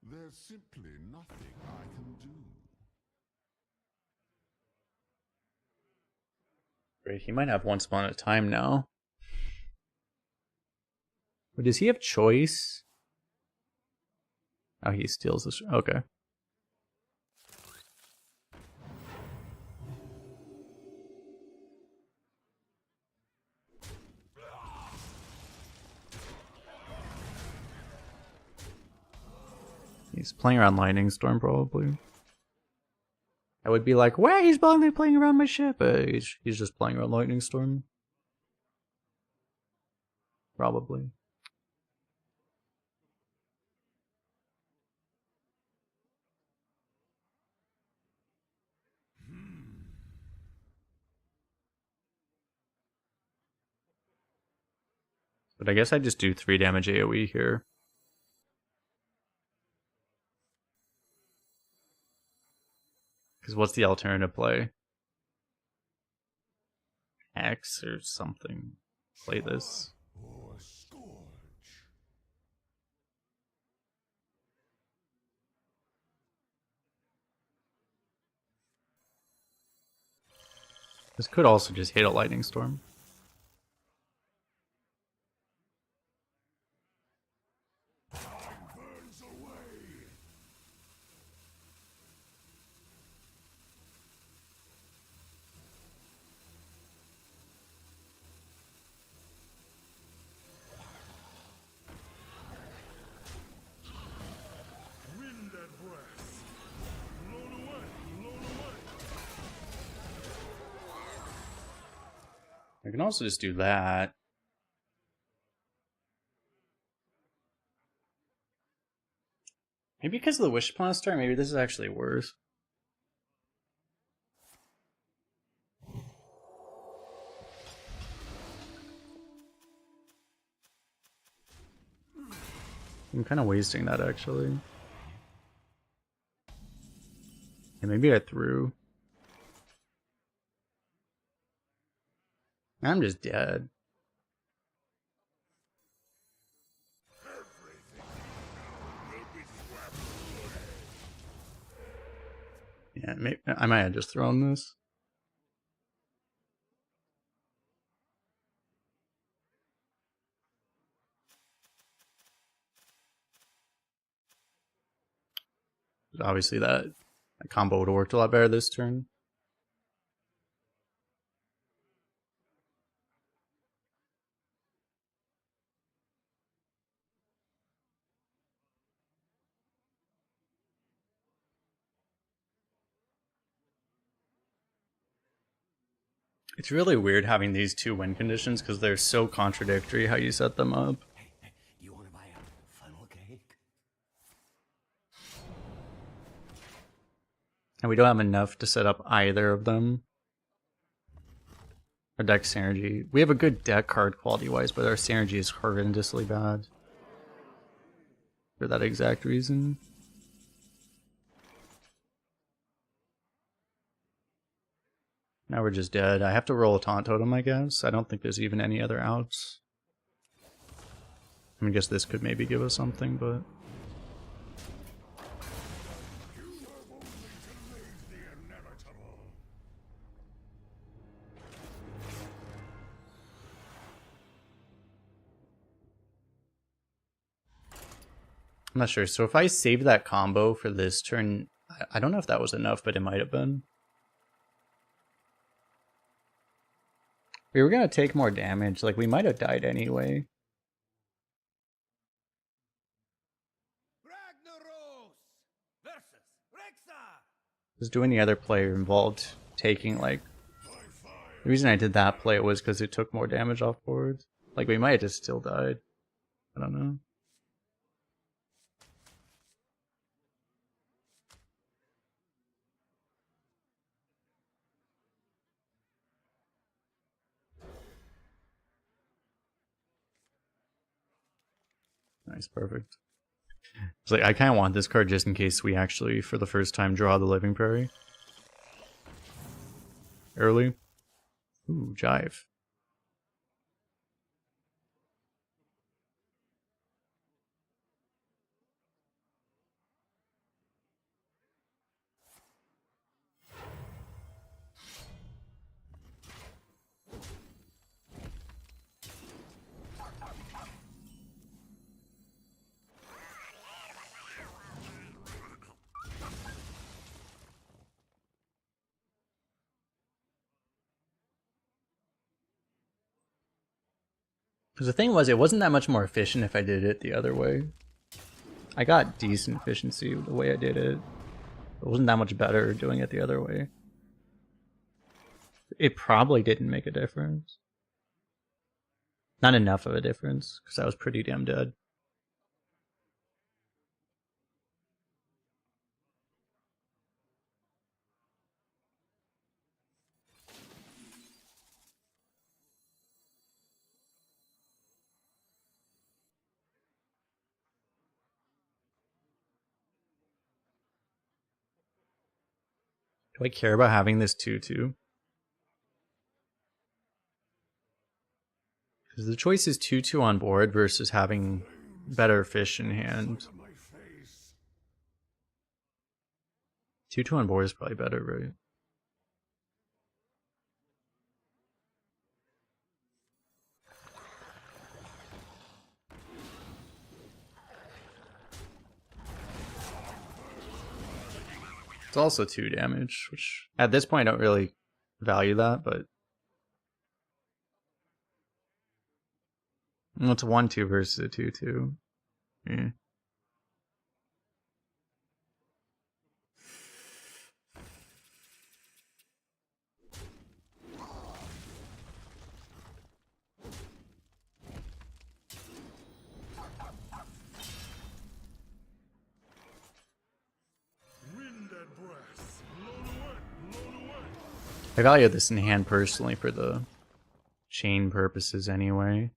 Speaker 2: There's simply nothing I can do.
Speaker 5: Great, he might have once upon a time now. But does he have choice? Oh, he steals this. Okay. He's playing around Lightning Storm, probably. I would be like, where? He's probably playing around my ship. He's just playing around Lightning Storm. Probably. But I guess I just do 3 damage AoE here. Because what's the alternative play? X or something. Play this.
Speaker 2: Or scourge.
Speaker 5: This could also just hit a Lightning Storm.
Speaker 2: Burns away. Wind and breath. Blown away, blown away.
Speaker 5: I can also just do that. Maybe because of the Wish Upon a Star, maybe this is actually worse. I'm kind of wasting that, actually. Yeah, maybe I threw. I'm just dead. Yeah, maybe, I might have just thrown this. Obviously that combo would have worked a lot better this turn. It's really weird having these 2 win conditions because they're so contradictory how you set them up.
Speaker 4: Hey, you want to buy a funnel cake?
Speaker 5: And we don't have enough to set up either of them. Our deck synergy. We have a good deck card quality wise, but our synergy is horrendously bad. For that exact reason. Now we're just dead. I have to roll a Taunt Totem, I guess. I don't think there's even any other outs.
Speaker 1: I guess this could maybe give us something, but... I'm not sure. So if I save that combo for this turn, I don't know if that was enough, but it might have been. We were going to take more damage. Like, we might have died anyway. Because do any other player involved taking, like... The reason I did that play was because it took more damage off boards. Like, we might have just still died. I don't know. Nice, perfect. It's like, I kind of want this card just in case we actually, for the first time, draw the Living Prairie. Early. Ooh, Jive. Because the thing was, it wasn't that much more efficient if I did it the other way. I got decent efficiency the way I did it. It wasn't that much better doing it the other way. It probably didn't make a difference. Not enough of a difference, because I was pretty damn dead. Do I care about having this 2-2? Because the choice is 2-2 on board versus having better fish in hand. 2-2 on board is probably better, right? It's also 2 damage, which at this point I don't really value that, but well, it's a 1-2 versus a 2-2. Yeah. I value this in hand personally for the chain purposes anyway.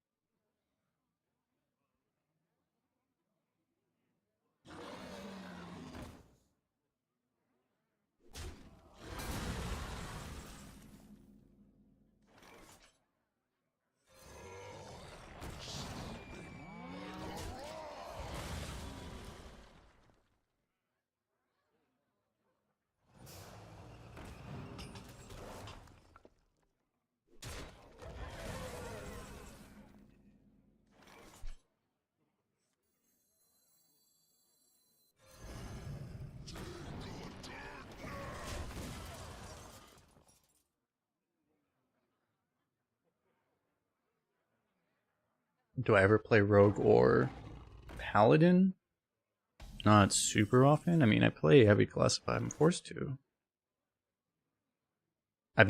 Speaker 1: Do I ever play Rogue or Paladin? Not super often. I mean, I play heavy class if I'm forced to. I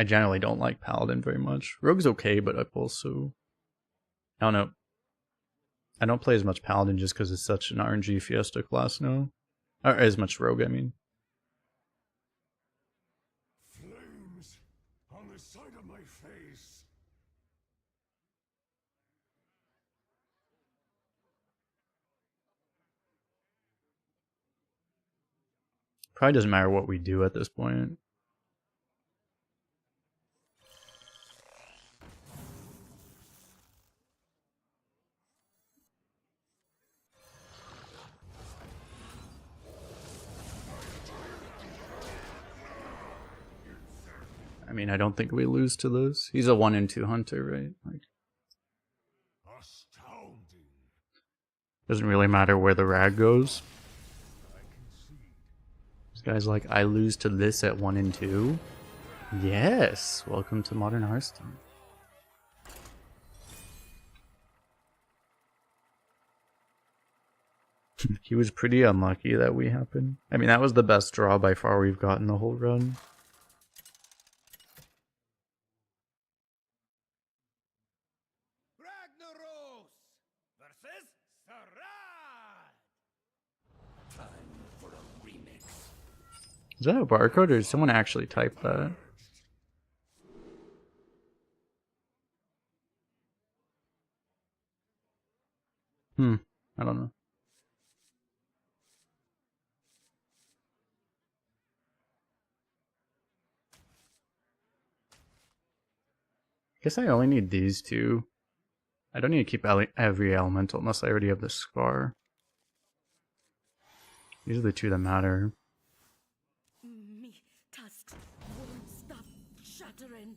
Speaker 1: generally don't like Paladin very much. Rogue's okay, but I've also... I don't know. I don't play as much Paladin just because it's such an RNG Fiesta class now. Or as much Rogue, I mean.
Speaker 2: Flames on the side of my face.
Speaker 1: Probably doesn't matter what we do at this point. I mean, I don't think we lose to this. He's a 1 and 2 hunter, right? Like,
Speaker 2: Astounding.
Speaker 1: doesn't really matter where the rag goes.
Speaker 2: I concede.
Speaker 1: This guy's like, I lose to this at 1 and 2. Yes, welcome to Modern Hearthstone. He was pretty unlucky that we happened. I mean, that was the best draw by far we've gotten the whole run.
Speaker 2: Ragnaros versus Sarad. Time for a remix.
Speaker 1: Is that a barcode or did someone actually type that? I don't know. Guess I only need these two. I don't need to keep every elemental unless I already have the scar. These are the two that matter.
Speaker 3: Me tusks won't stop shattering.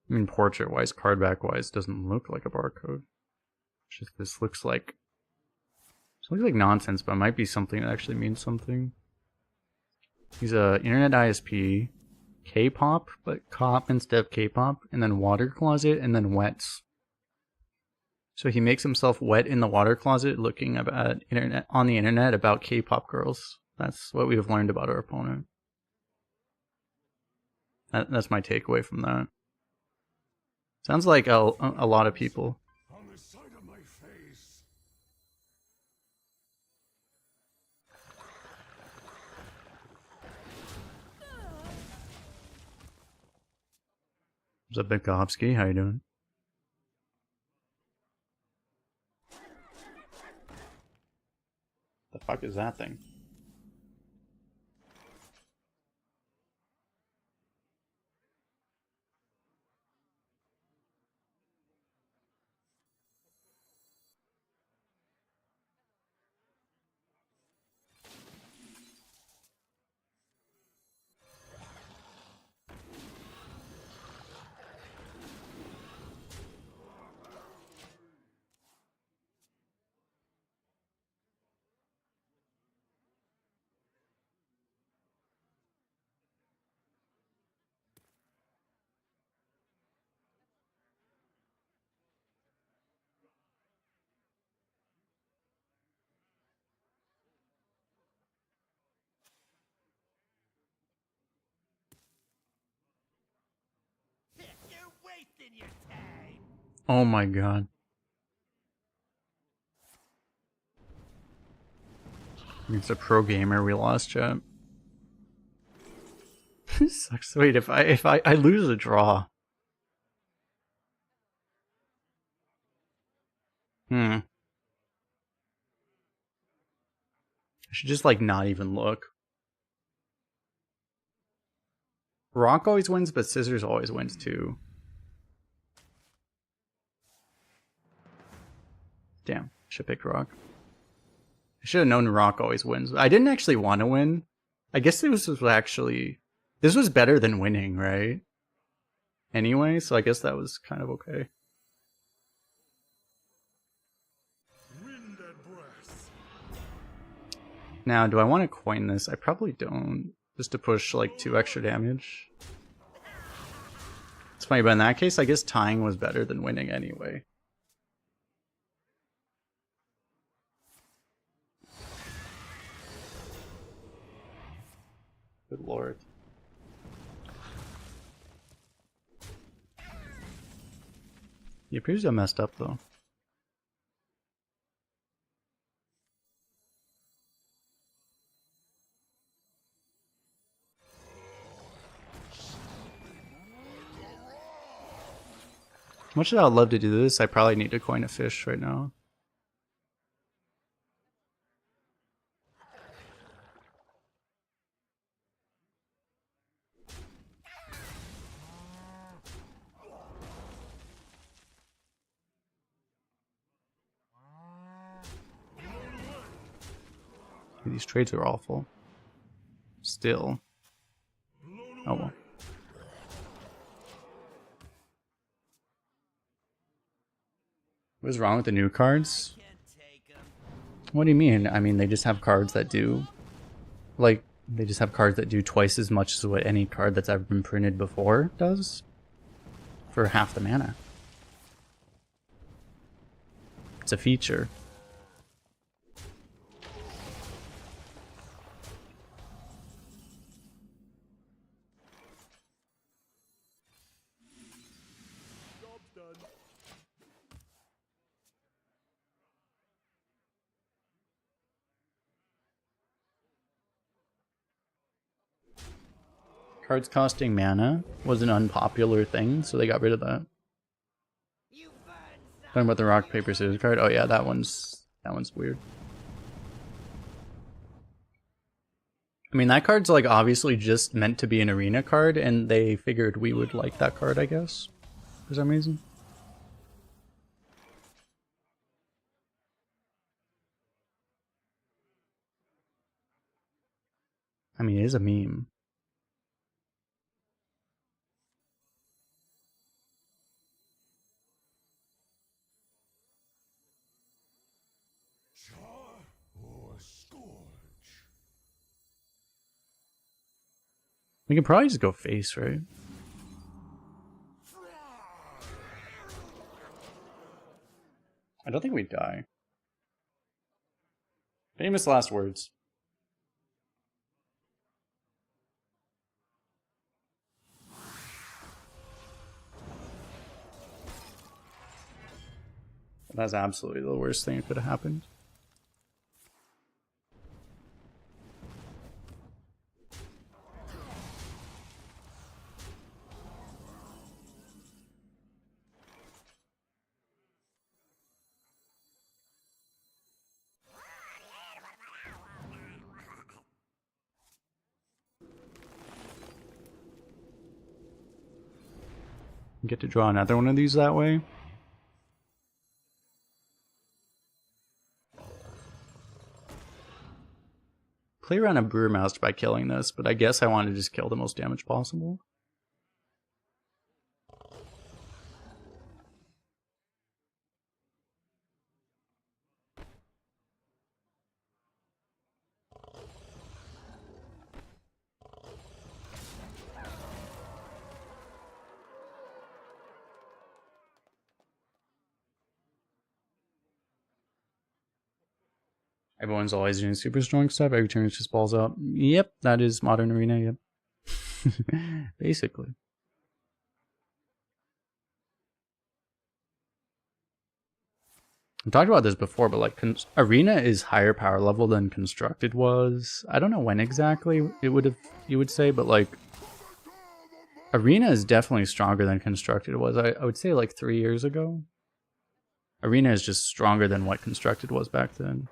Speaker 1: I mean, portrait-wise, card-back-wise, doesn't look like a barcode. It's just this looks like nonsense, but it might be something that actually means something. He's a internet ISP, K-pop, but cop instead of K-pop, and then water closet, and then wets. So he makes himself wet in the water closet, looking about on the internet about K-pop girls. That's what we've learned about our opponent. That's my takeaway from that. Sounds like a lot of people.
Speaker 2: On the side of my face.
Speaker 1: What's up, Bikovsky? How you doing? The fuck is that thing?
Speaker 2: You're wasting your time.
Speaker 1: Oh my god. It's a pro gamer. We lost, chat. Sucks. Wait, if I lose a draw. I should just like not even look. Rock always wins, but scissors always wins too. Damn, should pick rock. I should have known rock always wins. I didn't actually want to win. I guess this was better than winning, right? Anyway, so I guess that was kind of okay.
Speaker 2: Wind and breath.
Speaker 1: Now, do I want to coin this? I probably don't. Just to push like 2 extra damage. It's funny, but in that case, I guess tying was better than winning anyway. Good lord. He appears to have messed up though. As much as I would love to do this, I probably need to coin a fish right now. These trades are awful. Still still. Oh well. What's wrong with the new cards? What do you mean? I mean, they just have cards that do... Like, they just have cards that do twice as much as what any card that's ever been printed before does. For half the mana. It's a feature.
Speaker 2: Job's done.
Speaker 1: Cards costing mana was an unpopular thing, so they got rid of that. Talking about the rock, paper, scissors card. Oh yeah, that one's weird. I mean, that card's like obviously just meant to be an arena card, and they figured we would like that card, I guess, for some reason. I mean, it is a meme.
Speaker 2: Char or scourge?
Speaker 1: We can probably just go face, right? I don't think we die. Famous last words. That's absolutely the worst thing that could have happened. Get to draw another one of these that way. Play around a Brewer Mouse by killing this, but I guess I want to just kill the most damage possible. Everyone's always doing super strong stuff. Every turn it just balls up. Yep, that is Modern Arena, yep. Basically. I've talked about this before, but like Arena is higher power level than Constructed was. I don't know when exactly you would say, but like Arena is definitely stronger than Constructed was. I would say like 3 years ago. Arena is just stronger than what Constructed was back then.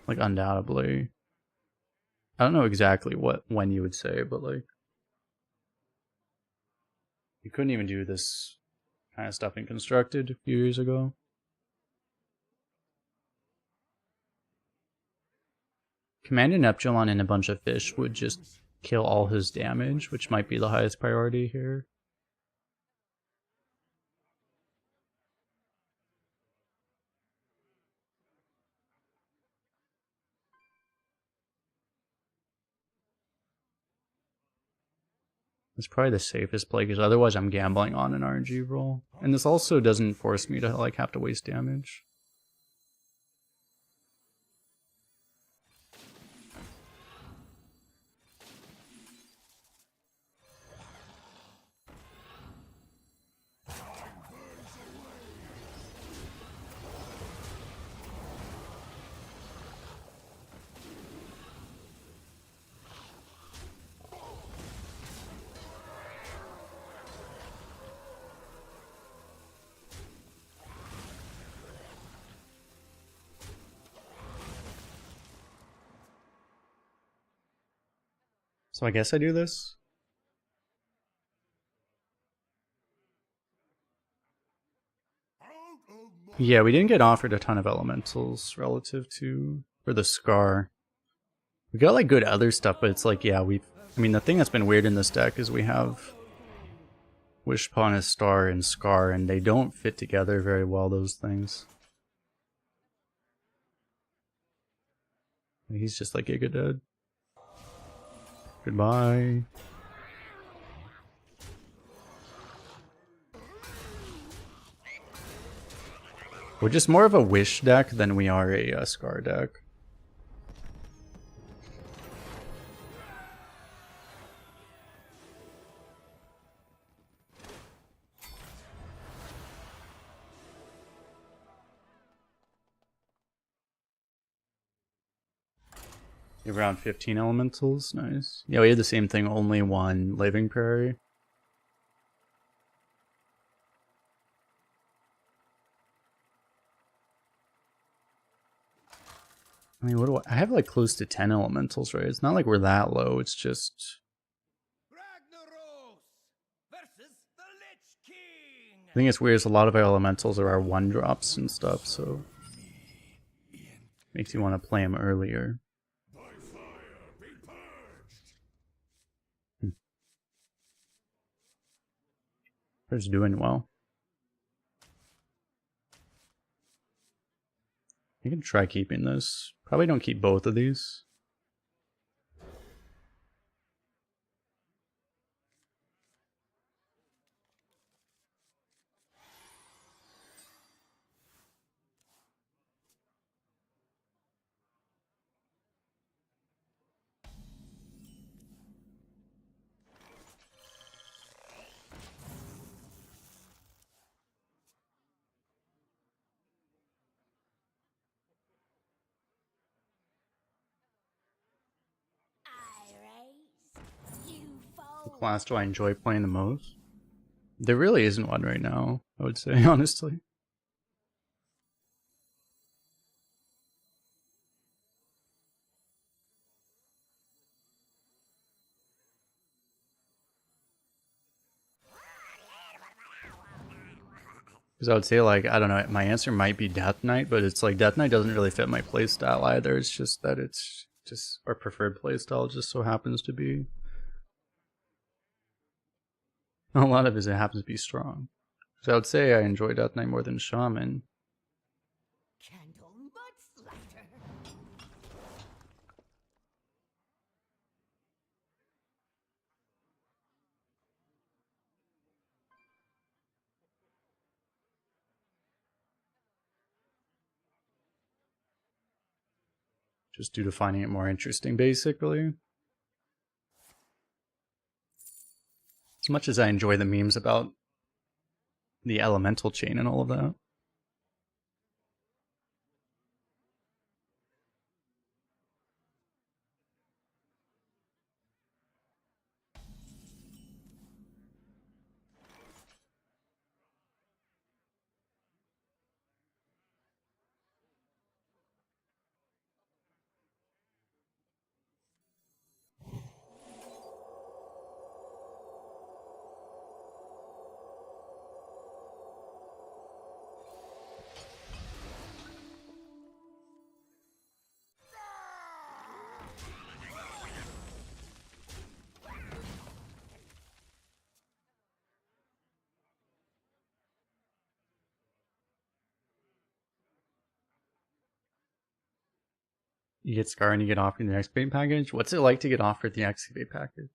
Speaker 1: Like undoubtedly. I don't know exactly when you would say, but like you couldn't even do this kind of stuff in Constructed a few years ago. Command an Epsilon and a bunch of fish would just kill all his damage, which might be the highest priority here. It's probably the safest play, because otherwise I'm gambling on an RNG roll. And this also doesn't force me to like have to waste damage. So I guess I do this. Yeah, we didn't get offered a ton of elementals relative to for the Scar. We got like good other stuff, but it's like, yeah, I mean, the thing that's been weird in this deck is we have Wish Upon a Star and Scar, and they don't fit together very well, those things. He's just like Giga dead. Goodbye. We're just more of a Wish deck than we are a Scar deck. You have around 15 elementals, nice. Yeah, we had the same thing, only one Living Prairie. I mean, what do I have like close to 10 elementals, right? It's not like we're that low, it's just...
Speaker 2: Ragnaros versus the Lich King.
Speaker 1: I think it's weird, is a lot of our elementals are our 1-drops and stuff, so... Makes you want to play them earlier.
Speaker 2: By fire be purged.
Speaker 1: They're just doing well. You can try keeping this. Probably don't keep both of these.
Speaker 3: I raise, you
Speaker 1: What
Speaker 3: fall.
Speaker 1: class do I enjoy playing the most? There really isn't one right now, I would say, honestly. Because I would say, like, I don't know, my answer might be Death Knight, but it's like Death Knight doesn't really fit my playstyle either. It's just that it's just our preferred playstyle just so happens to be... A lot of it happens to be strong. So I would say I enjoy Death Knight more than Shaman.
Speaker 3: Candle mudslaughter.
Speaker 1: Just due to finding it more interesting, basically. As much as I enjoy the memes about the elemental chain and all of that. You get Scar and you get offered the Excavate package? What's it like to get offered the Excavate package?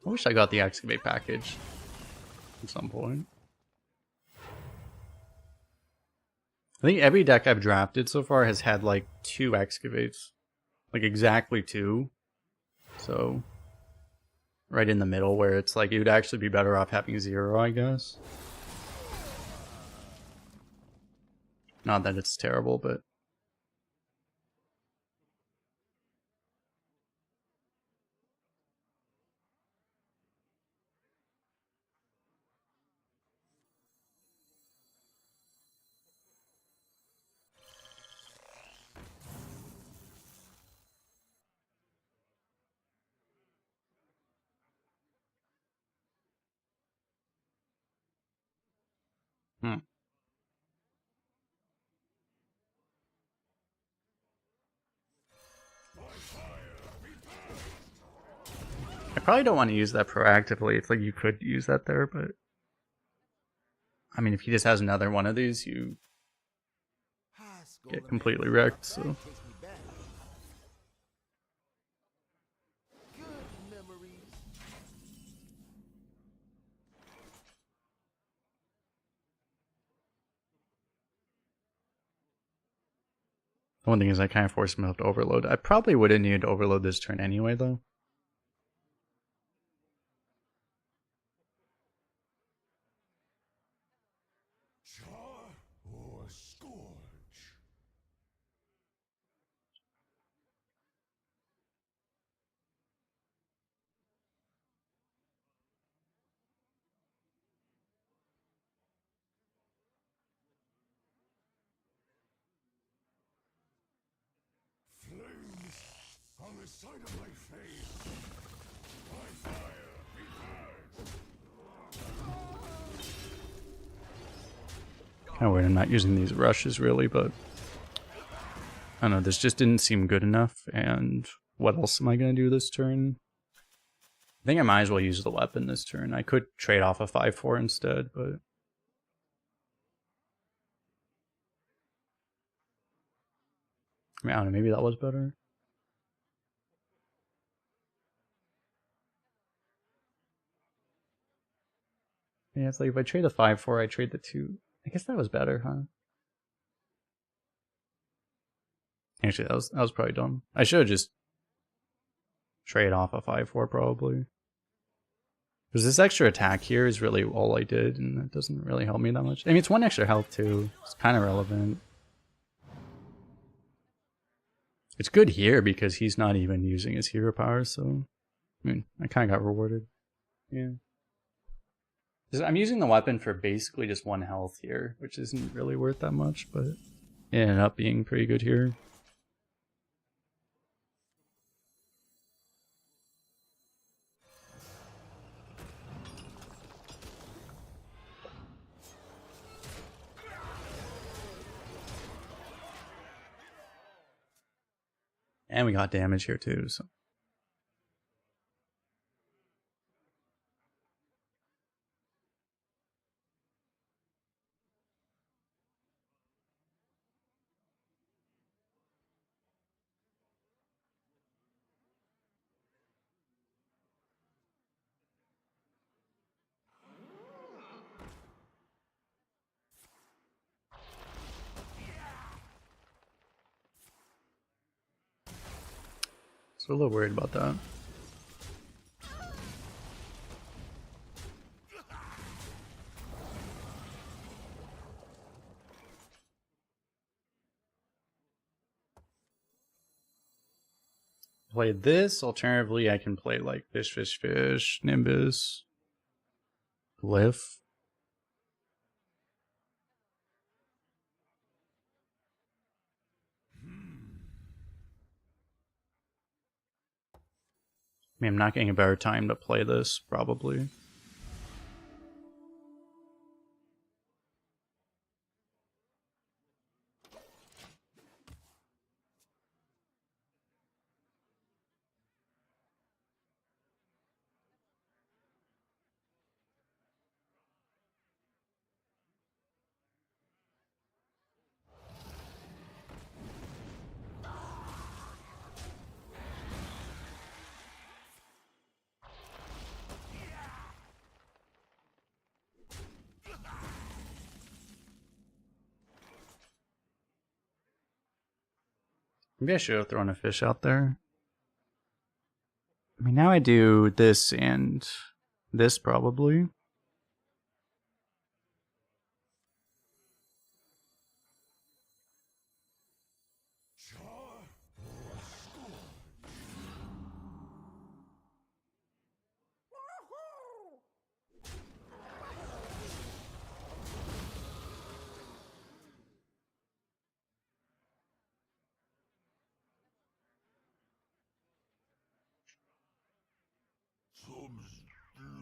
Speaker 1: I wish I got the Excavate package at some point. I think every deck I've drafted so far has had like 2 Excavates. Like exactly 2. So, right in the middle where it's like it would actually be better off having 0, I guess. Not that it's terrible, but... Hmm. probably don't want to use that proactively. It's like you could use that there, but I mean, if he just has another one of these, you get completely wrecked. So the one thing is I kind of forced myself to overload. I probably would have needed to overload this turn anyway, though.
Speaker 2: Char or scourge? Flames on the side of my face. By fire, be
Speaker 1: Kind of weird I'm not using these rushes really, but I don't know. This just didn't seem good enough. And what else am I going to do this turn? I think I might as well use the weapon this turn. I could trade off a 5-4 instead, but I mean, I don't know, maybe that was better. Yeah, it's like if I trade the 5-4, I trade the 2. I guess that was better, huh? Actually, that was probably dumb. I should have just trade off a 5-4 probably. Because this extra attack here is really all I did, and it doesn't really help me that much. I mean, it's 1 extra health too. It's kind of relevant. It's good here because he's not even using his hero power, so I mean, I kind of got rewarded. Yeah. I'm using the weapon for basically just 1 health here, which isn't really worth that much, but it ended up being pretty good here. And we got damage here too, so. So a little worried about that. Play this. Alternatively, I can play like Fish, Fish, Fish, Nimbus, Glyph. I mean, I'm not getting a better time to play this, probably. Maybe I should have thrown a fish out there. I mean, now I do this and this probably.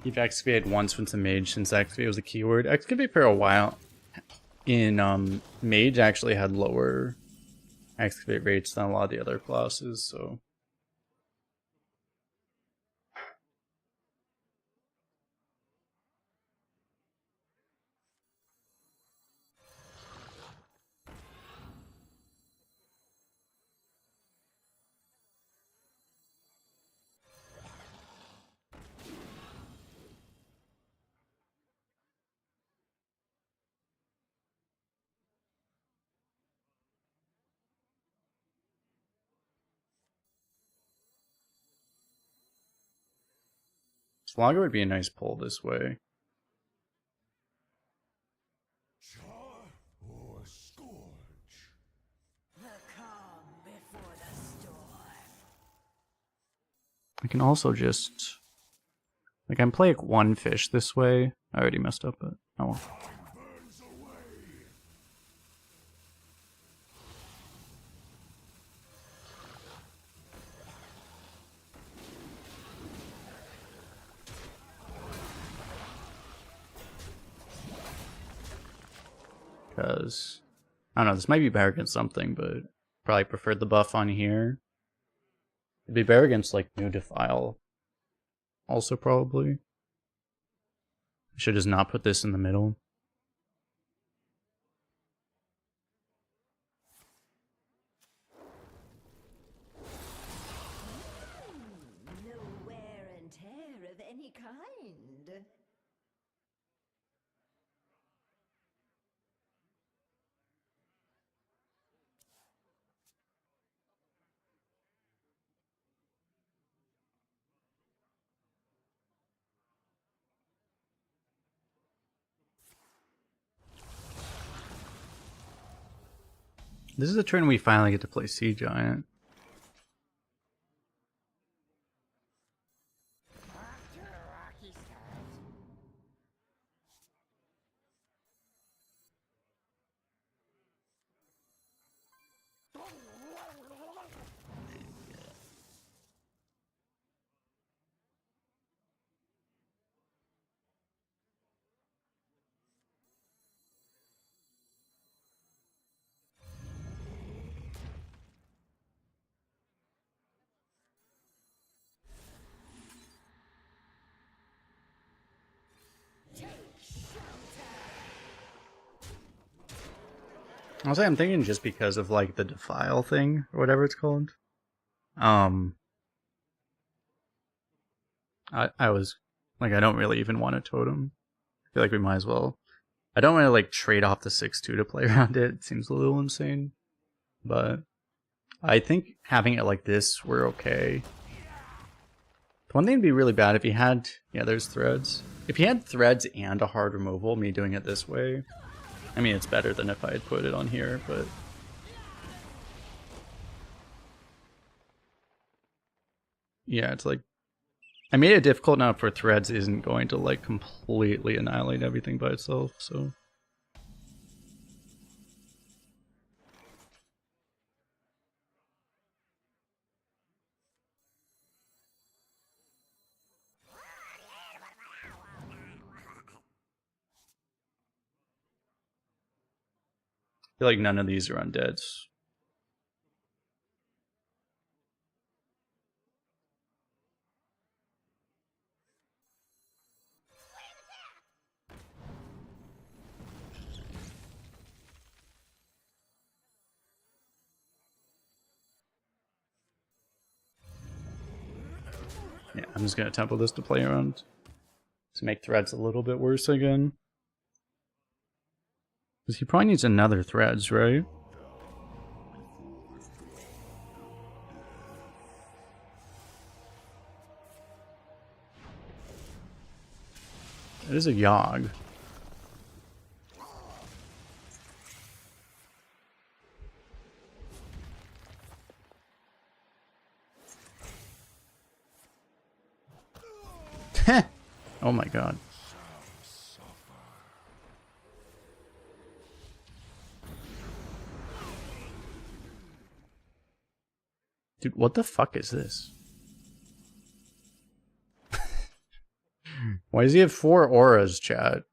Speaker 1: You've excavated once with some mage since excavate was a keyword. Excavate for a while in mage actually had lower excavate rates than a lot of the other classes, so Swagger would be a nice pull this way.
Speaker 2: Char or scourge?
Speaker 3: The calm before the storm.
Speaker 1: I can also just... Like, I can play like one fish this way. I already messed up, but oh well.
Speaker 2: Burns away.
Speaker 1: Because, I don't know, this might be better against something, but probably preferred the buff on here. It'd be better against, like, New Defile. Also, probably. I should just not put this in the middle.
Speaker 3: No wear and tear of any kind.
Speaker 1: This is the turn we finally get to play Sea Giant. Honestly, I'm thinking just because of like the Defile thing or whatever it's called. I was like, I don't really even want a totem. I feel like we might as well. I don't want to like trade off the 6/2 to play around it. It seems a little insane, but I think having it like this, we're okay. The one thing would be really bad if he had, yeah, there's threads. If he had threads and a hard removal, me doing it this way. I mean, it's better than if I had put it on here, but... Yeah, it's like... I made it difficult now for threads isn't going to, like, completely annihilate everything by itself, so... I feel like none of these are undeads. Yeah, I'm just gonna temple this to play around. To make threads a little bit worse again. Because he probably needs another threads, right? It is a Yogg. Oh my god. Dude, what the fuck is this? Why does he have 4 auras, chat?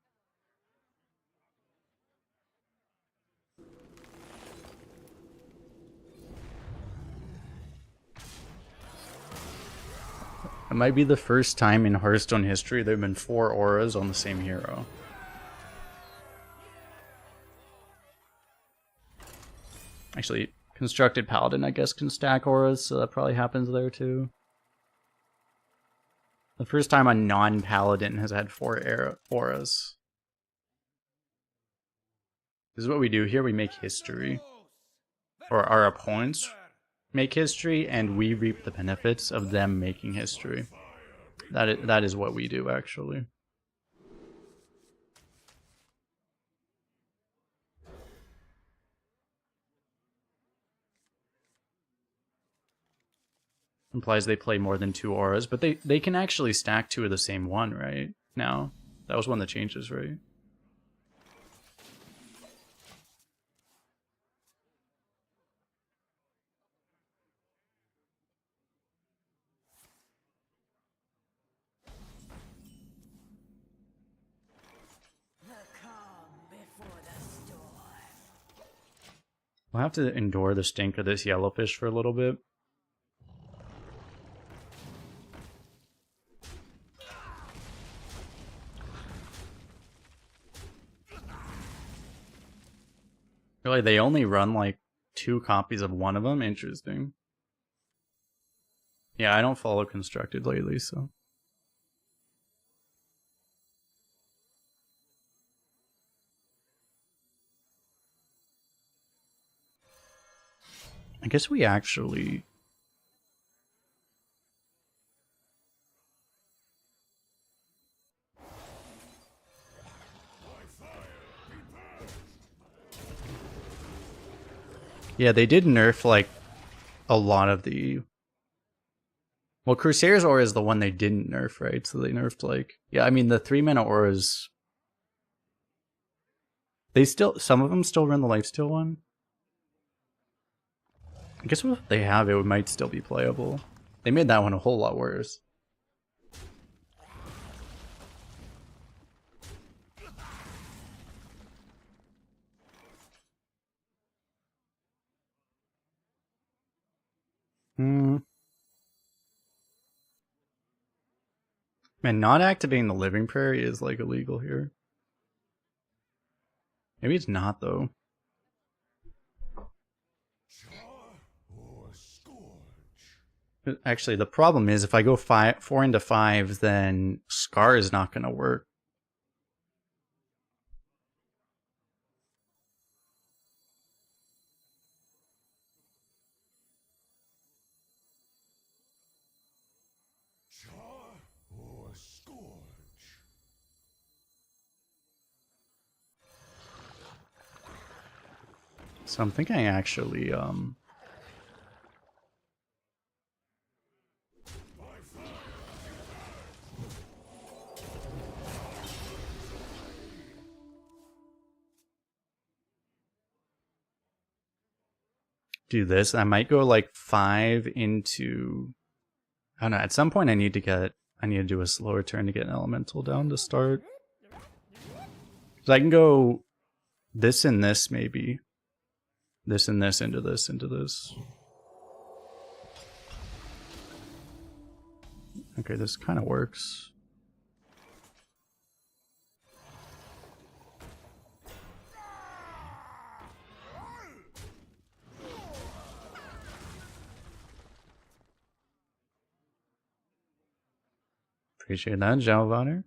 Speaker 1: It might be the first time in Hearthstone history there have been 4 auras on the same hero. Actually, Constructed Paladin, I guess, can stack auras, so that probably happens there too. The first time a non-Paladin has had 4 auras. This is what we do here, we make history. Or our opponents make history, and we reap the benefits of them making history.
Speaker 5: that is what we do actually. Implies they play more than 2 auras, but they can actually stack 2 of the same one, right? Now, that was one of the changes, right?
Speaker 3: The calm before the storm.
Speaker 5: We'll have to endure the stink of this yellowfish for a little bit. Really, they only run like 2 copies of one of them? Interesting. Yeah, I don't follow Constructed lately, so... I guess we actually... Yeah, they did nerf like a lot of the... Well, Crusader's Aura is the one they didn't nerf, right? So they nerfed like... Yeah, I mean the 3-mana auras... They still... Some of them still run the lifesteal one. I guess if they have it, it might still be playable. They made that one a whole lot worse. Man, not activating the Living Prairie is like illegal here. Maybe it's not though. Actually, the problem is if I go 4 into 5, then Scar is not going to work. So I'm thinking I actually do this. I might go like 5 into... I don't know, at some point I need to do a slower turn to get an elemental down to start. So I can go this and this maybe. This and this into this into this. Okay, this kind of works. Appreciate that, Jalvaner.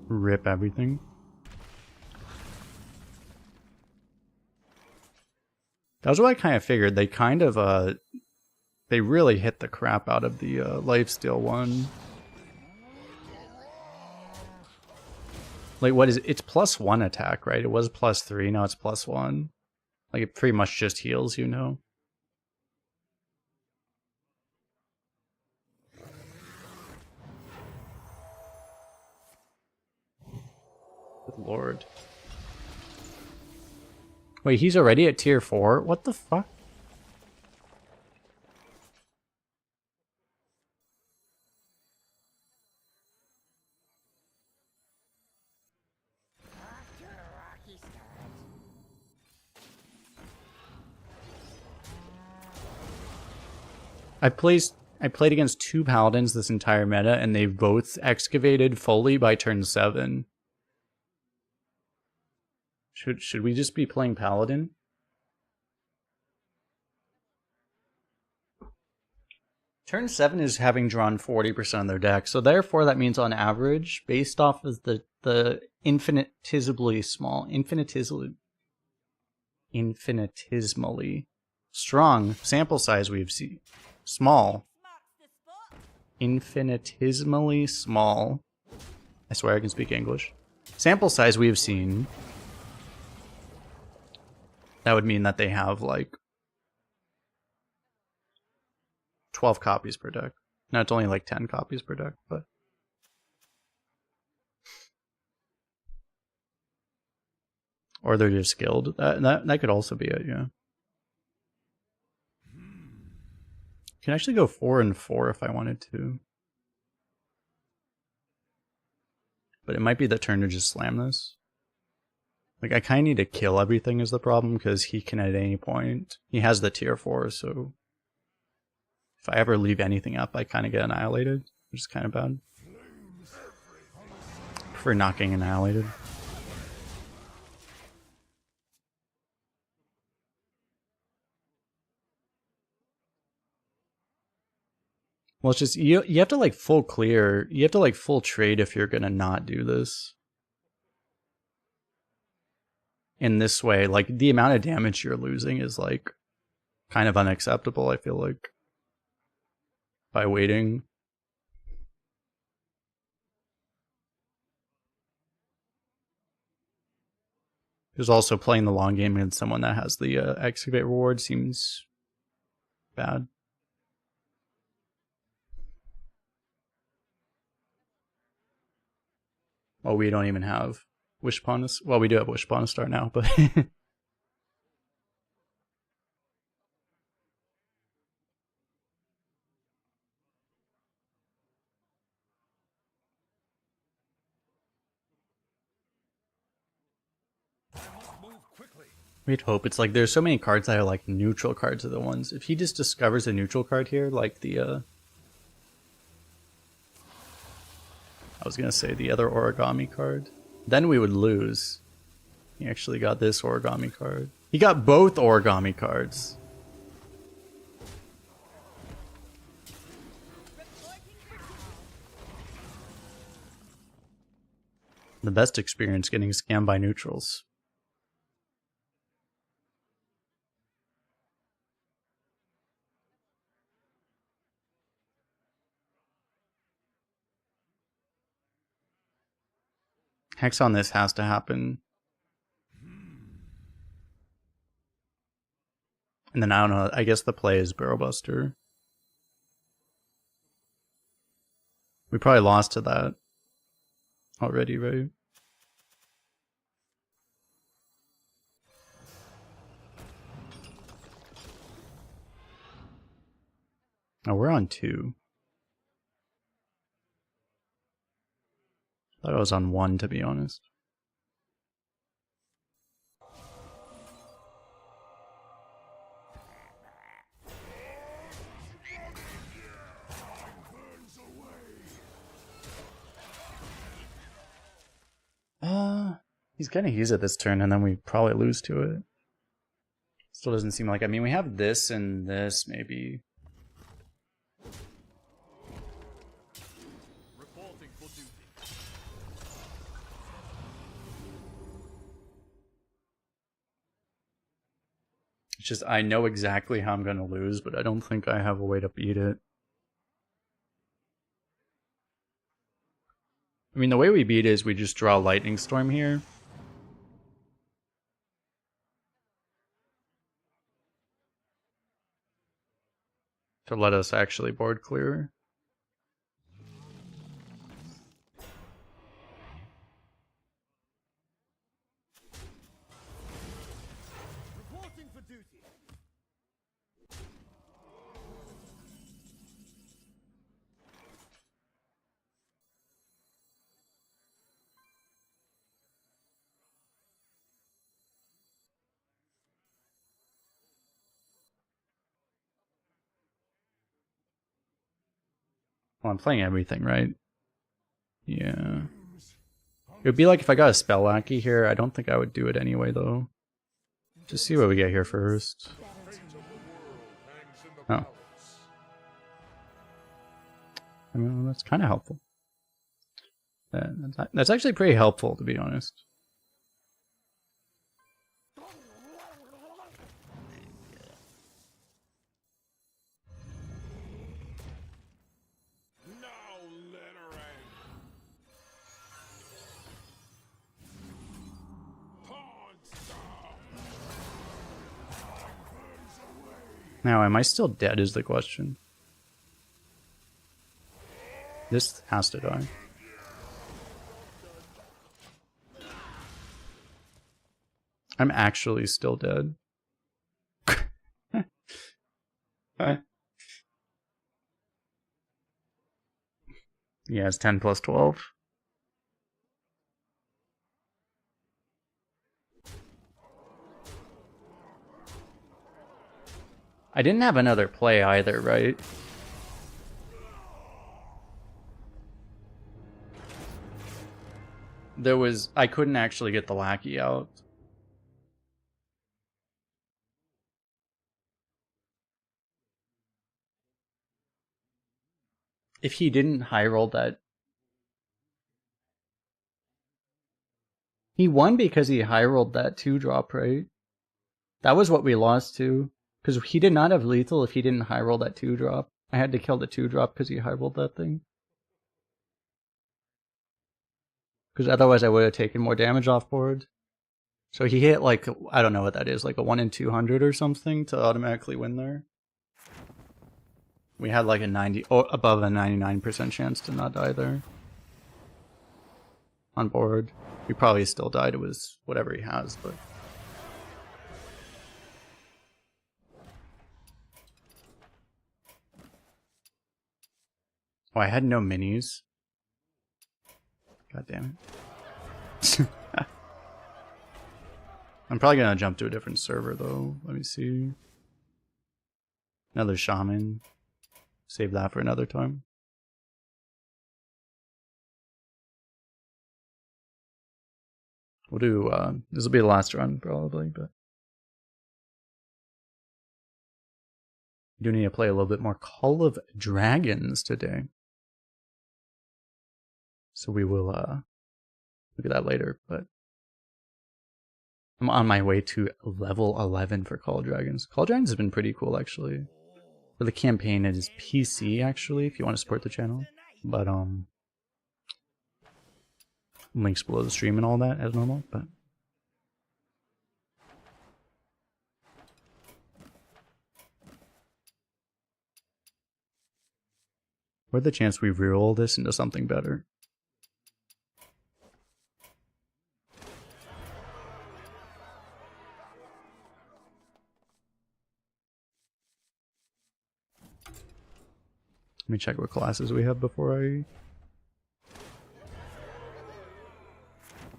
Speaker 5: Rip everything. That was what I kind of figured. They kind of, they really hit the crap out of the lifesteal one. Like, what is it? It's +1 attack, right? It was +3, now it's +1. Like, it pretty much just heals, you know? Good lord. Wait, he's already at tier 4? What the fuck? I played against 2 paladins this entire meta, and they've both excavated fully by turn 7. Should we just be playing paladin?
Speaker 1: Turn 7 is having drawn 40% of their deck, so therefore that means on average, based off of the infinitesimally strong sample size we've seen. Small. Infinitesimally small. I swear I can speak English. Sample size we have seen. That would mean that they have like 12 copies per deck. No, it's only like 10 copies per deck, but or they're just skilled. That could also be it, yeah. Can actually go 4 and 4 if I wanted to. But it might be the turn to just slam this. Like, I kind of need to kill everything is the problem, because he can at any point. He has the tier 4, so if I ever leave anything up, I kind of get annihilated, which is kind of bad. I prefer not getting annihilated. Well, it's just, you have to like full clear, you have to like full trade if you're gonna not do this. In this way, like the amount of damage you're losing is like kind of unacceptable, I feel like, by waiting. There's also playing the long game against someone that has the excavate reward seems bad. Well, we don't even have Wish Upon us. Well, we do have Wish Upon a Star now, but we'd hope. It's like there's so many cards that are like neutral cards are the ones. If he just discovers a neutral card here, like the I was gonna say the other origami card, then we would lose. He actually got this origami card. He got both origami cards. The best experience getting scammed by neutrals. Hex on this has to happen. And then I don't know, I guess the play is Barrel Buster. We probably lost to that already, right? Oh, we're on 2. I thought I was on 1, to be honest. He's gonna use it this turn, and then we probably lose to it. Still doesn't seem like. I mean, we have this and this, maybe. It's just, I know exactly how I'm gonna lose, but I don't think I have a way to beat it. I mean, the way we beat it is we just draw Lightning Storm here. To let us actually board clear.
Speaker 2: Reporting for duty.
Speaker 1: Well, I'm playing everything, right? Yeah. It would be like if I got a Spell Lackey here. I don't think I would do it anyway, though. Just see what we get here first. Oh. I mean, that's kind of helpful. That's actually pretty helpful, to be honest.
Speaker 2: No littering. Pawn scum.
Speaker 1: Now, am I still dead is the question. This has to die. I'm actually still dead. Yeah, it's 10 plus 12. I didn't have another play either, right? I couldn't actually get the lackey out. If he didn't high roll that, he won because he high rolled that 2-drop, right? That was what we lost to, because he did not have lethal if he didn't high roll that 2-drop. I had to kill the 2-drop because he high rolled that thing. Because otherwise I would have taken more damage off board. So he hit like, I don't know what that is, like a 1 in 200 or something to automatically win there. We had like a 90, or above a 99% chance to not die there. On board. We probably still died, it was whatever he has, but... Oh, I had no minis. God damn it. I'm probably gonna jump to a different server though. Let me see. Another shaman. Save that for another time. We'll do, this will be the last run probably, but... We do need to play a little bit more Call of Dragons today. So we will, look at that later, but... I'm on my way to level 11 for Call of Dragons. Call of Dragons has been pretty cool, actually. For the campaign, it is PC, actually, if you want to support the channel. But, links below the stream and all that, as normal, but... What's the chance we reroll this into something better? Let me check what classes we have before I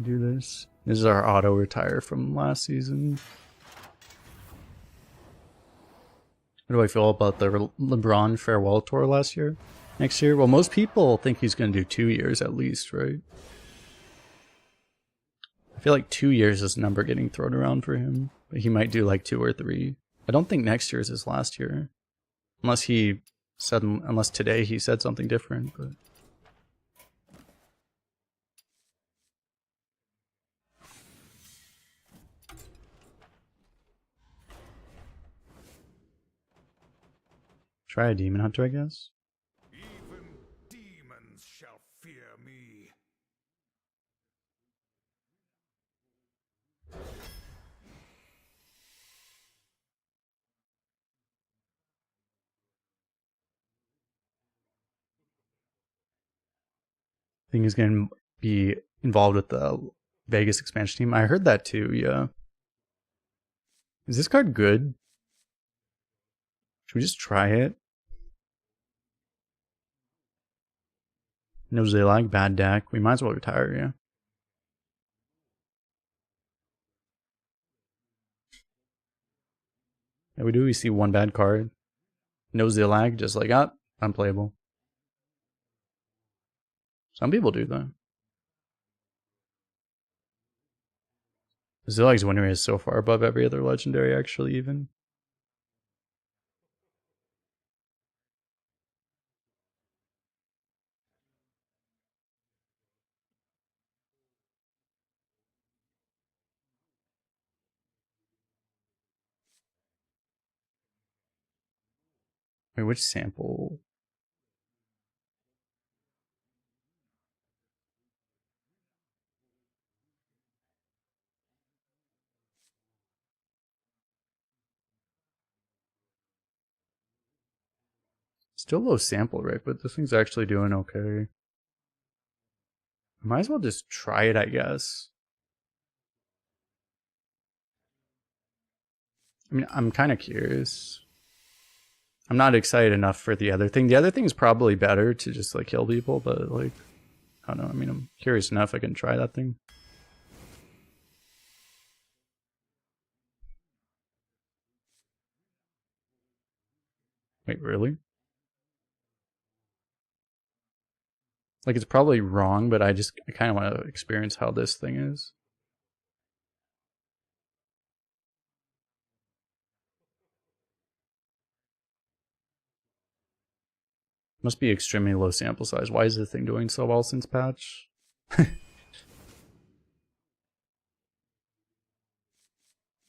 Speaker 1: do this. This is our auto retire from last season. What do I feel about the LeBron farewell tour last year? Next year? Well, most people think he's going to do 2 years at least, right? I feel like 2 years is a number getting thrown around for him. But he might do like 2 or 3. I don't think next year is his last year. Unless today he said something different, but... Try a demon hunter, I guess.
Speaker 2: Even demons shall fear me.
Speaker 1: I think he's going to be involved with the Vegas expansion team. I heard that too, yeah. Is this card good? Should we just try it? No Zilag, bad deck. We might as well retire, yeah. Yeah, we do. We see one bad card. No Zilag, just like, unplayable. Some people do that. Zilag's win rate is so far above every other legendary, actually, even. Wait, which sample? Still low sample rate, but this thing's actually doing okay. Might as well just try it, I guess. I mean, I'm kind of curious. I'm not excited enough for the other thing. The other thing is probably better to just like kill people, but like, I don't know. I mean, I'm curious enough I can try that thing. Wait, really? Like, it's probably wrong, but I kind of want to experience how this thing is. Must be extremely low sample size. Why is this thing doing so well since patch? We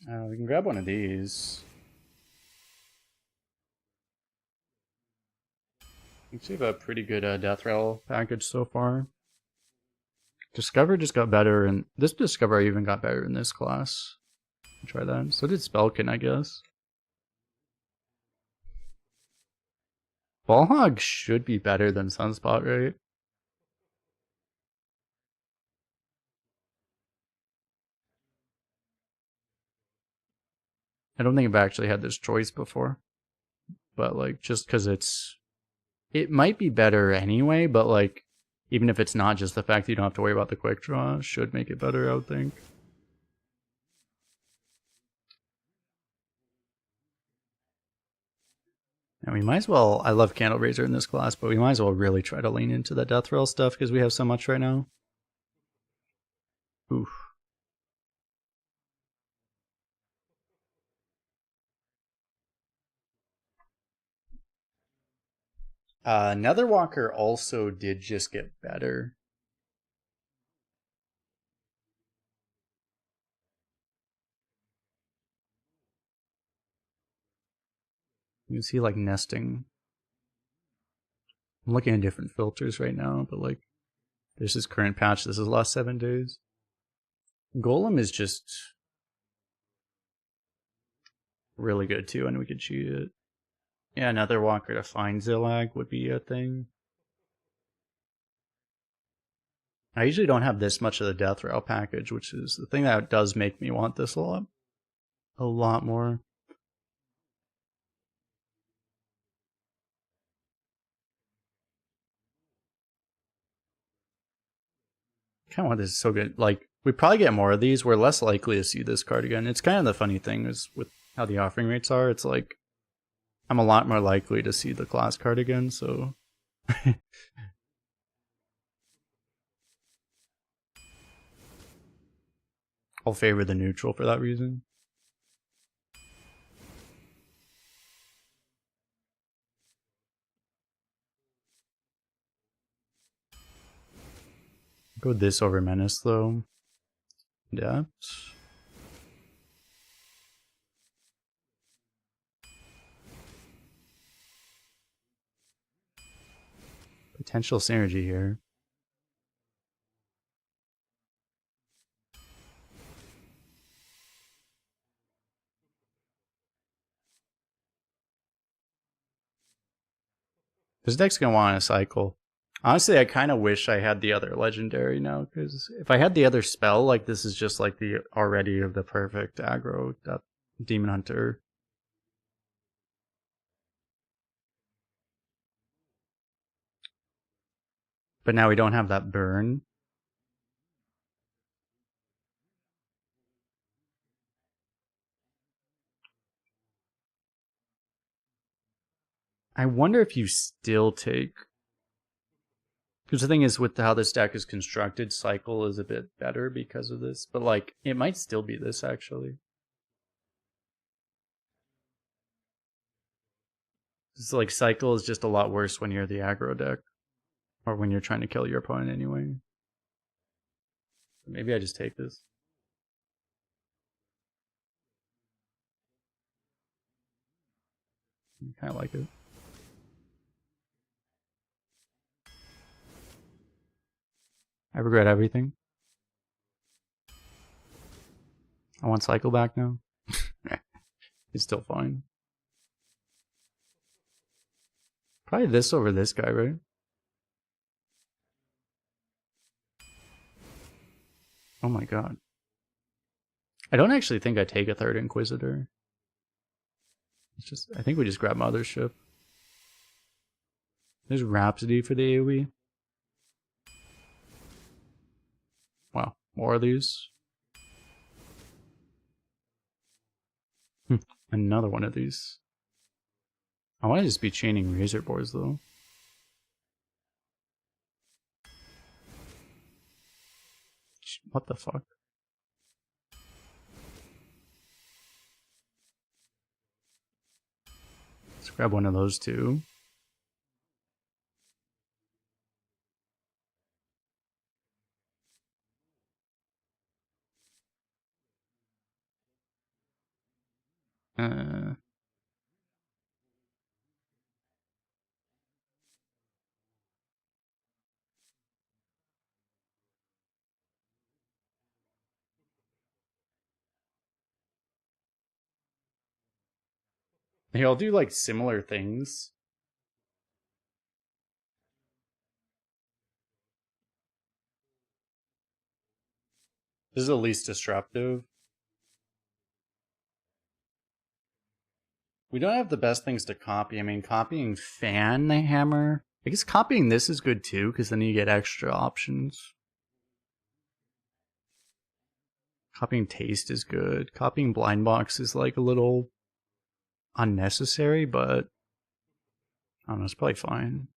Speaker 1: can grab one of these. Looks like we have a pretty good Death Rattle package so far. Discover just got better, and this Discover even got better in this class. Try that. So did Spellkin, I guess. Ballhog should be better than Sunspot, right? I don't think I've actually had this choice before. But like, just because it might be better anyway, but like, even if it's not, just the fact that you don't have to worry about the quick draw should make it better, I would think. And we might as well, I love Candle Raiser in this class, but we might as well really try to lean into the Death Rattle stuff because we have so much right now. Oof. Netherwalker also did just get better. You can see like nesting. I'm looking at different filters right now, but like there's this current patch. This is the last 7 days. Golem is just really good too, and we could cheat it. Yeah, Netherwalker to find Zillag would be a thing. I usually don't have this much of the Death Rattle package, which is the thing that does make me want this a lot more. Kind of want this is so good. Like, we probably get more of these. We're less likely to see this card again. It's kind of the funny thing is with how the offering rates are. It's like I'm a lot more likely to see the class card again. So I'll favor the neutral for that reason. Go this over Menace though. Yeah. Potential synergy here. This deck's gonna want to cycle. Honestly, I kind of wish I had the other legendary now, because if I had the other spell, like this is just like the already of the perfect aggro Demon Hunter. But now we don't have that burn. I wonder if you still take... Because the thing is, with how this deck is constructed, cycle is a bit better because of this. But like, it might still be this, actually. It's like, cycle is just a lot worse when you're the aggro deck. Or when you're trying to kill your opponent anyway. Maybe I just take this. I kind of like it. I regret everything. I want cycle back now. It's still fine. Probably this over this guy, right? Oh my god. I don't actually think I take a third Inquisitor. It's just, I think we just grab Mothership. There's Rhapsody for the AoE. Wow, more of these. Another one of these. I want to just be chaining Razor Boards though. What the fuck? Let's grab one of those two. They all do like similar things. This is the least disruptive. We don't have the best things to copy. I mean, copying Fan the Hammer. I guess copying this is good too, because then you get extra options. Copying Taste is good. Copying Blind Box is like a little unnecessary, but I don't know, it's probably fine.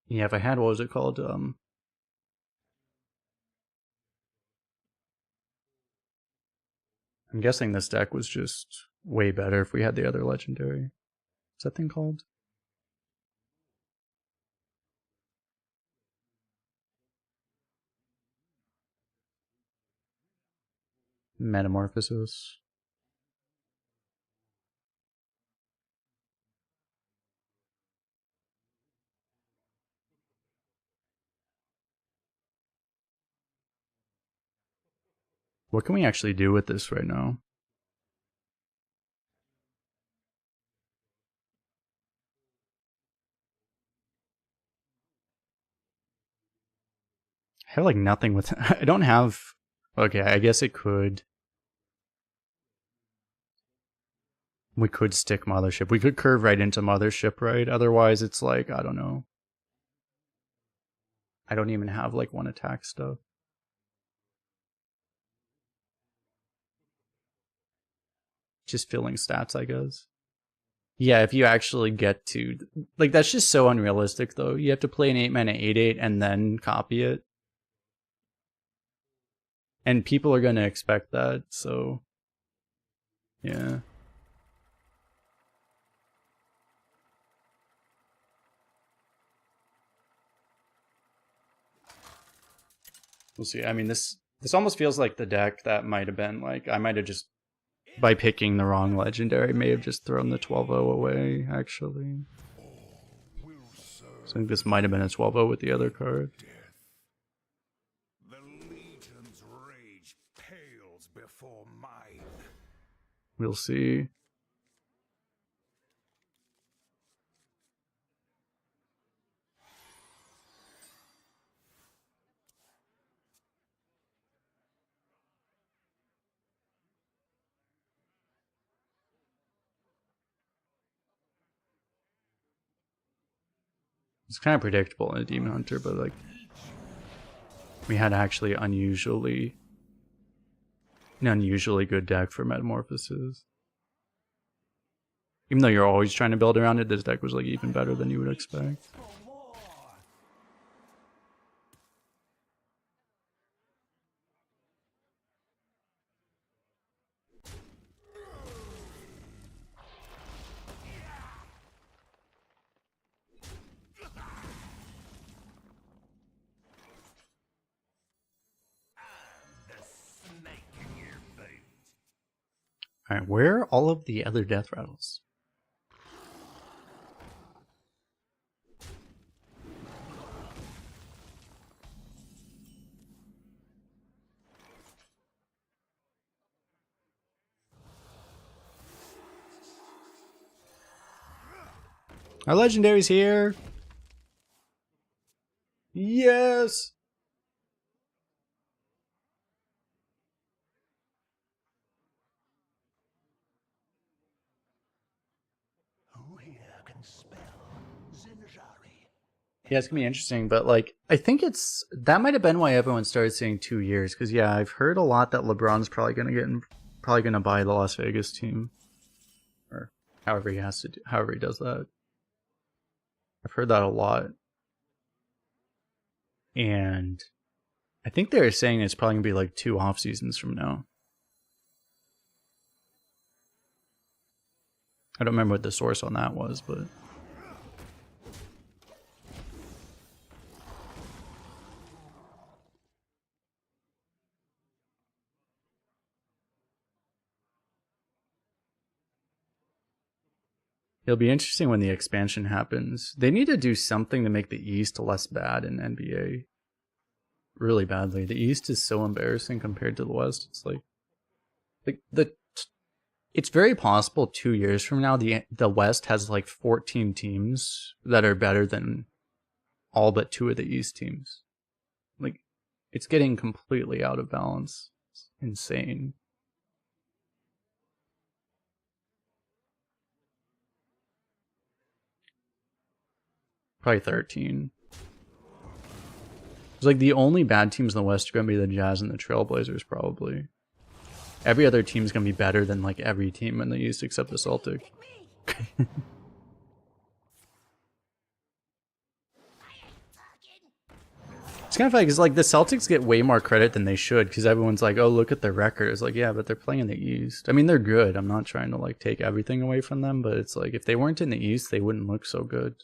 Speaker 1: Yeah, if I had, what was it called? I'm guessing this deck was just way better if we had the other legendary. What's that thing called? Metamorphosis. What can we actually do with this right now? I have like nothing with I don't have. Okay, I guess it could. We could stick Mothership. We could curve right into Mothership, right? Otherwise it's like, I don't know. I don't even have like one attack stuff. Just filling stats, I guess. Yeah, if you actually get to like, that's just so unrealistic though. You have to play an 8-mana 8/8 and then copy it. And people are gonna expect that, so yeah. We'll see. I mean, this almost feels like the deck that might have been like, I might have just, by picking the wrong legendary, may have just thrown the 12-0 away, actually. So I think this might have been a 12-0 with the other card.
Speaker 2: The Legion's rage pales before mine.
Speaker 1: We'll see. It's kind of predictable in a Demon Hunter, but like, we had actually an unusually good deck for Metamorphosis. Even though you're always trying to build around it, this deck was like even better than you would expect. Alright, where are all of the other death rattles?
Speaker 5: Our legendary's here. Yes.
Speaker 2: Who here can spell Zinjari?
Speaker 5: Yeah, it's gonna be interesting, but like I think that might have been why everyone started saying 2 years, because yeah, I've heard a lot that LeBron's probably gonna buy the Las Vegas team, or however he does that. I've heard that a lot, and I think they're saying it's probably gonna be like 2 off seasons from now. I don't remember what the source on that was, but it'll be interesting when the expansion happens. They need to do something to make the East less bad in NBA. Really badly. The East is so embarrassing compared to the West. It's like it's very possible 2 years from now the West has like 14 teams that are better than all but 2 of the East teams. Like, it's getting completely out of balance. It's insane. Probably 13. It's like the only bad teams in the West are going to be the Jazz and the Trailblazers, probably. Every other team's going to be better than like every team in the East except the Celtics. It's kind of funny because like the Celtics get way more credit than they should, because everyone's like, oh, look at their record. It's like, yeah, but they're playing in the East. I mean, they're good. I'm not trying to like take everything away from them, but it's like if they weren't in the East, they wouldn't look so good.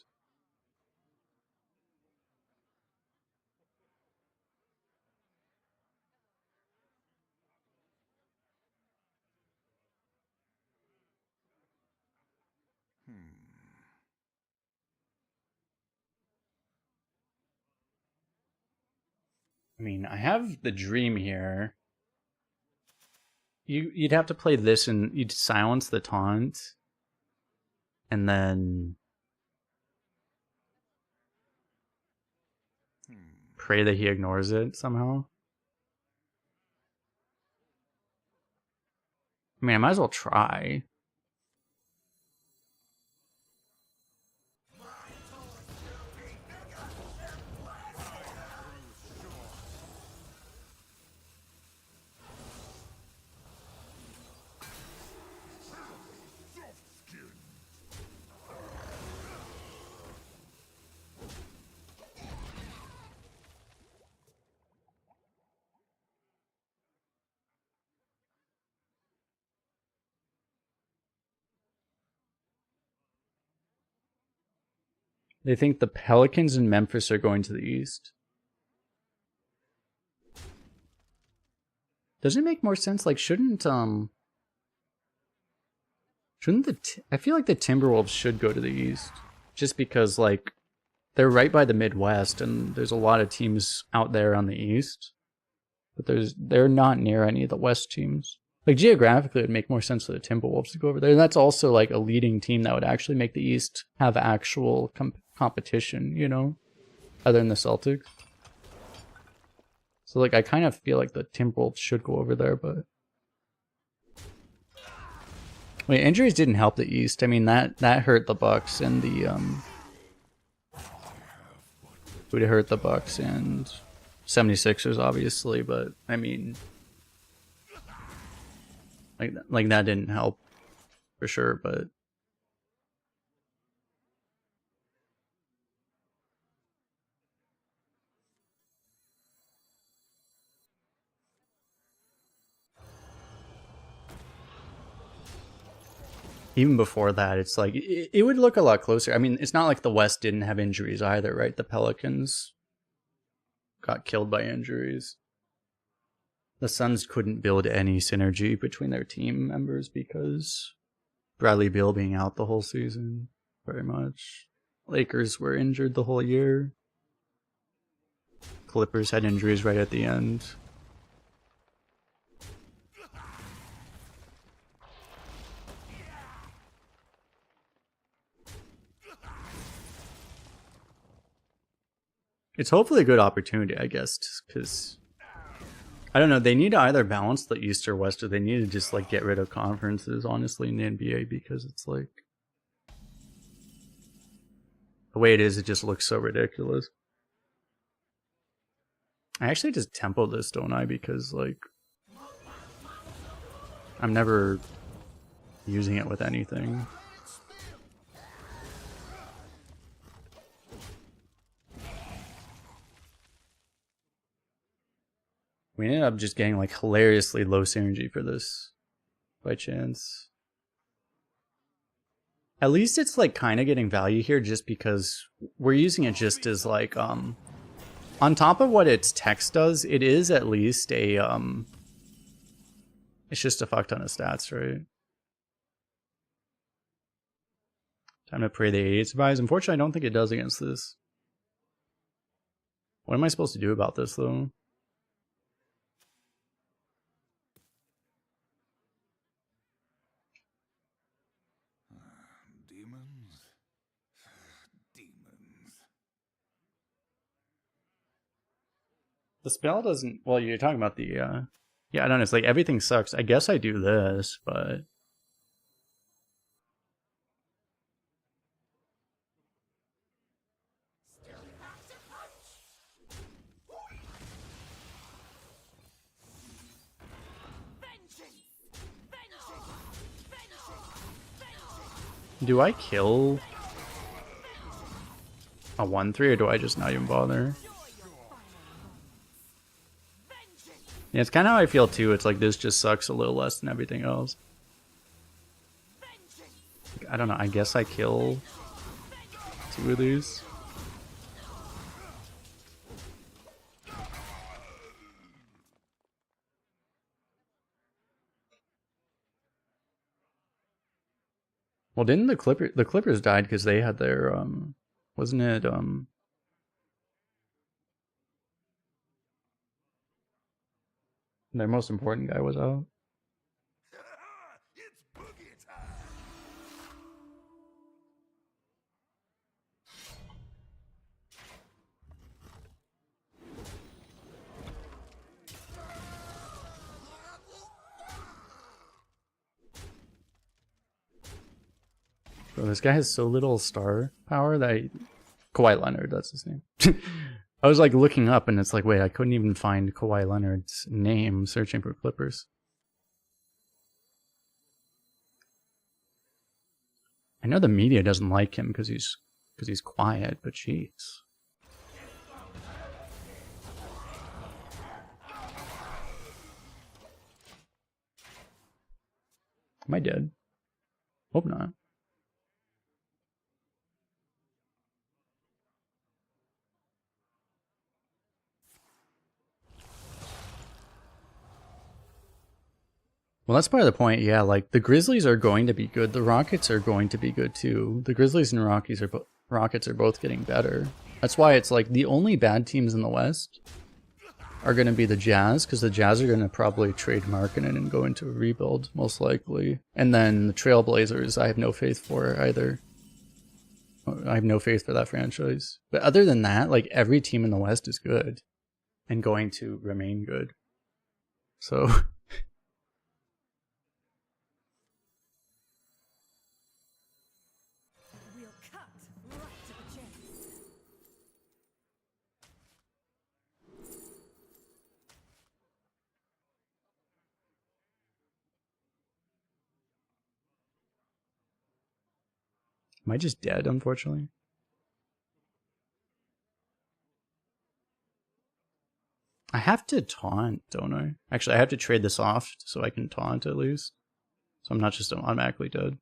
Speaker 5: I mean, I have the Dream here. You'd have to play this and you'd silence the taunt, and then pray that he ignores it somehow. I mean, I might as well try. They think the Pelicans and Memphis are going to the East. Doesn't it make more sense? Like, shouldn't I feel like the Timberwolves should go to the East, just because like they're right by the Midwest and there's a lot of teams out there on the East, but they're not near any of the West teams. Like, geographically, it would make more sense for the Timberwolves to go over there. And that's also like a leading team that would actually make the East have actual competition, you know, other than the Celtics. So like, I kind of feel like the Timberwolves should go over there, but wait, injuries didn't help the East. I mean, that hurt the Bucks and the would have hurt the Bucks and 76ers, obviously, but I mean, like that didn't help for sure, but even before that, it's like it would look a lot closer. I mean, it's not like the West didn't have injuries either, right? The Pelicans got killed by injuries. The Suns couldn't build any synergy between their team members because Bradley Beal being out the whole season, very much. Lakers were injured the whole year. Clippers had injuries right at the end. It's hopefully a good opportunity, I guess, because I don't know. They need to either balance the East or West, or they need to just like get rid of conferences, honestly, in the NBA, because it's like the way it is. It just looks so ridiculous. I actually just tempo this, don't I? Because like I'm never using it with anything. We ended up just getting like hilariously low synergy for this by chance. At least it's like kind of getting value here just because we're using it just as like on top of what its text does, it is at least a it's just a fuck ton of stats, right? Time to pray the 88 survives. Unfortunately, I don't think it does against this. What am I supposed to do about this though? The spell doesn't... Well, you're talking about the... Yeah, I don't know. It's like everything sucks. I guess I do this, but... Do I kill a 1-3 or do I just not even bother? Yeah, it's kind of how I feel too. It's like this just sucks a little less than everything else. I don't know. I guess I kill 2 of these. Well, didn't the Clippers died because they had their wasn't it their most important guy was out?
Speaker 2: It's boogie time.
Speaker 5: Bro, this guy has so little star power that Kawhi Leonard, that's his name. I was like looking up and it's like, wait, I couldn't even find Kawhi Leonard's name searching for Clippers. I know the media doesn't like him because he's quiet, but jeez. Am I dead? Hope not. Well, that's part of the point, yeah, like, the Grizzlies are going to be good, the Rockets are going to be good too. The Grizzlies and Rockets are both getting better. That's why it's like, the only bad teams in the West are going to be the Jazz, because the Jazz are going to probably trade Markkanen and go into a rebuild, most likely. And then the Trailblazers, I have no faith for either. I have no faith for that franchise. But other than that, like, every team in the West is good. And going to remain good. So... Am I just dead, unfortunately? I have to taunt, don't I? Actually, I have to trade this off so I can taunt at least. So I'm not just automatically dead.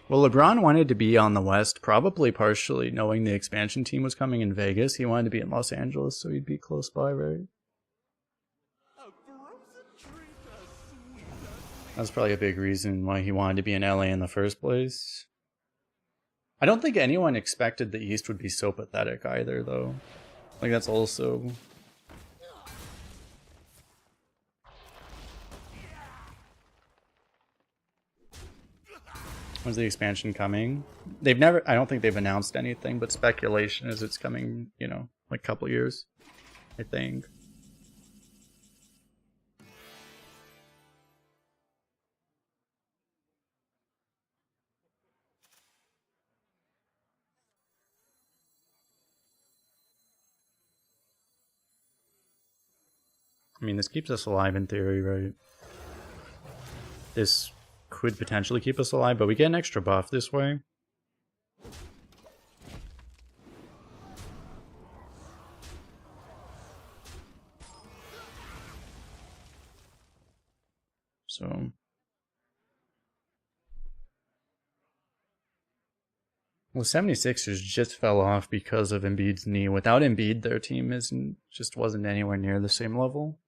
Speaker 5: Well, LeBron wanted to be on the West, probably partially knowing the expansion team was coming in Vegas. He wanted to be in Los Angeles, so he'd be close by, right? That's probably a big reason why he wanted to be in LA in the first place. I don't think anyone expected the East would be so pathetic either, though. Like, that's also...
Speaker 1: When's the expansion coming? They've never, I don't think they've announced anything, but speculation is it's coming, you know, like a couple years, I think. I mean, this keeps us alive in theory, right? This could potentially keep us alive, but we get an extra buff this way. So... Well, 76ers just fell off because of Embiid's knee. Without Embiid, their team just wasn't anywhere near the same level.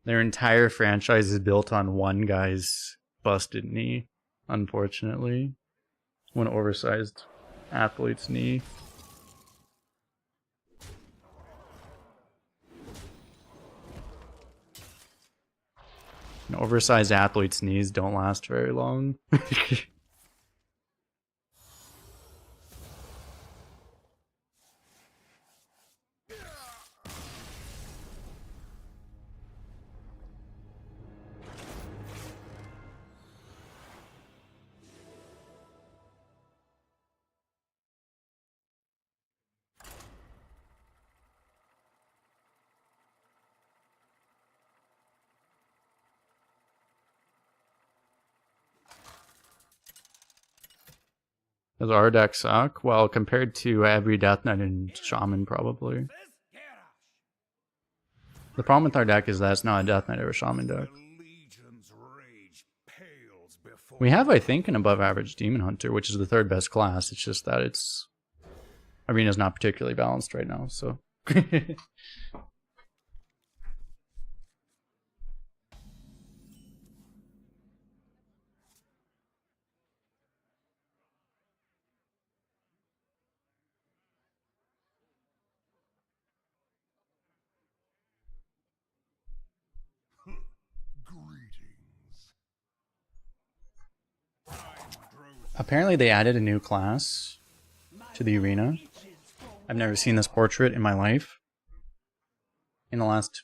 Speaker 1: Their entire franchise is built on one guy's busted knee, unfortunately. One oversized athlete's knee. And oversized athletes' knees don't last very long. Does our deck suck? Well, compared to every Death Knight and Shaman, probably. The problem with our deck is that it's not a Death Knight or a Shaman deck. We have, I think, an above average Demon Hunter, which is the third best class. It's just that its arena's not particularly balanced right now, so... Apparently they added a new class to the arena. I've never seen this portrait in my life. In the last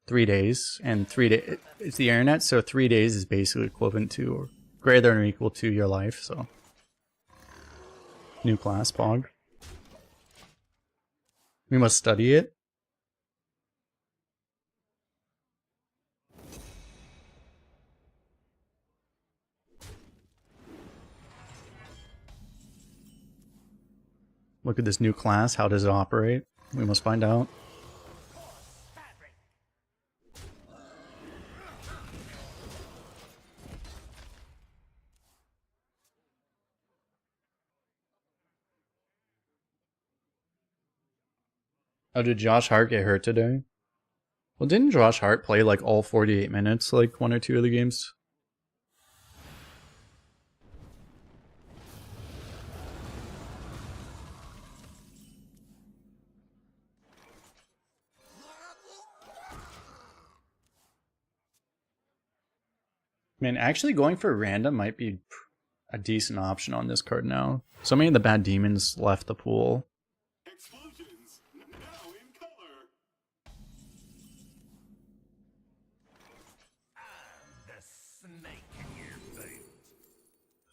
Speaker 1: 3 days, and 3 days, it's the internet, so 3 days is basically equivalent to, or greater than or equal to your life, so. New class, Pog. We must study it. Look at this new class. How does it operate? We must find out. Oh, did Josh Hart get hurt today? Well, didn't Josh Hart play like all 48 minutes, like 1 or 2 of the games? Man, actually going for random might be a decent option on this card now. So many of the bad demons left the pool.
Speaker 2: Explosions now in color. The snake in your veins.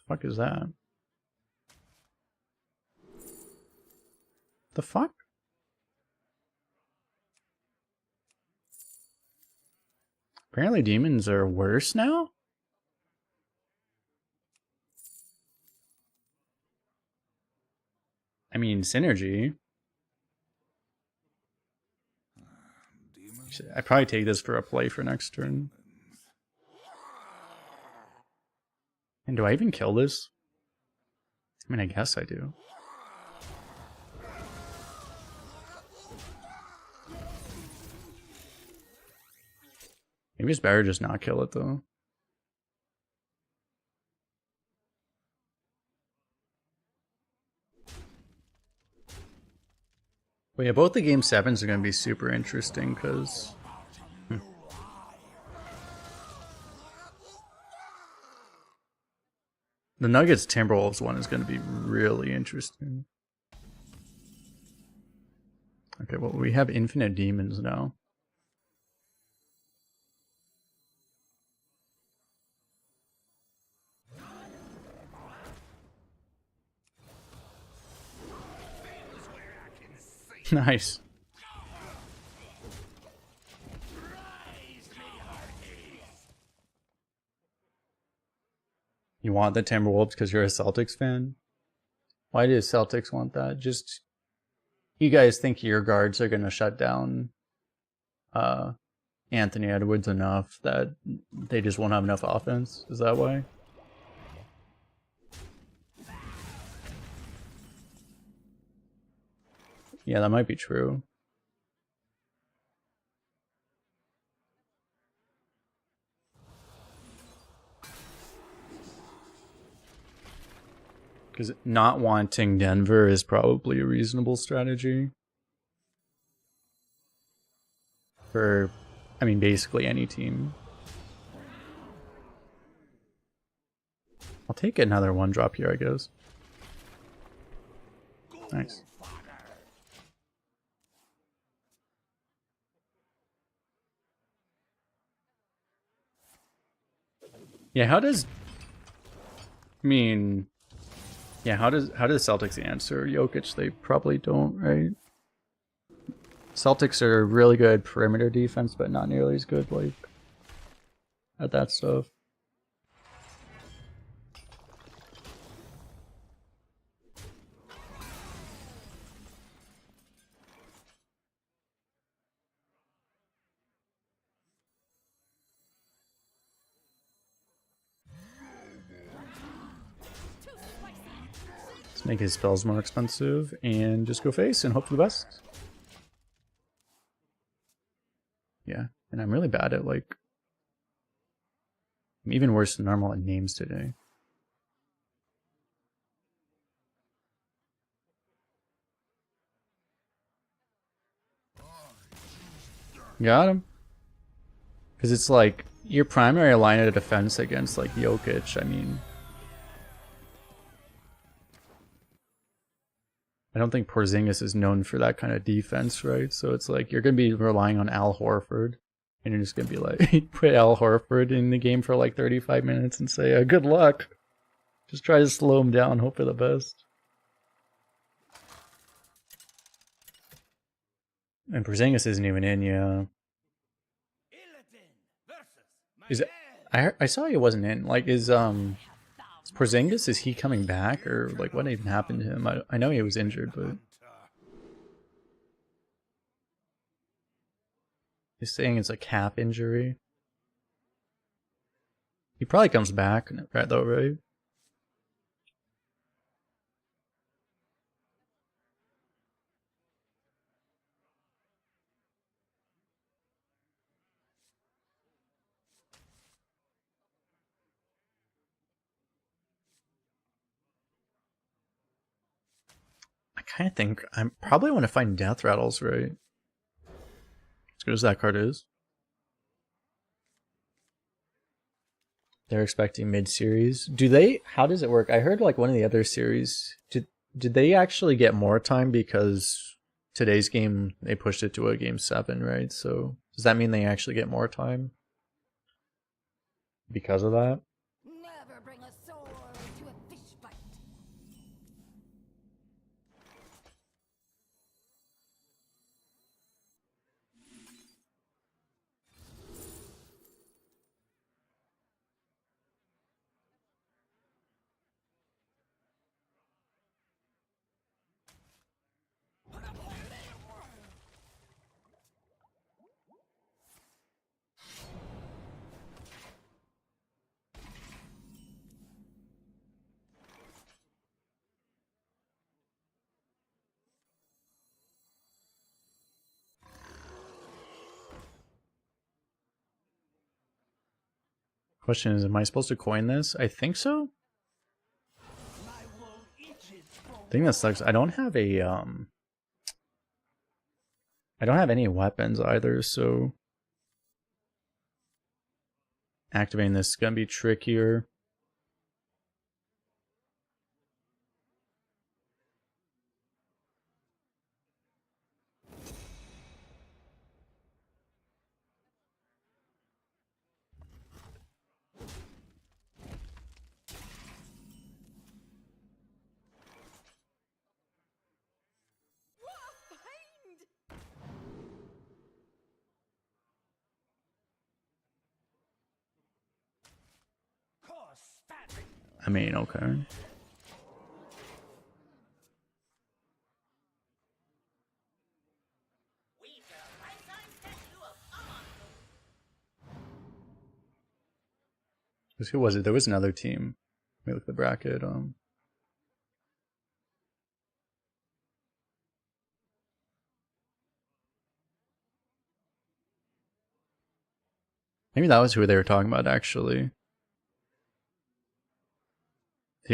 Speaker 1: Fuck is that? The fuck? Apparently demons are worse now? I mean, synergy. I'd probably take this for a play for next turn. And do I even kill this? I mean, I guess I do. Maybe it's better just not kill it, though. But yeah, both the game 7s are going to be super interesting, because... The Nuggets Timberwolves one is going to be really interesting. Okay, well, we have infinite demons now. Nice. You want the Timberwolves because you're a Celtics fan? Why do Celtics want that? Just, you guys think your guards are going to shut down Anthony Edwards enough that they just won't have enough offense? Is that why? Yeah, that might be true. Because not wanting Denver is probably a reasonable strategy. For, I mean, basically any team. I'll take another one drop here, I guess. Nice. Yeah, how does... I mean... Yeah, how does Celtics answer Jokic? They probably don't, right? Celtics are really good perimeter defense, but not nearly as good, like, at that stuff. Let's make his spells more expensive and just go face and hope for the best. Yeah, and I'm really bad at, like, I'm even worse than normal at names today. Got him. Because it's like, your primary line of defense against, like, Jokic, I mean... I don't think Porzingis is known for that kind of defense, right? So it's like, you're going to be relying on Al Horford. And you're just going to be like, put Al Horford in the game for like 35 minutes and say, good luck. Just try to slow him down, hope for the best. And Porzingis isn't even in, yeah. Is it, I saw he wasn't in. Like, is Porzingis, is he coming back? Or like, what even happened to him? I know he was injured, but... He's saying it's a calf injury. He probably comes back, right, though, right? I kind of think I probably want to find Death Rattles, right? As good as that card is. They're expecting mid-series. Do they? How does it work? I heard like one of the other series. Did they actually get more time because today's game they pushed it to a game 7, right? So does that mean they actually get more time because of that?
Speaker 3: Never bring a sword to a fish fight.
Speaker 1: Question is, am I supposed to coin this? I think so. I think that sucks. I don't have a I don't have any weapons either, so activating this is gonna be trickier. I mean, okay. Who was it? There was another team. Let me look at the bracket. Maybe that was who they were talking about, actually.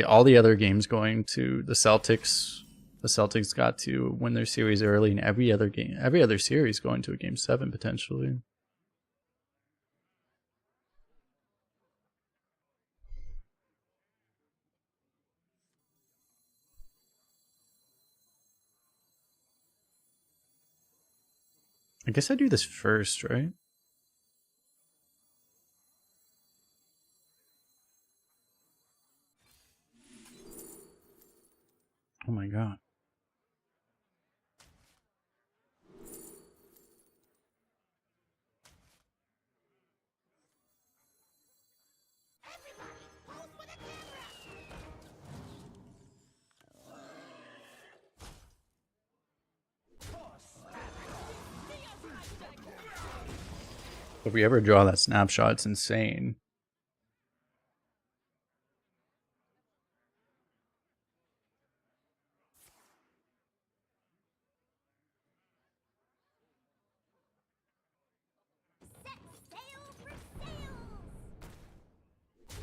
Speaker 1: All the other games going to the Celtics. The Celtics got to win their series early, and every other series going to a game 7 potentially. I guess I do this first, right? Oh my god. If we ever draw that snapshot, it's insane.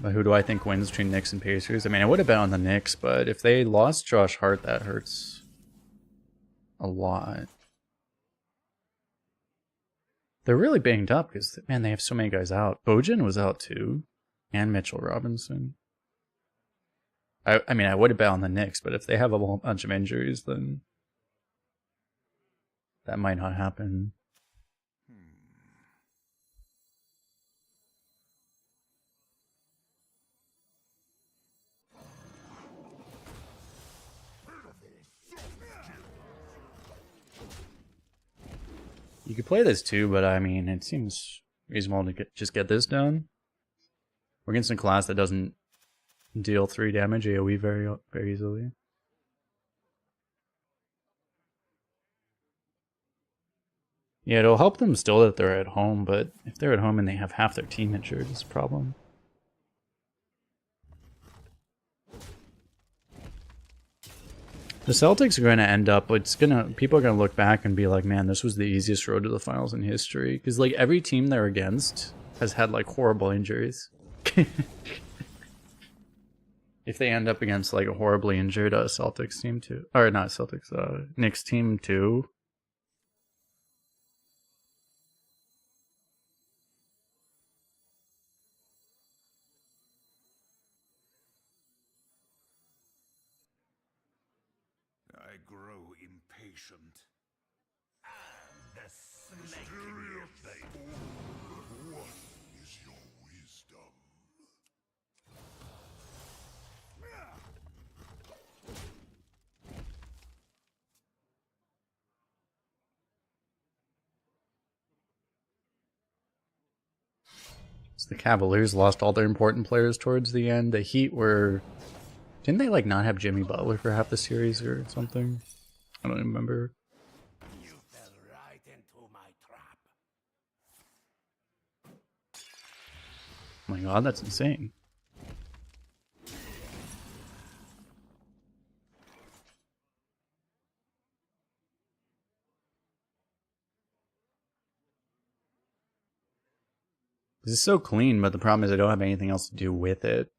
Speaker 1: But who do I think wins between Knicks and Pacers? I mean, I would have bet on the Knicks, but if they lost Josh Hart, that hurts a lot. They're really banged up because, man, they have so many guys out. Bojan was out too, and Mitchell Robinson. I mean, I would have bet on the Knicks, but if they have a bunch of injuries, then that might not happen. You could play this too, but I mean, it seems reasonable to just get this done. We're against a class that doesn't deal 3 damage AoE very easily. Yeah, it'll help them still that they're at home, but if they're at home and they have half their team injured, it's a problem. The Celtics are going to end up, people are going to look back and be like, man, this was the easiest road to the finals in history. Because, like, every team they're against has had, like, horrible injuries. If they end up against, like, a horribly injured Celtics team, too. Or, not Celtics, Knicks team, too.
Speaker 2: I grow impatient. The snake in your face. What is your wisdom?
Speaker 1: So the Cavaliers lost all their important players towards the end. The Heat were... Didn't they, like, not have Jimmy Butler for half the series or something? I don't remember.
Speaker 2: You fell right into my trap.
Speaker 1: Oh my god, that's insane. This is so clean, but the problem is I don't have anything else to do with it.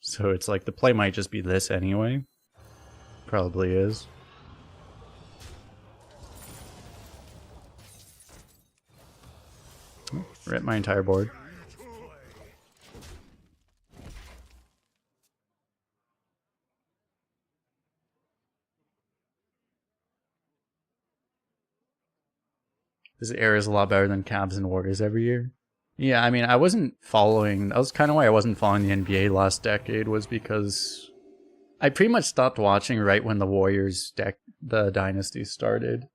Speaker 1: So it's like the play might just be this anyway. Probably is. Oh, rip my entire board. This era is a lot better than Cavs and Warriors every year. Yeah, I mean, I wasn't following... That was kind of why I wasn't following the NBA last decade, was because I pretty much stopped watching right when the Warriors the dynasty started.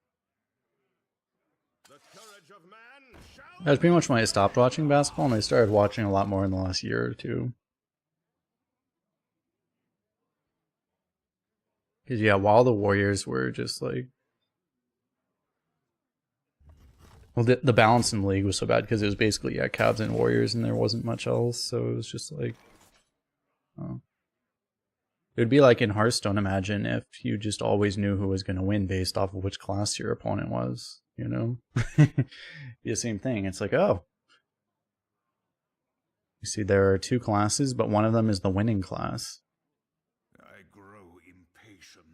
Speaker 1: That's pretty much when I stopped watching basketball, and I started watching a lot more in the last year or two.
Speaker 5: Because yeah, while the Warriors were just like, well, the balance in the league was so bad because it was basically Cavs and Warriors, and there wasn't much else. So it was just like, oh. It would be like in Hearthstone. Imagine if you just always knew who was going to win based off of which class your opponent was. You know, be the same thing. It's like, oh, you see, there are two classes, but one of them is the winning class.
Speaker 2: I grow impatient.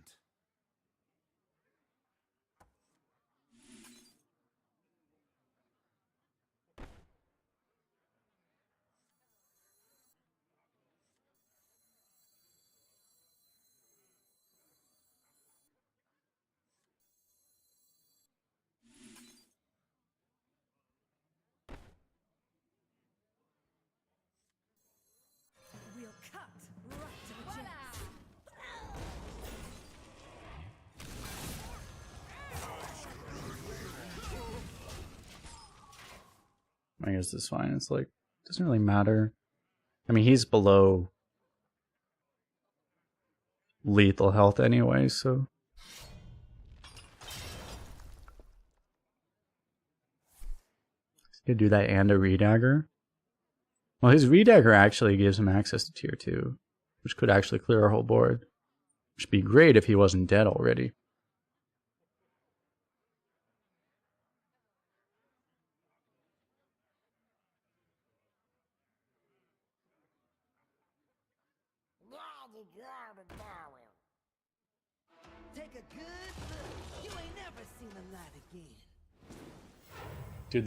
Speaker 3: We'll cut right to the chase.
Speaker 5: I guess it's fine. It's like, doesn't really matter. I mean, he's below lethal health anyway, so. He's gonna do that and a redagger. Well, his redagger actually gives him access to tier 2, which could actually clear our whole board. Which would be great if he wasn't dead already.
Speaker 3: Take a good look. You ain't never seen the light again.
Speaker 5: Dude,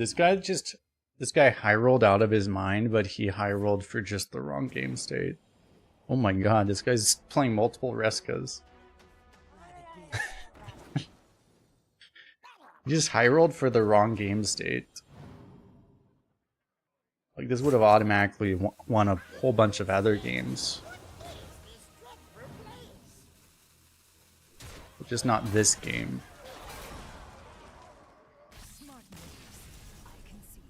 Speaker 5: this guy high rolled out of his mind, but he high rolled for just the wrong game state. Oh my god, this guy's playing multiple Reskas. He just high rolled for the wrong game state. Like, this would have automatically won a whole bunch of other games. But just not this game.
Speaker 3: Smart moves, I concede.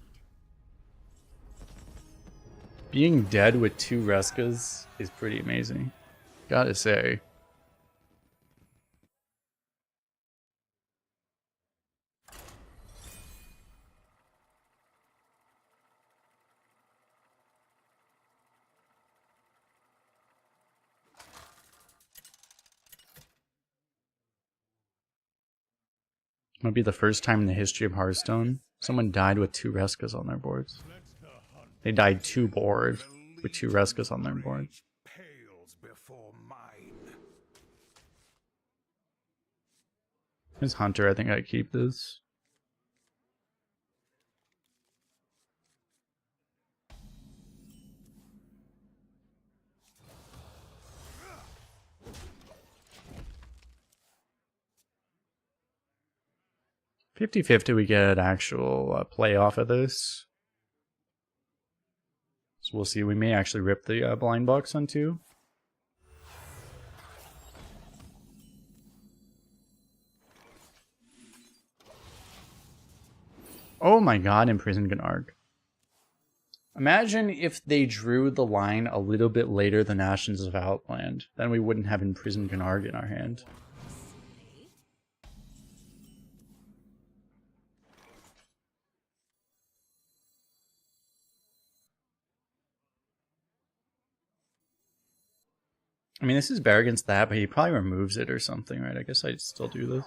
Speaker 5: Being dead with 2 Reskas is pretty amazing. Gotta say. Might be the first time in the history of Hearthstone someone died with 2 Reskas on their boards. They died 2 board with 2 Reskas on their board.
Speaker 2: Pales before mine.
Speaker 5: As Hunter, I think I keep this. $50-50 we get actual play off of this. So we'll see. We may actually rip the blind box on 2. Oh my god, Imprisoned Gnarg. Imagine if they drew the line a little bit later than Ashes of Outland. Then we wouldn't have Imprisoned Gnarg in our hand. I mean, this is better against that, but he probably removes it or something, right? I guess I'd still do this.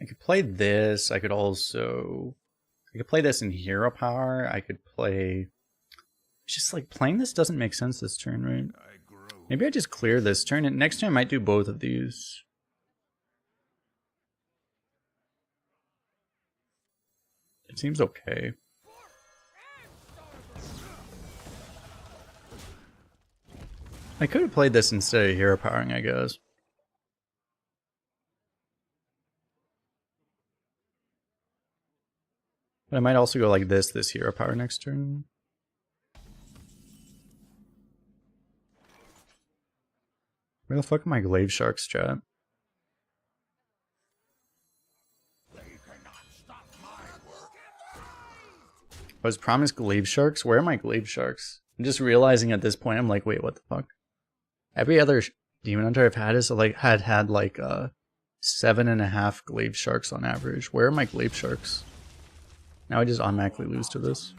Speaker 5: I could play this. I could play this in Hero Power. I could play... It's just like playing this doesn't make sense this turn, right?
Speaker 2: I grow
Speaker 1: Maybe I just clear this turn, and next turn I might do both of these. It seems okay. I could have played this instead of hero powering, I guess. But I might also go like this hero power next turn. Where the fuck are my glaive sharks, chat? I was promised glaive sharks? Where are my glaive sharks? I'm just realizing at this point, I'm like, wait, what the fuck? Every other demon hunter I've had is like had like 7.5 glaive sharks on average. Where are my glaive sharks? Now I just automatically lose to this.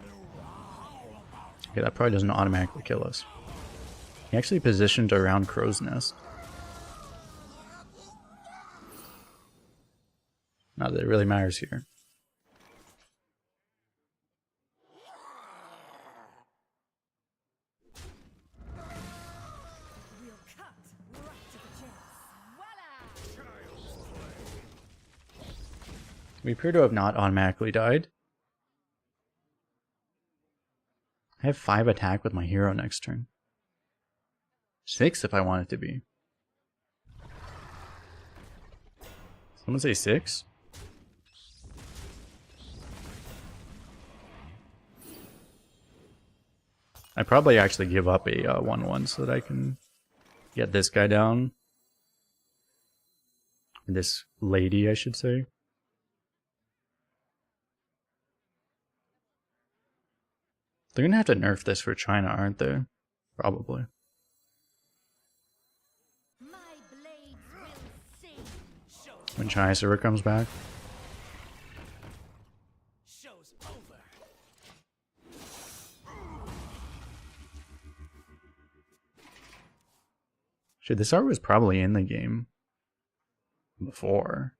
Speaker 1: Okay, that probably doesn't automatically kill us. He actually positioned around Crow's Nest. Not that it really matters here.
Speaker 3: We'll cut right to the chase. Voila!
Speaker 1: We appear to have not automatically died. I have 5 attack with my hero next turn. 6 if I want it to be. Someone say 6? I probably actually give up a 1/1 so that I can get this guy down. This lady, I should say. They're gonna have to nerf this for China, aren't they? Probably.
Speaker 3: My blades will sing.
Speaker 4: Show's,
Speaker 1: When China server comes back.
Speaker 4: show's over.
Speaker 1: Shit, this art was probably in the game before.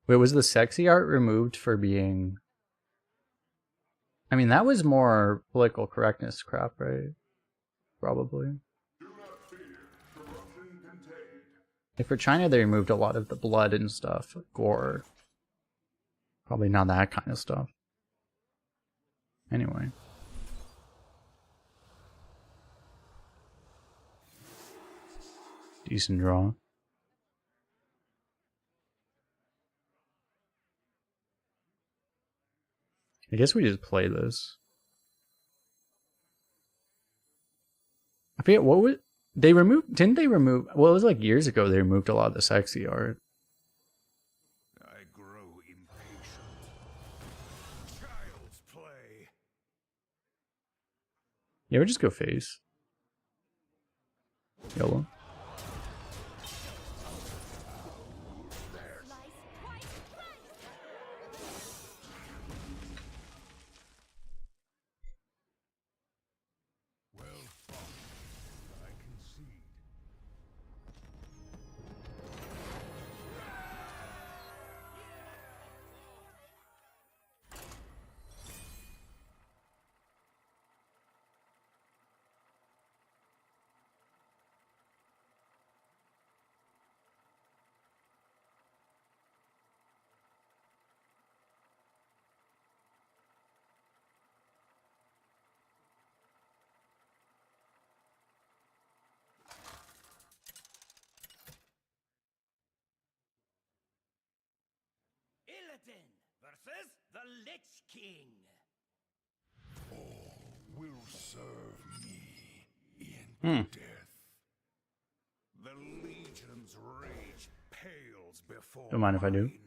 Speaker 1: Wait, was the sexy art removed for being... I mean, that was more political correctness crap, right? Probably. Like for China, they removed a lot of the blood and stuff, gore. Probably not that kind of stuff. Anyway. Decent draw. I guess we just play this. I forget what was they removed. Didn't they remove? Well, it was like years ago. They removed a lot of the sexy art.
Speaker 2: I grow impatient. Child's play.
Speaker 1: Yeah, we just go face. YOLO.
Speaker 3: Slice twice, thrice.
Speaker 2: Well fought. I concede.
Speaker 4: Illidan versus the Lich King.
Speaker 2: Will serve me in
Speaker 1: Hmm.
Speaker 2: death. The Legion's rage pales before
Speaker 1: Don't mind if I do.
Speaker 2: mine.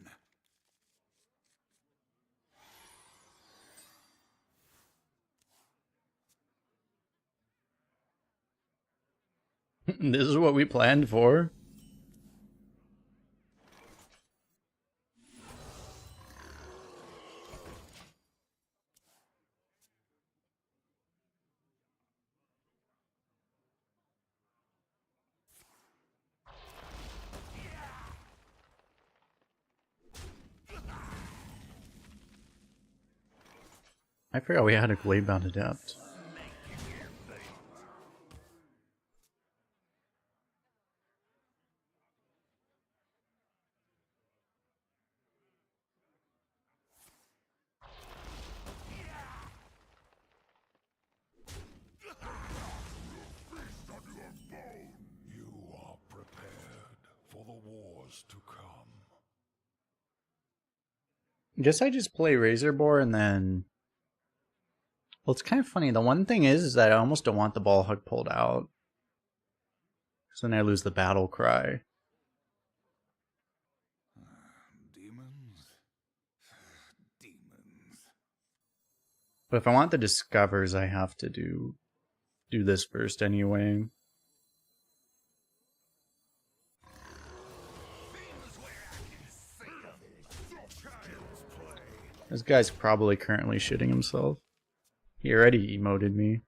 Speaker 1: This is what we planned for. I forgot we had a glaive bound adept.
Speaker 2: Wars to come.
Speaker 1: Guess I just play Razor Boar and then... Well, it's kind of funny. The one thing is that I almost don't want the ball hug pulled out. Because then I lose the battle cry.
Speaker 2: Demons. Demons.
Speaker 1: But if I want the discovers, I have to do this first anyway. This guy's probably currently shitting himself. He already emoted me.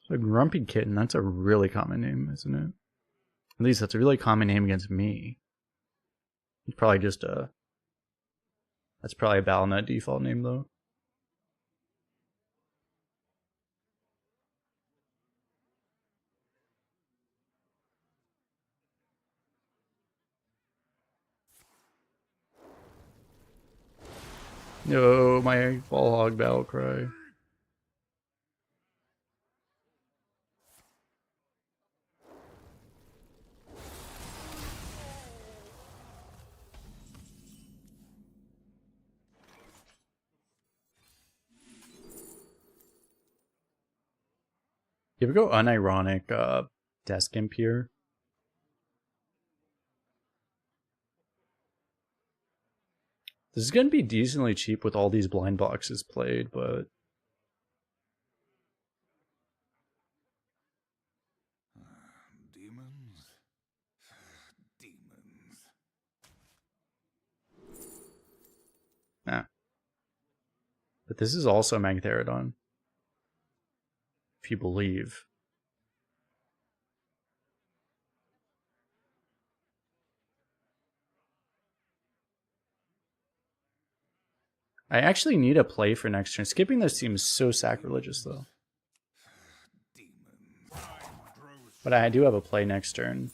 Speaker 1: So Grumpy Kitten, that's a really common name, isn't it? At least that's a really common name against me. It's probably just a... That's probably a Battle.net default name, though. No, my ball hog battle cry. You ever go unironic desk imp here? This is going to be decently cheap with all these blind boxes played, but...
Speaker 2: Demons. Demons.
Speaker 1: Nah. But this is also Magtheridon. If you believe. I actually need a play for next turn. Skipping this seems so sacrilegious, though. But I do have a play next turn.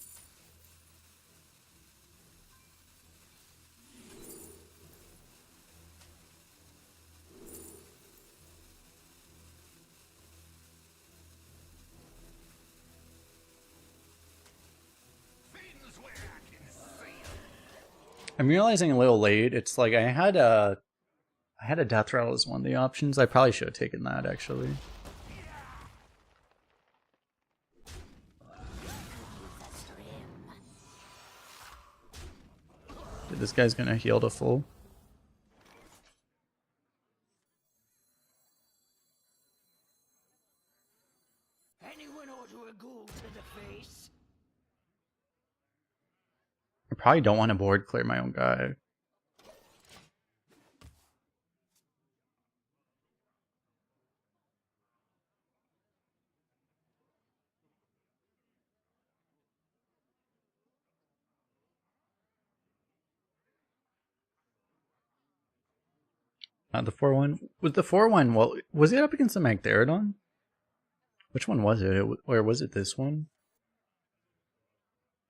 Speaker 1: I'm realizing a little late. It's like I had a death rattle as one of the options. I probably should have taken that, actually. Dude, this guy's gonna heal to full.
Speaker 4: Anyone order a ghoul to the face?
Speaker 1: I probably don't want to board clear my own guy. Not the 4-1. Was the 4-1, well, was it up against the Magtheridon? Which one was it? Or was it this one?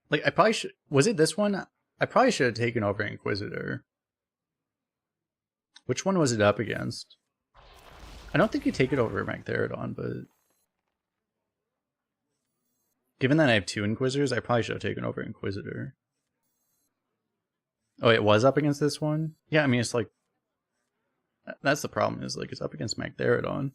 Speaker 1: Like, I probably should... Was it this one? I probably should have taken over Inquisitor. Which one was it up against? I don't think you take it over Magtheridon, but... Given that I have 2 Inquisitors, I probably should have taken over Inquisitor. Oh, it was up against this one? Yeah, I mean, it's like... That's the problem, is like, it's up against Magtheridon.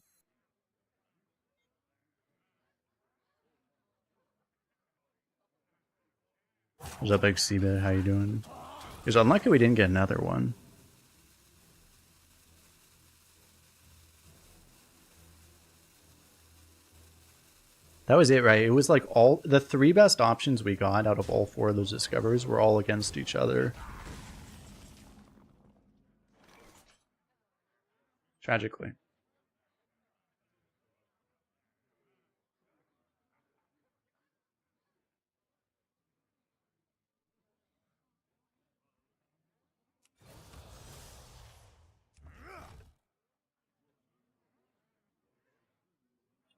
Speaker 1: What's up, XCBit? How you doing? It's unlucky we didn't get another one. That was it, right? It was like all... The 3 best options we got out of all 4 of those discoveries were all against each other. Tragically.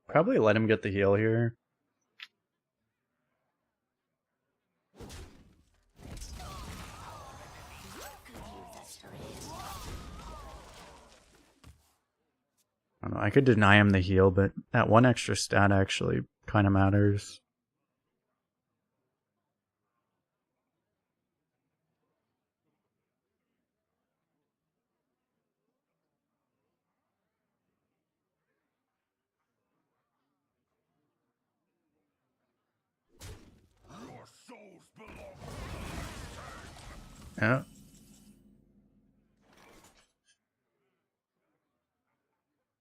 Speaker 1: Probably let him get the heal here. I don't know, I could deny him the heal, but that 1 extra stat actually kind of matters. Yeah.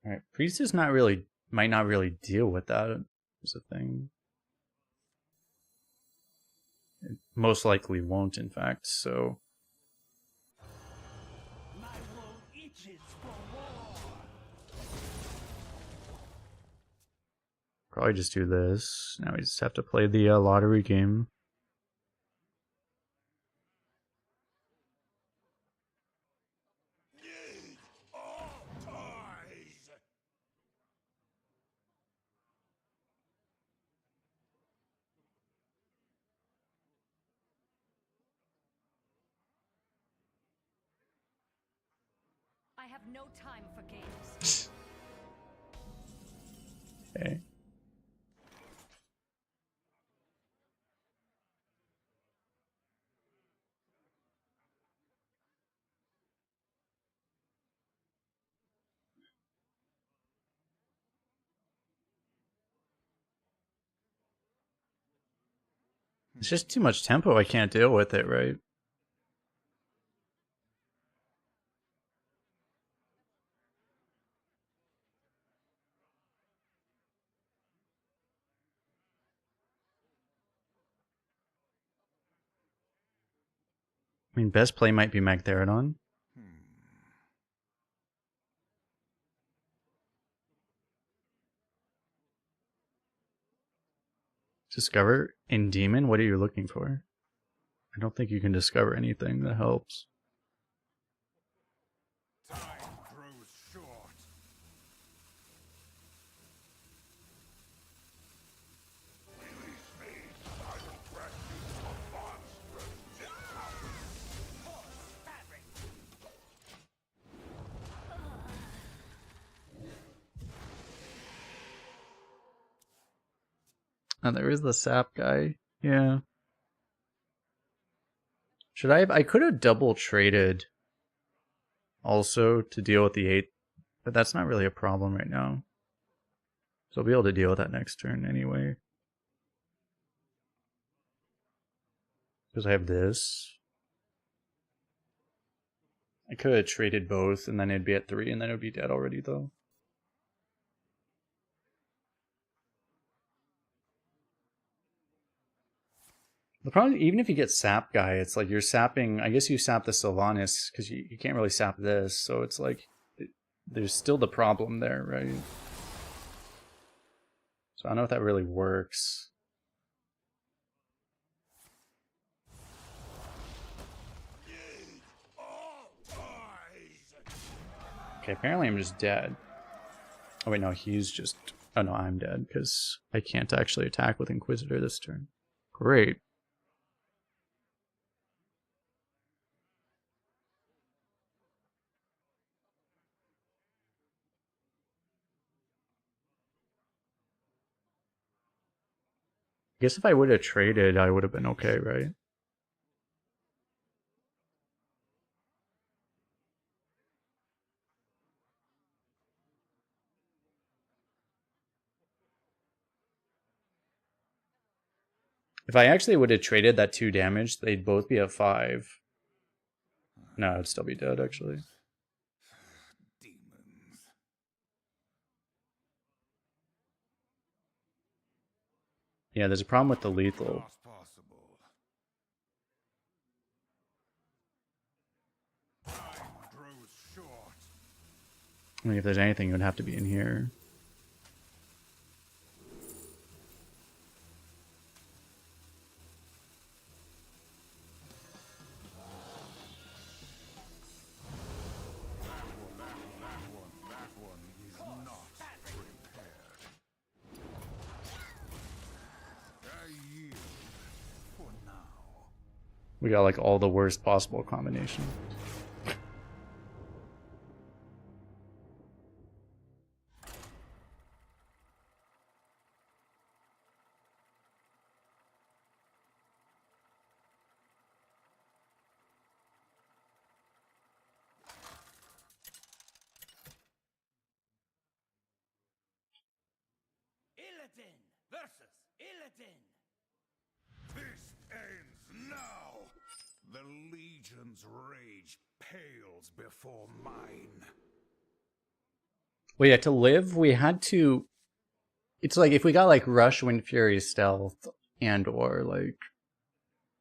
Speaker 1: Alright, Priest is not really, might not really deal with that, is the thing. It most likely won't, in fact, so.
Speaker 4: My wool itches for more.
Speaker 1: Probably just do this. Now we just have to play the lottery game.
Speaker 2: Need all ties.
Speaker 3: I have no time for games.
Speaker 1: Okay. It's just too much tempo. I can't deal with it, right? I mean, best play might be Magtheridon. Discover in Demon? What are you looking for? I don't think you can discover anything that helps.
Speaker 2: Time grows short. Release me. I will grant you a monstrous
Speaker 1: Oh, there is the sap guy. Yeah. Should I have? I could have double traded also to deal with the 8, but that's not really a problem right now. So I'll be able to deal with that next turn anyway. Because I have this. I could have traded both and then it'd be at 3 and then it would be dead already though. The problem, even if you get sap guy, it's like you're sapping, I guess you sap the Sylvanas because you can't really sap this, so it's like there's still the problem there, right? So I don't know if that really works.
Speaker 2: need all ties.
Speaker 1: Okay, apparently I'm just dead. Oh wait, no, he's just... Oh no, I'm dead because I can't actually attack with Inquisitor this turn. Great. I guess if I would have traded, I would have been okay, right? If I actually would have traded that 2 damage, they'd both be at 5. No, I'd still be dead, actually.
Speaker 2: Demons.
Speaker 1: Yeah, there's a problem with the lethal.
Speaker 2: Last possible. Time grows short.
Speaker 1: I mean, if there's anything, it would have to be in here.
Speaker 2: That one is not prepared. I yield for now.
Speaker 1: We got like all the worst possible combination.
Speaker 4: Illidan versus Illidan.
Speaker 2: This ends now. The legions Summon's rage pales before mine.
Speaker 1: Well, yeah, to live, we had to... It's like if we got like Rush, Wind Fury, Stealth, and or like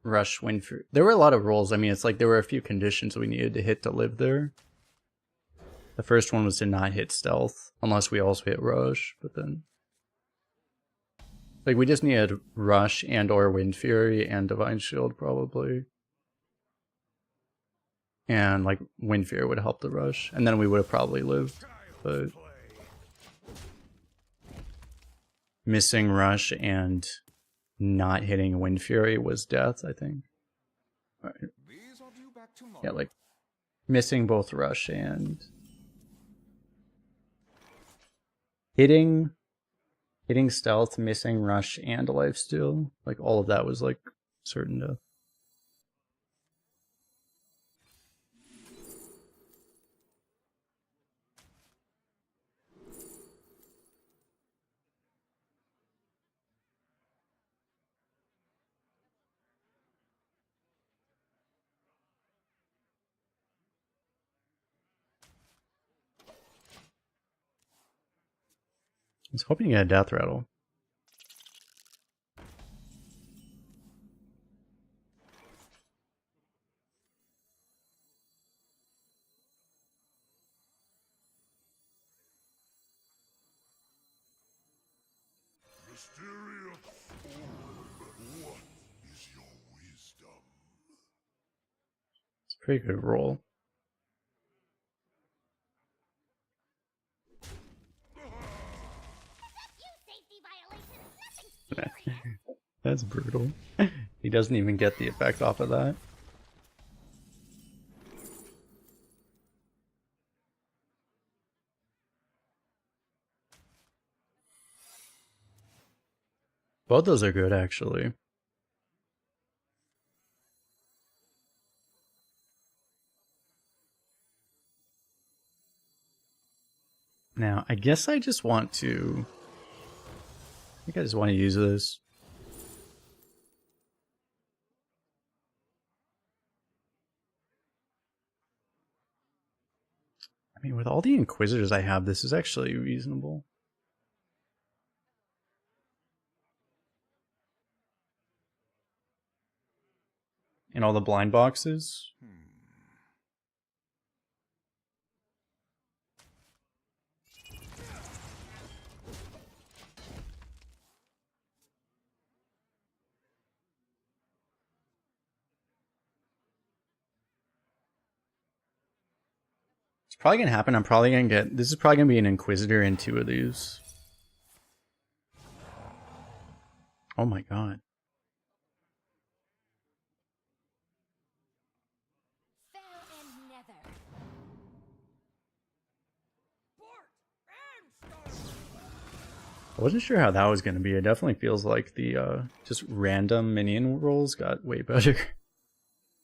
Speaker 1: Rush, Wind Fury. There were a lot of rolls. I mean, it's like there were a few conditions we needed to hit to live there. The first one was to not hit Stealth, unless we also hit Rush, but then... Like, we just needed Rush and or Wind Fury and Divine Shield, probably. And, like, Wind Fury would help the Rush. And then we would have probably lived. But... Missing Rush and not hitting Wind Fury was death, I think. Right. Yeah, like, missing both Rush and... Hitting Stealth, missing Rush, and Lifesteal. Like, all of that was, like, certain death. I was hoping you had a Death Rattle.
Speaker 2: Mysterious orb, what is your wisdom?
Speaker 1: It's a pretty good roll. That's brutal. He doesn't even get the effect off of that. Both those are good, actually. Now, I guess I just want to... I think I just want to use this. I mean, with all the Inquisitors I have, this is actually reasonable. And all the blind boxes. It's probably gonna happen. I'm probably gonna get... This is probably gonna be an Inquisitor in 2 of these. Oh my god. I wasn't sure how that was going to be. It definitely feels like the just random minion rolls got way better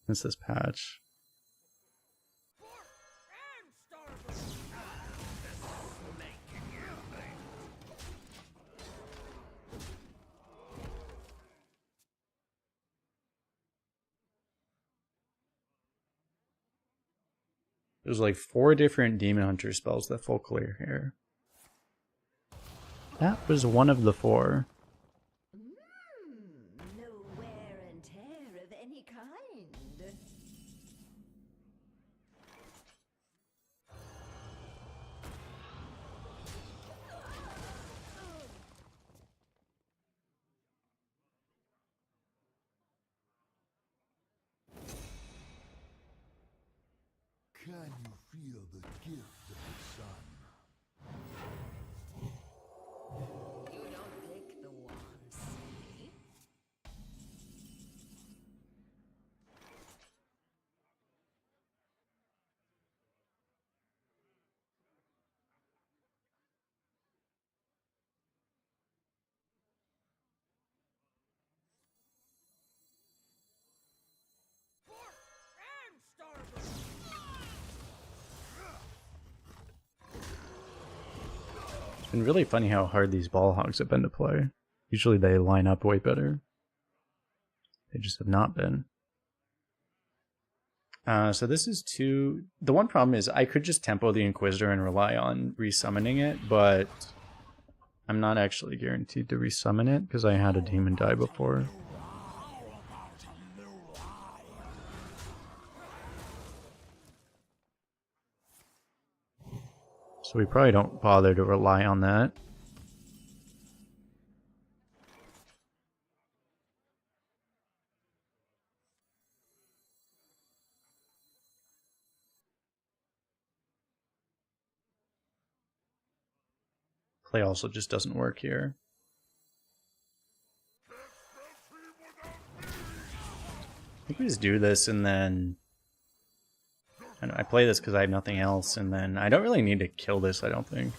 Speaker 1: since this patch. There's like 4 different Demon Hunter spells that full clear here. That was one of the 4.
Speaker 3: No wear and tear of any kind.
Speaker 2: Can you feel the gift of the sun?
Speaker 3: You don't pick the wands, see?
Speaker 1: It's been really funny how hard these ball hogs have been to play. Usually they line up way better. They just have not been. So this is two. The one problem is I could just tempo the Inquisitor and rely on resummoning it, but I'm not actually guaranteed to resummon it because I had a demon die before. So we probably don't bother to rely on that. Play also just doesn't work here. I think we just do this and then I play this because I have nothing else, and then I don't really need to kill this, I don't think.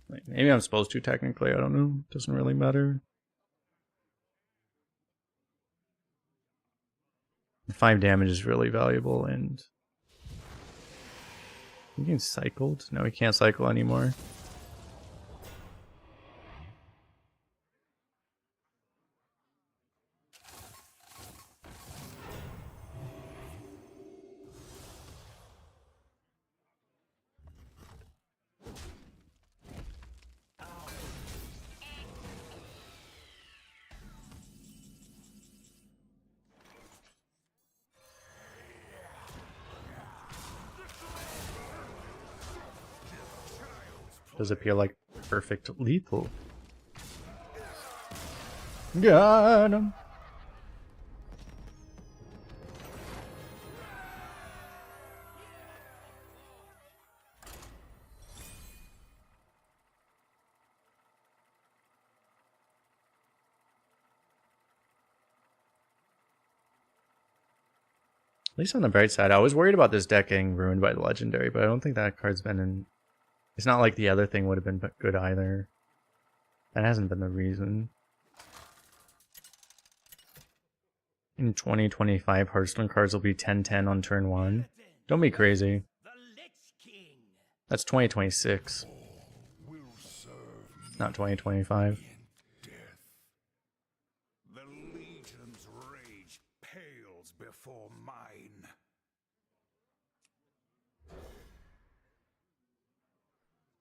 Speaker 1: Like, maybe I'm supposed to technically, I don't know. Doesn't really matter. 5 damage is really valuable, and he can cycled? No, he can't cycle anymore. Does appear like perfect lethal. Got him. At least on the bright side, I was worried about this deck getting ruined by the legendary, but I don't think that card's been in. It's not like the other thing would have been good either. That hasn't been the reason. In 2025, Hearthstone cards will be 10-10 on turn 1. Don't be crazy. That's 2026. Not 2025.
Speaker 2: The Legion's rage pales before mine.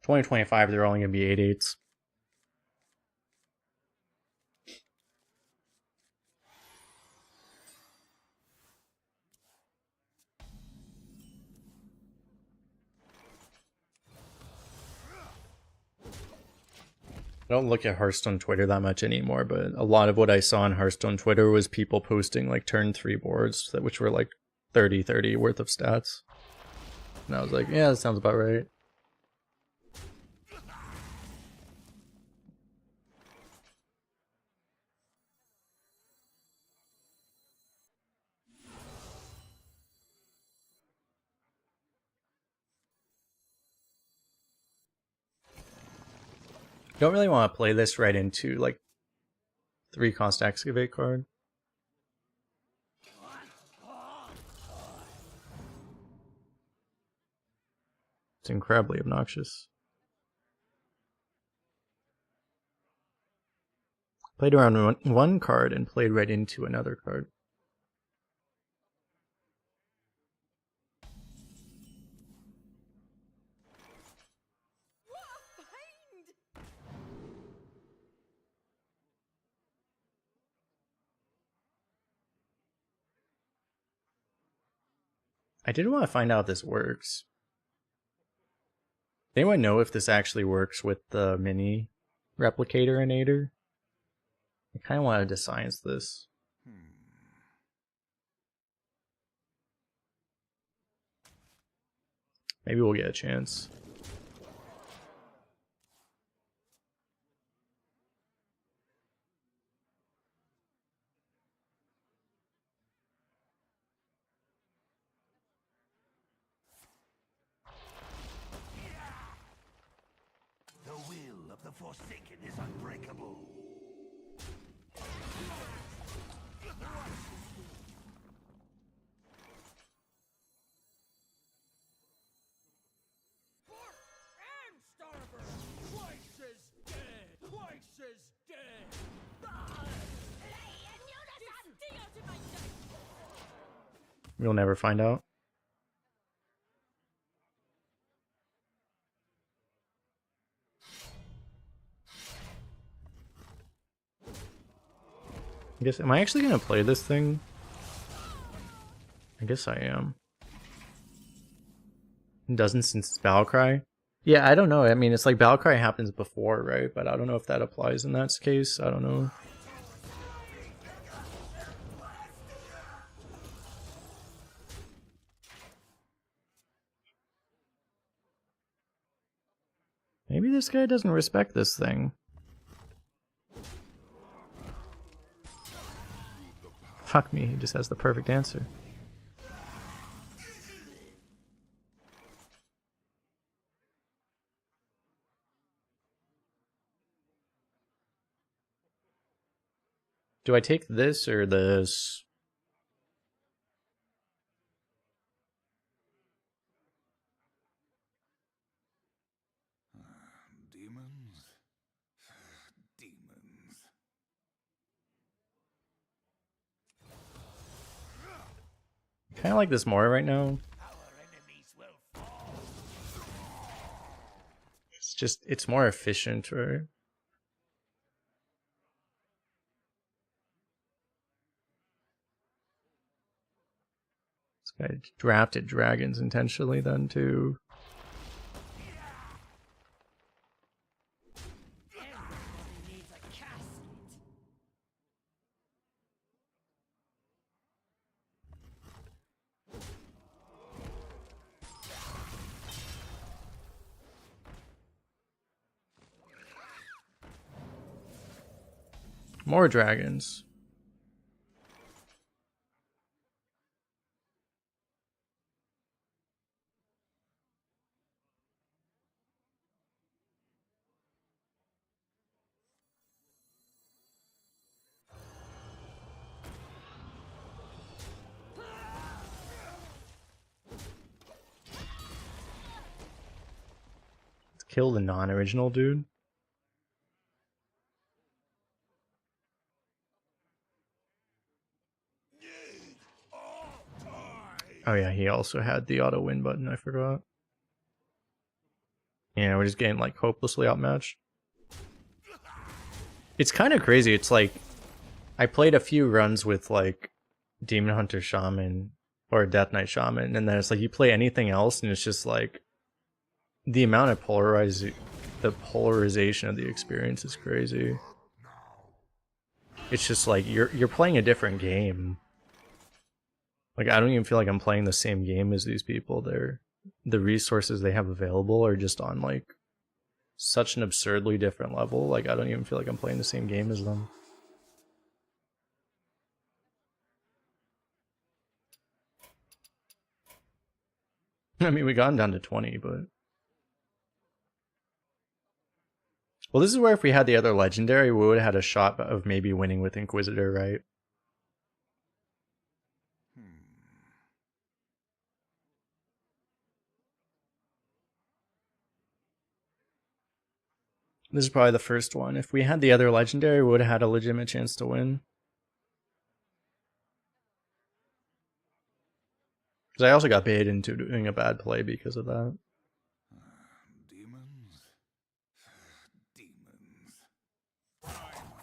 Speaker 1: $2025, they're only going to be 8/8s. I don't look at Hearthstone Twitter that much anymore, but a lot of what I saw on Hearthstone Twitter was people posting like turn 3 boards, which were like 30-30 worth of stats. And I was like, yeah, that sounds about right. Don't really want to play this right into like 3-cost excavate card. It's incredibly obnoxious. Played around one card and played right into another card. I did want to find out if this works. Does anyone know if this actually works with the mini replicator in Aether? I kind of wanted to science this. Maybe we'll get a chance.
Speaker 2: The will of the Forsaken is unbreakable.
Speaker 4: Twice as dead! Twice as dead!
Speaker 3: Play in unison!
Speaker 4: The ultimate
Speaker 5: We'll never find out. I guess, am I actually gonna play this thing? I guess I am. It doesn't since it's Battlecry. Yeah, I don't know. I mean, it's like Battlecry happens before, right? But I don't know if that applies in that case. I don't know. Maybe this guy doesn't respect this thing. Fuck me, he just has the perfect answer. Do I take this or this?
Speaker 2: Demons? Demons.
Speaker 5: Kind of like this more right now. It's just, it's more efficient, right? This guy drafted dragons intentionally then too.
Speaker 4: Everybody needs a casket.
Speaker 5: More dragons. Let's kill the non-original dude. Oh yeah, he also had the auto win button, I forgot. Yeah, we're just getting like hopelessly outmatched. It's kind of crazy. It's like I played a few runs with like Demon Hunter Shaman or Death Knight Shaman, and then it's like you play anything else and it's just like the amount of the polarization of the experience is crazy. It's just like you're playing a different game. Like I don't even feel like I'm playing the same game as these people. The resources they have available are just on like such an absurdly different level. Like I don't even feel like I'm playing the same game as them. I mean, we got down to 20, but well, this is where if we had the other legendary, we would have had a shot of maybe winning with Inquisitor, right? This is probably the first one. If we had the other legendary, we would have had a legitimate chance to win. Because I also got baited into doing a bad play because of that.
Speaker 2: Demons? Demons. Time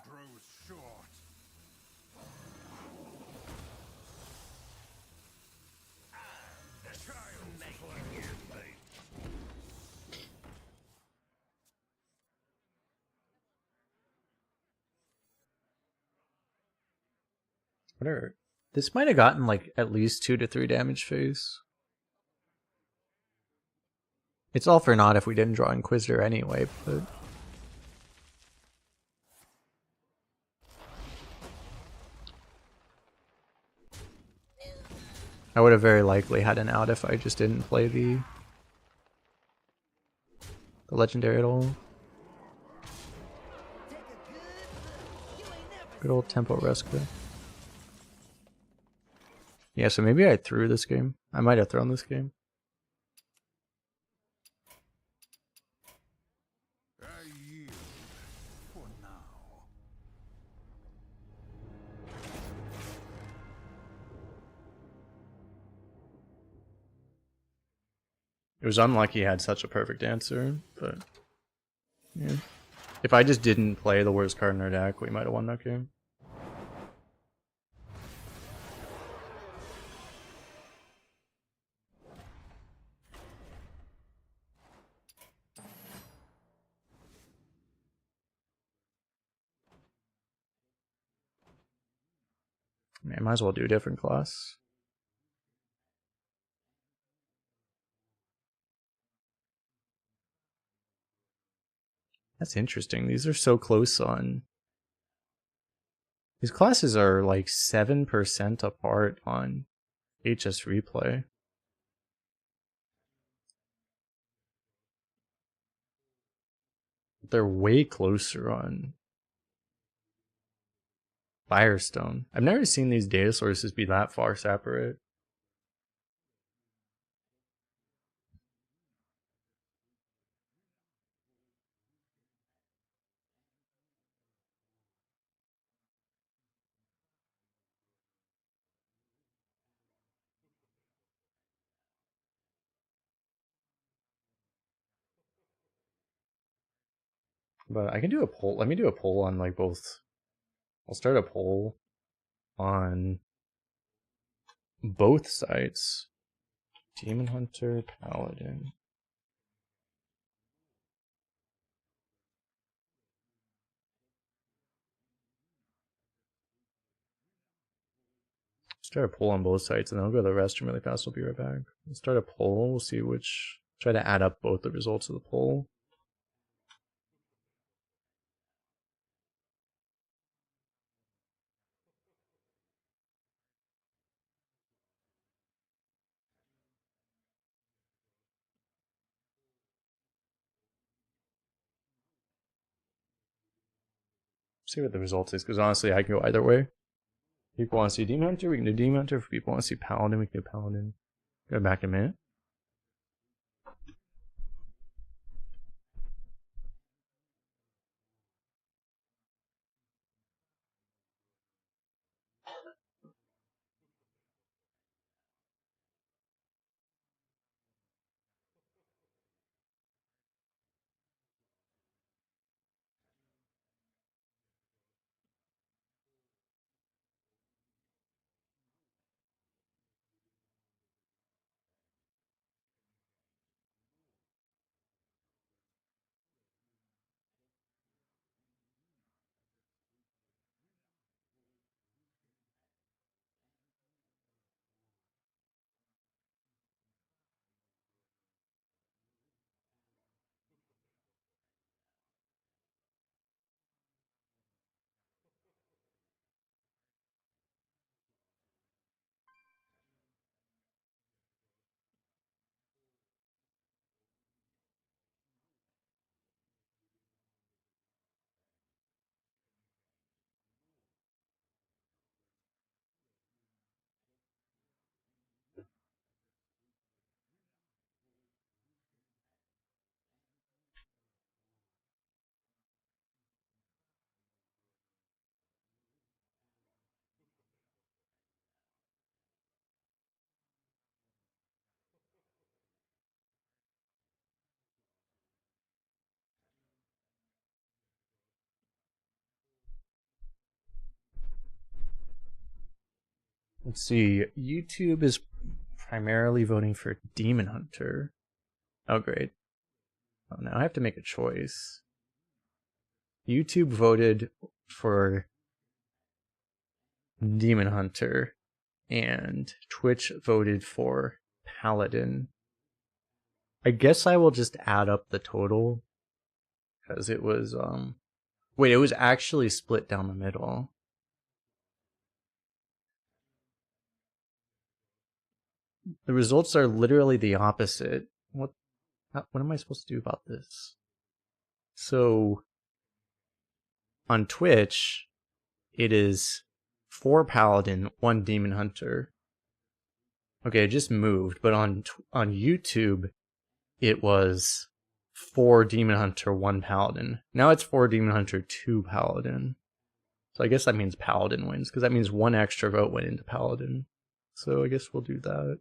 Speaker 2: grows short. Child's play.
Speaker 5: Whatever. This might have gotten like at least 2 to 3 damage phase. It's all for naught if we didn't draw Inquisitor anyway, but I would have very likely had an out if I just didn't play the legendary at all. Good old tempo rescue. Yeah, so maybe I threw this game. I might have thrown this game.
Speaker 2: I yield for now.
Speaker 5: It was unlucky he had such a perfect answer, but yeah. If I just didn't play the worst card in our deck, we might have won that game. Man, might as well do a different class. That's interesting. These are so close on. These classes are like 7% apart on HS Replay. They're way closer on Firestone. I've never seen these data sources be that far separate. But I can do a poll. Let me do a poll on like both. I'll start a poll on both sites. Demon Hunter, Paladin. Start a poll on both sites, and then I'll go to the restroom really fast. I'll be right back. We'll start a poll. We'll see which. Try to add up both the results of the poll. See what the result is, because honestly, I can go either way. People want to see Demon Hunter, we can do Demon Hunter. If people want to see Paladin, we can do Paladin. Go back in a minute. Let's see. YouTube is primarily voting for Demon Hunter. Oh, great. Oh, now I have to make a choice. YouTube voted for Demon Hunter, and Twitch voted for Paladin. I guess I will just add up the total, because it was, wait, it was actually split down the middle. The results are literally the opposite. What am I supposed to do about this? So, on Twitch, it is 4 Paladin, 1 Demon Hunter. Okay, it just moved, but on YouTube, it was 4 Demon Hunter, 1 Paladin. Now it's 4 Demon Hunter, 2 Paladin. So I guess that means Paladin wins, because that means 1 extra vote went into Paladin. So I guess we'll do that.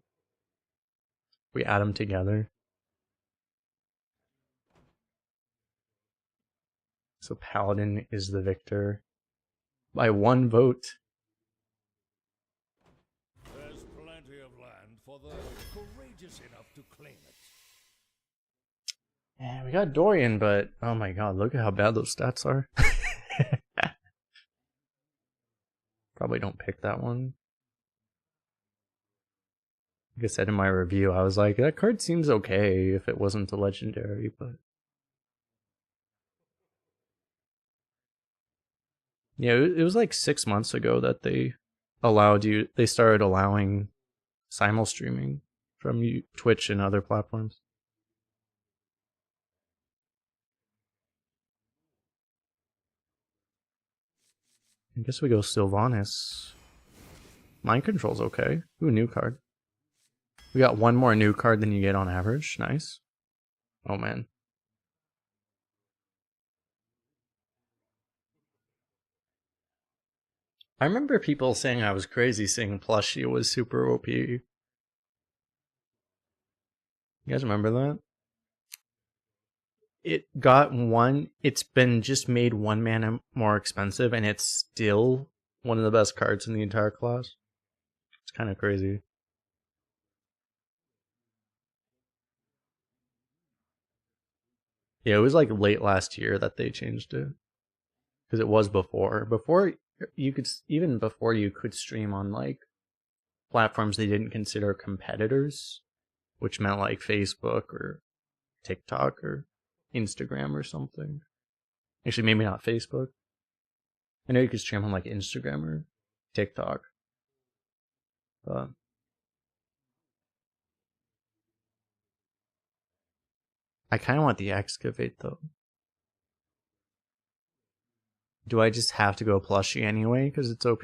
Speaker 5: We add them together. So Paladin is the victor by 1 vote.
Speaker 2: There's plenty of land for those courageous enough to claim it.
Speaker 5: Yeah, we got Dorian, but oh my god, look at how bad those stats are. Probably don't pick that one. Like I said in my review, I was like, that card seems okay if it wasn't a legendary, but... Yeah, it was like 6 months ago that they started allowing simul streaming from Twitch and other platforms. I guess we go Sylvanas. Mind Control's okay. Ooh, new card. We got 1 more new card than you get on average. Nice. Oh man. I remember people saying I was crazy saying Plushie was super OP. You guys remember that? It's been just made 1 mana more expensive, and it's still one of the best cards in the entire class. It's kind of crazy. Yeah, it was like late last year that they changed it. Because it was before. Before you could stream on like platforms they didn't consider competitors, which meant like Facebook or TikTok or Instagram or something. Actually, maybe not Facebook. I know you could stream on like Instagram or TikTok. But I kind of want the excavate though. Do I just have to go plushie anyway because it's OP?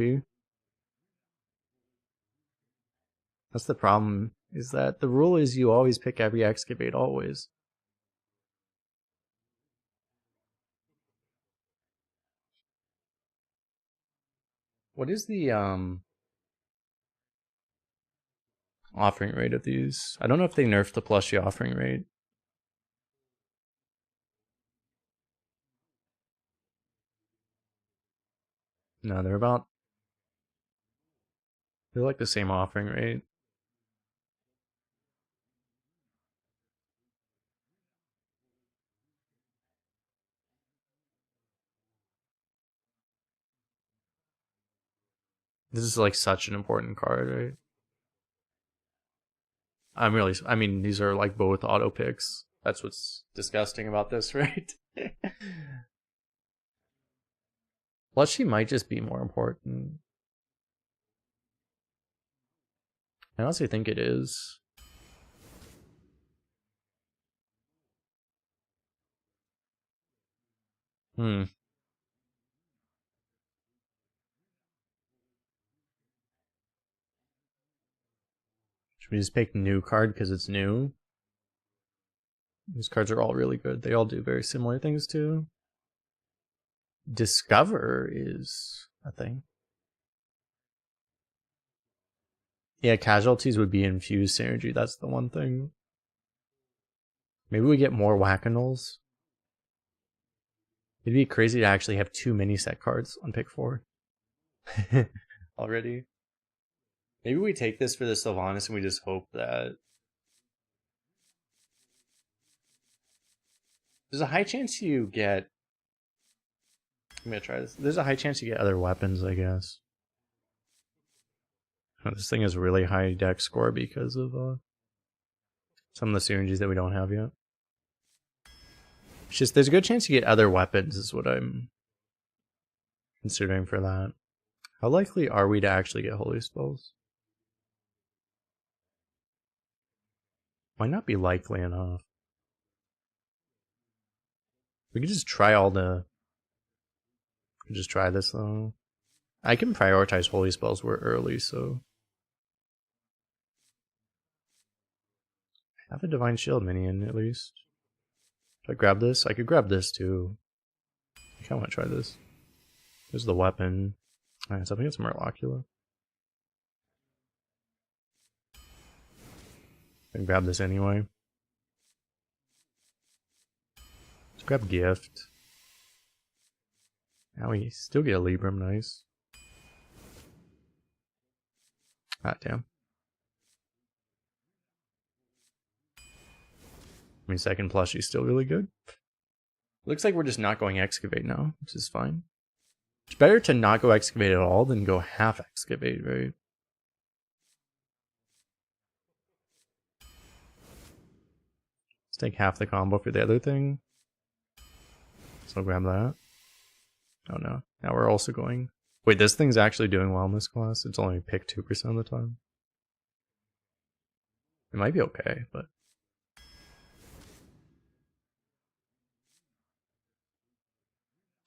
Speaker 5: That's the problem, is that the rule is you always pick every excavate always. What is the offering rate of these? I don't know if they nerfed the plushie offering rate. No, they're like the same offering rate. This is like such an important card, right? I mean, these are like both auto picks. That's what's disgusting about this, right? Plushie might just be more important. I honestly think it is. Should we just pick new card because it's new? These cards are all really good. They all do very similar things too. Discover is a thing. Yeah, casualties would be infused synergy. That's the one thing. Maybe we get more Wackanals. It'd be crazy to actually have 2 mini set cards on pick 4. Already. Maybe we take this for the Sylvanas and we just hope that... There's a high chance you get... I'm gonna try this. There's a high chance you get other weapons, I guess. Oh, this thing has a really high dex score because of some of the synergies that we don't have yet. It's just, there's a good chance you get other weapons is what I'm considering for that. How likely are we to actually get holy spells? Might not be likely enough. We could just try just try this though. I can prioritize holy spells. We're early, so I have a divine shield minion at least. Should I grab this? I could grab this too. I kinda wanna try this. There's the weapon. Alright, so I think it's Murlocula. I can grab this anyway. Let's grab gift. Now we still get a Libram, nice. Ah, damn. I mean, second plushie's still really good. Looks like we're just not going Excavate now, which is fine. It's better to not go Excavate at all than go half Excavate, right? Let's take half the combo for the other thing. So grab that. Oh no. Now we're also going... Wait, this thing's actually doing well in this class? It's only picked 2% of the time. It might be okay, but...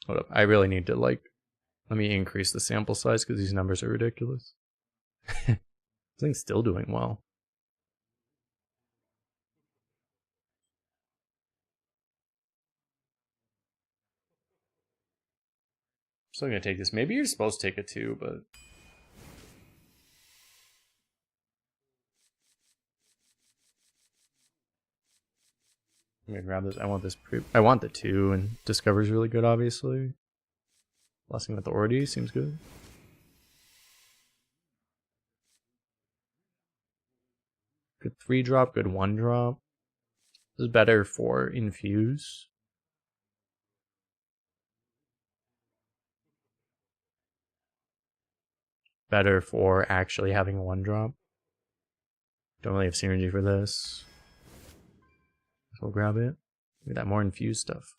Speaker 5: Hold up. I really need to, like... Let me increase the sample size because these numbers are ridiculous. This thing's still doing well. I'm still gonna take this. Maybe you're supposed to take it too, but... I'm gonna grab this. I want this. I want the 2, and Discover's really good, obviously. Blessing Authority seems good. Good 3-drop, good 1-drop. This is better for Infuse. Better for actually having 1-drop. Don't really have synergy for this. So we'll grab it. Look at that, more Infuse stuff.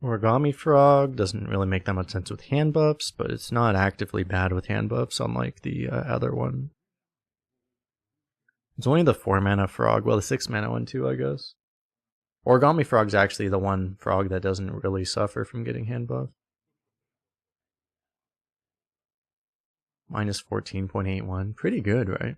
Speaker 5: Origami Frog doesn't really make that much sense with hand buffs, but it's not actively bad with hand buffs, unlike the other one. It's only the 4-mana frog, well, the 6-mana one too, I guess. Origami Frog's actually the one frog that doesn't really suffer from getting hand buff. Minus 14.81, pretty good, right?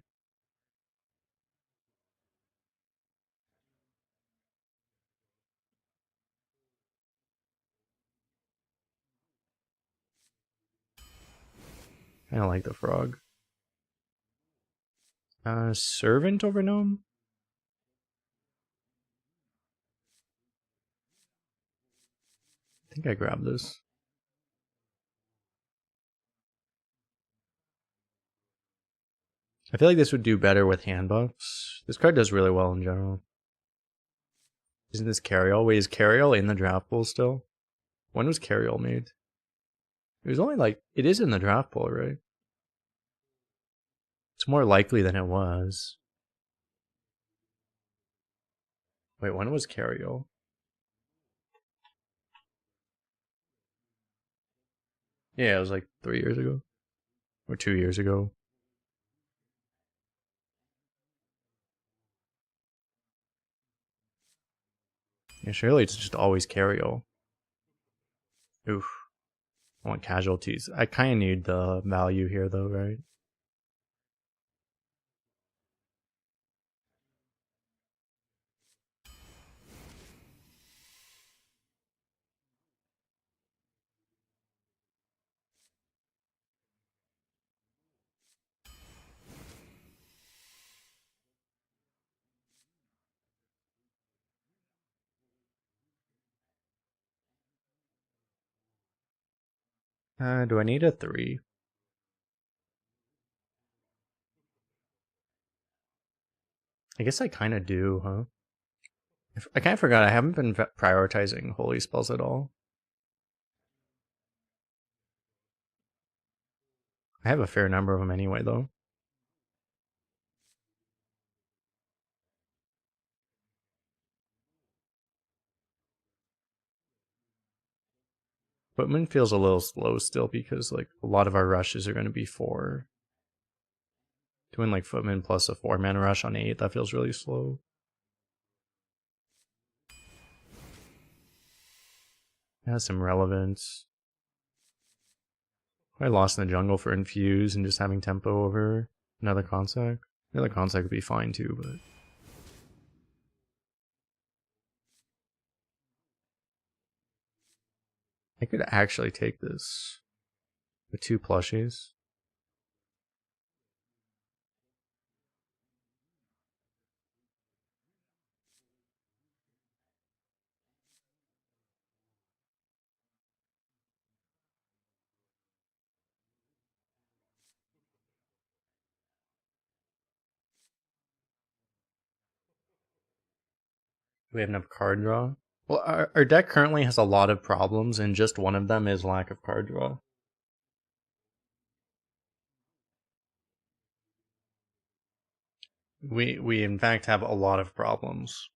Speaker 5: I don't like the frog. Servant over Gnome? I think I grabbed this. I feel like this would do better with hand buffs. This card does really well in general. Isn't this Carriol? Wait, is Carriol in the draft pool still? When was Carriol made? It was only like... It is in the draft pool, right? It's more likely than it was. Wait, when was Carriol? Yeah, it was like 3 years ago. Or 2 years ago. Yeah, surely it's just always Carriol. Oof. I want casualties. I kind of need the value here though, right? Do I need a 3? I guess I kind of do, huh? I kind of forgot I haven't been prioritizing holy spells at all. I have a fair number of them anyway, though. Footman feels a little slow still because like a lot of our rushes are going to be 4. Doing like Footman plus a 4-mana rush on 8, that feels really slow. It has some relevance. I lost in the jungle for Infuse and just having tempo over another Consec. Another Consec would be fine too, but... I could actually take this with 2 plushies. we have enough card draw? Well, our deck currently has a lot of problems, and just one of them is lack of card draw. We in fact have a lot of problems.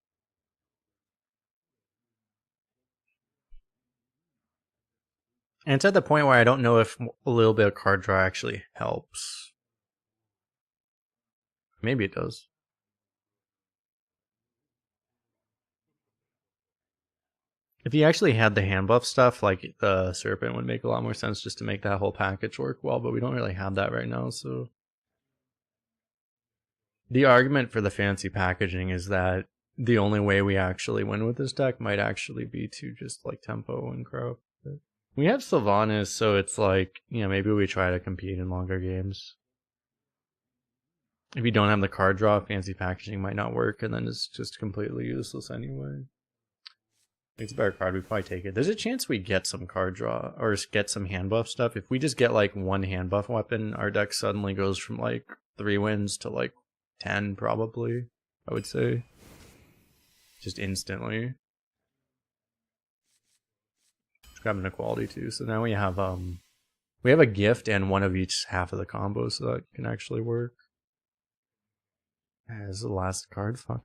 Speaker 5: And it's at the point where I don't know if a little bit of card draw actually helps. Maybe it does. If you actually had the hand buff stuff, like the Serpent would make a lot more sense just to make that whole package work well, but we don't really have that right now, so... The argument for the fancy packaging is that the only way we actually win with this deck might actually be to just, like, tempo and crowd. We have Sylvanas, so it's like, you know, maybe we try to compete in longer games. If you don't have the card draw, fancy packaging might not work, and then it's just completely useless anyway. It's a better card, we'd probably take it. There's a chance we get some card draw, or get some hand buff stuff. If we just get, like, one hand buff weapon, our deck suddenly goes from, like, 3 wins to, like, 10, probably, I would say. Just instantly. Grab an equality too, so now we have a gift and one of each half of the combo, so that can actually work. As the last card, fuck.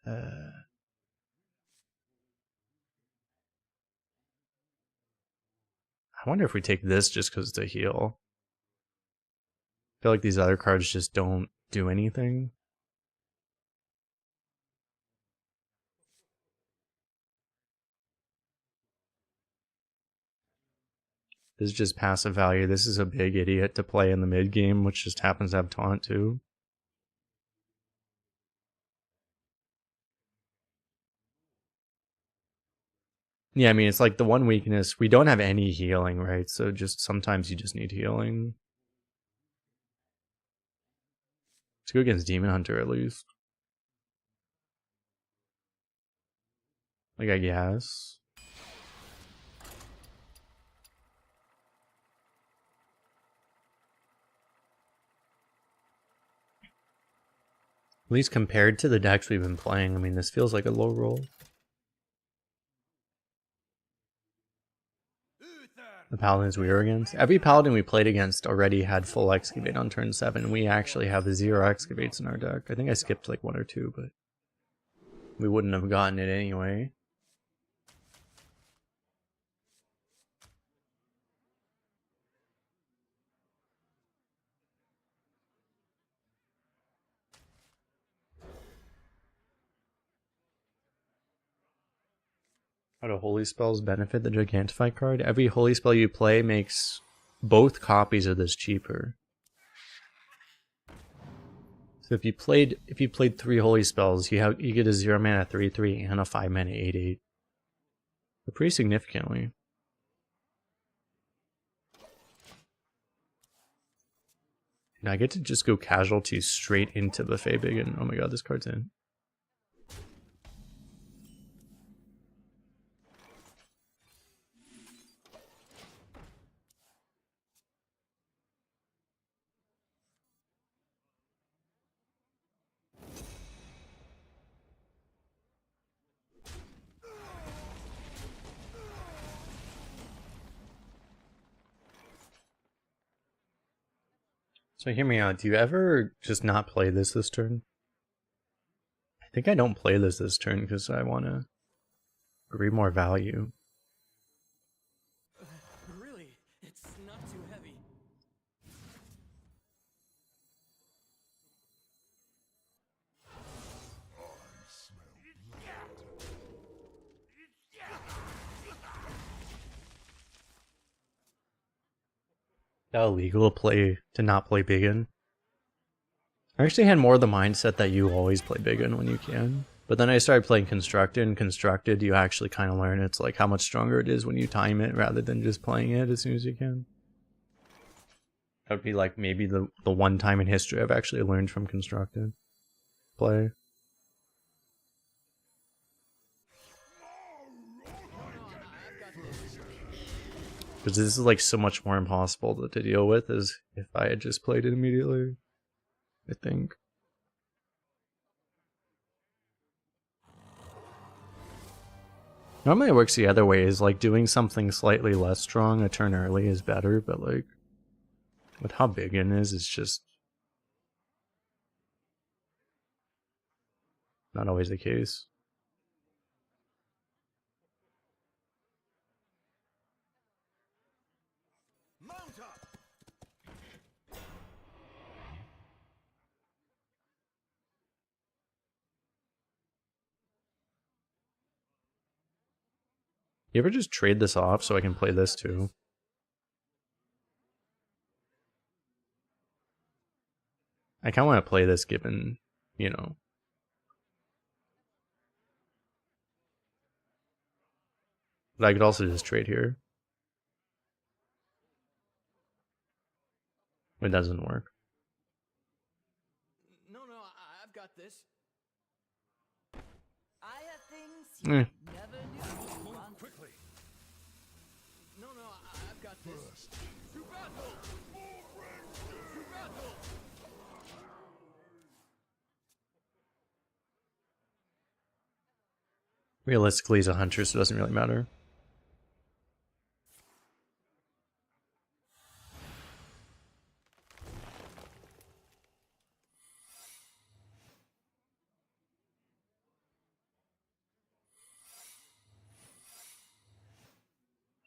Speaker 5: I wonder if we take this just because it's a heal. I feel like these other cards just don't do anything. This is just passive value. This is a big idiot to play in the mid game, which just happens to have taunt too. Yeah, I mean, it's like the one weakness. We don't have any healing, right? So just sometimes you just need healing. Let's go against Demon Hunter at least. Like, I guess. At least compared to the decks we've been playing, I mean, this feels like a low roll. The paladins we were against. Every paladin we played against already had full excavate on turn 7. We actually have 0 excavates in our deck. I think I skipped like 1 or 2, but we wouldn't have gotten it anyway. How do holy spells benefit the Gigantify card? Every holy spell you play makes both copies of this cheaper. So if you played 3 holy spells, you get a 0 mana 3/3 and a 5 mana 8/8. So pretty significantly. And I get to just go casualty straight into Buffet Big, and oh my god, this card's in. So hear me out, do you ever just not play this turn? I think I don't play this turn because I want to read more value.
Speaker 4: Really? It's not too heavy.
Speaker 5: Is that illegal to not play Biggin? I actually had more the mindset that you always play Biggin when you can. But then I started playing Constructed, and Constructed you actually kind of learn it's like how much stronger it is when you time it rather than just playing it as soon as you can. That would be like maybe the one time in history I've actually learned from Constructed play. Because this is like so much more impossible to deal with as if I had just played it immediately. I think. Normally it works the other way, is like doing something slightly less strong a turn early is better, but like with how big it is, it's just not always the case.
Speaker 2: Mount up!
Speaker 5: You ever just trade this off so I can play this too? I kind of want to play this given, you know. But I could also just trade here. It doesn't work.
Speaker 4: No, I've got this.
Speaker 3: I have things
Speaker 5: Eh.
Speaker 3: you never knew.
Speaker 2: Move quickly.
Speaker 4: No, I've got this.
Speaker 2: First.
Speaker 4: To battle! To battle!
Speaker 5: Realistically, he's a hunter, so it doesn't really matter.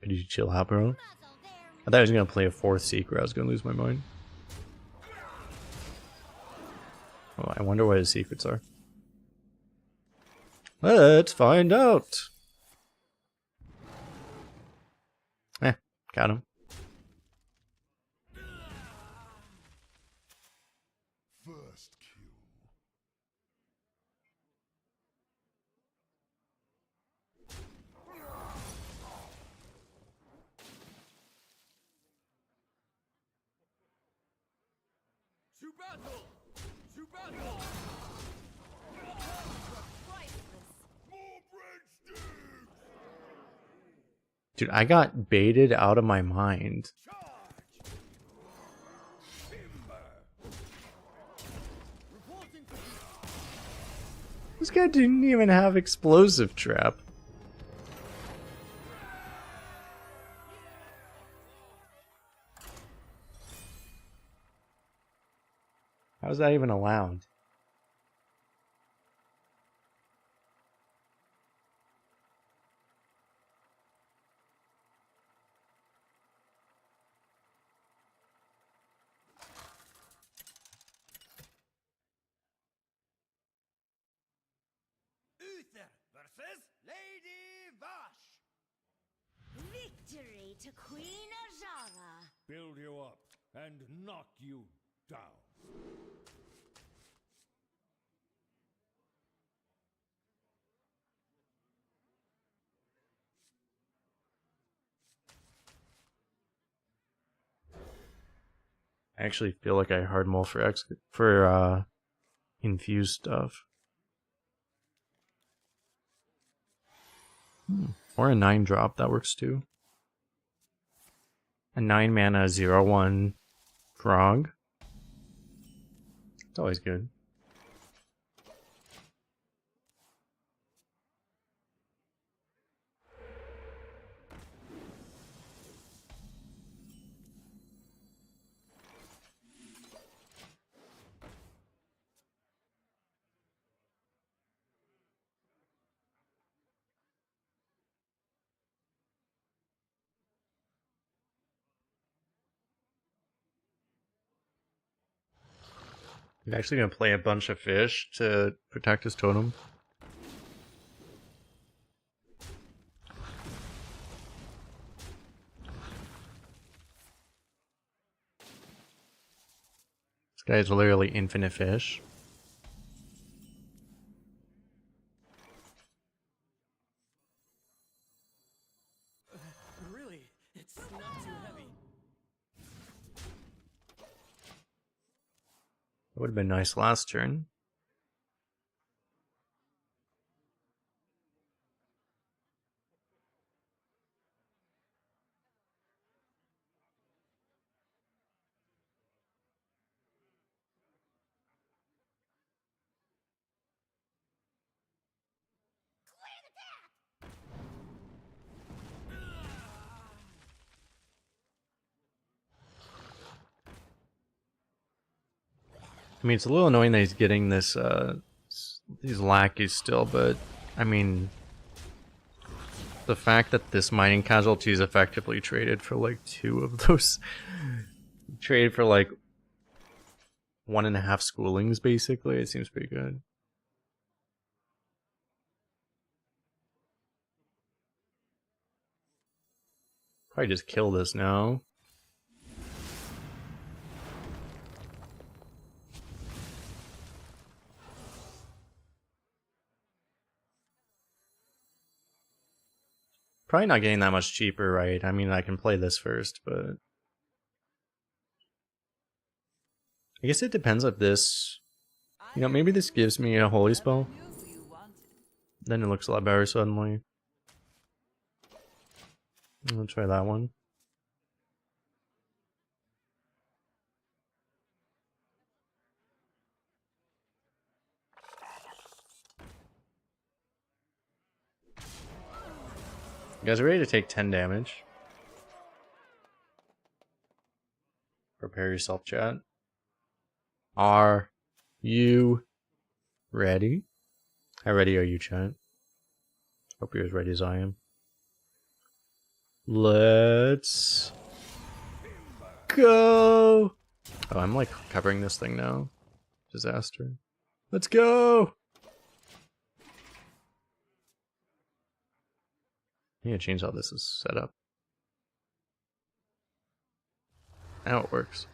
Speaker 5: Did you chill out, bro? I thought I was gonna play a fourth secret. I was gonna lose my mind. Oh, I wonder what his secrets are. Let's find out. Got him.
Speaker 2: First kill.
Speaker 4: To battle! To battle!
Speaker 2: More breadsticks!
Speaker 5: Dude, I got baited out of my mind.
Speaker 2: Charge! Timber!
Speaker 4: Reporting for
Speaker 5: This guy didn't even have explosive trap. How's that even allowed?
Speaker 4: Uther versus Lady Vash!
Speaker 3: Victory to Queen Ajara.
Speaker 2: Build you up and knock you down.
Speaker 5: I actually feel like I hard mull for infused stuff. Or a 9 drop, that works too. A 9 mana 0/1 frog. It's always good. He's actually gonna play a bunch of fish to protect his totem. This guy is literally infinite fish.
Speaker 4: Really? It's not too heavy.
Speaker 5: It would have been nice last turn. I mean, it's a little annoying that he's getting this, these lackeys still, but, I mean, the fact that this mining casualty is effectively traded for, like, 2 of those, traded for, like, 1.5 schoolings, basically, it seems pretty good. Probably just kill this now. Probably not getting that much cheaper, right? I mean, I can play this first, but I guess it depends if this, you know, maybe this gives me a holy spell. Then it looks a lot better suddenly. I'll try that one. You guys are ready to take 10 damage? Prepare yourself, chat. Are you ready? How ready are you, chat? Hope you're as ready as I am. Let's go! Oh, I'm like covering this thing now. Disaster. Let's go! I need to change how this is set up. Now it works.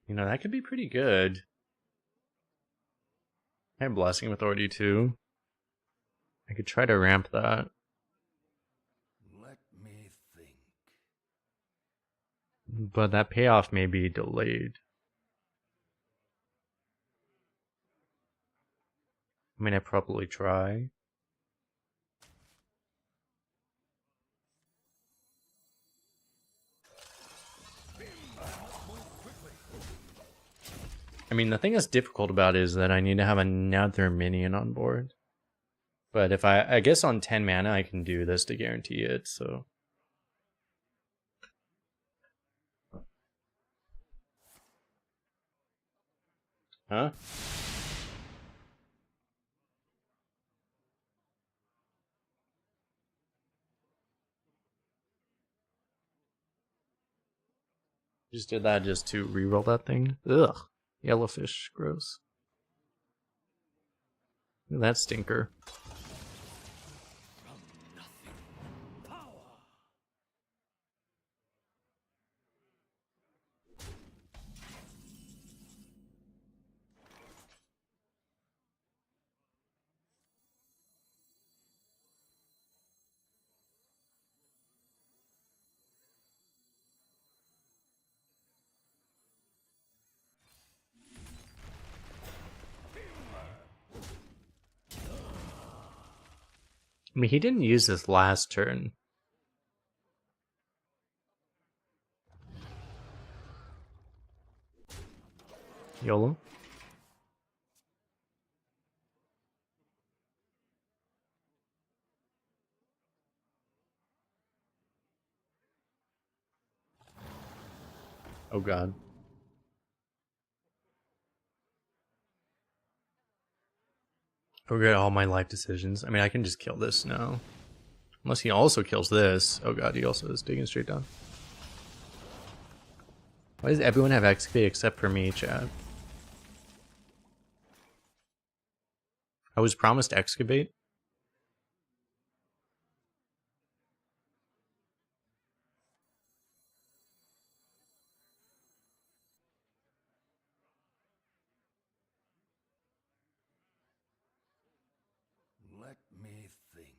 Speaker 5: You know, that could be pretty good. I have Blessing Authority too. I could try to ramp that.
Speaker 2: Let me think.
Speaker 5: But that payoff may be delayed. I mean, I'd probably try. I mean, the thing that's difficult about it is that I need to have another minion on board. But if I guess on 10 mana, I can do this to guarantee it, so. Huh? Just did that just to reroll that thing. Ugh. Yellowfish. Gross. Look at that stinker. I mean, he didn't use this last turn. YOLO. Oh god. Forget all my life decisions. I mean, I can just kill this now. Unless he also kills this. Oh god, he also is digging straight down. Why does everyone have XP except for me, Chad? I was promised excavate.
Speaker 2: Let me think.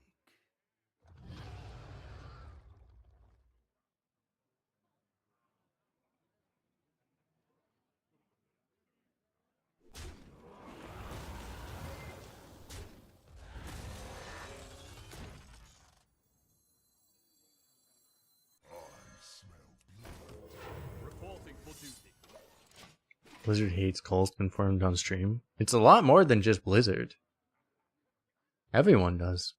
Speaker 5: Blizzard hates Kolst confirmed on stream. It's a lot more than just Blizzard. Everyone does.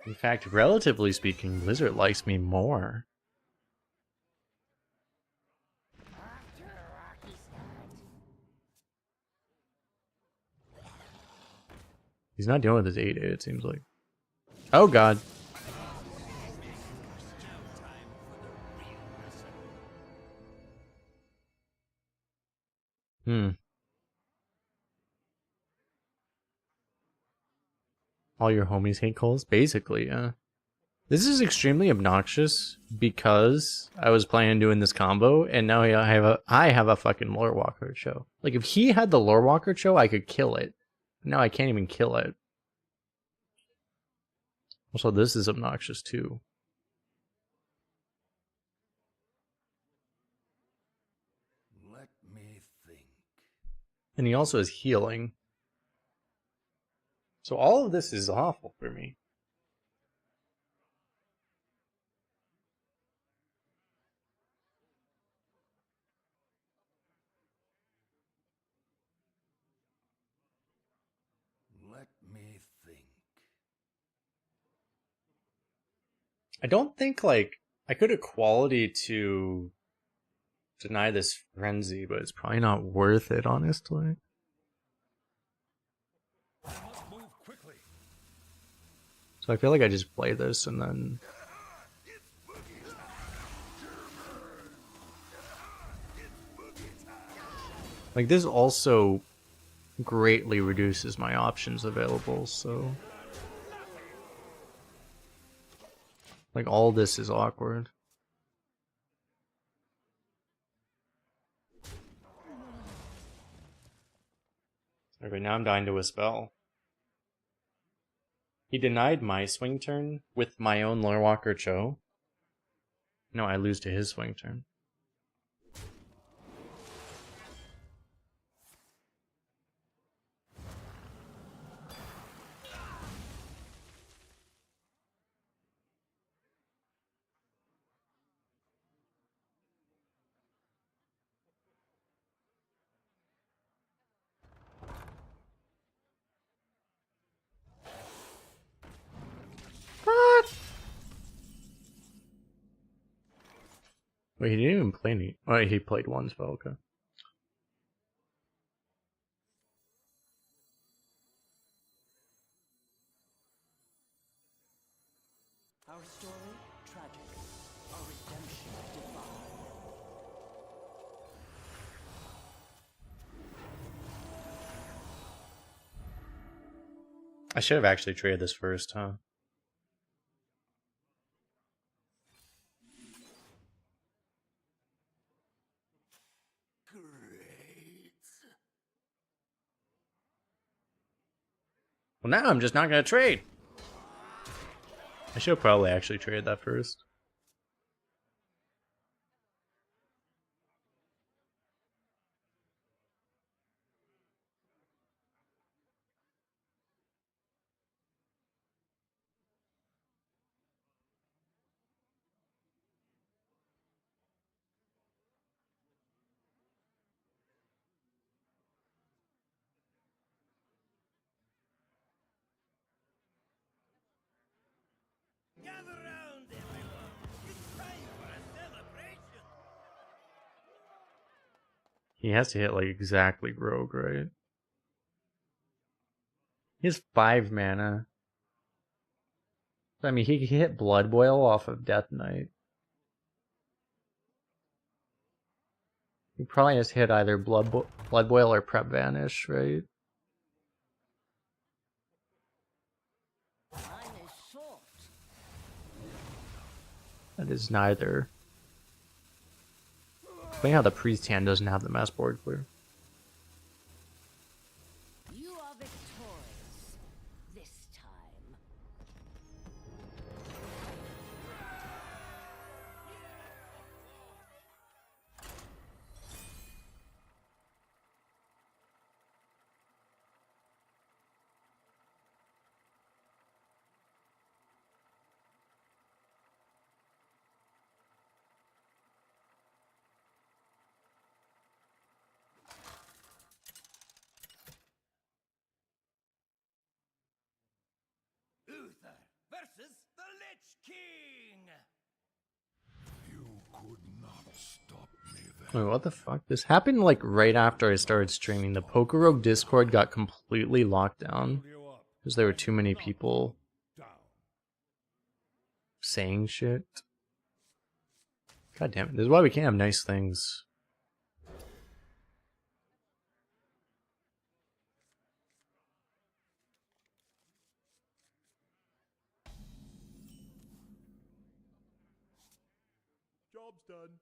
Speaker 5: In fact, relatively speaking, Blizzard likes me more. He's not dealing with his 8-8, it seems like. Oh god. All your homies hate Kolst? Basically, yeah. This is extremely obnoxious because I was planning on doing this combo, and now I have a fucking Lore Walker show. Like, if he had the Lore Walker show, I could kill it. Now I can't even kill it. Also, this is obnoxious too.
Speaker 2: Let me think.
Speaker 5: And he also has healing. So all of this is awful for me.
Speaker 2: Let me think.
Speaker 5: I don't think, like, I could equality to deny this frenzy, but it's probably not worth it, honestly.
Speaker 2: I must move quickly.
Speaker 5: So I feel like I just play this and then... Like, this also greatly reduces my options available, so... Like, all this is awkward. Okay, now I'm dying to a spell. He denied my swing turn with my own Lore Walker Cho. No, I lose to his swing turn. What? Wait, he didn't even play any. Oh, he played one spell, okay.
Speaker 4: Our story, tragic. Our redemption, divine.
Speaker 5: I should have actually traded this first, huh?
Speaker 2: Great.
Speaker 5: Well, now I'm just not gonna trade. I should have probably actually traded that first.
Speaker 4: Gather round, everyone. It's time for a celebration.
Speaker 5: He has to hit like exactly Rogue, right? He has 5 mana. I mean, he can hit Blood Boil off of Death Knight. He probably has hit either Blood Boil or Prep Vanish, right?
Speaker 3: Time is short.
Speaker 5: That is neither. Funny how the Priest hand doesn't have the mass board clear.
Speaker 3: You are victorious this time.
Speaker 4: king.
Speaker 2: You could not stop me then.
Speaker 5: Wait, what the fuck? This happened like right after I started streaming. The Poker Rogue Discord got completely locked down
Speaker 2: You up,
Speaker 5: because there were too many people
Speaker 2: down.
Speaker 5: saying shit. God damn it. This is why we can't have nice things.
Speaker 2: Job's done.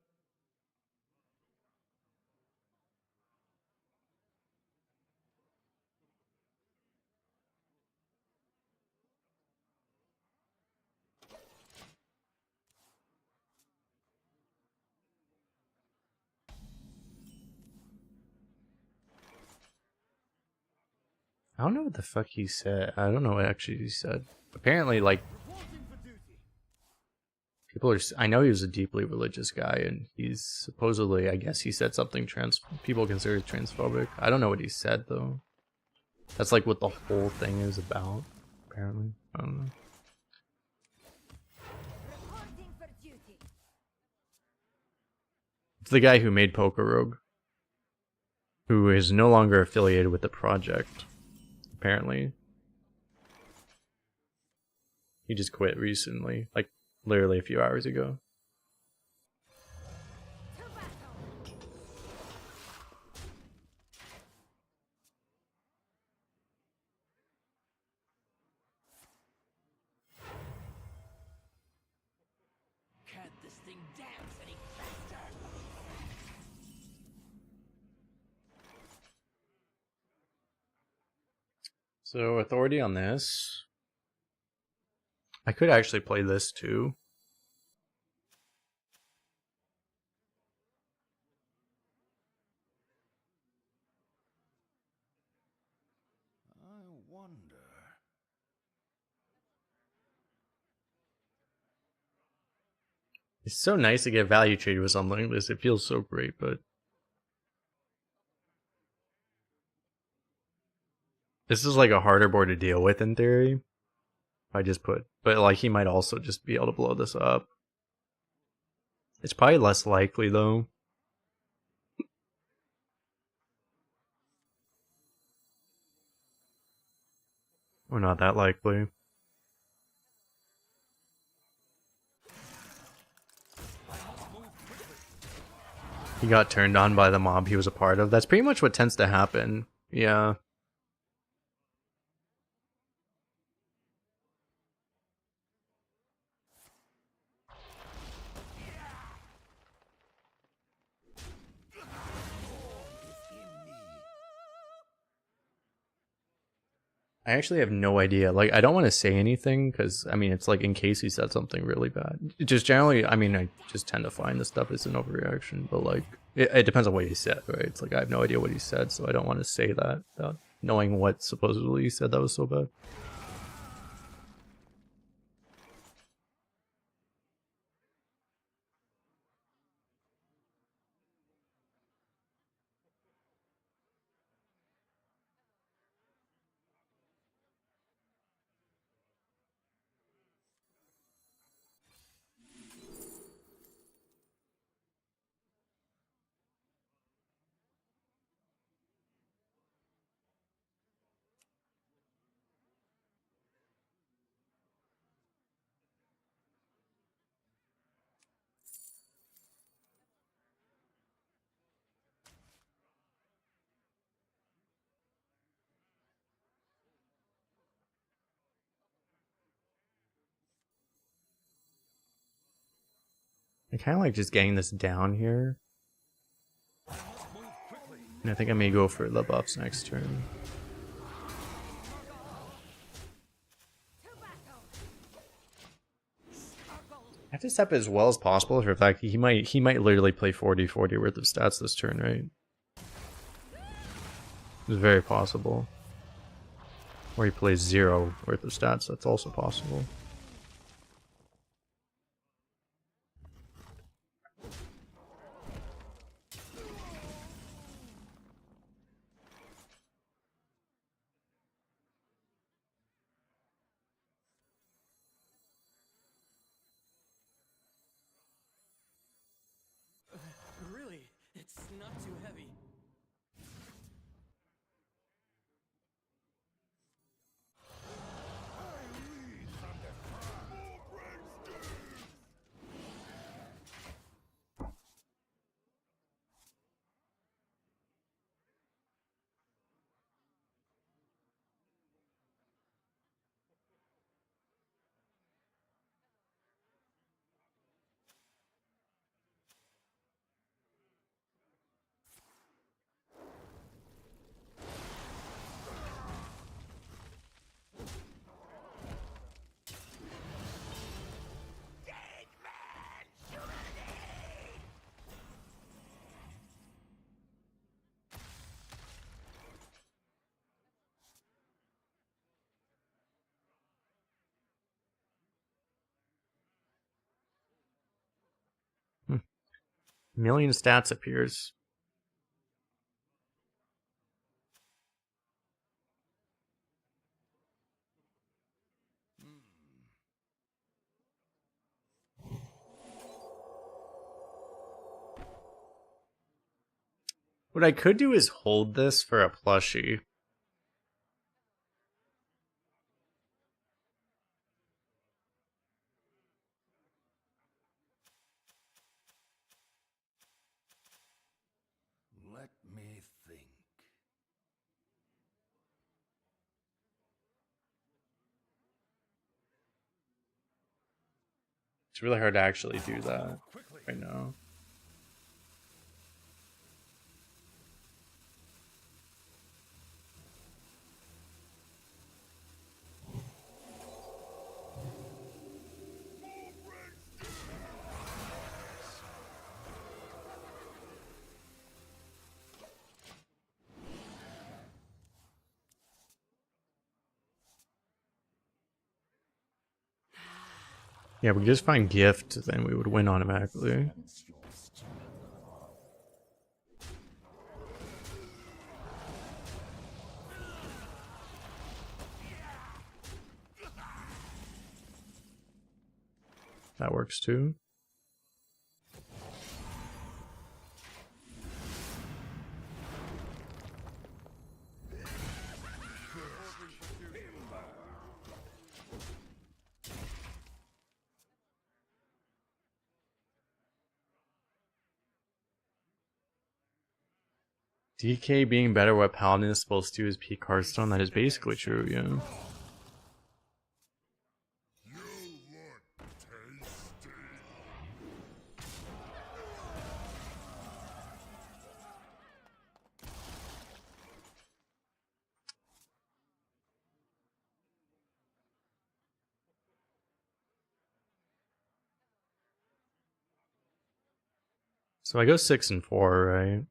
Speaker 5: I don't know what the fuck he said. I don't know what actually he said. Apparently, like, people are. I know he was a deeply religious guy, and he's supposedly, I guess he said something people consider transphobic. I don't know what he said, though. That's like what the whole thing is about, apparently. I don't know.
Speaker 3: Reporting for duty.
Speaker 5: It's the guy who made Poker Rogue, who is no longer affiliated with the project, apparently. He just quit recently, like literally a few hours ago.
Speaker 3: To battle.
Speaker 4: Can't this thing dance any faster?
Speaker 5: So, authority on this. I could actually play this too.
Speaker 2: I wonder.
Speaker 5: It's so nice to get value trade with something like this. It feels so great, but this is like a harder board to deal with in theory. I just put, but like he might also just be able to blow this up. It's probably less likely though. Or not that likely. He got turned on by the mob he was a part of. That's pretty much what tends to happen. Yeah. I actually have no idea. Like, I don't want to say anything because, I mean, it's like in case he said something really bad. Just generally, I mean, I just tend to find this stuff is an overreaction, but like, it depends on what he said, right? It's like, I have no idea what he said, so I don't want to say that without knowing what supposedly he said that was so bad. I kind of like just getting this down here. And I think I may go for the buffs next turn.
Speaker 3: To battle.
Speaker 5: I have to step as well as possible for the fact he might literally play 40 worth of stats this turn, right? It's very possible. Or he plays 0 worth of stats, that's also possible. Million stats appears. What I could do is hold this for a plushie.
Speaker 2: Let me think.
Speaker 1: It's really hard to actually do that right now.
Speaker 5: Yeah, we could just find gift, then we would win automatically. That works too. DK being better what Paladin is supposed to is peak hearthstone. That is basically true, yeah.
Speaker 2: You look tasty.
Speaker 5: So I go 6 and 4, right?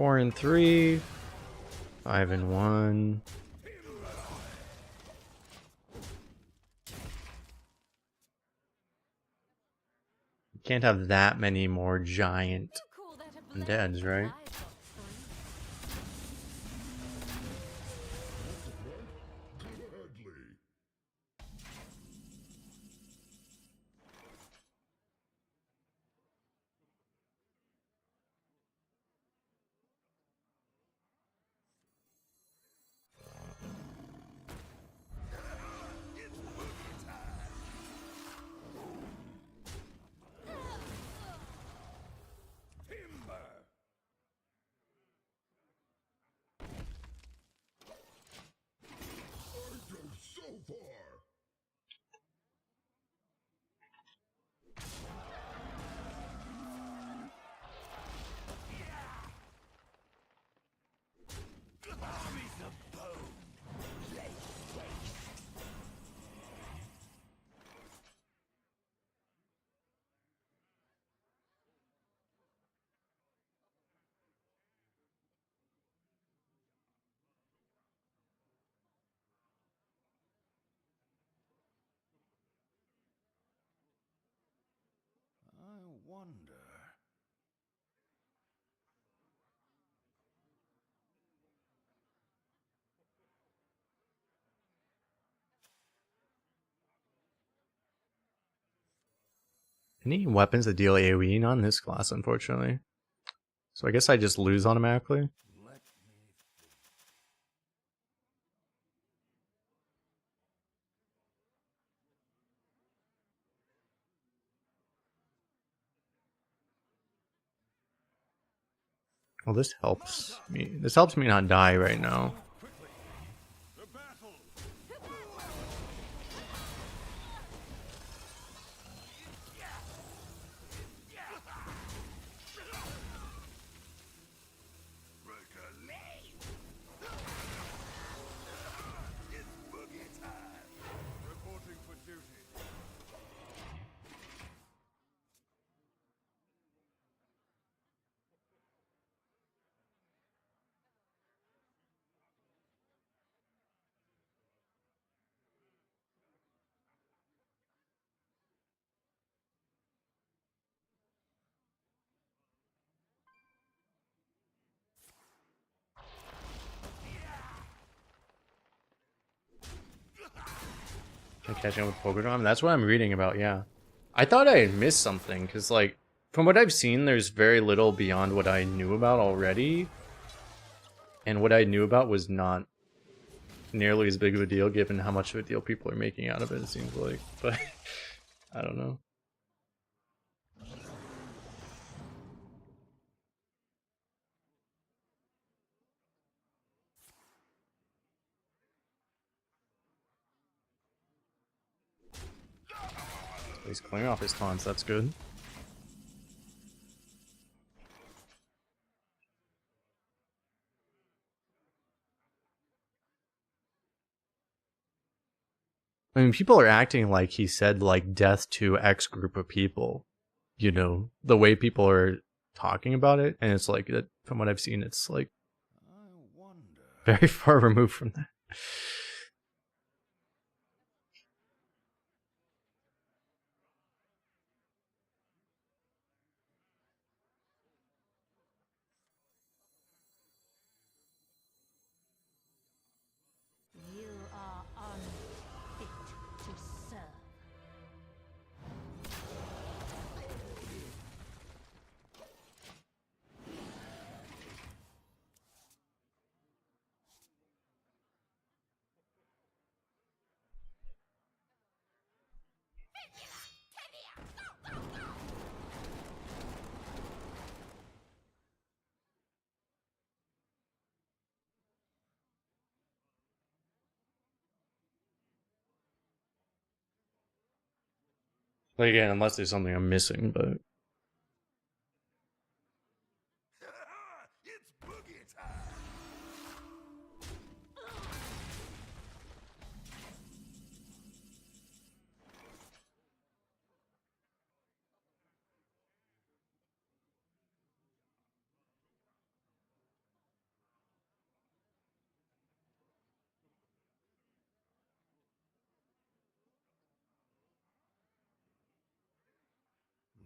Speaker 5: Four and 3, 5 and 1. Can't have that many more giant
Speaker 3: Call that a blend
Speaker 5: undeads,
Speaker 3: of
Speaker 5: right?
Speaker 3: livestock.
Speaker 2: Gladly. Timber. I go so far. I wonder.
Speaker 5: Any weapons that deal AoE? Not in this class, unfortunately. So I guess I just lose automatically.
Speaker 2: Let me
Speaker 5: Well, this helps me. This helps me not die right now.
Speaker 2: quickly. The battle. Break a leg. It's boogie time. Reporting for duty.
Speaker 5: Catching up with Pokemon. That's what I'm reading about. Yeah, I thought I had missed something because, like, from what I've seen, there's very little beyond what I knew about already, and what I knew about was not nearly as big of a deal, given how much of a deal people are making out of it. It seems like, but I don't know. He's clearing off his taunts. That's good. I mean, people are acting like he said, like, death to X group of people. You know, the way people are talking about it, and it's like that. From what I've seen, it's like very far removed from that.
Speaker 3: You are unfit to serve.
Speaker 5: Like, again, unless there's something I'm missing, but
Speaker 2: It's boogie time.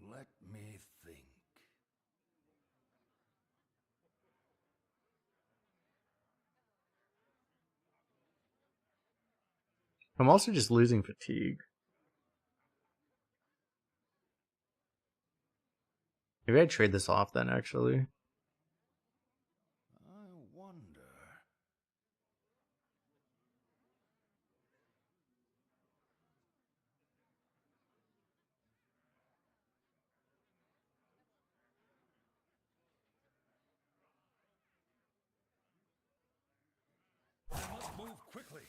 Speaker 2: Let me think.
Speaker 5: I'm also just losing fatigue. Maybe I'd trade this off then, actually.
Speaker 2: I wonder. I must move quickly.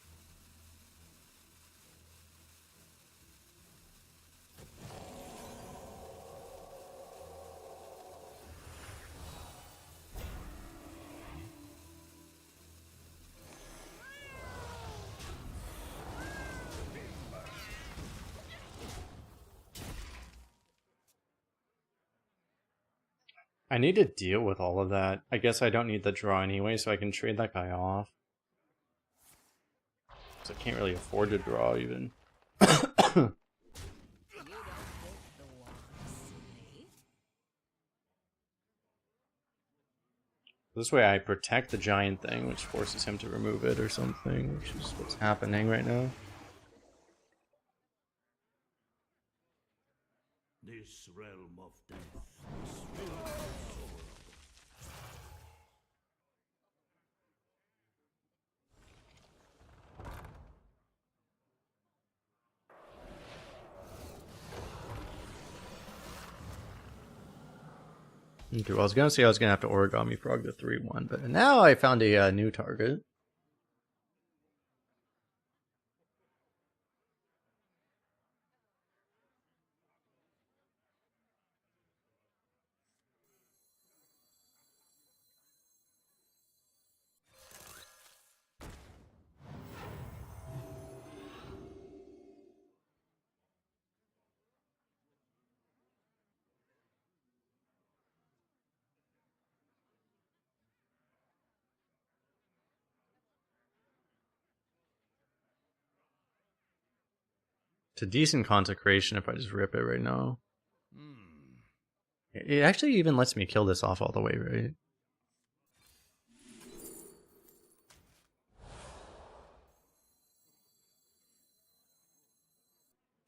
Speaker 5: I need to deal with all of that. I guess I don't need the draw anyway, so I can trade that guy off. So I can't really afford to draw, even. This way I protect the giant thing, which forces him to remove it or something, which is what's happening right now.
Speaker 2: This realm of death is filled with sorrow.
Speaker 5: Okay, well, I was gonna say I was gonna have to origami frog the 3-1, but now I found a new target. It's a decent consecration if I just rip it right now. It actually even lets me kill this off all the way, right?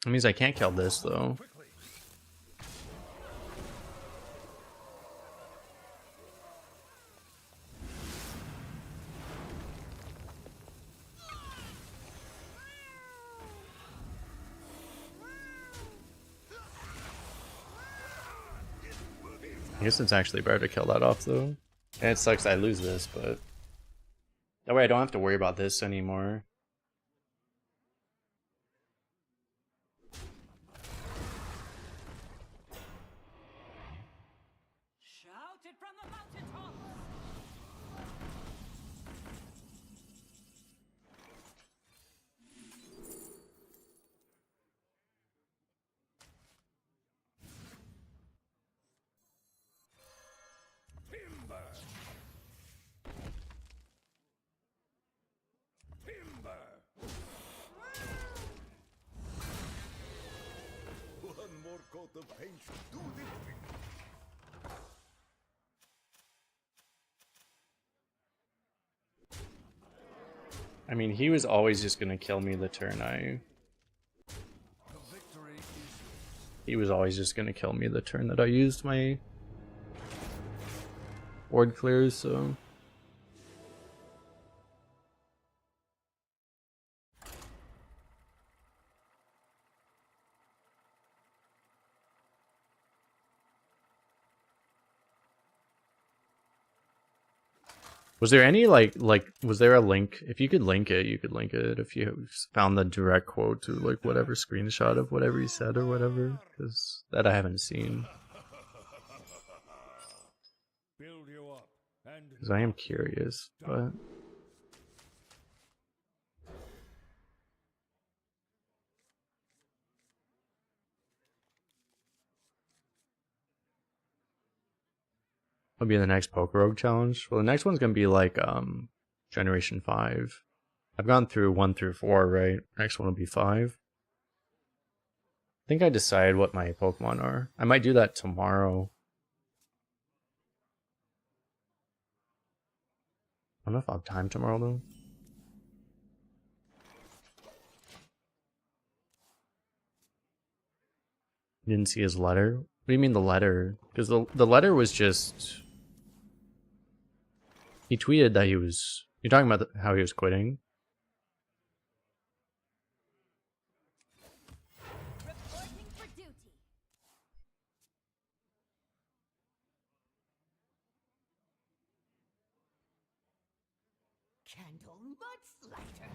Speaker 5: That means I can't kill this though.
Speaker 2: Quickly.
Speaker 5: I guess it's actually better to kill that off though. And it sucks I lose this, but that way I don't have to worry about this anymore.
Speaker 4: Shout it from the mountaintops!
Speaker 2: Timber. Timber. One more coat of paint should do the trick.
Speaker 5: I mean, he was always just gonna kill me the turn
Speaker 2: The victory is
Speaker 5: He was always just gonna kill me the turn that I used my board clears, so... Was there any was there a link? If you could link it, you could link it if you found the direct quote to like whatever screenshot of whatever he said or whatever, because that I haven't seen.
Speaker 2: build you up and
Speaker 5: Because I am curious, but what'll be the next Poker Rogue challenge? Well, the next one's gonna be like Generation 5. I've gone through 1 through 4, right? Next one will be 5. I think I decided what my Pokemon are. I might do that tomorrow. I don't know if I'll have time tomorrow though. You didn't see his letter? What do you mean the letter? Because the letter was just... He tweeted that he was... You're talking about how he was quitting?
Speaker 3: Reporting for duty. Candle mudslider.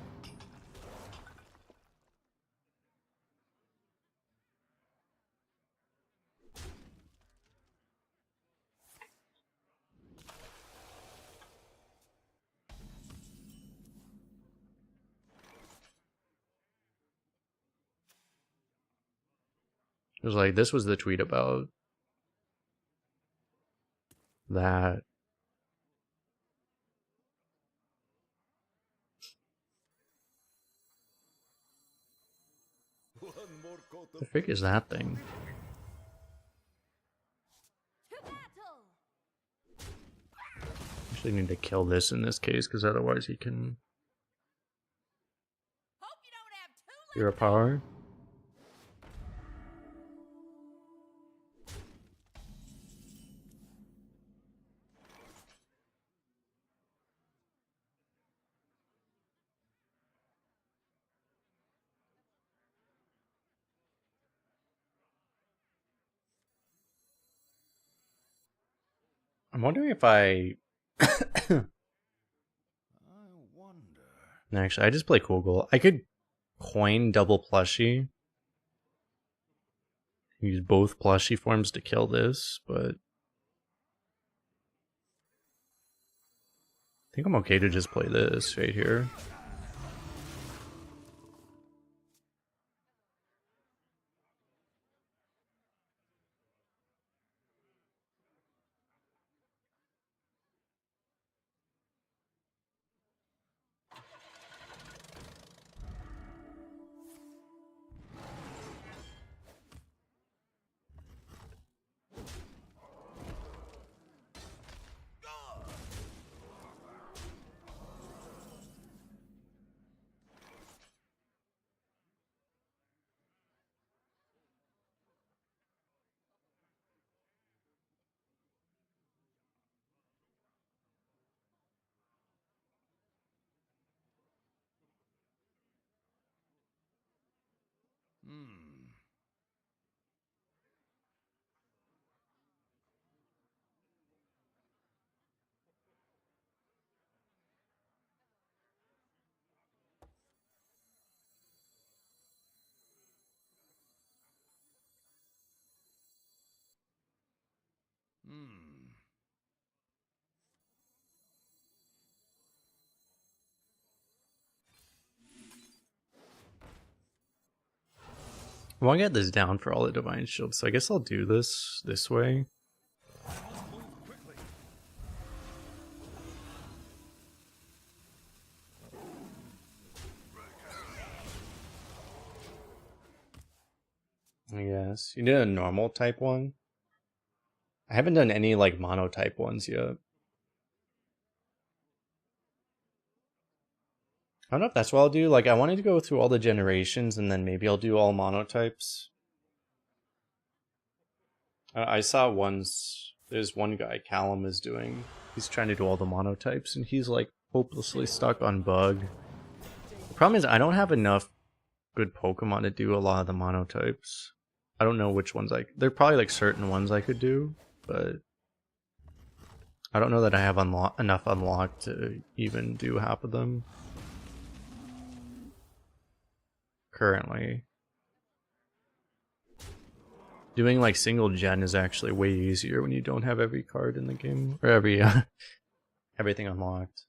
Speaker 5: It was like, this was the tweet about that.
Speaker 2: one more coat
Speaker 5: The
Speaker 2: of
Speaker 5: frick is that thing?
Speaker 3: To battle.
Speaker 5: Actually need to kill this in this case, because otherwise he can...
Speaker 4: Hope you don't have too
Speaker 5: Zero power. I'm wondering if I...
Speaker 2: I wonder.
Speaker 5: Actually, I just play Cool Goal. I could coin double plushie. Use both plushie forms to kill this, but... I think I'm okay to just play this right here. I want to get this down for all the divine shields, so I guess I'll do this way. I guess. You did a normal type one? I haven't done any like mono type ones yet. I don't know if that's what I'll do. Like, I wanted to go through all the generations and then maybe I'll do all monotypes. I saw once, there's one guy, Callum is doing, he's trying to do all the monotypes and he's like hopelessly stuck on bug. The problem is I don't have enough good Pokemon to do a lot of the monotypes. I don't know which ones there are probably like certain ones I could do, but I don't know that I have enough unlocked to even do half of them. Currently. Doing like single gen is actually way easier when you don't have every card in the game, or everything unlocked.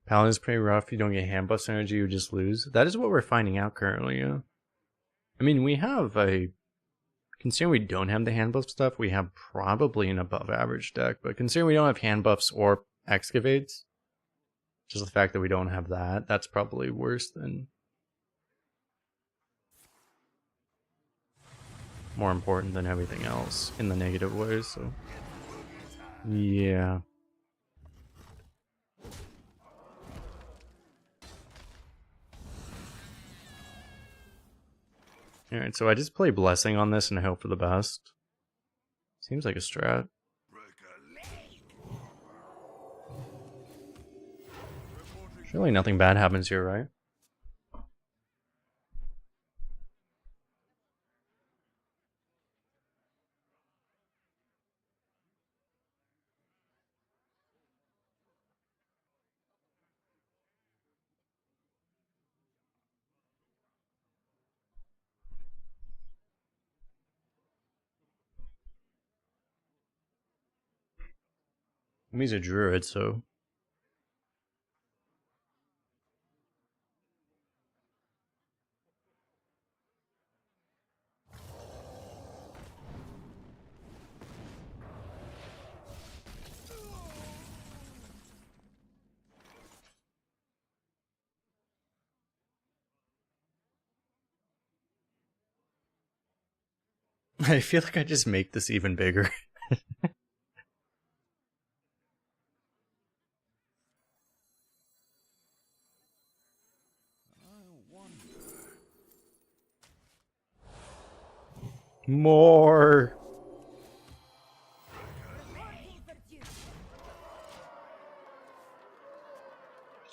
Speaker 5: Paladin's pretty rough. You don't get hand buffs energy, you just lose. That is what we're finding out currently, yeah. I mean, we have considering we don't have the hand buff stuff, we have probably an above average deck. But considering we don't have hand buffs or excavates, just the fact that we don't have that, that's probably worse than... more important than everything else in the negative ways, so... yeah. Alright, so I just play Blessing on this and hope for the best. Seems like a strat. Surely nothing bad happens here, right? He's a druid, so... I feel like I just make this even bigger. More!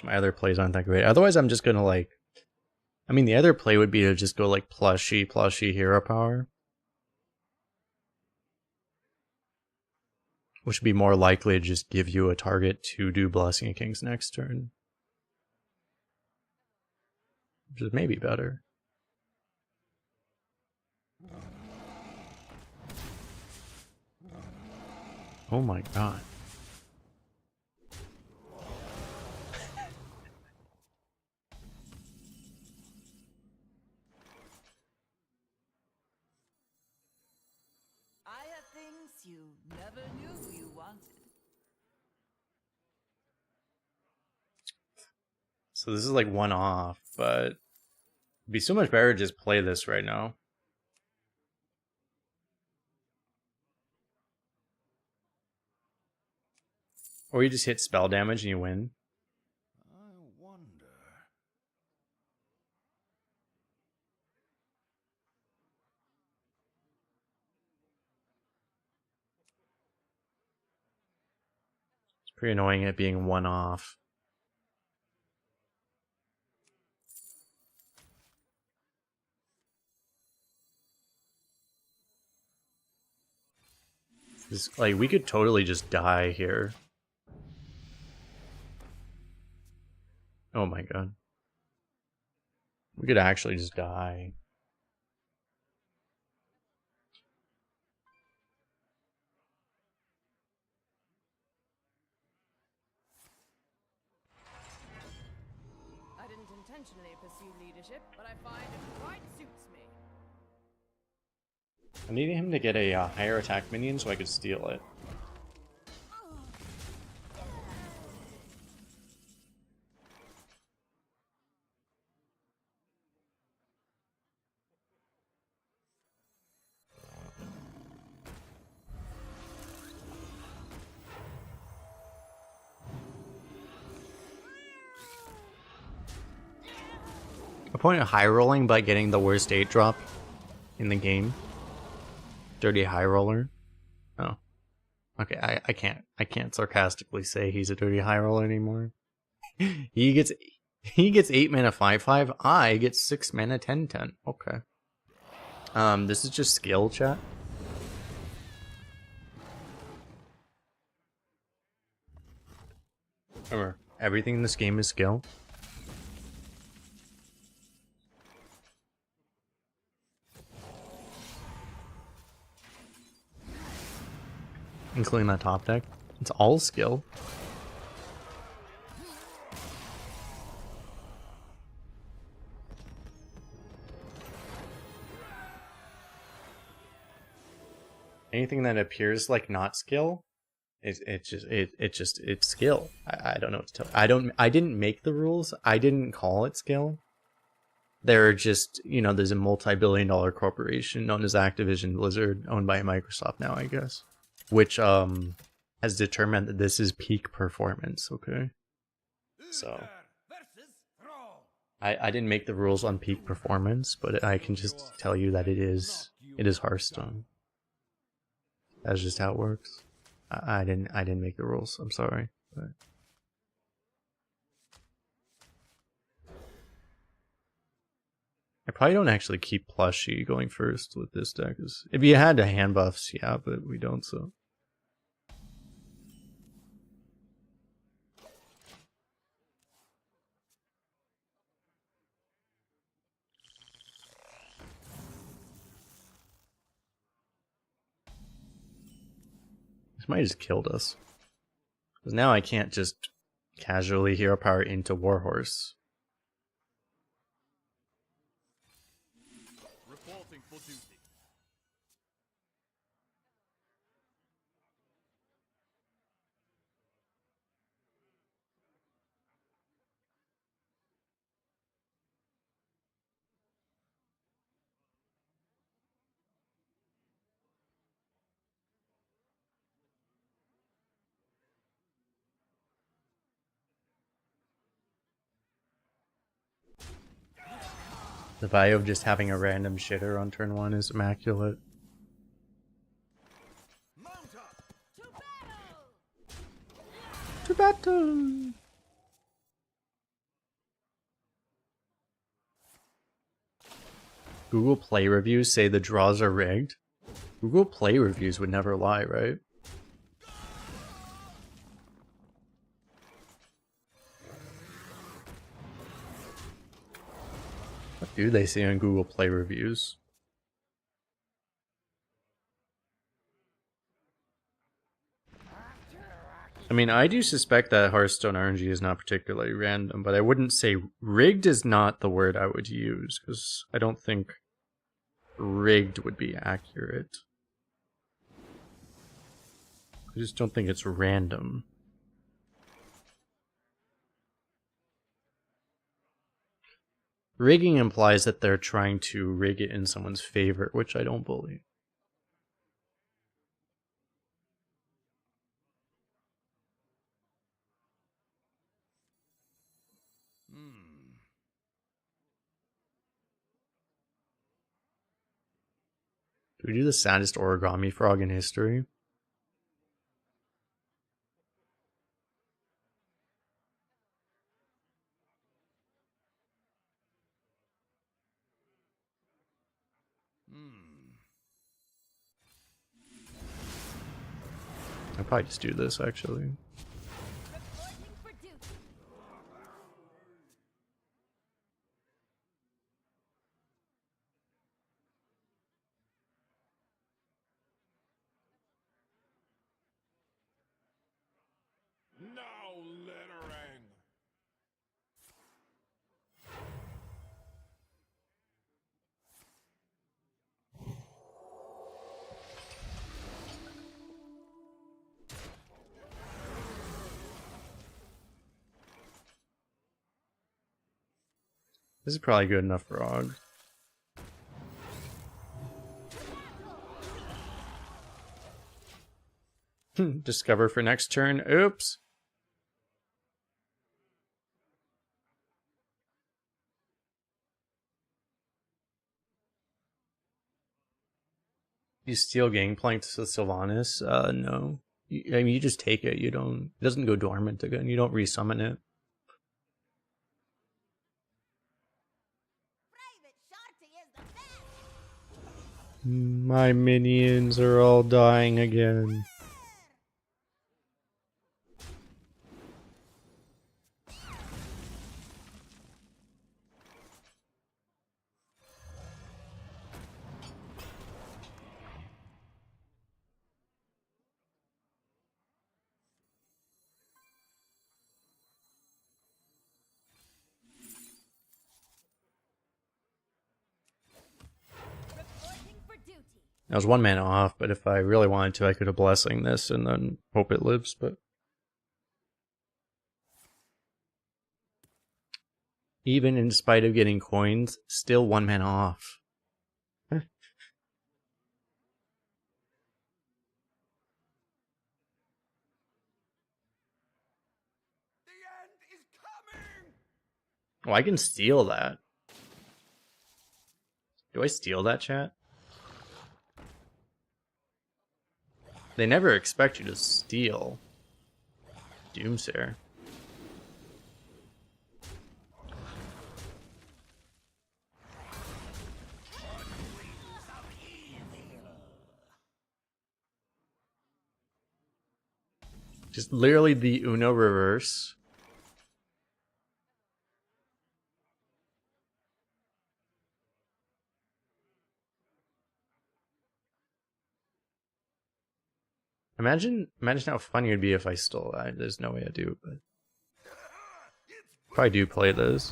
Speaker 5: My other plays aren't that great. Otherwise, I'm just gonna like... I mean, the other play would be to just go like plushy hero power. Which would be more likely to just give you a target to do Blessing of Kings next turn. Which is maybe better. Oh my god.
Speaker 3: I have things you never knew you wanted.
Speaker 5: So this is like one off, but It'd be so much better to just play this right now. Or you just hit spell damage and you win.
Speaker 2: I wonder.
Speaker 5: It's pretty annoying it being one off. This, like, we could totally just die here. Oh my god. We could actually just die.
Speaker 6: I didn't intentionally pursue leadership, but I find it quite suits me.
Speaker 5: I needed him to get a higher attack minion so I could steal it. A point of high rolling by getting the worst 8 drop in the game. Dirty high roller. Oh. Okay, I can't sarcastically say he's a dirty high roller anymore. he gets 8 mana 5/5. I get 6 mana 10/10. Okay. This is just skill, chat. Remember, everything in this game is skill. Including that top deck. It's all skill. Anything that appears like not skill, it's skill. I don't know what to tell. I didn't make the rules. I didn't call it skill. They're just, you know, there's a multi-billion-dollar corporation known as Activision Blizzard, owned by Microsoft now, I guess, which has determined that this is peak performance. Okay, so I didn't make the rules on peak performance, but I can just tell you that it is Hearthstone. That's just how it works. I didn't make the rules. I'm sorry. But I probably don't actually keep plushie going first with this deck. If you had the hand buffs, yeah, but we don't, so. This might have just killed us. Because now I can't just casually hero power into Warhorse.
Speaker 2: Reporting for duty.
Speaker 5: The value of just having a random shitter on turn 1 is immaculate.
Speaker 2: Mount up.
Speaker 5: To battle! Google Play reviews say the draws are rigged. Google Play reviews would never lie, right? What do they say on Google Play reviews? I mean, I do suspect that Hearthstone RNG is not particularly random, but I wouldn't say rigged is not the word I would use, because I don't think rigged would be accurate. I just don't think it's random. Rigging implies that they're trying to rig it in someone's favor, which I don't believe. Do we do the saddest origami frog in history? I'll probably just do this, actually.
Speaker 3: Reporting for duty.
Speaker 2: No littering.
Speaker 5: This is probably good enough for Og. Discover for next turn. Oops. You steal Gangplank to Sylvanas? No. I mean, you just take it. You don't. It doesn't go dormant again. You don't resummon it.
Speaker 3: Private Shorty is the best.
Speaker 5: My minions are all dying again.
Speaker 3: Reporting for duty.
Speaker 5: I was 1 mana off, but if I really wanted to, I could have blessing this and then hope it lives, but... Even in spite of getting coins, still 1 mana off.
Speaker 2: The end is coming.
Speaker 5: Oh, I can steal that. Do I steal that, chat? They never expect you to steal Doomsayer. Just literally the Uno reverse. Imagine how funny it'd be if I stole that. There's no way I do, but probably do play those.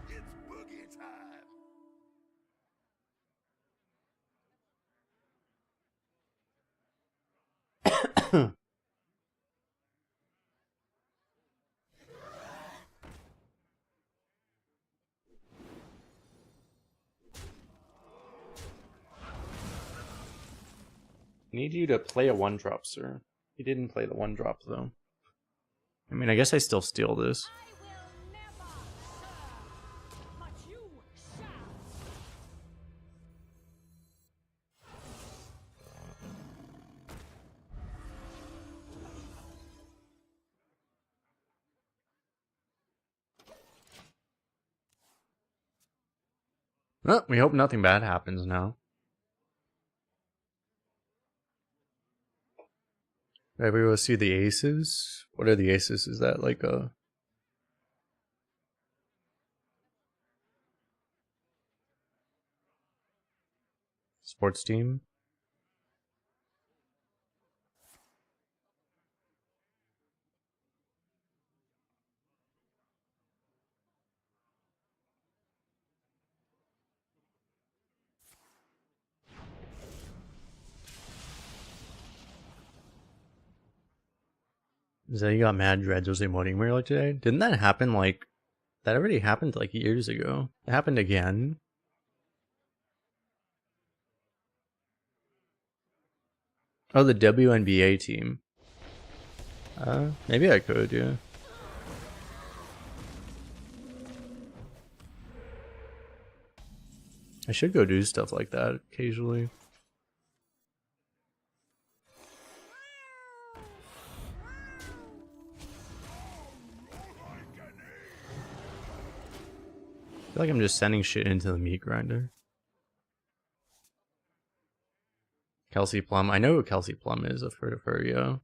Speaker 2: It's boogie time.
Speaker 5: Need you to play a 1-drop, sir. He didn't play the 1-drop, though. I mean, I guess I still steal this.
Speaker 3: I will never serve, but you shall.
Speaker 5: Well, we hope nothing bad happens now. Maybe we'll see the aces. What are the aces? Is that like a... sports team? Is that you got mad dreads was emoting earlier today? Didn't that happen like that already happened like years ago? It happened again. Oh, the WNBA team. Maybe I could, yeah. I should go do stuff like that occasionally. I feel like I'm just sending shit into the meat grinder. Kelsey Plum. I know who Kelsey Plum is. I've heard of her, yeah.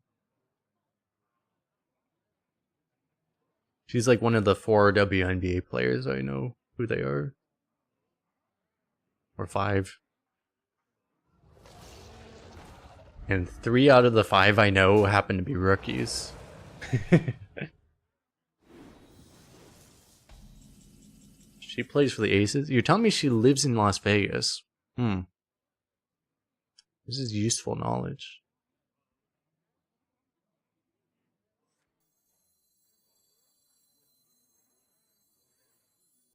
Speaker 5: She's like one of the 4 WNBA players. I know who they are. Or 5. And 3 out of the 5 I know happen to be rookies. She plays for the Aces? You're telling me she lives in Las Vegas? This is useful knowledge.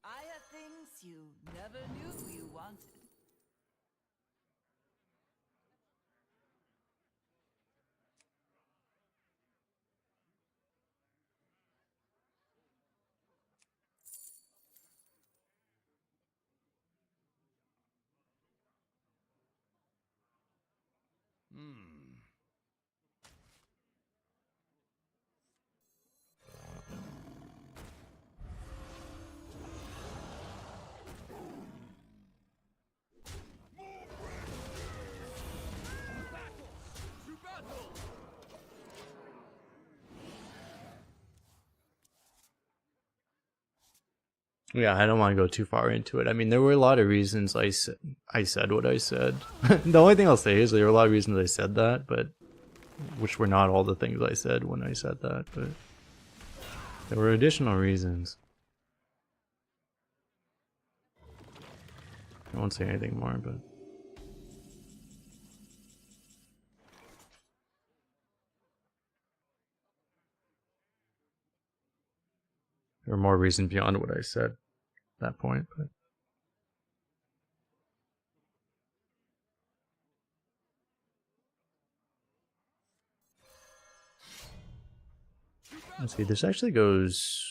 Speaker 7: I have things you never knew you wanted.
Speaker 5: Yeah, I don't want to go too far into it. I mean, there were a lot of reasons I said what I said. The only thing I'll say is there were a lot of reasons I said that, but which were not all the things I said when I said that, but there were additional reasons. I won't say anything more, but there were more reasons beyond what I said at that point, but let's see, this actually goes.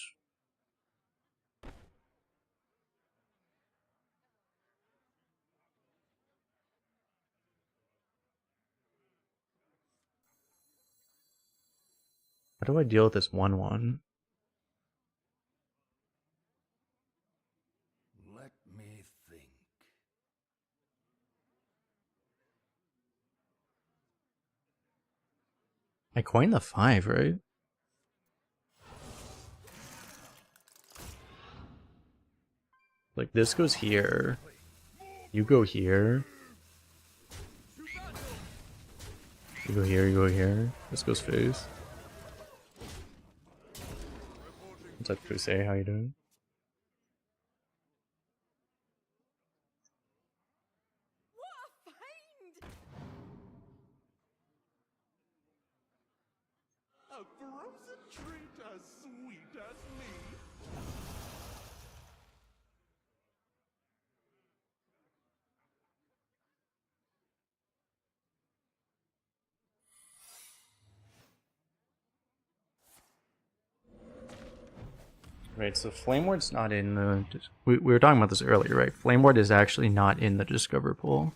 Speaker 5: How do I deal with this 1/1?
Speaker 2: Let me think.
Speaker 5: I coined the 5, right? Like this goes here. You go here. You go here, you go here. This goes face. What's up, Kusei? How you doing?
Speaker 6: What a find!
Speaker 2: A frozen treat as sweet as me.
Speaker 5: Right, so Flame Ward's not in the... We were talking about this earlier, right? Flame Ward is actually not in the Discover pool.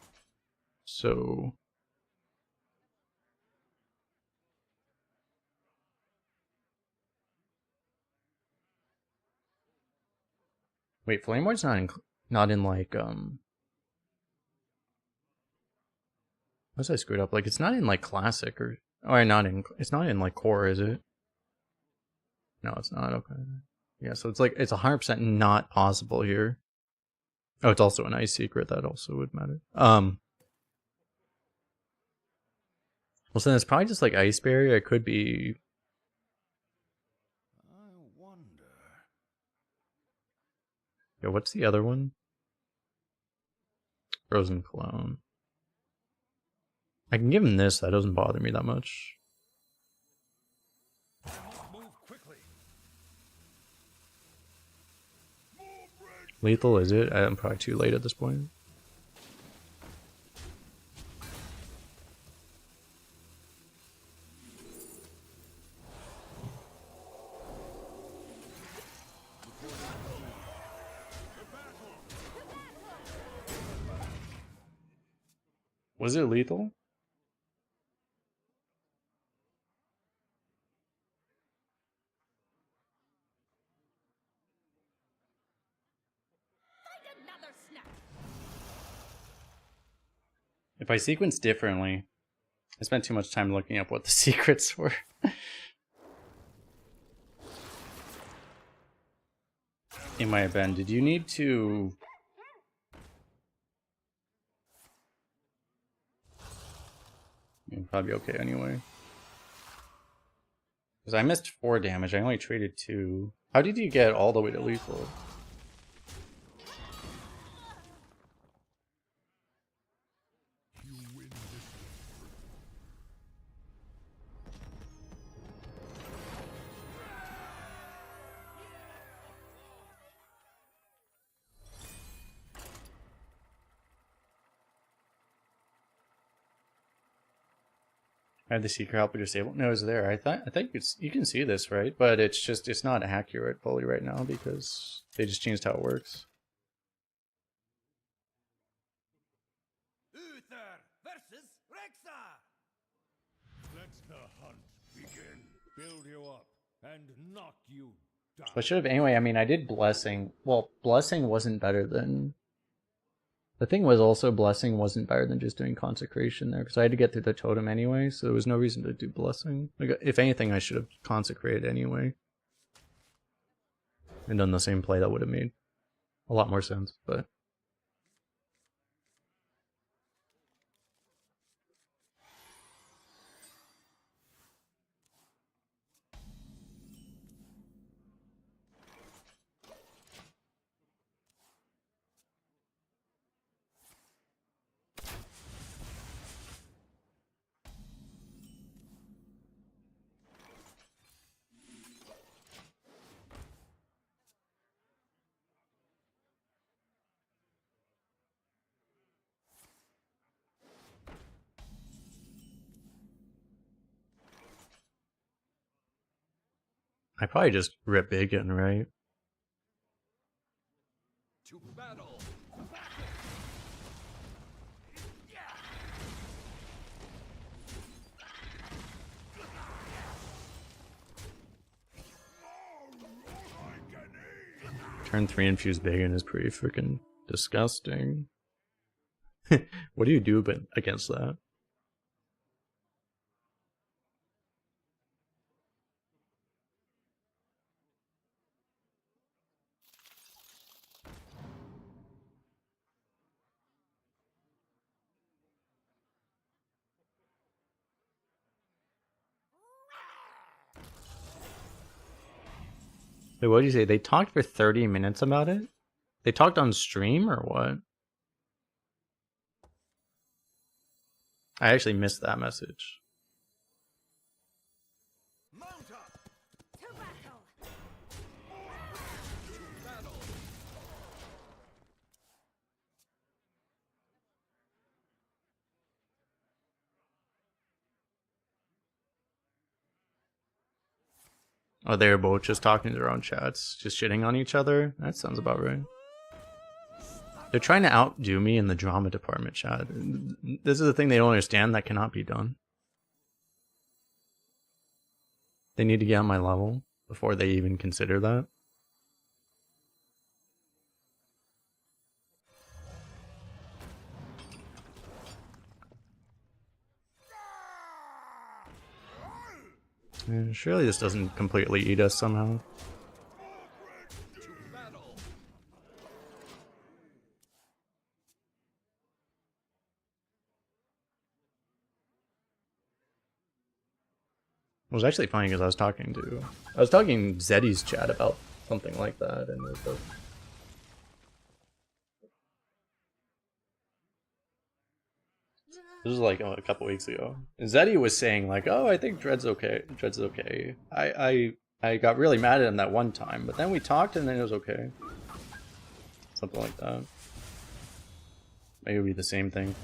Speaker 5: So... Wait, Flame Ward's not in like, Unless I screwed up, like it's not in like Classic or... Oh, it's not in like Core, is it? No, it's not, okay. Yeah, so it's like, it's 100% not possible here. Oh, it's also an Ice Secret, that also would matter. Well, so then it's probably just like Ice Barrier. It could be...
Speaker 2: I wonder.
Speaker 5: Yeah, what's the other one? Frozen Clone. I can give him this, that doesn't bother me that much. Lethal, is it? I'm probably too late at this point. Was it lethal? If I sequence differently, I spent too much time looking up what the secrets were. It might have been. Did you need to... You'd probably be okay anyway. Because I missed 4 damage. I only traded 2. How did you get all the way to lethal? I had the secret helper disabled. No, it's there. I think you can see this, right? But it's not accurate fully right now because they just changed how it works.
Speaker 4: Uther versus Rexa.
Speaker 2: Let the hunt begin. Build you up and knock you down.
Speaker 5: I should have anyway. I mean, I did blessing. Well, blessing wasn't better than. The thing was also blessing wasn't better than just doing consecration there because I had to get through the totem anyway, so there was no reason to do blessing. Like, if anything, I should have consecrated anyway and done the same play. That would have made a lot more sense, but. I probably just rip bacon, right?
Speaker 2: To battle.
Speaker 5: Turn 3 infused bacon is pretty freaking disgusting. What do you do against that? Wait, what did you say? They talked for 30 minutes about it? They talked on stream or what? I actually missed that message.
Speaker 4: Mount up.
Speaker 3: To battle!
Speaker 4: To battle.
Speaker 5: Oh, they were both just talking to their own chats, just shitting on each other? That sounds about right. They're trying to outdo me in the drama department chat. This is the thing they don't understand that cannot be done. They need to get on my level before they even consider that. And surely this doesn't completely eat us somehow.
Speaker 4: To battle.
Speaker 5: It was actually funny because I was talking Zeddy's chat about something like that, and it was both. This was like a couple weeks ago. And Zeddy was saying like, "Oh, I think Dread's okay. Dread's okay. I got really mad at him that one time, but then we talked and then it was okay." So
Speaker 1: something like that. Maybe it'll be the same thing.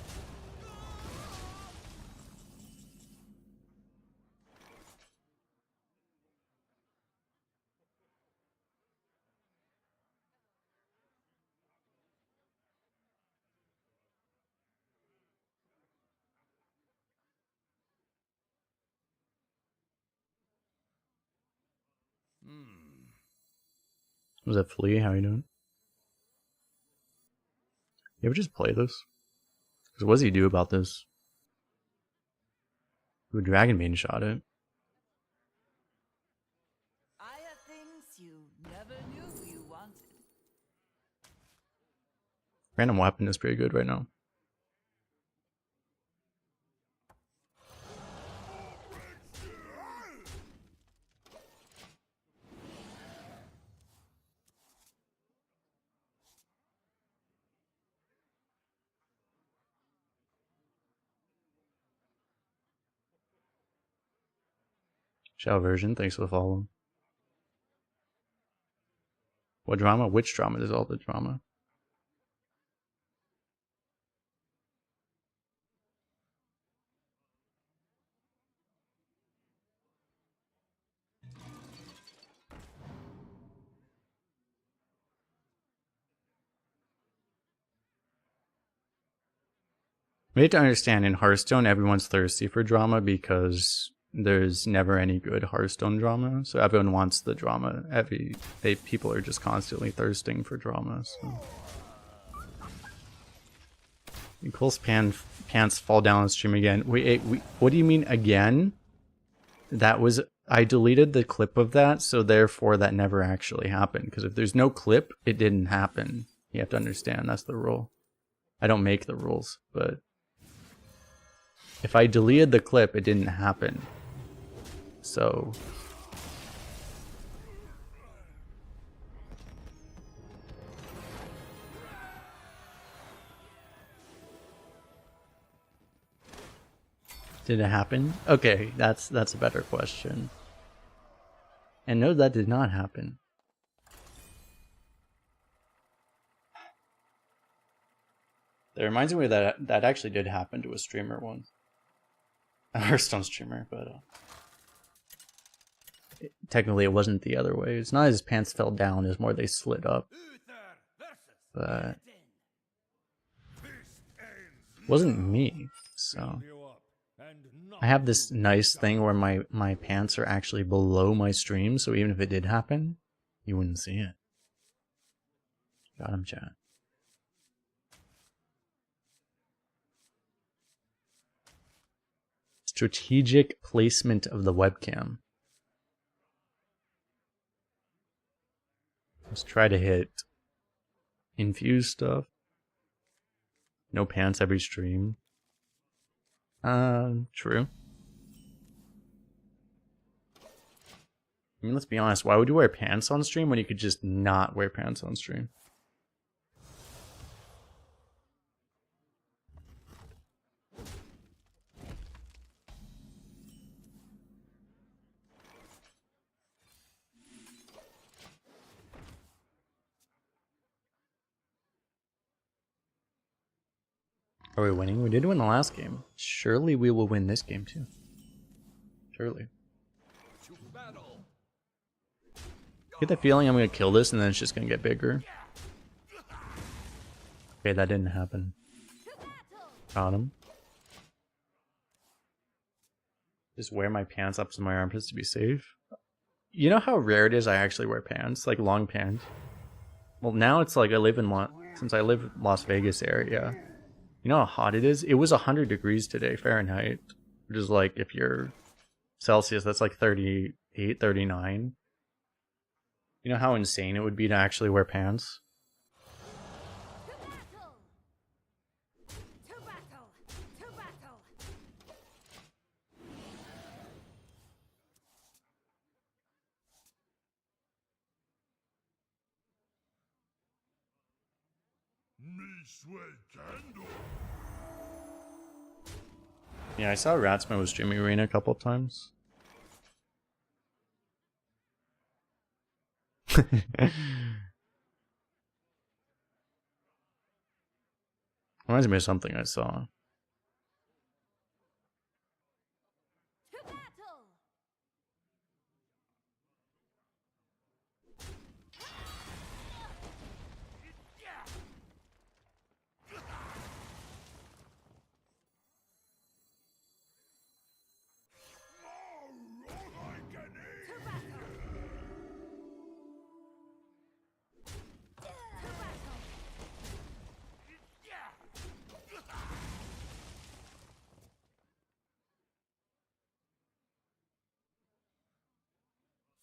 Speaker 1: Was that Flea? How you doing? You ever just play this? Because what does he do about this? Ooh, Dragon Bean shot it.
Speaker 7: I have things you never knew you wanted.
Speaker 1: Random weapon is pretty good right now. Shell version, thanks for the follow. What drama? Which drama? There's all the drama. We need to understand in Hearthstone, everyone's thirsty for drama because there's never any good Hearthstone drama. So everyone wants the drama. People are just constantly thirsting for drama. So. Kolst pants fall down on stream again. What do you mean again? I deleted the clip of that, so therefore that never actually happened. Because if there's no clip, it didn't happen. You have to understand, that's the rule. I don't make the rules, but if I deleted the clip, it didn't happen. So did it happen? Okay, that's a better question. And no, that did not happen. That reminds me that that actually did happen to a streamer once. A Hearthstone streamer, but technically it wasn't the other way. It's not his pants fell down, it's more they slid up. But it wasn't me, so I have this nice thing where my pants are actually below my stream, so even if it did happen, you wouldn't see it. Got him, chat. Strategic placement of the webcam. Let's try to hit infused stuff. No pants every stream. True. I mean, let's be honest. Why would you wear pants on stream when you could just not wear pants on stream? Are we winning? We did win the last game. Surely we will win this game too. Surely. Get the feeling I'm gonna kill this and then it's just gonna get bigger. Okay, that didn't happen. Got him. Just wear my pants up to my armpits to be safe. You know how rare it is I actually wear pants? Like long pants. Well, now it's like since I live in Las Vegas area. You know how hot it is? It was 100 degrees today, Fahrenheit. Which is like, if you're Celsius, that's like 38, 39. You know how insane it would be to actually wear pants?
Speaker 3: To battle! To battle!
Speaker 2: Me sweat candle.
Speaker 1: Yeah, I saw Ratsman was streaming Arena a couple of times.
Speaker 5: Reminds me of something I saw.
Speaker 3: To battle!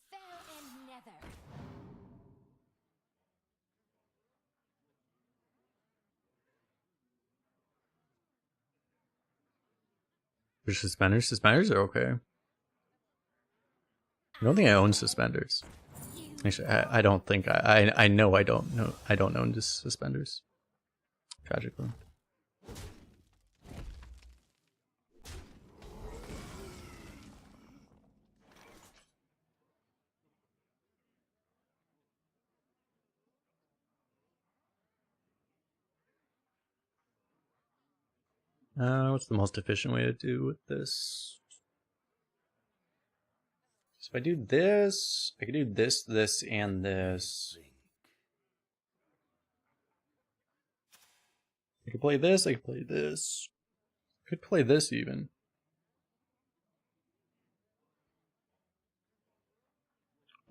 Speaker 3: Fell and nether.
Speaker 5: There's suspenders. Suspenders are okay. I don't think I own suspenders. Actually, I don't think I know I don't know own suspenders. Tragically. What's the most efficient way to do with this? So if I do this, I can do this, this, and this. I could play this, I could play this. I could play this even.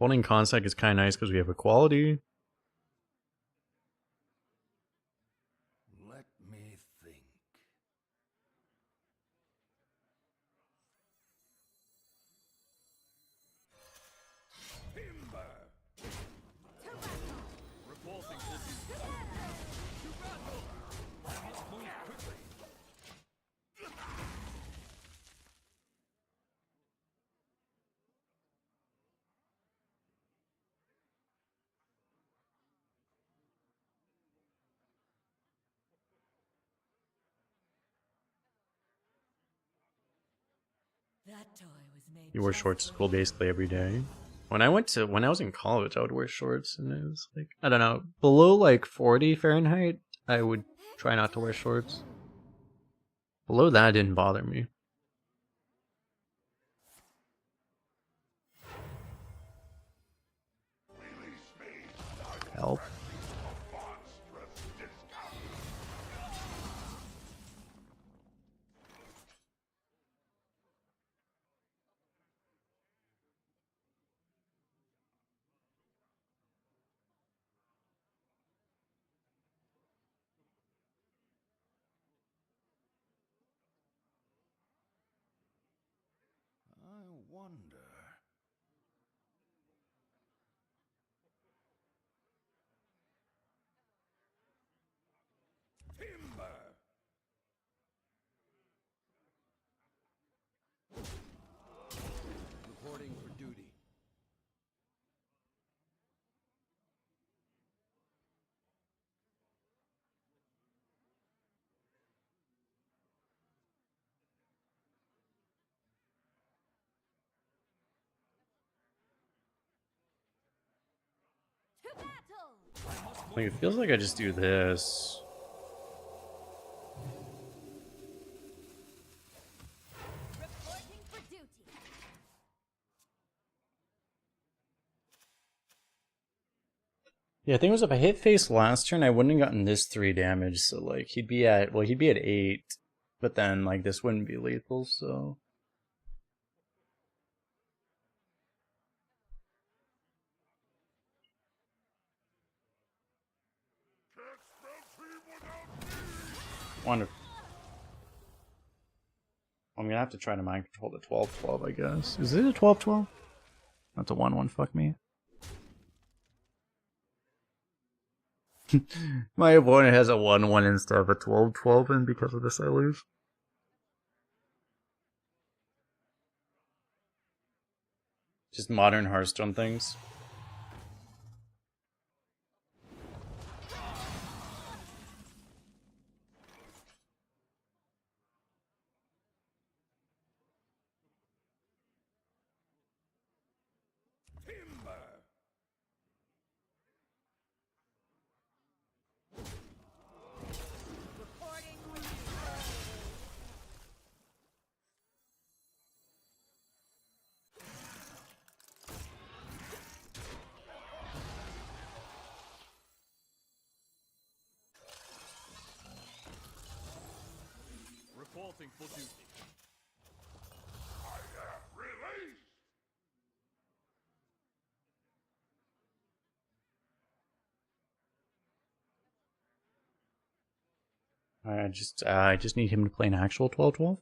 Speaker 5: Holding contact is kind of nice because we have equality.
Speaker 2: Let me think. Timber! Reporting to battle! I must move quickly.
Speaker 7: That toy was made.
Speaker 5: You wear
Speaker 7: just
Speaker 5: shorts to
Speaker 7: for
Speaker 5: school
Speaker 7: you.
Speaker 5: basically every day. When I was in college, I would wear shorts, and it was like, I don't know, below like 40 Fahrenheit, I would try not to wear shorts. Below that, it didn't bother me. Help.
Speaker 2: I wonder. Timber! Reporting for duty.
Speaker 3: To battle!
Speaker 5: Like, it feels like I just do this.
Speaker 3: Reporting for duty.
Speaker 5: Yeah, I think it was if I hit face last turn, I wouldn't have gotten this 3 damage, so like, he'd be at 8, but then like, this wouldn't be lethal, so... Wonderful. I'm gonna have to try to mind control the 12-12, I guess. Is it a 12-12? That's a 1-1, fuck me. My opponent has a 1-1 instead of a 12-12, and because of this I lose. Just modern Hearthstone things.
Speaker 2: Timber!
Speaker 6: Reporting
Speaker 2: Reporting for duty. Release!
Speaker 1: I just need him to play an actual 12-12.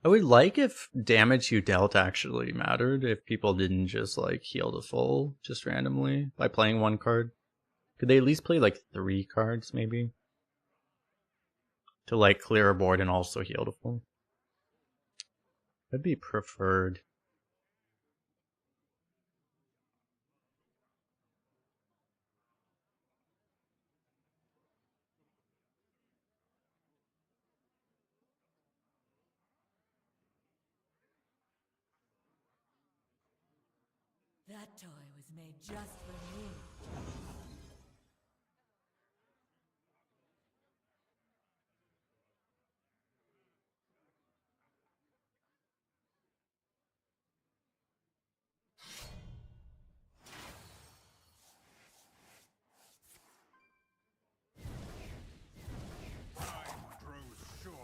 Speaker 1: I would like if damage you dealt actually mattered, if people didn't just like heal to full just randomly by playing one card. Could they at least play like 3 cards maybe? To like clear a board and also heal to full? That'd be preferred.
Speaker 7: That toy was made just for me.
Speaker 2: Time grows short.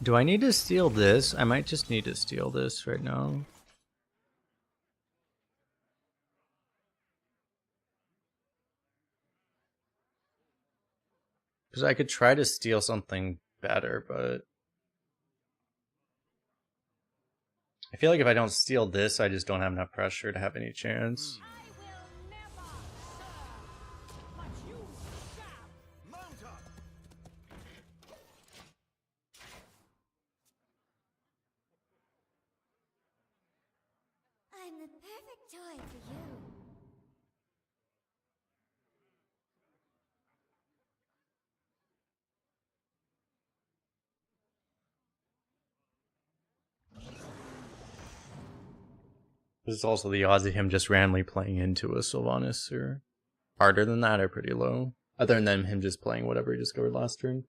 Speaker 5: Do I need to steal this? I might just need to steal this right now. Because I could try to steal something better, but I feel like if I don't steal this, I just don't have enough pressure to have any chance.
Speaker 6: I will never serve, but you shall.
Speaker 4: Mount up!
Speaker 3: I'm the perfect toy for you.
Speaker 5: There's also the odds of him just randomly playing into a Sylvanas or harder than that are pretty low. Other than him just playing whatever he discovered last turn.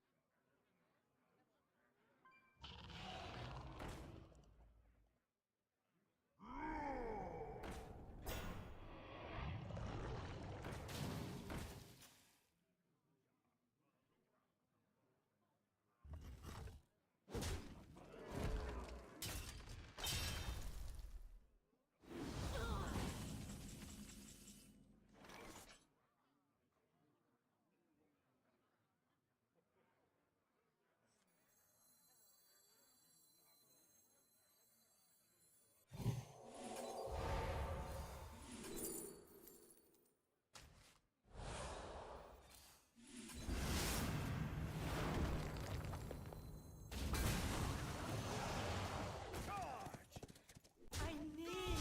Speaker 7: I need.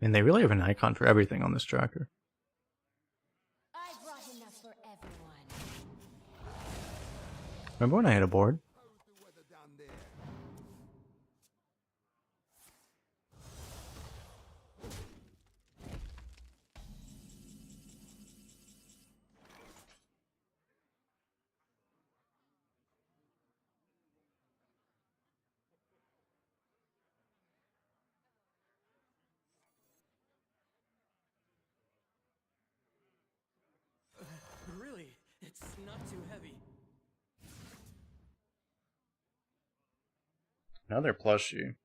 Speaker 5: And they really have an icon for everything on this tracker.
Speaker 3: I brought enough for everyone.
Speaker 5: Remember when I had a board?
Speaker 2: How's the weather down there?
Speaker 4: Really? It's not too heavy.
Speaker 5: Another plushie.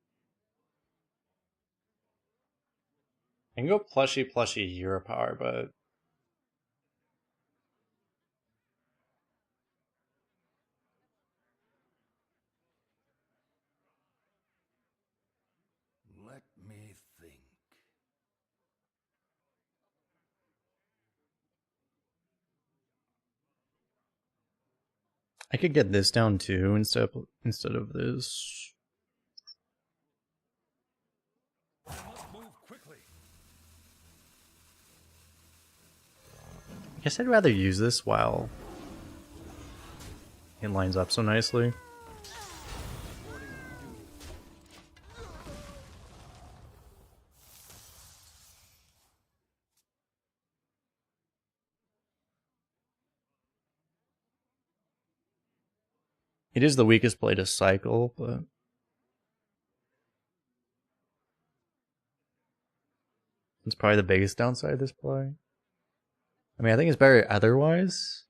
Speaker 5: I can go plushie hero power, but
Speaker 2: Let me think.
Speaker 5: I could get this down too instead of this.
Speaker 2: I must move quickly.
Speaker 5: I guess I'd rather use this while it lines up so nicely. It is the weakest play to cycle, but it's probably the biggest downside of this play. I mean, I think it's better otherwise.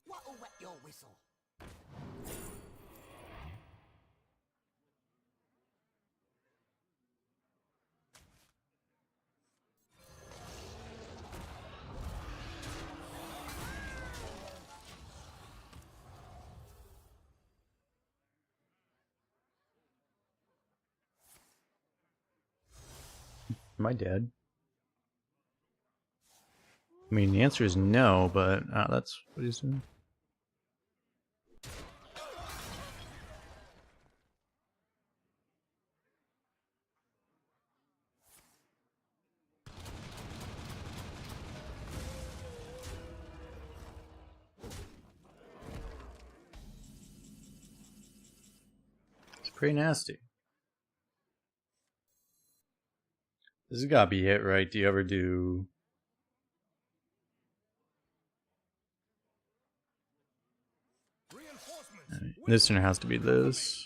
Speaker 4: What'll wet your whistle?
Speaker 5: Am I dead? I mean, the answer is no, but that's what he's doing. It's pretty nasty. This has gotta be it, right? Do you ever do...
Speaker 2: Reinforcements.
Speaker 5: This turn has to be this.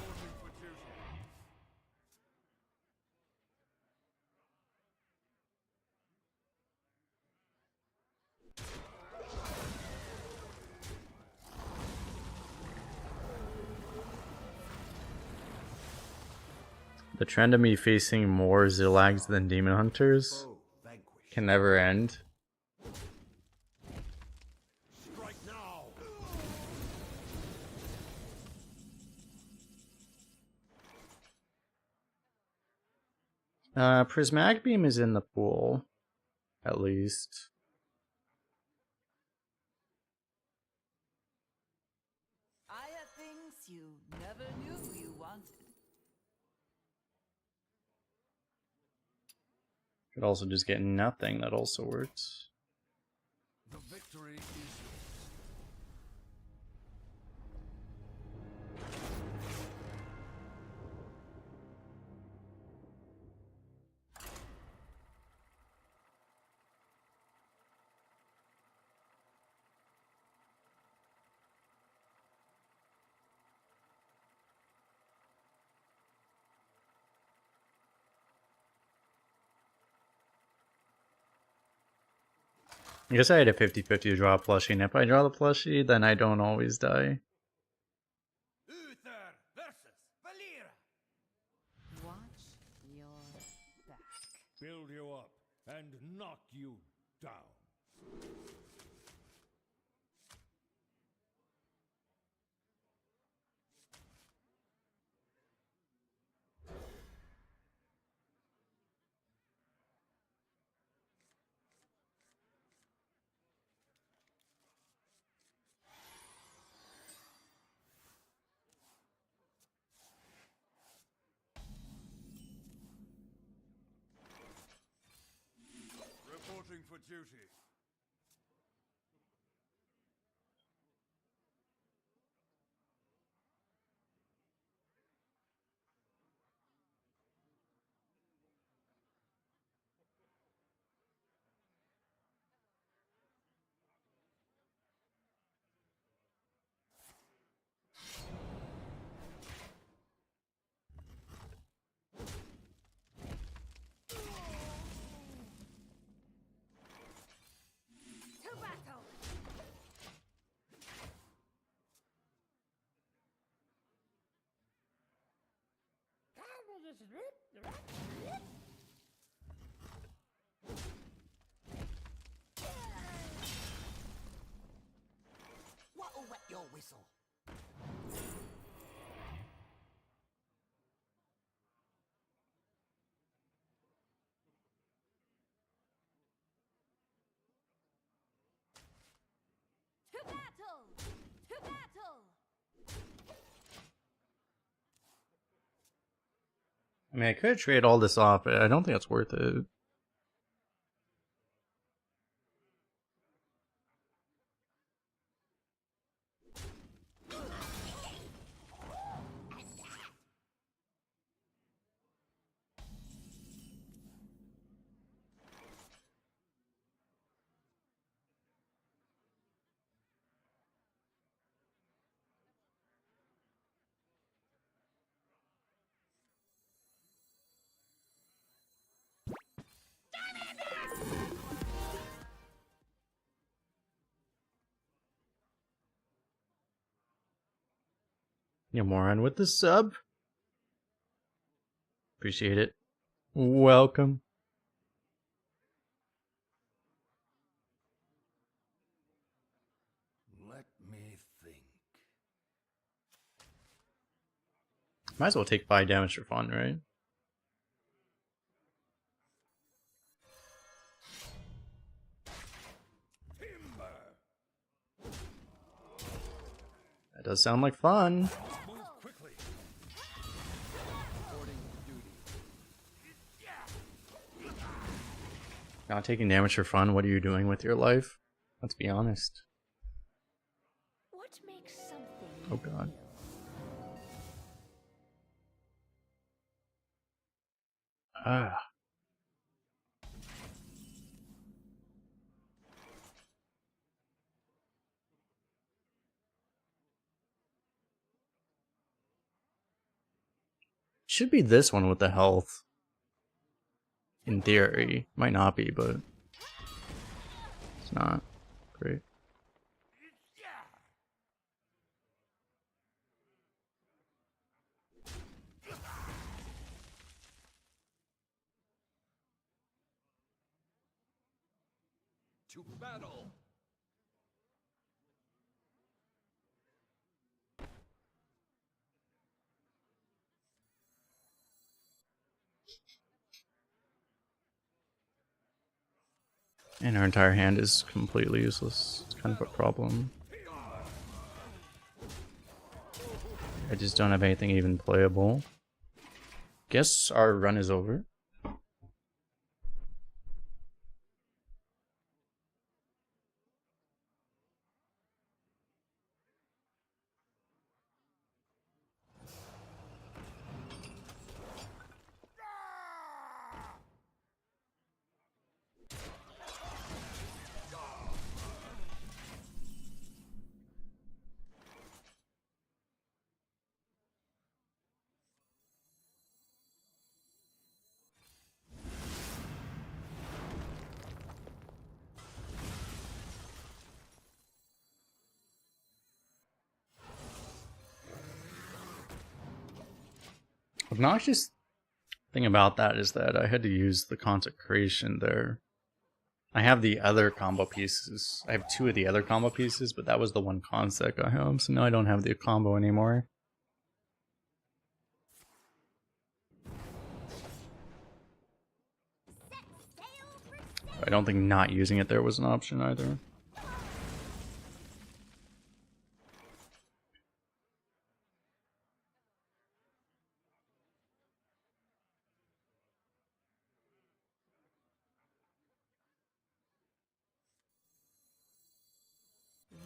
Speaker 2: Reporting for duty.
Speaker 5: The trend of me facing more Zillags than Demon Hunters
Speaker 4: Foe vanquished.
Speaker 5: can never end.
Speaker 2: Strike now.
Speaker 5: Prismatic Beam is in the pool, at least.
Speaker 7: I have things you never knew you wanted.
Speaker 5: Could also just get nothing, that also works.
Speaker 2: The victory is yours.
Speaker 5: I guess I had a 50-50 to draw a plushie, and if I draw the plushie, then I don't always die.
Speaker 4: Uther versus Valera.
Speaker 6: Watch your back.
Speaker 2: Build you up and knock you down. Reporting for duty.
Speaker 4: What'll wet your whistle?
Speaker 3: To battle! To battle!
Speaker 5: I mean, I could trade all this off, but I don't think it's worth it. You moron with the sub. Appreciate it. Welcome.
Speaker 2: Let me think.
Speaker 5: Might as well take 5 damage for fun, right?
Speaker 2: Timber.
Speaker 5: That does sound like fun.
Speaker 2: Move quickly. Reporting duty.
Speaker 5: Not taking damage for fun, what are you doing with your life? Let's be honest.
Speaker 3: What makes something
Speaker 5: Oh god. Ah. Should be this one with the health. In theory. Might not be, but it's not. Great.
Speaker 2: To battle.
Speaker 5: And our entire hand is completely useless. It's kind of a problem. I just don't have anything even playable. Guess our run is over. Obnoxious thing about that is that I had to use the consecration there. I have the other combo pieces. I have 2 of the other combo pieces, but that was the one consec I have, so now I don't have the combo anymore. I don't think not using it there was an option either.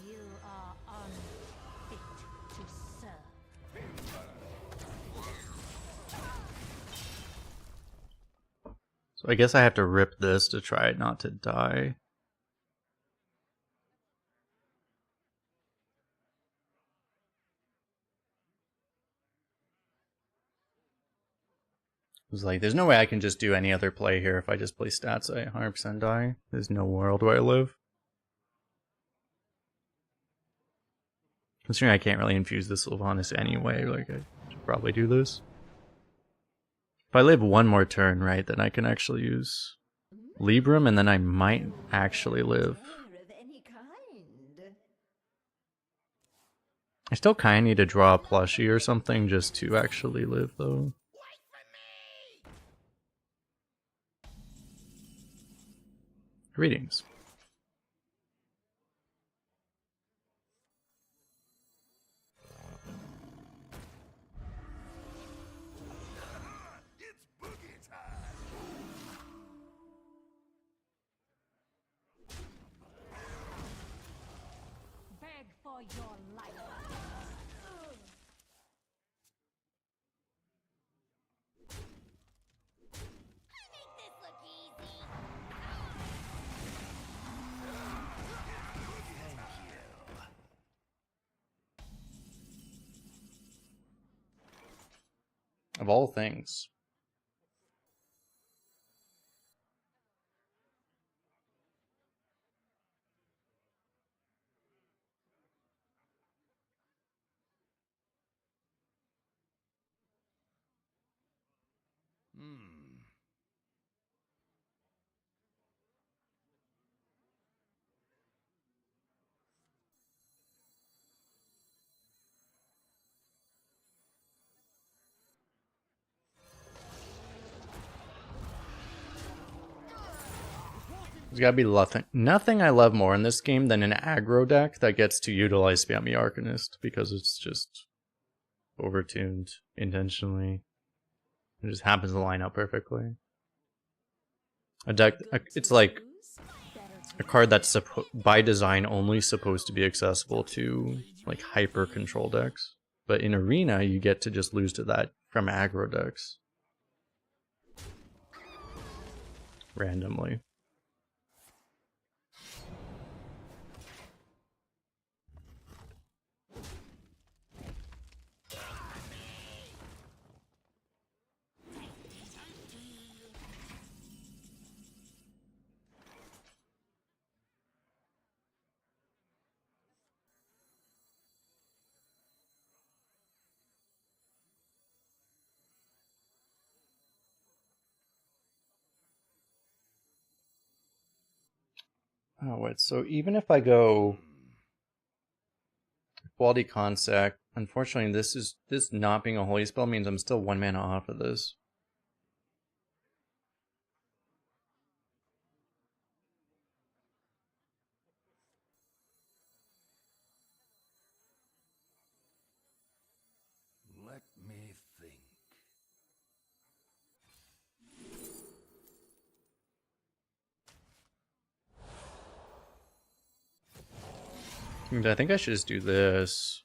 Speaker 3: You are unfit to serve.
Speaker 5: So I guess I have to rip this to try not to die. It's like, there's no way I can just do any other play here. If I just play stats, I 100% die. There's no world where I live. Considering I can't really infuse the Sylvanas anyway, like, I should probably do this. If I live one more turn, right, then I can actually use Libram, and then I might actually live.
Speaker 3: Care of any kind.
Speaker 5: I still kind of need to draw a plushie or something just to actually live, though. Greetings.
Speaker 2: It's boogie time.
Speaker 3: Beg for your life.
Speaker 8: Make this look easy.
Speaker 5: Of all things. There's gotta be nothing I love more in this game than an aggro deck that gets to utilize Spammy Arcanist, because it's just overtuned intentionally. It just happens to line up perfectly. A deck, it's like a card that's by design only supposed to be accessible to like hyper control decks, but in Arena you get to just lose to that from aggro decks randomly. Oh, wait, so even if I go quality concept, unfortunately this not being a holy spell means I'm still 1 mana off of this.
Speaker 2: Let me think.
Speaker 5: I think I should just do this.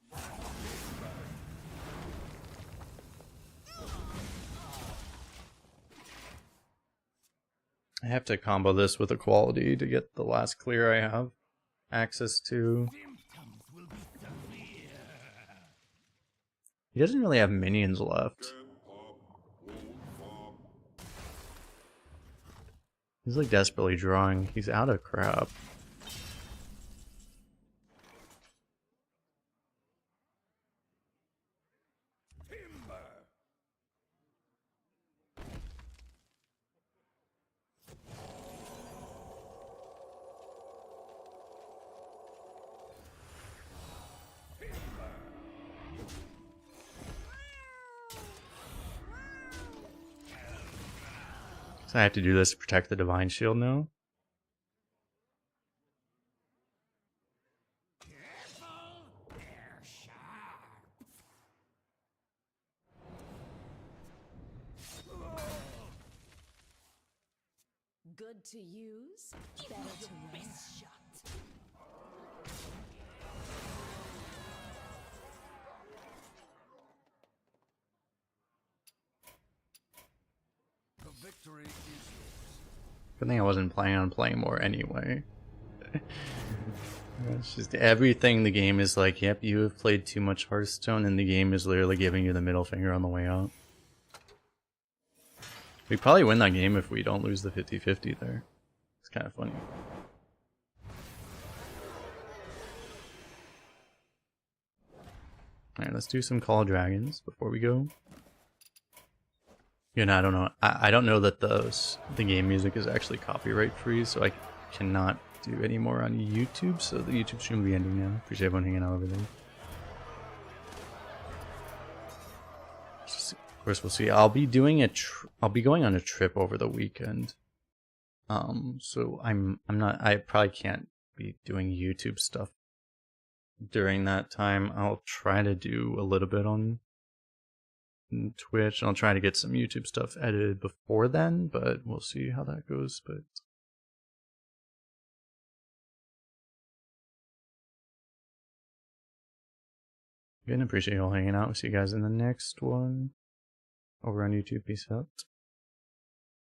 Speaker 5: I have to combo this with equality to get the last clear I have access to.
Speaker 2: Symptoms will be severe.
Speaker 5: He doesn't really have minions left. He's like desperately drawing. He's out of crap. So I have to do this to protect the Divine Shield now.
Speaker 3: Good to use, better to run.
Speaker 2: The victory is yours.
Speaker 5: Good thing I wasn't planning on playing more anyway. It's just everything the game is like, yep, you have played too much Hearthstone, and the game is literally giving you the middle finger on the way out. We probably win that game if we don't lose the 50-50 there. It's kind of funny. Alright, let's do some Call of Dragons before we go.
Speaker 1: You know, I don't know. I don't know that the game music is actually copyright free, so I cannot do any more on YouTube. So the YouTube stream will be ending now. Appreciate everyone hanging out over there. Of course, we'll see. I'll be doing I'll be going on a trip over the weekend. So I probably can't be doing YouTube stuff during that time. I'll try to do a little bit on Twitch, and I'll try to get some YouTube stuff edited before then, but we'll see how that goes. But again, appreciate you all hanging out. We'll see you guys in the next one over on YouTube. Peace out.